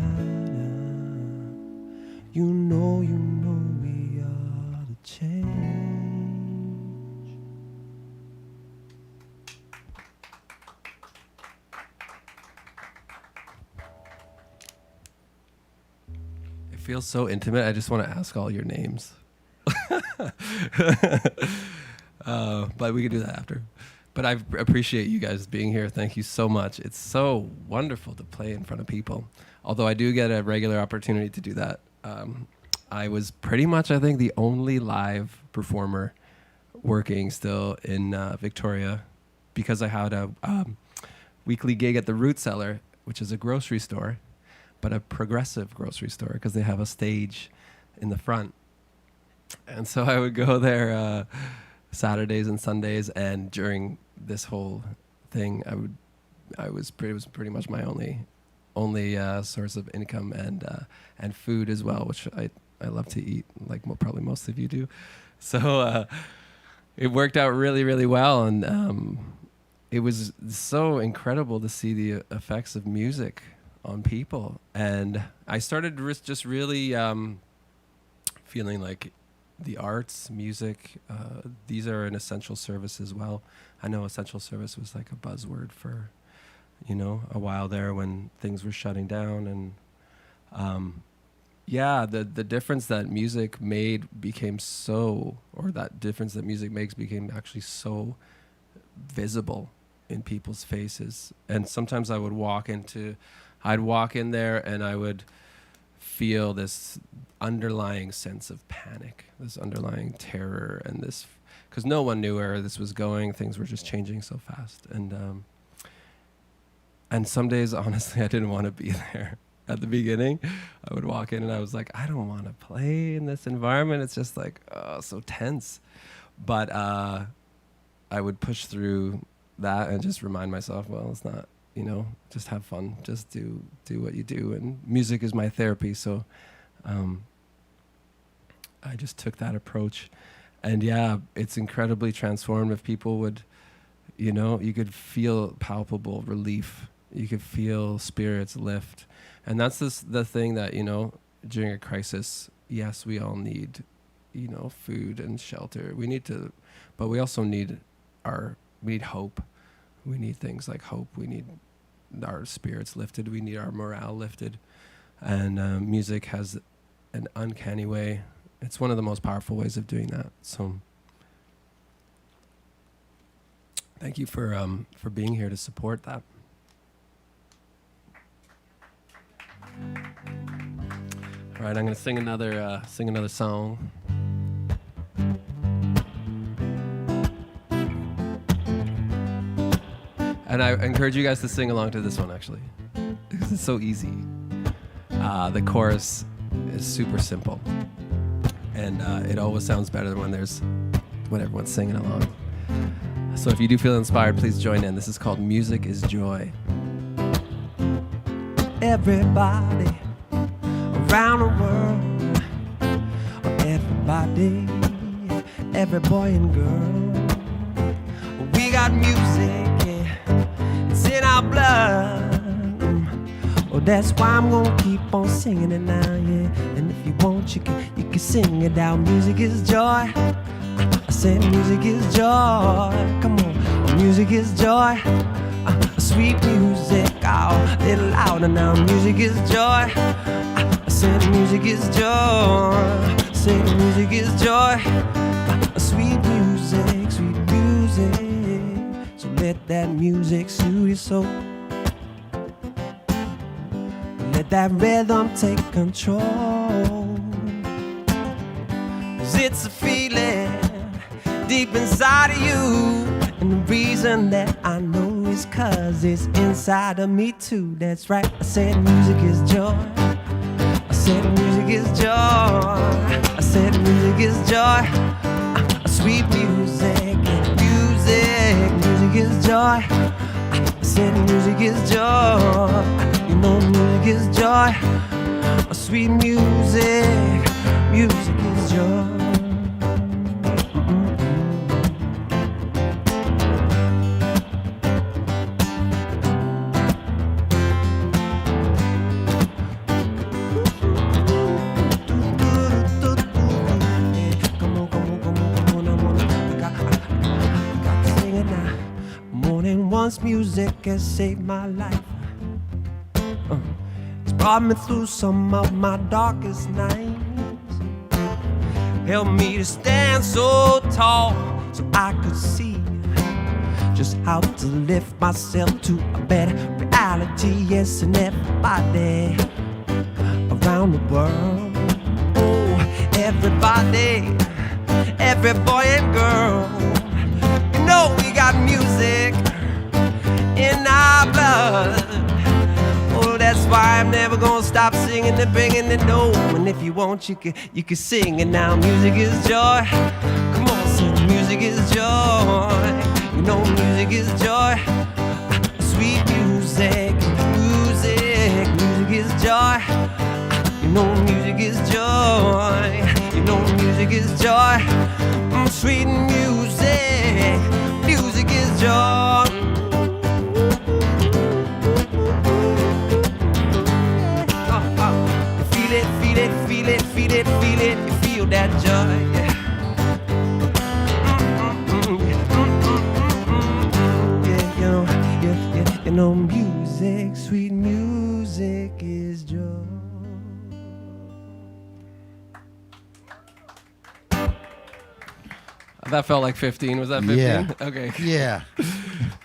You know we are the change. Feels so intimate. I just want to ask all your names. But we can do that after. But I appreciate you guys being here. Thank you so much. It's so wonderful to play in front of people. Although I do get a regular opportunity to do that. I was pretty much, I think, the only live performer working still in Victoria, because I had a weekly gig at the Root Cellar, which is a grocery store, but a progressive grocery store, because they have a stage in the front. And so I would go there Saturdays and Sundays, and during this whole thing, it was pretty much my only source of income and food as well, which I love to eat, like probably most of you do. So it worked out really, really well, and it was so incredible to see the effects of music on people. And I started just really feeling like the arts, music, these are an essential service as well. I know essential service was like a buzzword for, a while there when things were shutting down. And the difference that music made became that difference that music makes became actually so visible in people's faces. And sometimes I'd walk in there and I would feel this underlying sense of panic, this underlying terror, and this, because no one knew where this was going. Things were just changing so fast. And some days, honestly, I didn't want to be there. At the beginning, I would walk in and I was like, I don't want to play in this environment. It's just like, so tense. But I would push through that and just remind myself, well, it's not, just have fun, just do what you do. And music is my therapy, so I just took that approach. And yeah, it's incredibly transformative. People would, you could feel palpable relief. You could feel spirits lift. And that's the thing that, during a crisis, yes, we all need, food and shelter. But we also need hope. We need things like hope. We need our spirits lifted. We need our morale lifted. And music has an uncanny way. It's one of the most powerful ways of doing that. So thank you for being here to support that. All right, I'm gonna sing another song. And I encourage you guys to sing along to this one, actually. because it's so easy. The chorus is super simple, and it always sounds better when everyone's singing along. So if you do feel inspired, please join in. This is called Music is Joy. Everybody around the world, everybody, every boy and girl, we got music, yeah, it's in our blood. Oh, that's why I'm gonna keep on singing it now, yeah. And if you want, you can sing it out. Music is joy. I said music is joy. Come on, music is joy. Sweet music, oh, little louder now. Music is joy. I said music is joy. I said music is joy. Sweet music, sweet music. So let that music soothe your soul. Let that rhythm take control. 'Cause it's a feeling deep inside of you. And the reason that I know is 'cause it's inside of me too. That's right, I said music is joy. I said music is joy. I said music is joy. Sweet music, music, music is joy. I said music is joy. You know music is joy. Sweet music, music is joy. Music has saved my life. It's brought me through some of my darkest nights. Helped me to stand so tall so I could see just how to lift myself to a better reality. Yes, and everybody around the world. Oh, everybody, every boy and girl. You know we got music in our blood. Oh, that's why I'm never gonna stop singing and bringing it home. And if you want, you can sing it now. Music is joy. Come on, sing. Music is joy. You know, music is joy. Sweet music, music, music is joy. You know, music is joy. You know, music is joy. Sweet music, music is joy. Feel it, you feel that joy, yeah. Yeah, you know, music, sweet music is joy. That felt like 15. Was that 15? Yeah. Okay. Yeah.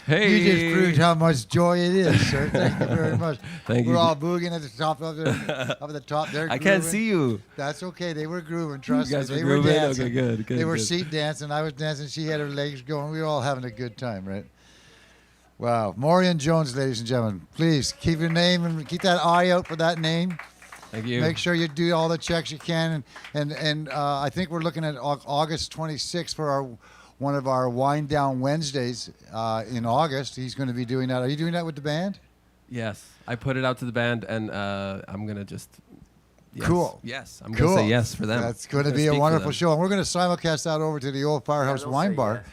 Hey. You just proved how much joy it is, sir. Thank you very much. Thank you. We're all boogieing at the top of the top there. I can't see you. That's okay. They were grooving. Trust You guys me. They were were grooving? dancing. Okay, good, They were good. seat dancing. I was dancing. She had her legs going. We were all having a good time, right? Wow. Maureen Jones, ladies and gentlemen. Please keep your name and keep that eye out for that name. Thank you. Make sure you do all the checks you can. And I think we're looking at August 26th for one of our Wind Down Wednesdays in August. He's going to be doing that. Are you doing that with the band? Yes. I put it out to the band, and I'm going to just... Yes. Cool. Yes. I'm going to say yes for them. That's going to be a wonderful show. And we're going to simulcast that over to the old Firehouse Wine Bar.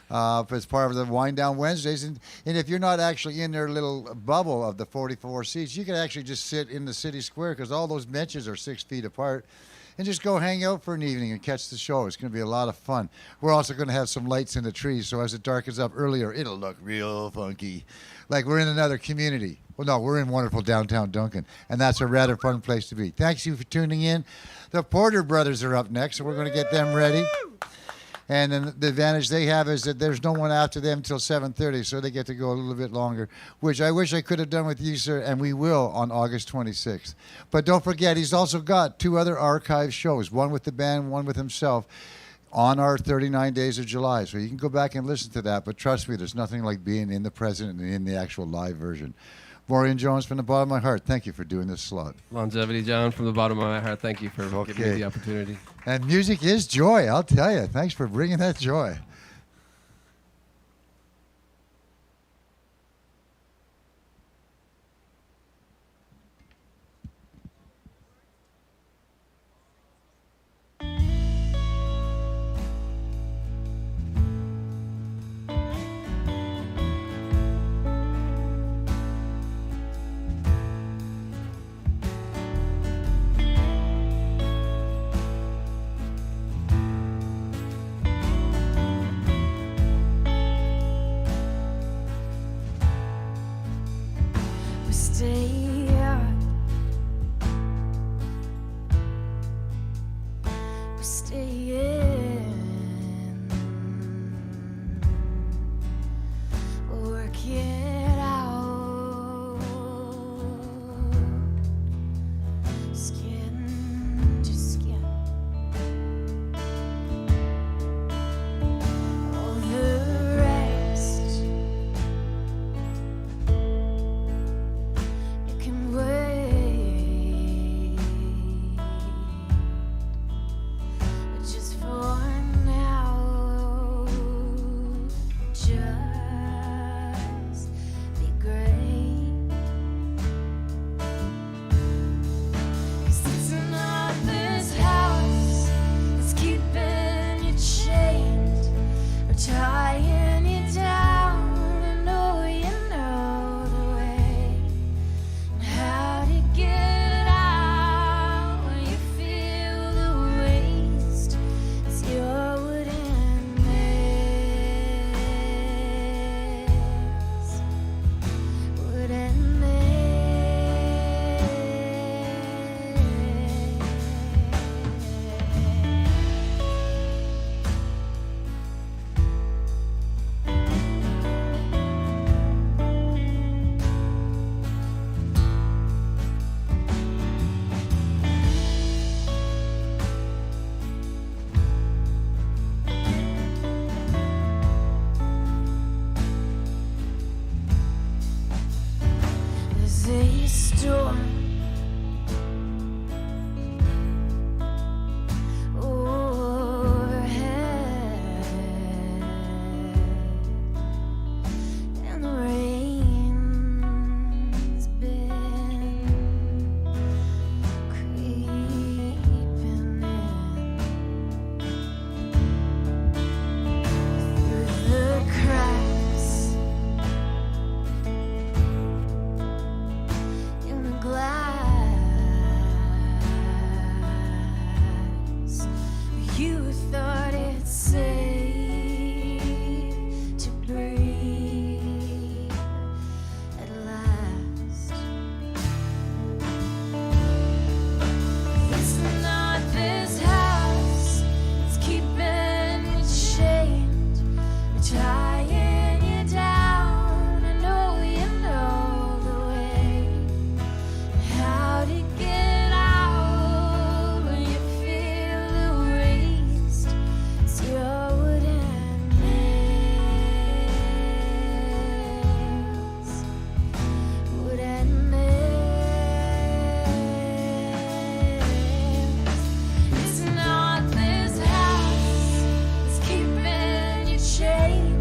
As part of the Wind Down Wednesdays. And if you're not actually in their little bubble of the 44 seats, you can actually just sit in the city square because all those benches are 6 feet apart and just go hang out for an evening and catch the show. It's going to be a lot of fun. We're also going to have some lights in the trees, so as it darkens up earlier, it'll look real funky, like we're in another community. Well, no, we're in wonderful downtown Duncan, and that's a rather fun place to be. Thanks you for tuning in. The Porter Brothers are up next, so we're going to get them ready. And then the advantage they have is that there's no one after them till 7:30, so they get to go a little bit longer, which I wish I could have done with you, sir, and we will on August 26th. But don't forget, he's also got 2 other archive shows, one with the band, one with himself, on our 39 Days of July. So you can go back and listen to that, but trust me, there's nothing like being in the present and in the actual live version. Maureen Jones, from the bottom of my heart, thank you for doing this slot. Longevity, John, from the bottom of my heart, thank you for giving me the opportunity. And music is joy, I'll tell you. Thanks for bringing that joy.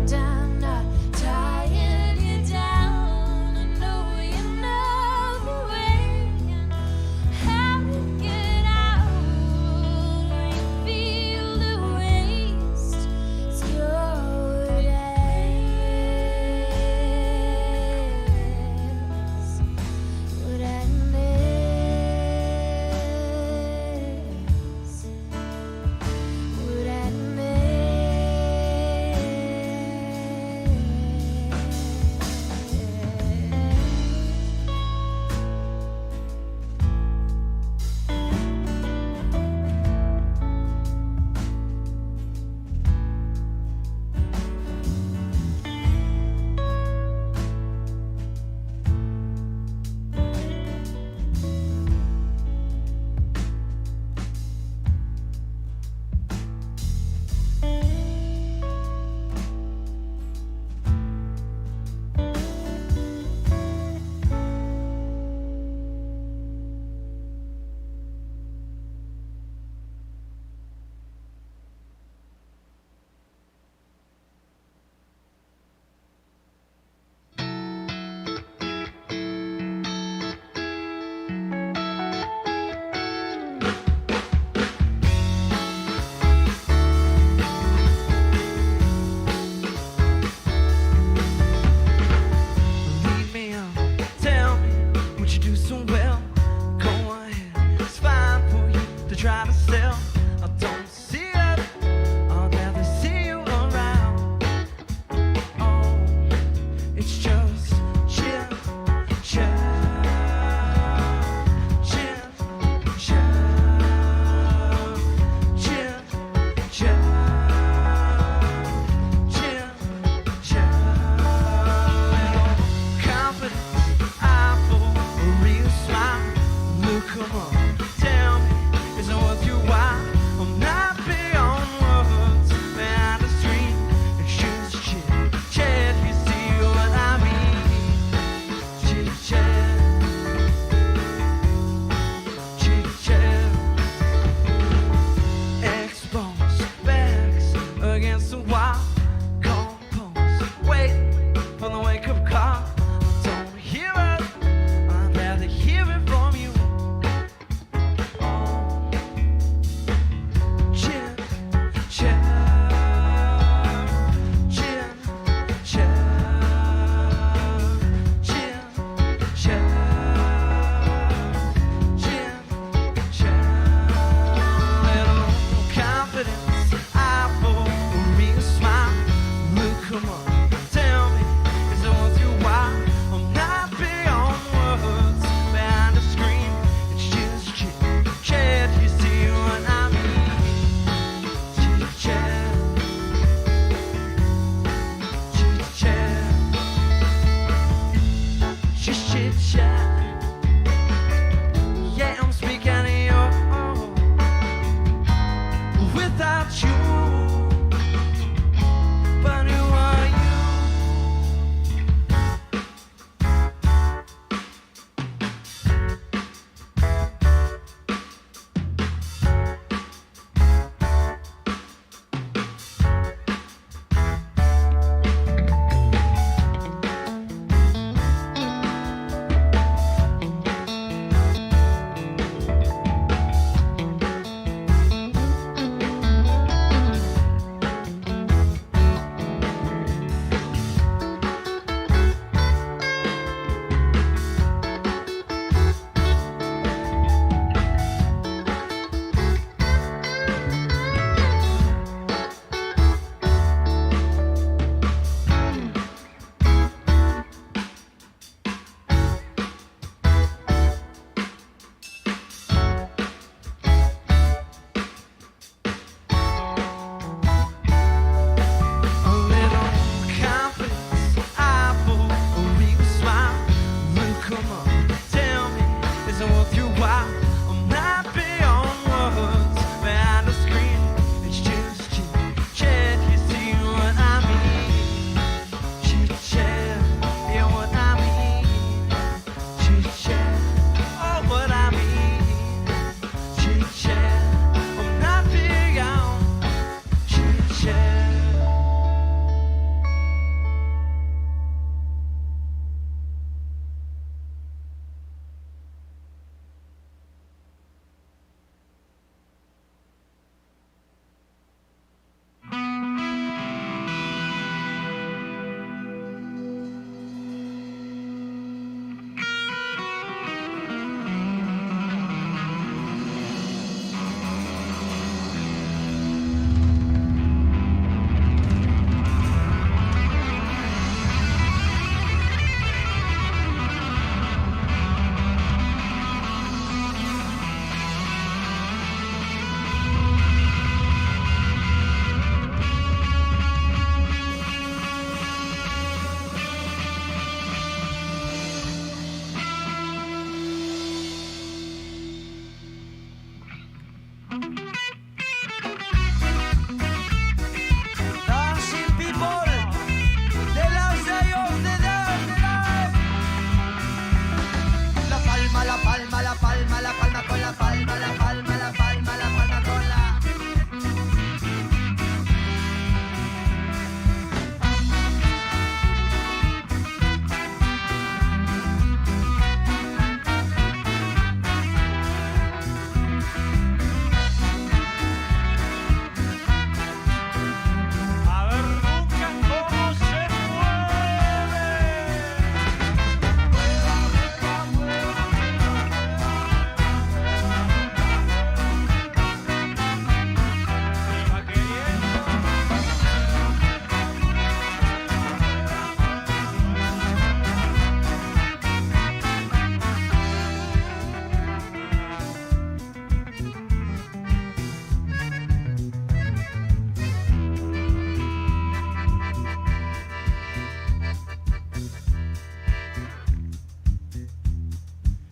Down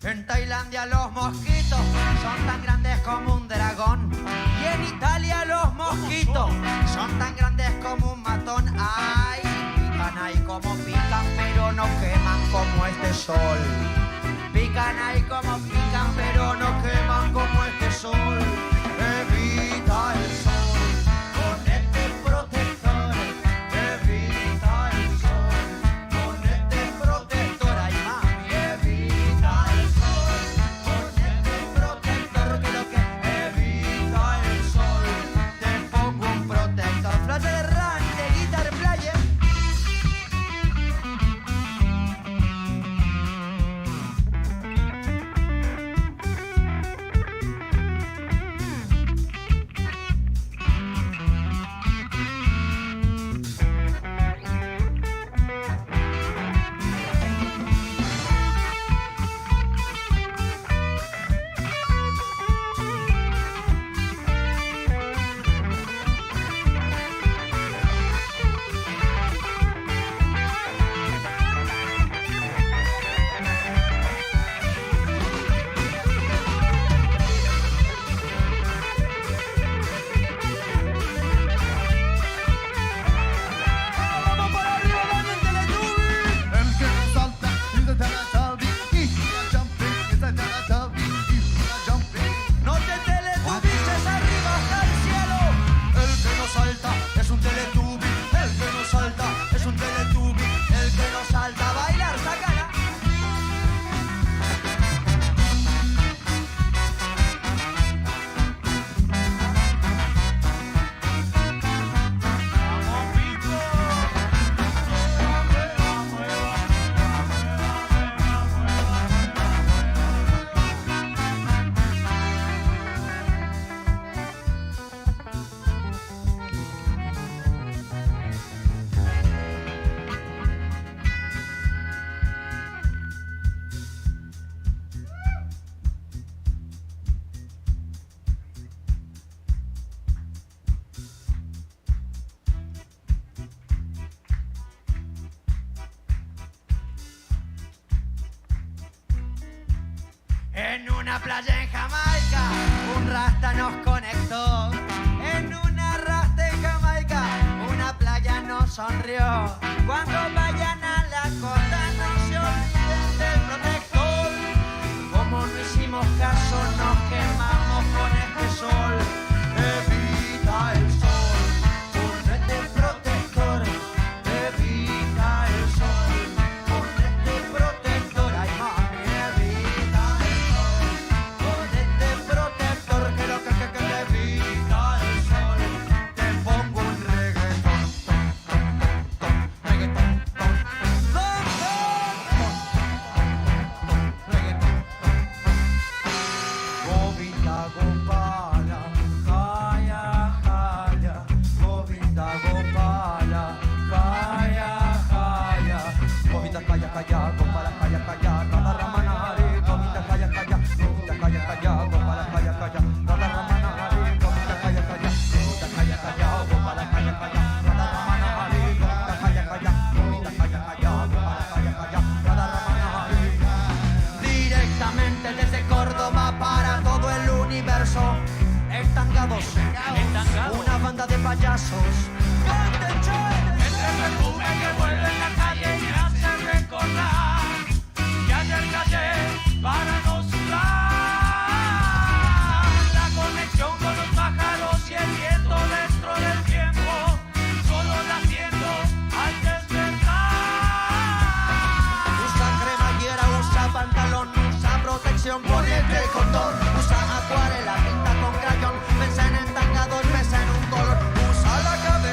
En Tailandia los mosquitos son tan grandes como un dragón. Y en Italia los mosquitos son tan grandes como un matón. Ay, pican ahí como pican, pero no queman como este sol. Pican ahí como pican, pero no queman como este sol. Evita el sol con este protector. Evita el sol con este protector. Ay, mami, evita el sol con este protector. Creo que evita el sol. Te pongo un protector. Frase de Run de Guitar Player. No te teletubiches arriba hasta el cielo. El que no salta es un teletubi. El que no salta es un teletubi. El que no salta a bailar, sacala. En una playa en Jamaica, un rasta nos conectó. En una rasta en Jamaica, una playa nos sonrió. Cuando vayan a la costa, no se olviden del protector. Como no hicimos caso, nos quemamos con este sol. Evita el sol, ponete protector. Evita el sol, ponete protector. Ay, mami, evita el sol, ponete protector. Que lo que evita el sol. Te pongo un reggaetón, reggaetón, reggaetón. Govinda Gopala, Kaya Kaya. Govinda Gopala, Kaya Kaya. Govinda Kaya Kaya, Gopala Kaya Kaya. Radha Ramana Hare, Govinda Kaya Kaya. Govinda Kaya Kaya, Gopala Kaya Kaya. Radha Ramana Hare, Govinda Kaya Kaya. Govinda Kaya Kaya, Gopala Kaya Kaya. Radha Ramana Hare, Govinda Kaya Kaya. Govinda Kaya Kaya, Gopala Kaya Kaya. Radha Ramana Hare. Directamente desde Córdoba para todo el universo. Estangados, una banda de payasos. ¡Canten, chéveres! Entre perfume que vuelve en la calle y hace recordar que ayer callé para no sudar. La conexión con los pájaros y el viento dentro del tiempo, solo la siento al despertar. Usa cremallera, usa pantalón, usa protección, ponete condón. Usa acuarela, tinta con crayón, pensa en entangados, pensa en un color. Usa la cabeza.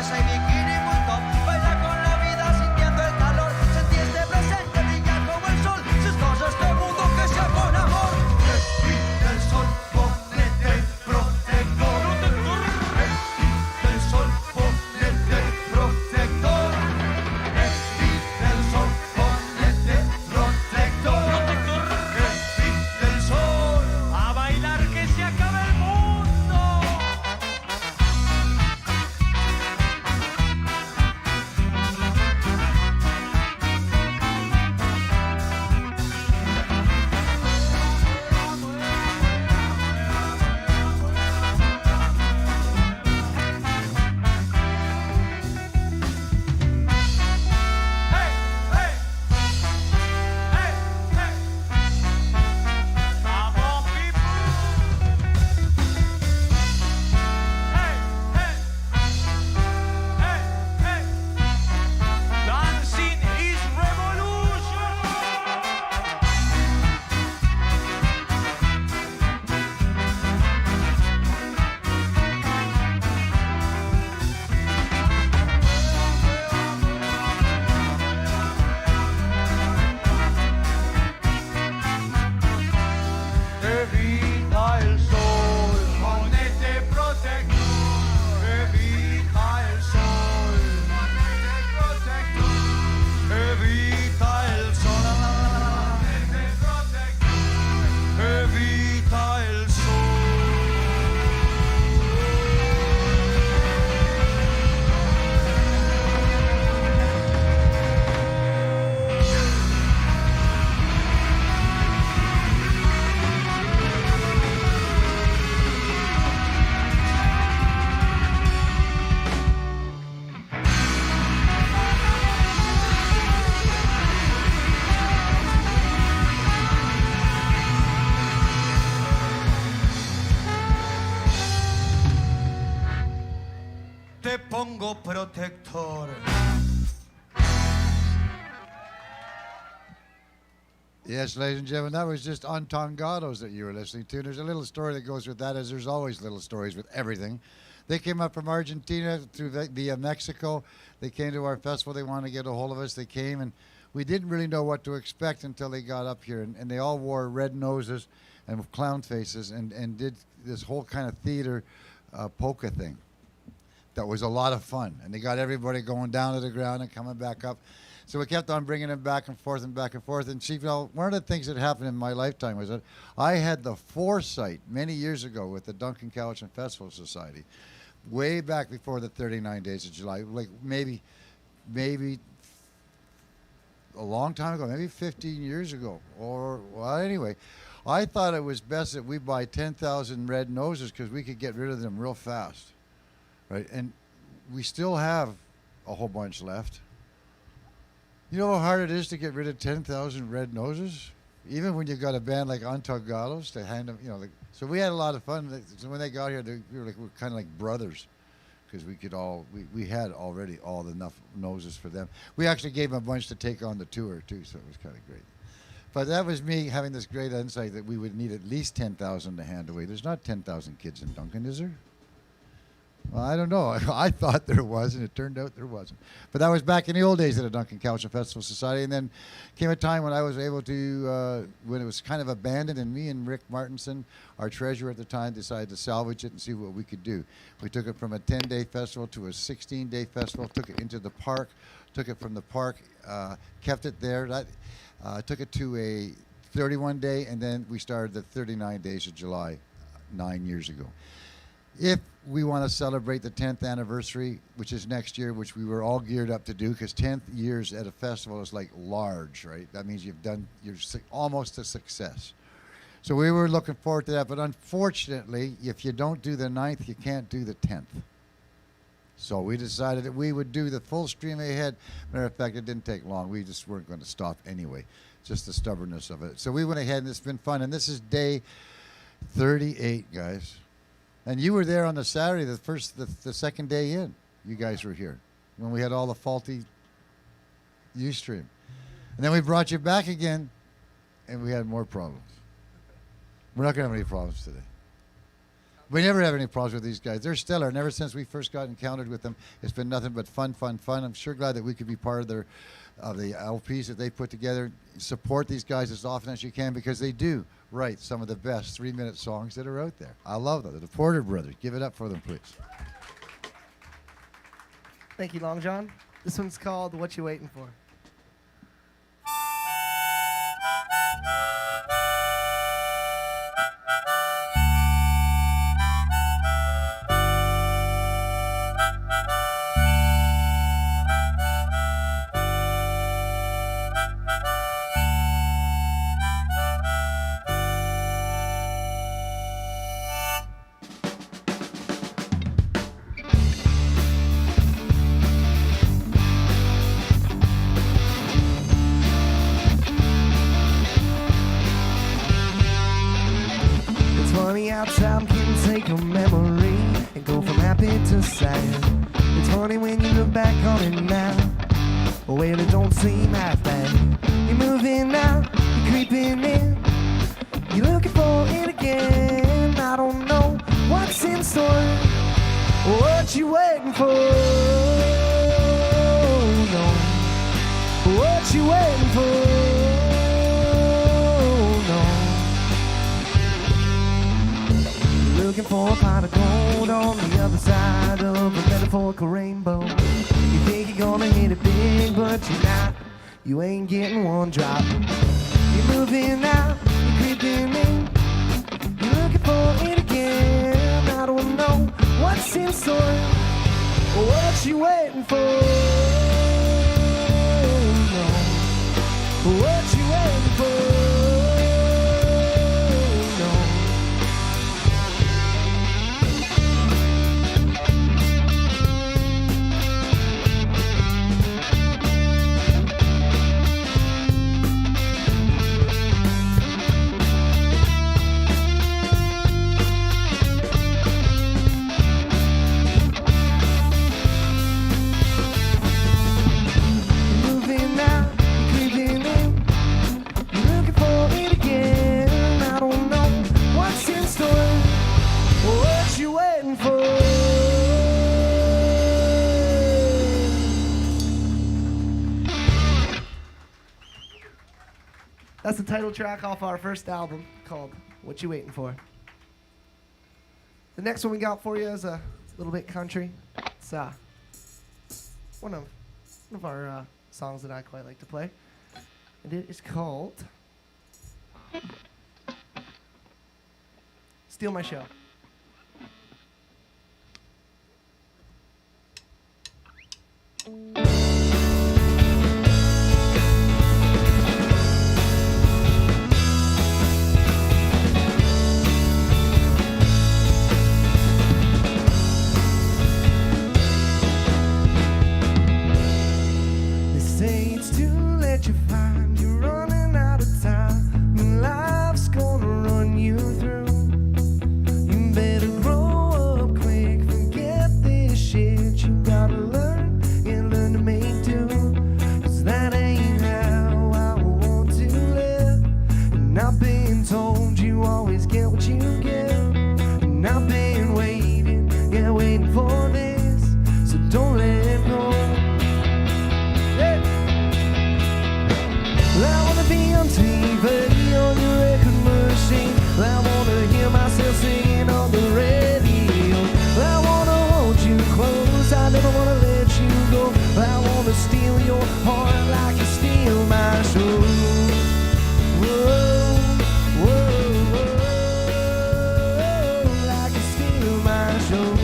fuego protector. Yes, ladies and gentlemen, that was just Entongados that you were listening to. There's a little story that goes with that, as there's always little stories with everything. They came up from Argentina through via Mexico. They came to our festival. They wanted to get a hold of us. They came, and we didn't really know what to expect until they got up here. And they all wore red noses and clown faces and did this whole kind of theater polka thing. That was a lot of fun. And they got everybody going down to the ground and coming back up. So we kept on bringing them back and forth and back and forth. And see, you know, one of the things that happened in my lifetime was that I had the foresight many years ago with the Duncan Cowichan Festival Society, way back before the 39 Days of July, like maybe a long time ago, maybe 15 years ago. Or, well, anyway, I thought it was best that we buy 10,000 red noses because we could get rid of them real fast, right? And we still have a whole bunch left. You know how hard it is to get rid of 10,000 red noses? Even when you've got a band like Entongados to hand them, you know. Like, so we had a lot of fun. So when they got here, we were kind of like brothers because we had already all enough noses for them. We actually gave them a bunch to take on the tour too, so it was kind of great. But that was me having this great insight that we would need at least 10,000 to hand away. There's not 10,000 kids in Duncan, is there? Well, I don't know. I thought there was, and it turned out there wasn't. But that was back in the old days of the Duncan Cowichan Festival Society. And then came a time when I was able to, when it was kind of abandoned, and me and Rick Martinson, our treasurer at the time, decided to salvage it and see what we could do. We took it from a 10-day festival to a 16-day festival, took it into the park, took it from the park, kept it there, took it to a 31-day, and then we started the 39 Days of July 9 years ago. If we want to celebrate the 10th anniversary, which is next year, which we were all geared up to do, because 10 years at a festival is like large, right? That means you're almost a success. So we were looking forward to that, but unfortunately, if you don't do the 9th, you can't do the 10th. So we decided that we would do the full stream ahead. Matter of fact, it didn't take long. We just weren't going to stop anyway, just the stubbornness of it. So we went ahead, and it's been fun, and this is day 38, guys. And you were there on the Saturday, the second day in. You guys were here when we had all the faulty Ustream. And then we brought you back again, and we had more problems. We're not going to have any problems today. We never have any problems with these guys. They're stellar, and ever since we first got encountered with them, it's been nothing but fun, fun, fun. I'm sure glad that we could be part of the LPs that they put together. Support these guys as often as you can, because they do write some of the best 3-minute songs that are out there. I love them. The Porter Brothers. Give it up for them, please. Thank you, Long John. This one's called What You Waiting For. How time can take a memory and go from happy to sad. It's funny when you look back on it now. Well, it don't seem half bad. You're moving out, you're creeping in, you're looking for it again. I don't know what's in store, what you waiting for. No, what you waiting for. Looking for a pot of gold on the other side of a metaphorical rainbow. You think you're gonna hit it big, but you're not. You ain't getting one drop. You're moving out, you're creeping in, you're looking for it again. I don't know what's in store, or what you waiting for. No, what you waiting for. That's the title track off our first album called What You Waiting For. The next one we got for you is a little bit country. It's one of our songs that I quite like to play. And it is called Steal My Show. They say it's too late, you find you're running out of time, and life's gonna run you through. You better grow up quick, forget this shit. You gotta learn, and learn to make do, 'cause that ain't how I want to live. And I've been told you always get what you get, and I've been waiting, yeah, waiting for this, so don't let go. Well, I wanna be on TV, on your record machine. Well, I wanna hear myself singing on the radio. Well, I wanna hold you close, I never wanna let you go. Well, I wanna steal your heart like you steal my soul. Whoa, whoa, whoa, like you steal my soul.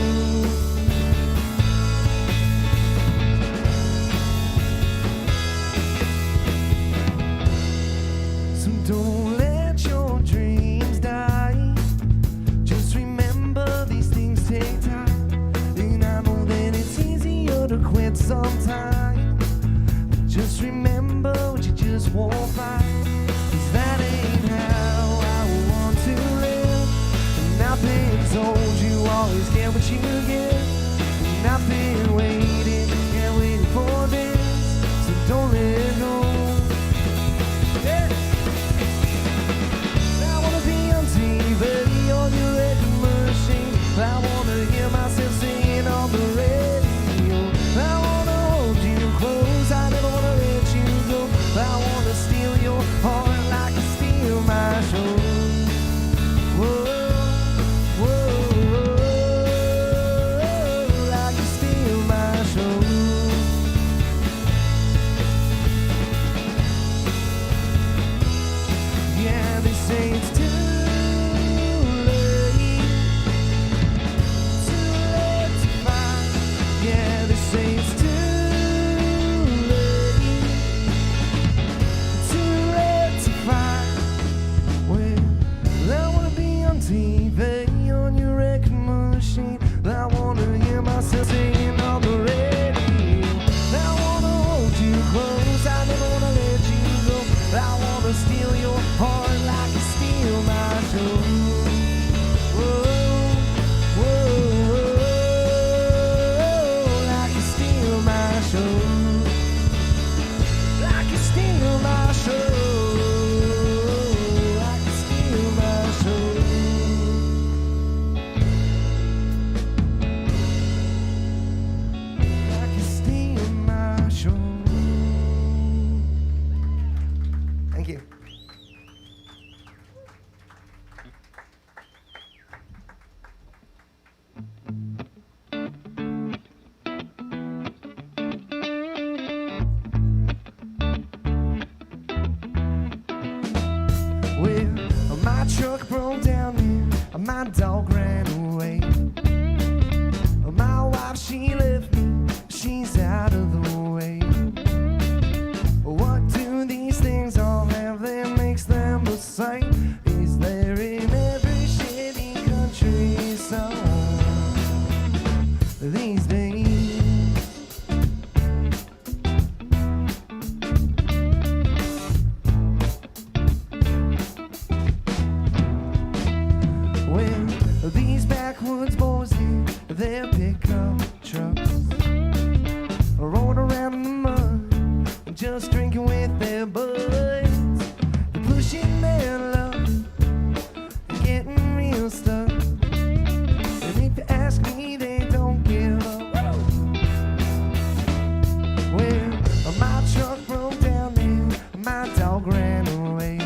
So don't let your dreams die. Just remember these things take time. And I know that it's easier to quit sometimes. But just remember what you just won't find. 'Cause that ain't how I want to live. And I've been told you always get what you get. And I've been waiting, yeah, waiting for this. So don't let go. Yeah. I wanna be on TV, on your record machine. I wanna hear myself singing on the radio. I wanna hold you close, I never wanna let you go. I wanna steal your heart like you steal my soul. Whoa, whoa, whoa, like you steal my soul. Yeah, they say it's too late to find. Yeah, they say it's too late to find. Well, I wanna be on TV, on your record machine. I wanna hear myself singing on the radio. I wanna hold you close, I never wanna let you go. I wanna steal your heart like you steal my soul. Whoa, whoa, whoa, like you steal my soul. Like you steal my soul. Like you steal my soul. Like you steal my soul. Thank you. Well, my truck broke down and my dog ran away. My wife, she left me, she's out of the way. What do these things all have that makes them the same? Is there in every shitty country song these days? When these backwoods boys in their pickup trucks rolling around in the mud, just drinking with their buds, they're pushing their luck, getting real stuck. And if you ask me, they don't give up. Well, my truck broke down and my dog ran away.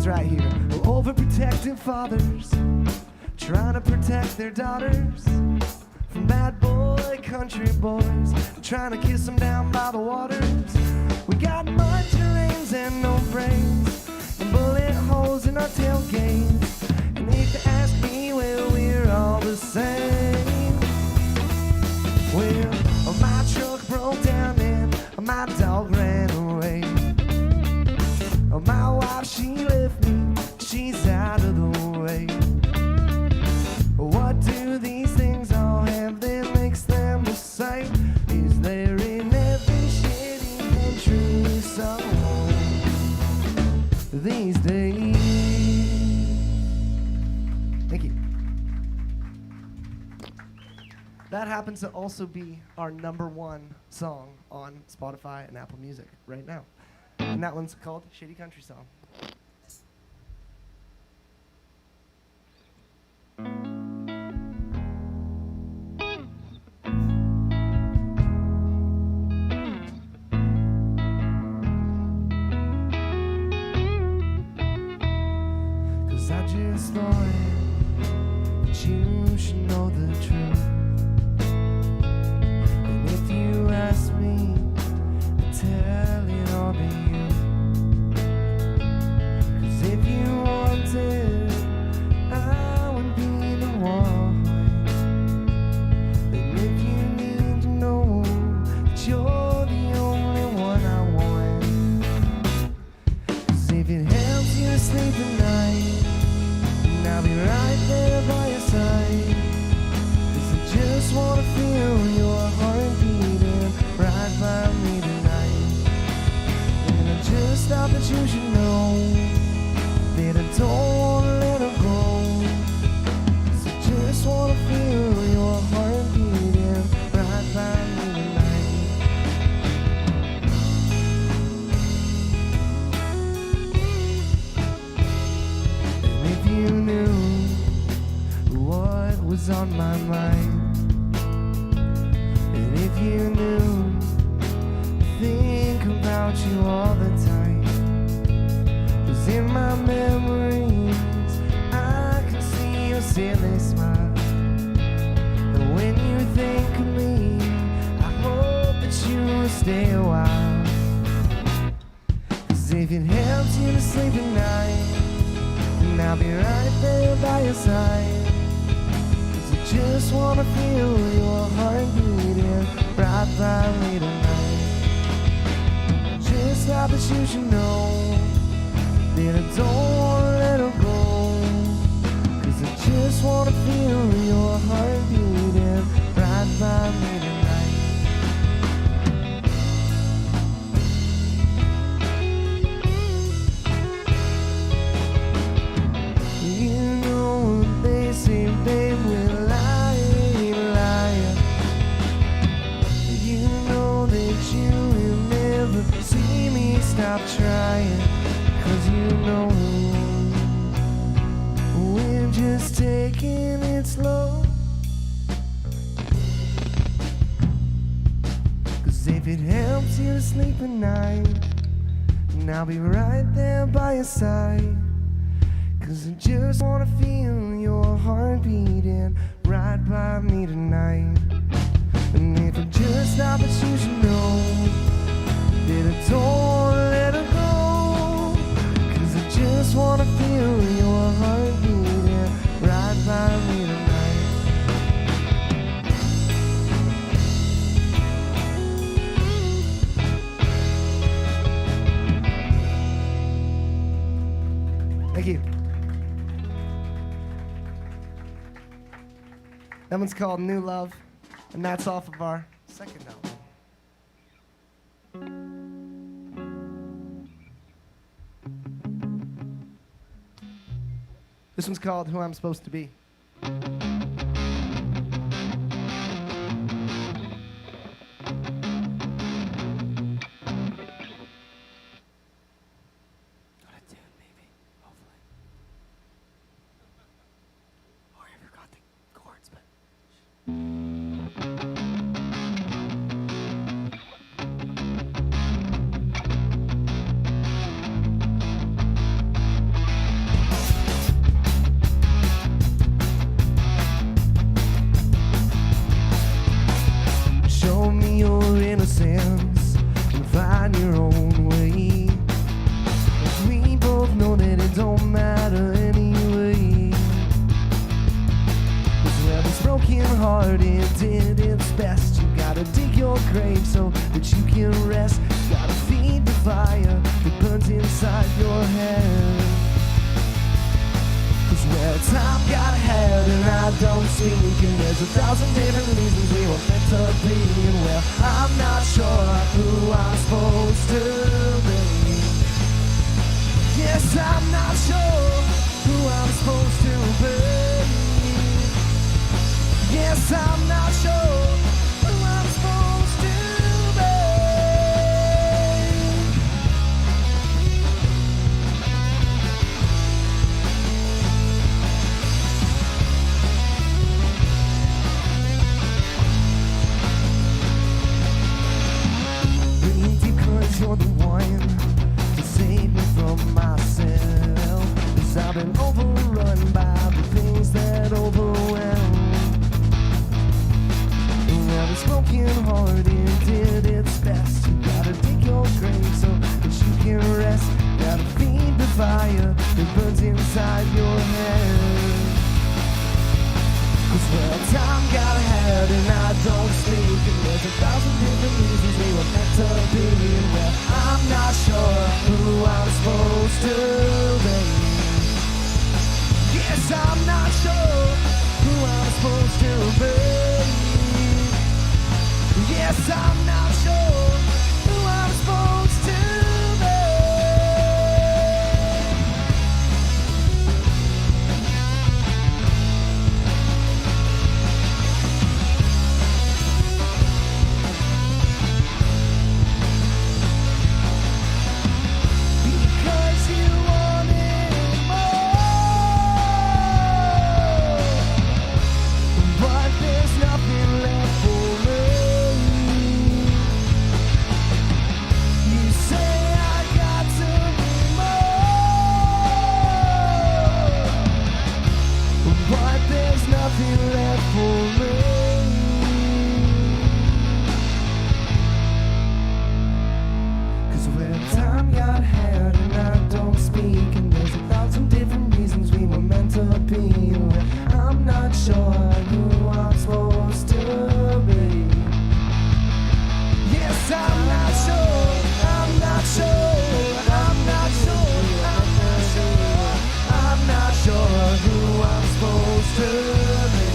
mothers right here, overprotective fathers, trying to protect their daughters from bad boy country boys, trying to kiss them down by the waters. We got mud terrains and no brains, and bullet holes in our tailgates. And if you ask me, well, we're all the same. Well, my truck broke down and my dog ran away. My wife, she left me, she's out of the way. What do these things all have that makes them the same? Is there in every shitty country song these days? Thank you. That happens to also be our #1 song on Spotify and Apple Music right now. And that one's called Shady Country Song. Cause I just thought that you should know the truth. And if you ask me, I'll tell it all to you. Cause if you wanted, I would be the one. And if you need to know that you're the only one I want. Cause if it helps you to sleep at night, and I'll be right there by your side. Cause I just wanna feel your heart beating right by me tonight. And I just thought that you should know that I don't wanna let her go. Cause I just wanna feel your heart beating right by me tonight. And if you knew what was on my mind, and if you knew I think about you all the time. Cause in my memories I can see your silly smile. And when you think of me, I hope that you will stay a while. Cause if it helps you to sleep at night, and I'll be right there by your side. Cause I just wanna feel your heart beating right by me tonight. Just thought that you should know that I don't wanna let her go. Cause I just wanna feel your heart beating right by me tonight. You know they say, babe, we're lying. You know that you will never see me stop trying. Cause you know we're just taking it slow. Cause if it helps you to sleep at night, and I'll be right there by your side. Cause I just wanna feel your heart beating right by me tonight. And if I just stop, that you should know that I don't wanna let her go. Cause I just wanna feel your heart beating right by me tonight. Thank you. That one's called New Love, and that's off of our second album. This one's called Who I'm Supposed to Be. did its best. You gotta dig your grave so that you can rest. You gotta feed the fire that burns inside your head. Cause well, time got ahead and I don't speak, and there's 1,000 different reasons we were meant to be. And well, I'm not sure who I'm supposed to be. Yes, I'm not sure who I'm supposed to be. Yes, I'm not sure who I'm supposed to be. Breathe deep 'cause you're the one to save me from myself. 'Cause I've been overrun by the things that overwhelm. Now this broken hearted did its best. You gotta dig your grave so that you can rest. Gotta feed the fire that burns inside your head. Cause well, time got ahead and I don't speak, and there's 1,000 different reasons we were meant to be. And well, I'm not sure who I'm supposed to be. Yes, I'm not sure who I'm supposed to be. Yes, I'm not sure who I'm supposed to be. Because you wanted more, but there's nothing left for me. You say I got to be more, but there's nothing left for me. 'Cause when time got ahead and I don't speak, and there's 1,000 different reasons we were meant to be. Well, I'm not sure who I'm supposed to be. Yes, I'm not sure, I'm not sure, I'm not sure, I'm not sure, I'm not sure who I'm supposed to be.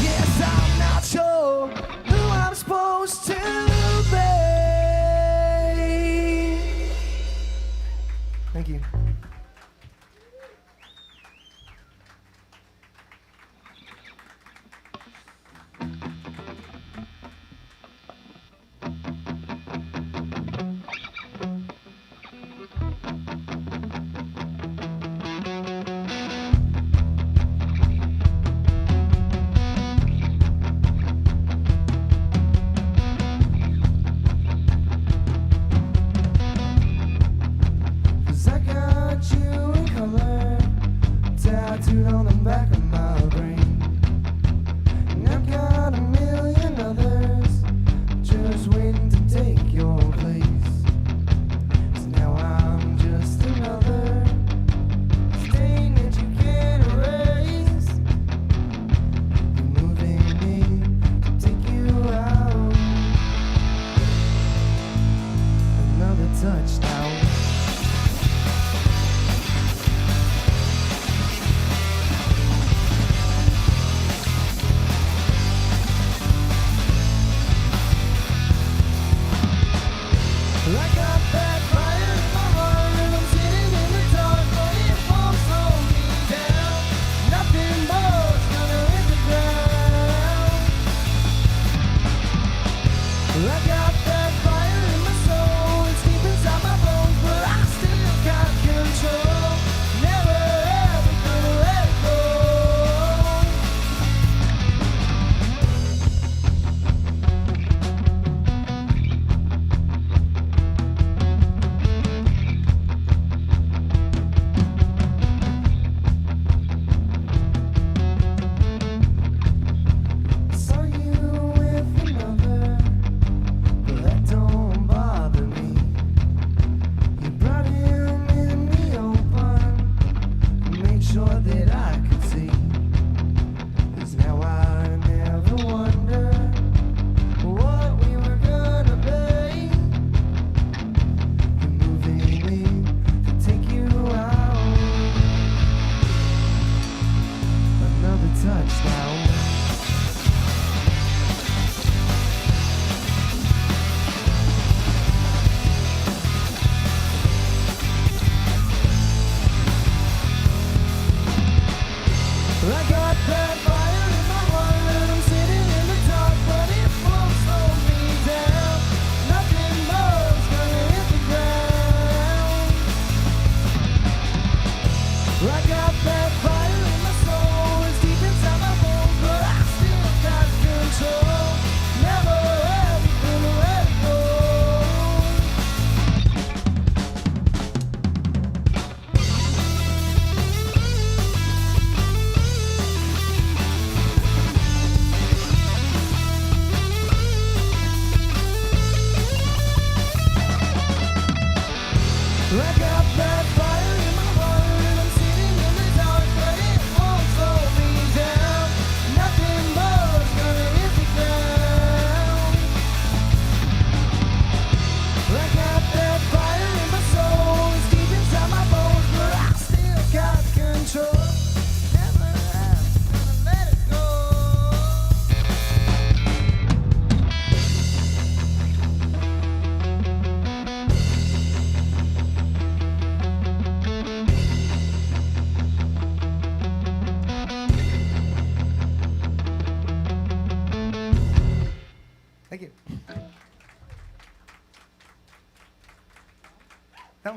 Yes, I'm not sure who I'm supposed to be. Thank you. touchdown.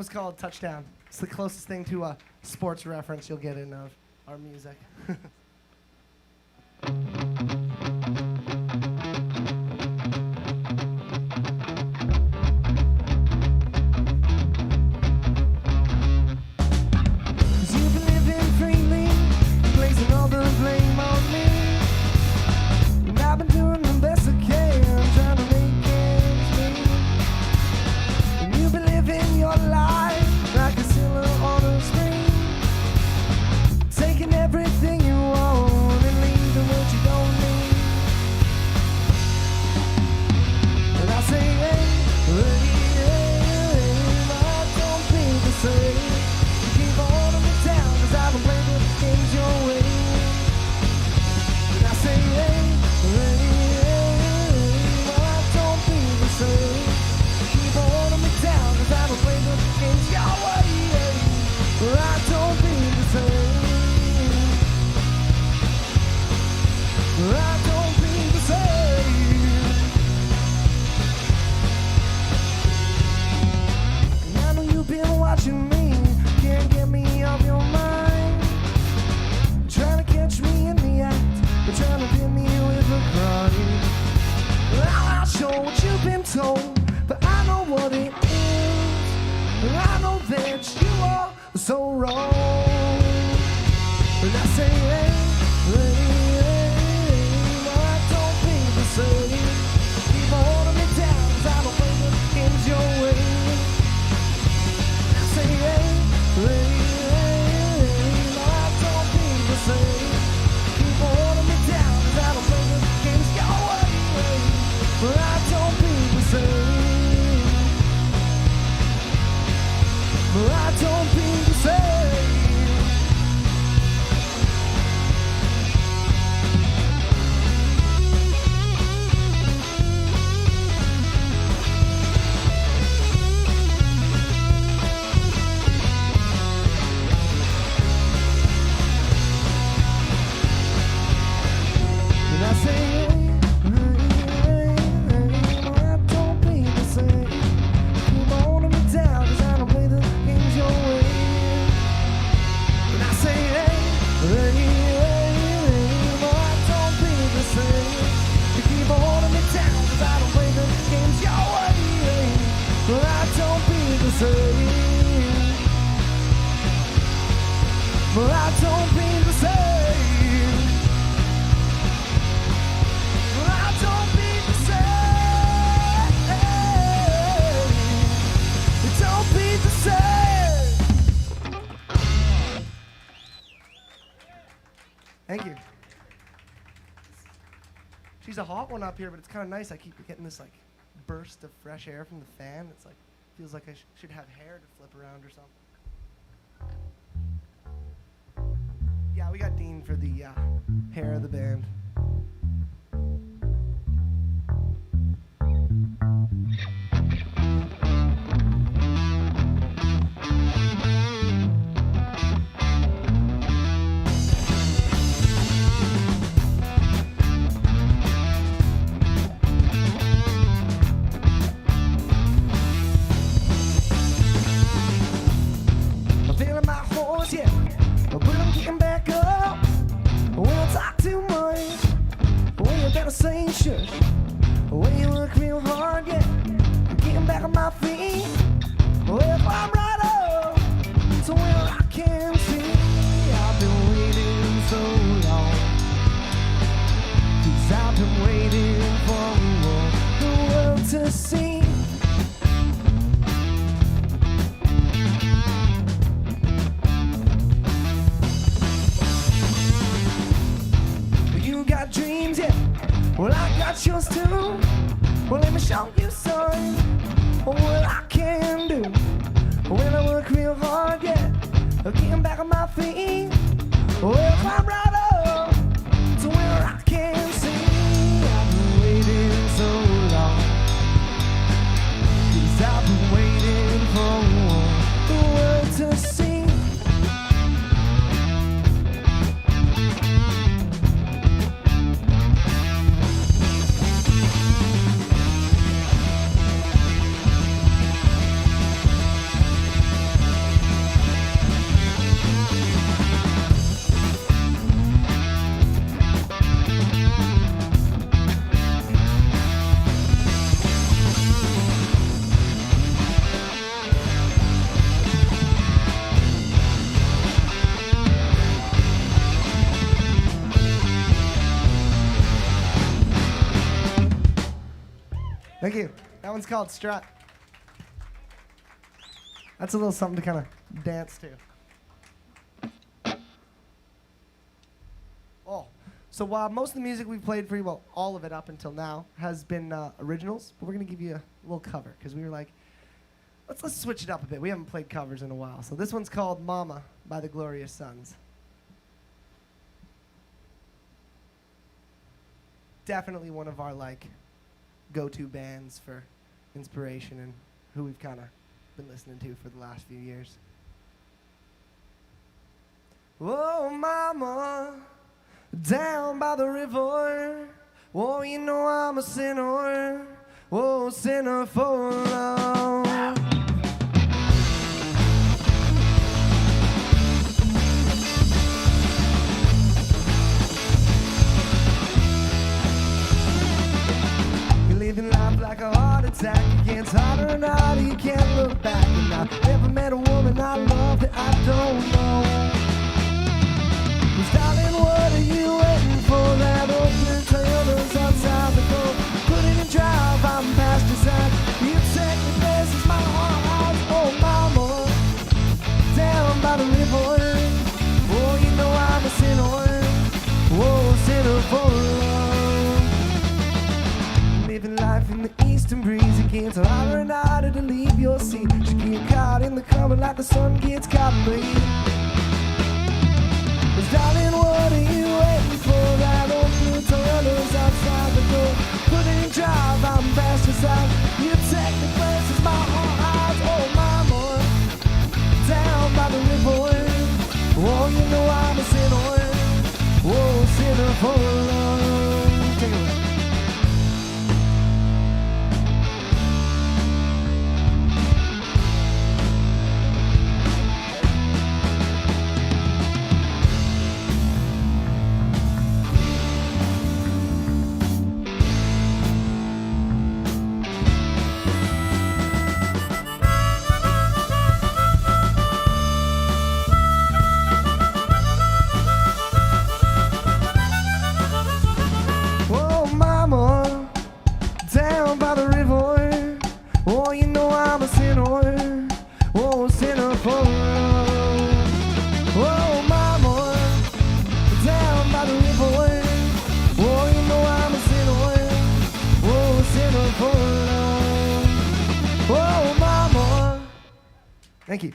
was called Touchdown. It's the closest thing to a sports reference you'll get in our music. You've been living freely, placing all the blame on me. And I've been doing the best I can, trying to make ends meet. And you've been living your life like a sailor on a screen, taking everything you want and leaving what you don't need. And I say, hey, hey, hey, hey, I don't think the same. You keep holding me down 'cause I don't play the games your way. And I say, hey, hey, hey, I don't think the same. You keep holding me down 'cause I don't play the games your way. I don't think the same. I don't think the same. And I know you've been watching me, can't get me off your mind. Trying to catch me in the act, but trying to pin me with a crime. I'm not sure what you've been told, but I know what it is. And I know that you are so wrong. And I say, hey, hey, hey, I don't think the same. Keep holding me down 'cause I don't play the games your way. And I say, hey, hey, hey, I don't think the same. Keep holding me down 'cause I don't play the games your way. I don't think the same. I don't think the same. And I say, hey, I don't think the same. Keep holding me down 'cause I don't play the games your way. And I say, hey, hey, I don't think the same. You keep holding me down 'cause I don't play the games your way. I don't think the same. I don't think the same. I don't think the same. It don't be the same. Thank you. She's a hot one up here, but it's kind of nice. I keep getting this like burst of fresh air from the fan. It's like feels like I should have hair to flip around or something. Yeah, we got Dean for the hair of the band. I'm feeling my horse, yeah, but I'm getting back up. When I talk too much, when you better say shush. When you look real hard, yeah, I'm getting back on my feet. Well, I'm right up to where I can see. I've been waiting so long, 'cause I've been waiting for the world to see. You got dreams, yeah. Well, I got yours too. Well, let me show you, son, what I can do. When I work real hard, yeah, getting back on my feet. Well, climb right up to where I can see. I've been waiting so long, 'cause I've been waiting for the world to see. That one's called Strut. That's a little something to kind of dance to. Oh, so most of the music we've played for you, well, all of it up until now, has been originals, but we're going to give you a little cover, because we were like, let's switch it up a bit. We haven't played covers in a while. So this one's called Mama by the Glorious Sons. Definitely one of our go-to bands for inspiration and who we've kind of been listening to for the last few years. Oh, Mama, down by the river. Oh, you know I'm a sinner. Oh, sinner for love. You're living life like a heart attack. You can't harder and harder, you can't look back. And I've never met a woman I love that I don't know. 'Cause darling, what are you waiting for? That open Toyota's outside the door. Put it in drive, I'm past your side. You take me places my heart has. Oh, Mama, down by the river. Oh, you know I'm a sinner. Oh, sinner for love. Living life in the eastern breeze. It gets harder and harder to leave your seat. You get caught in the current like the sun gets caught in the heat. Darling, what are you waiting for? That old blue Toyota's outside the door. Put it in drive, I'm fast aside. You take the places my heart has. Oh, Mama, down by the river. Oh, you know I'm a sinner. Oh, sinner for love. Take it away. Thank you.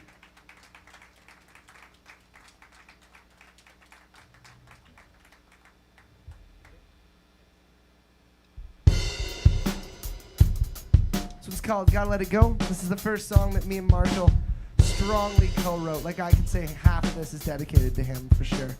So it's called Gotta Let It Go. This is the first song that me and Marshall strongly co-wrote. Like, I could say half of this is dedicated to him for sure.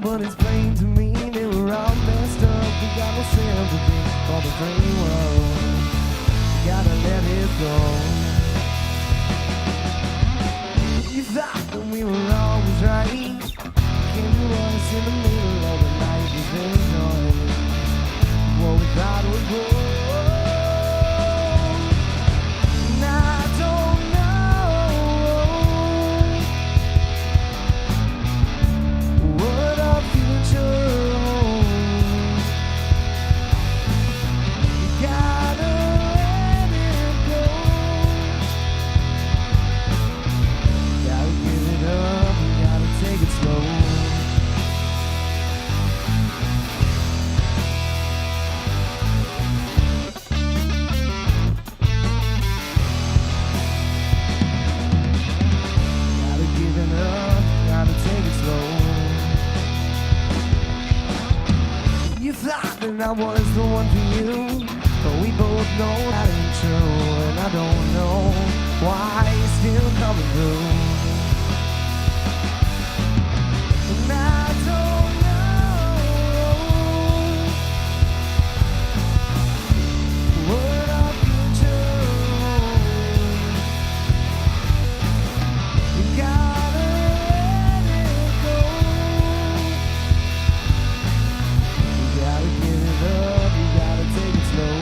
But it's plain to me they were all messed up. We got no sympathy for the free world. We gotta let it go. You thought that we were always right. Came to us in the middle of the night with their noise. What we thought would go. And I don't what our future holds. You gotta let it go. Gotta give it up, you gotta take it slow. Gotta give it up, gotta take it slow. You thought that I was the one for you, but we both know that ain't true. And I don't know why you're still coming through. And I don't know what our future holds. You gotta let it go. You gotta give it up, you gotta take it slow.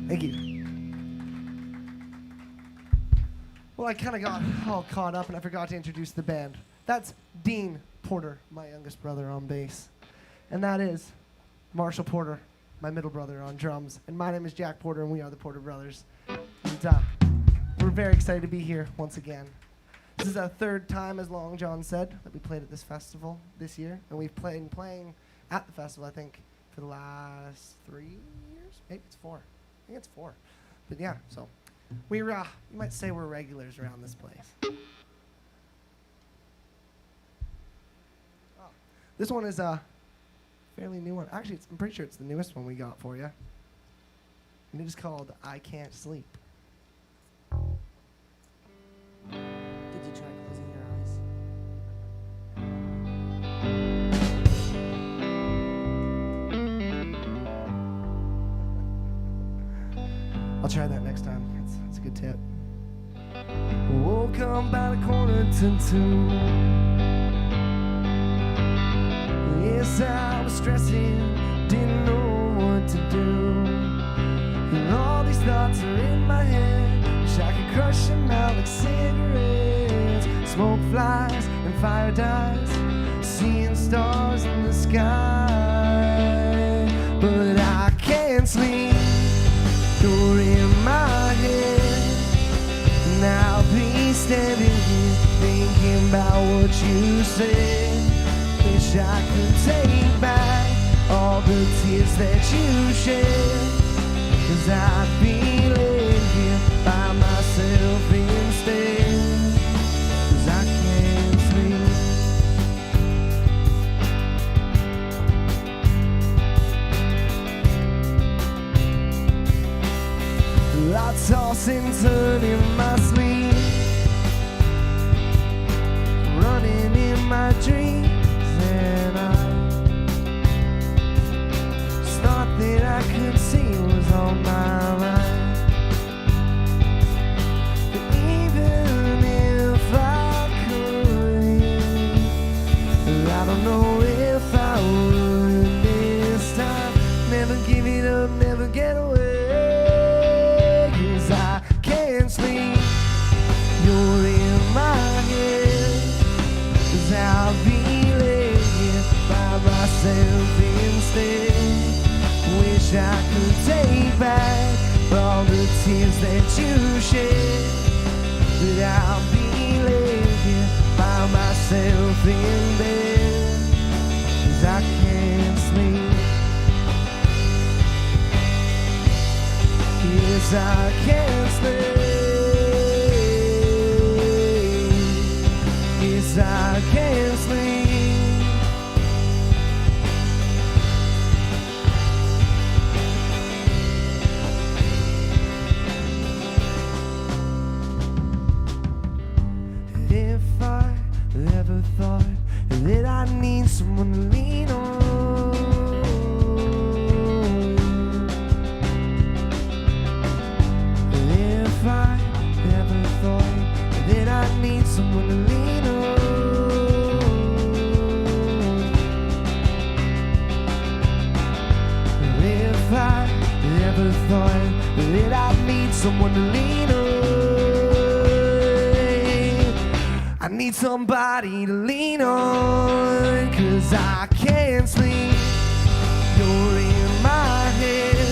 Thank you. Well, I kind of got all caught up and I forgot to introduce the band. That's Dean Porter, my youngest brother on bass. And that is Marshall Porter, my middle brother on drums. And my name is Jack Porter and we are the Porter Brothers. And we're very excited to be here once again. This is our third time, as Long John said, that we played at this festival this year. And we've been playing at the festival, I think, for the last 3 years? Maybe it's 4. I think it's 4. But yeah, so we're, you might say we're regulars around this place. Oh, this one is a fairly new one. Actually, I'm pretty sure it's the newest one we got for you. And it is called I Can't Sleep. Did you try closing your eyes? I'll try that next time. That's a good tip. Woke up by the corner to 2. Yes, I was stressing, didn't know what to do. And all these thoughts are in my head. Wish I could crush them out like cigarettes. Smoke flies and fire dies, seeing stars in the sky. But I can't sleep. You're in my head, and I'll be standing here thinking about what you said. Wish I could take back all the tears that you shed. 'Cause I'd be laying here by myself instead. 'Cause I can't sleep. I toss and turn in my sleep, running in my dreams, and I just thought that I could see was on my mind. But even if I could, I don't know if I would this time. Never give it up, never get away. Sleep. You're in my head, 'cause I'll be laying here by myself instead. Wish I could take back all the tears that you shed. But I'll be laying here by myself in bed, 'cause I can't sleep. Yes, I can't sleep. I can't sleep. If I ever thought that I need someone to lean on, if I ever thought that I need someone to lean on, I never thought that I'd need someone to lean on. I need somebody to lean on, 'cause I can't sleep. You're in my head,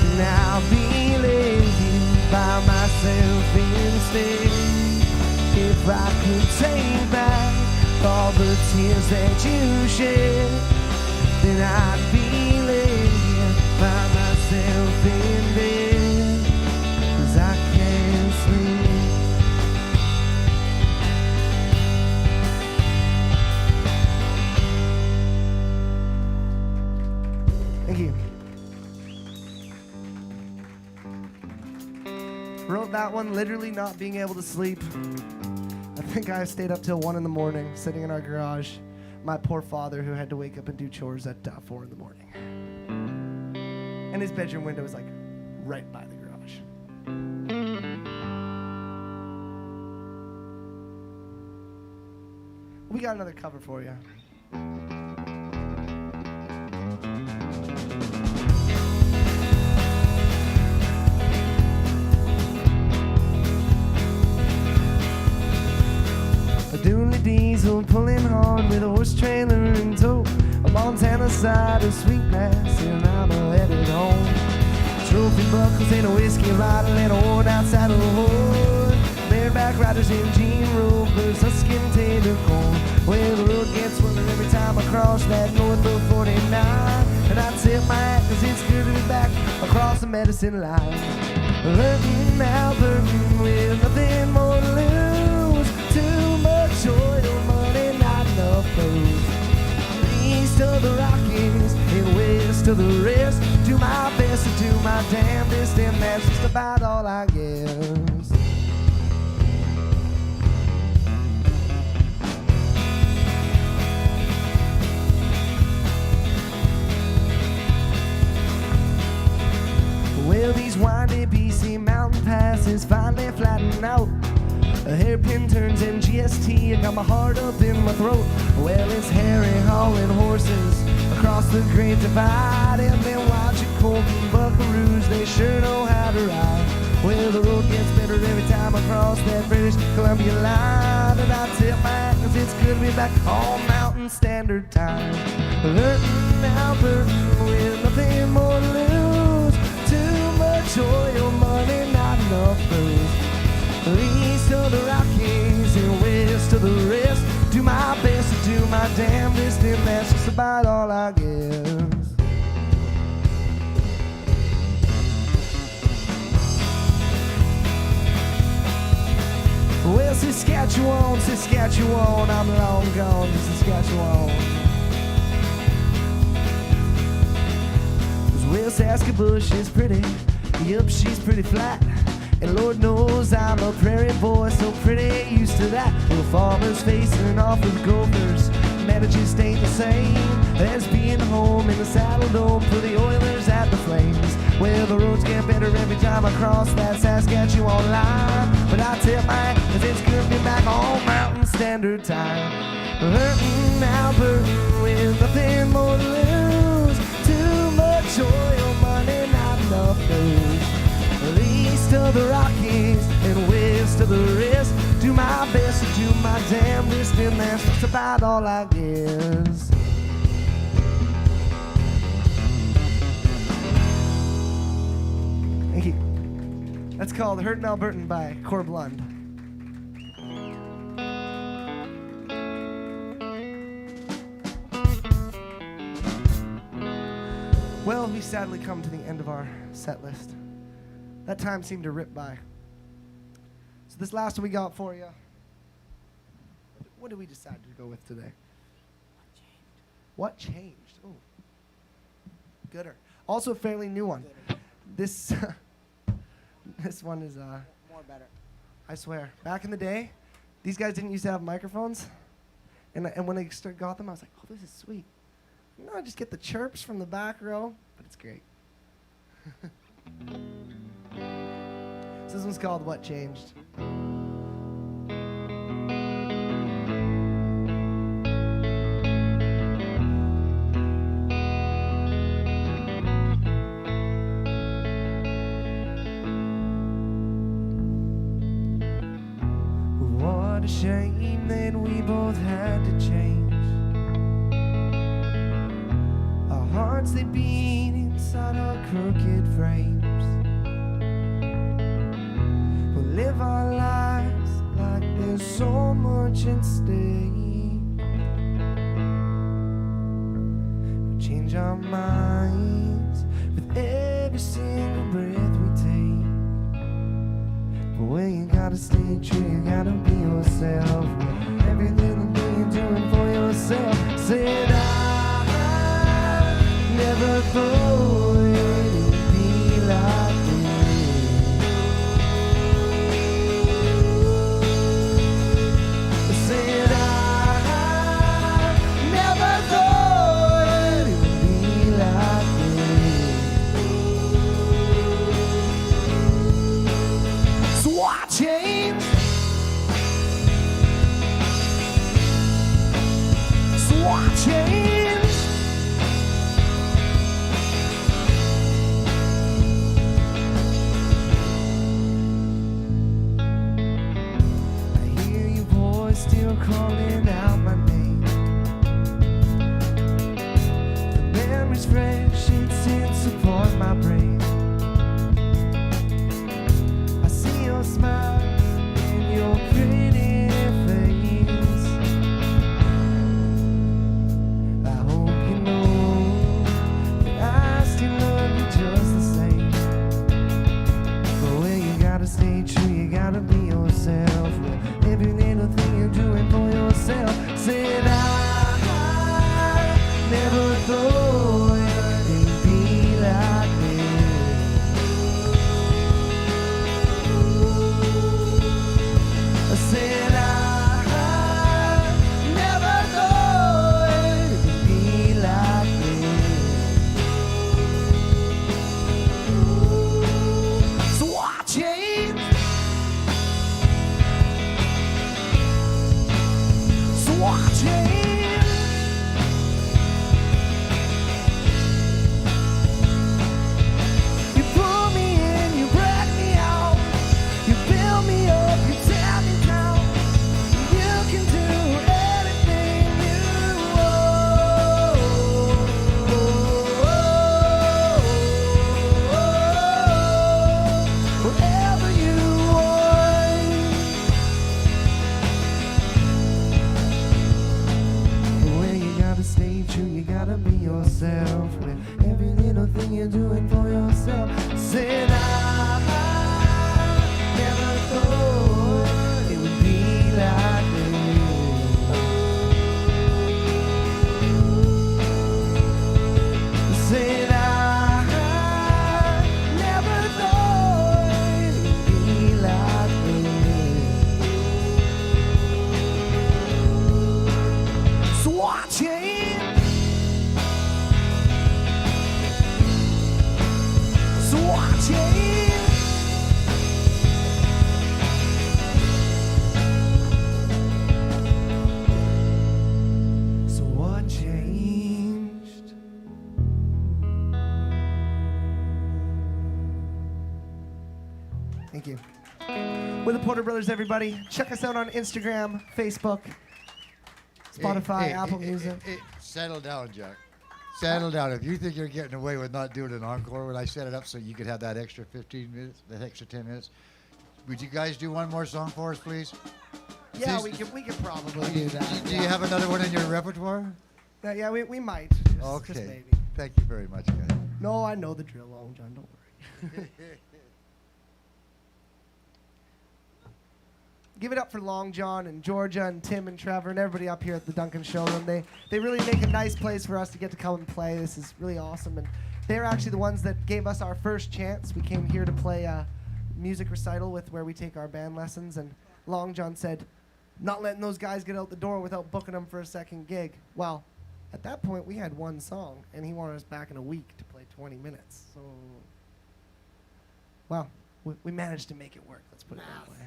and I'll be laying by myself instead. If I could take back all the tears that you shed, then I'd be laying by myself in bed, 'cause I can't sleep. Thank you. Wrote that one literally not being able to sleep. I think I stayed up till 1 in the morning sitting in our garage. My poor father, who had to wake up and do chores at 4 in the morning. And his bedroom window was like right by the garage. We got another cover for you. barn with a horse trailer in tow. A Montana side of Sweetgrass, and I'm headed home. Trophy buckles and a whiskey bottle and a worn out saddle horn. Bareback riders in jean rovers, husking tater corn. Well, the road gets swiller every time I cross that north of 49. And I tip my hat 'cause it's good to be back across the medicine line. Hurting Alberton with nothing more to lose. Too much oil money, not enough food. East of the Rockies and west of the rest. Do my best to do my damnedest, and that's just about all I guess. Well, these windy BC mountain passes finally flatten out. A hairpin turns in GST, I got my heart up in my throat. Well, it's Harry hauling horses across the Great Divide, and then watching Colton buckaroos, they sure know how to ride. Well, the road gets better every time I cross that British Columbia line, and I tip my hat 'cause it's good to be back on Mountain Standard Time. Hurting Alberton with nothing more to lose. Too much oil money, not enough booze. East of the Rockies and west of the rest. Do my best to do my damnedest, and that's just about all I guess. Well, Saskatchewan, Saskatchewan, I'm long gone to Saskatchewan. 'Cause well, Saskabush is pretty, yup, she's pretty flat. And Lord knows I'm a prairie boy, so pretty used to that. Well, farmers facing off with gophers, man, it just ain't the same as being home in the Saddle Dome for the Oilers at the Flames. Well, the roads get better every time I cross that Saskatchewan line, but I tip my hat 'cause it's good to be back on Mountain Standard Time. Hurting Alberton with nothing more to lose. Too much oil money, not enough booze. East of the Rockies and west of the rest. Do my best to do my damnedest, and that's just about all I guess. Thank you. That's called Hurtin' Albertan by Corb Lund. Well, we sadly come to the end of our set list. That time seemed to rip by. So this last one we got for you. What did we decide to go with today? What changed? Oh, gooder. Also a fairly new one. This this one is More better. I swear. Back in the day, these guys didn't used to have microphones, and when I got them, I was like, oh, this is sweet. You know, I just get the chirps from the back row, but it's great. So this one's called What Changed. What a shame that we both had to change. Our hearts, they beat inside our crooked frames. Live our lives like there's so much at stake. We change our minds with every single breath we take. But when you gotta stay true, you gotta be yourself. Everything that you're doing for yourself. Said I never thought it'd be like change. So I change. my brain. I see your smile in your pretty face. I hope you know that I still love you just the same. But where you gotta stay true, you gotta be yourself. Well, every little thing you're doing for yourself. Said I never thought it'd be like this. I said I never thought it'd be like this. So watch it. So watch it. You pull me in, you break me out. You build me up, you tear me down. You can do anything you want. Whatever you want. Well, you gotta stay true, you gotta be yourself. With every little thing you're doing for yourself. Said I never thought it would be like this. Said I never thought it would be like this. So watch it. So watch it. So what changed? Thank you. We're the Porter Brothers, everybody. Check us out on Instagram, Facebook, Spotify, Hey, Apple hey, Music. hey, settle down, Jack. Settle down. If you think you're getting away with not doing an encore when I set it up so you could have that extra 15 minutes, that extra 10 minutes, would you guys do one more song for us, please? Yeah, Please- we could probably do that. Do you have another one in your repertoire? Yeah, we might. Okay. Just maybe. Thank you very much, guys. No, I know the drill, Long John. Don't worry. Give it up for Long John and Georgia and Tim and Trevor and everybody up here at the Duncan Showroom. They really make a nice place for us to get to come and play. This is really awesome. And they're actually the ones that gave us our first chance. We came here to play a music recital with where we take our band lessons. And Long John said, not letting those guys get out the door without booking them for a second gig. Well, at that point, we had one song, and he wanted us back in a week to play 20 minutes. So, well, we managed to make it work. Let's put it that way.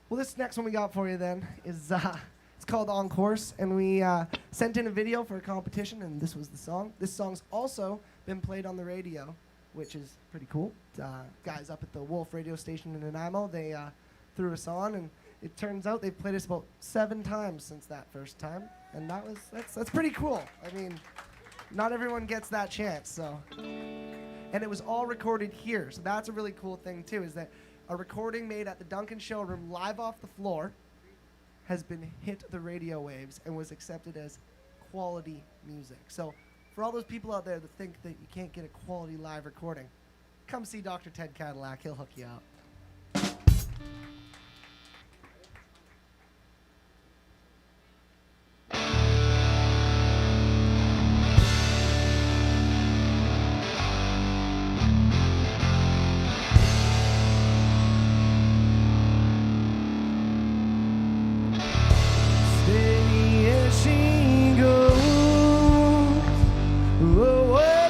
Well, this next one we got for you then is it's called On Course, and we sent in a video for a competition, and this was the song. This song's also been played on the radio, which is pretty cool. Guys up at the Wolf radio station in Nanaimo, they threw us on, and it turns out they've played us about 7 times since that first time, and that's pretty cool. I mean, not everyone gets that chance, so. And it was all recorded here, so that's a really cool thing too, is that a recording made at the Duncan Showroom live off the floor has been hit the radio waves and was accepted as quality music. So for all those people out there that think that you can't get a quality live recording, come see Dr. Ted Cadillac. He'll hook you up. Steady as she goes away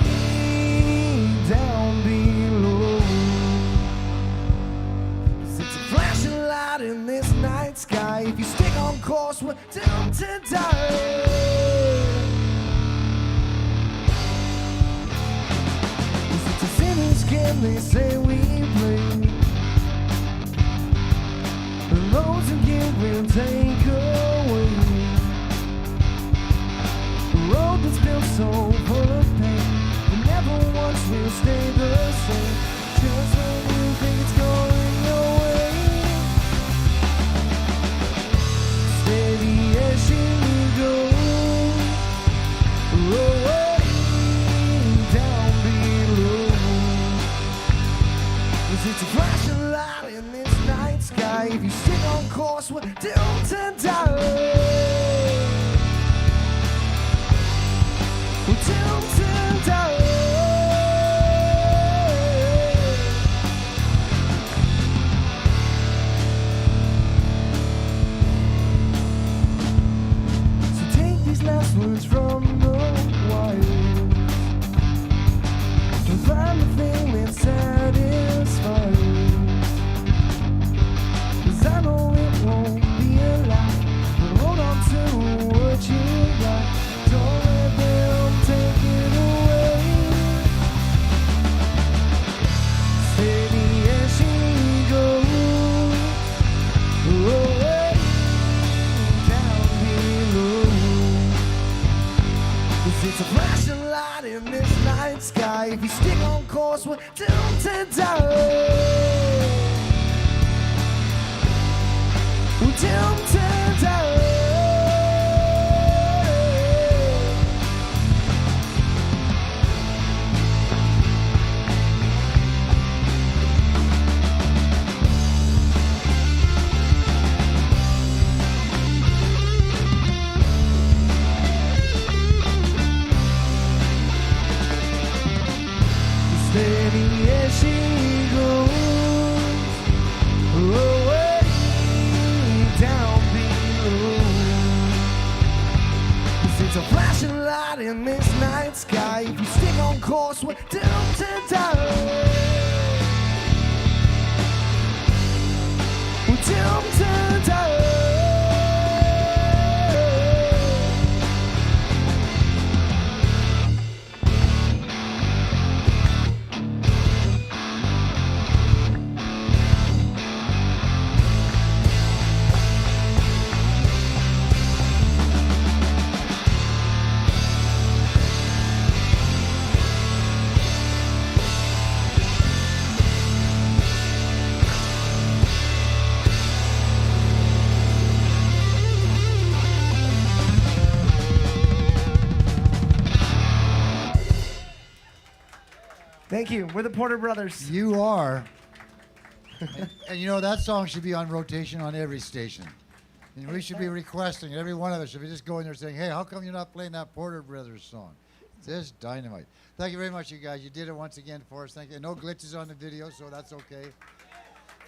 down below. 'Cause it's a flashing light in this night sky. If you stick on course, we're doomed to die. 'Cause it's a sinner's game, they say we play. And those who give will take away. so full of pain, but never once will stay the same. Just when you think it's going your way, steady as she goes, rolling down below. 'Cause it's a flashing light in this night sky. If you stick on course, we're doomed to die. We're doomed to die. So take these last words from the wild and find the thing that satisfies. 'Cause I know it won't be a lie, but hold on to what you got. Don't let them take it away. Steady as she goes, away down below. 'Cause it's a flashing light in this night sky. If you stick on course, we're doomed to die. We're doomed to die. Steady as she goes, away down below. 'Cause it's a flashing light in this night sky. If you stick on course, we're doomed to die. We're doomed to die. Thank you. We're the Porter Brothers. You are. And you know, that song should be on rotation on every station. And we should be requesting, every one of us should be just going there saying, hey, how come you're not playing that Porter Brothers song? It's just dynamite. Thank you very much, you guys. You did it once again for us. Thank you. No glitches on the video, so that's okay.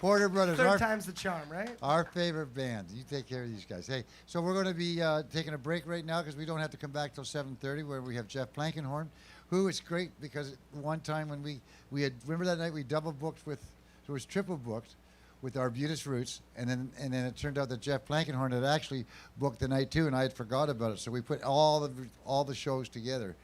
Porter Brothers. Third time's the charm, right? Our favorite band. You take care of these guys. Hey, so we're going to be taking a break right now because we don't have to come back till 7:30 where we have Jeff Plankenhorn, who is great because one time when we had, remember that night we double booked with, so it was triple booked with Arbutus Roots, and then it turned out that Jeff Plankenhorn had actually booked the night too, and I had forgot about it. So we put all the shows together.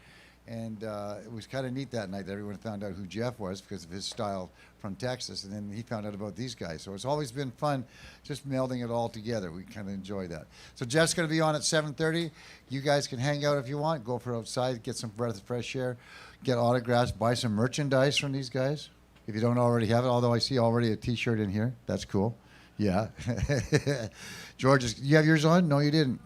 And it was kind of neat that night that everyone found out who Jeff was because of his style from Texas, and then he found out about these guys. So it's always been fun just melding it all together. We kind of enjoy that. So Jeff's going to be on at 7:30. You guys can hang out if you want. Go for outside, get some breath of fresh air, get autographs, buy some merchandise from these guys if you don't already have it, although I see already a T-shirt in here. That's cool. Yeah. George, you have yours on? No, you didn't.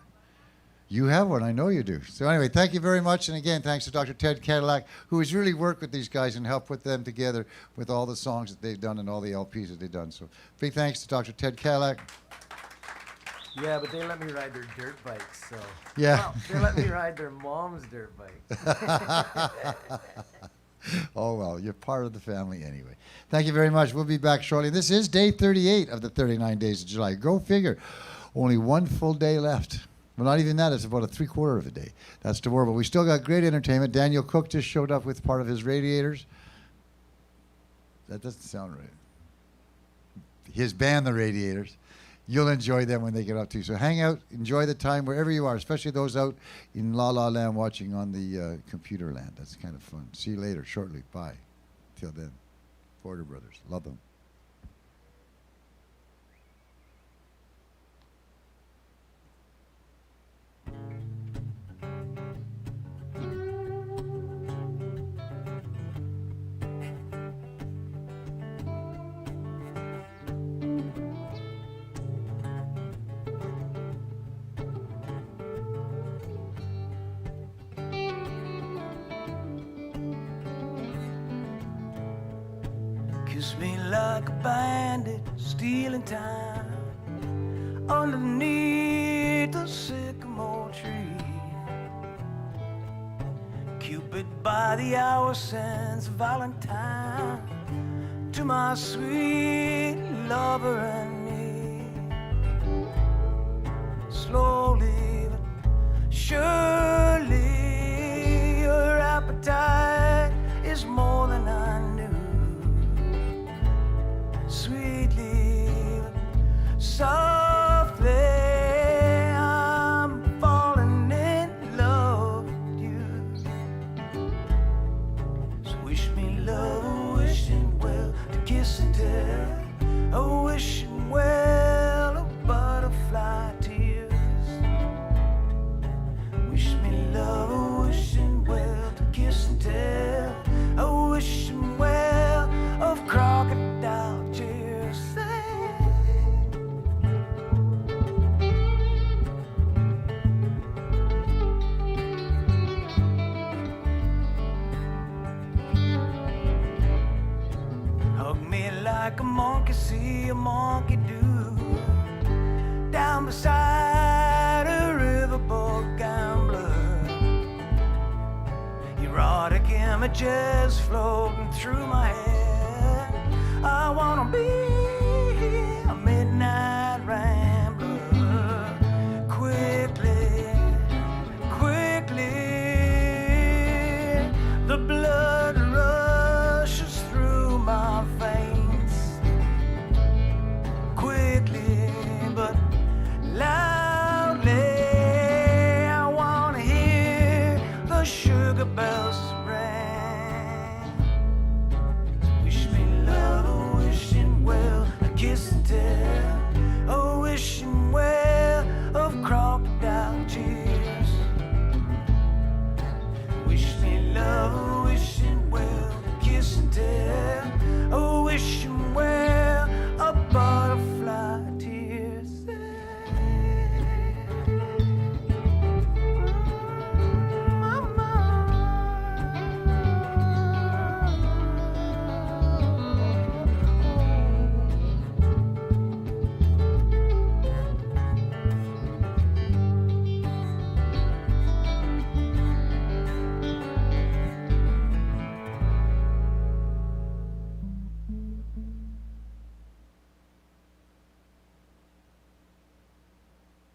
You have one, I know you do. So anyway, thank you very much. And again, thanks to Dr. Ted Cadillac, who has really worked with these guys and helped put them together with all the songs that they've done and all the LPs that they've done. So big thanks to Dr. Ted Cadillac. Yeah, but they let me ride their dirt bikes, so. Yeah. Well, they let me ride their mom's dirt bike. Oh, well, you're part of the family anyway. Thank you very much. We'll be back shortly. This is day 38 of the 39 days of July. Go figure. Only one full day left. Well, not even that. It's about a 3/4 of a day. That's tomorrow. But we still got great entertainment. Daniel Cook just showed up with part of his Radiators. That doesn't sound right. His band, the Radiators. You'll enjoy them when they get up too. So hang out, enjoy the time wherever you are, especially those out in La La Land watching on the computer land. That's kind of fun. See you later, shortly. Bye. Till then, Porter Brothers. Love them. Kiss me like a bandit stealing time underneath the sycamore tree. Cupid by the hour sends Valentine to my sweet lover and me. Slowly but surely your appetite is more than I knew. Sweetly but softly I'm falling in love with you. So wish me love, wishing well, to kiss and tell, oh wishing well of butterfly tears. Wish me love, wishing well, to kiss and tell, oh wishing well of crocodile tears. Hug me like a monkey, see a monkey do. Down beside a riverboat gambler, erotic images floating through my head. I wanna be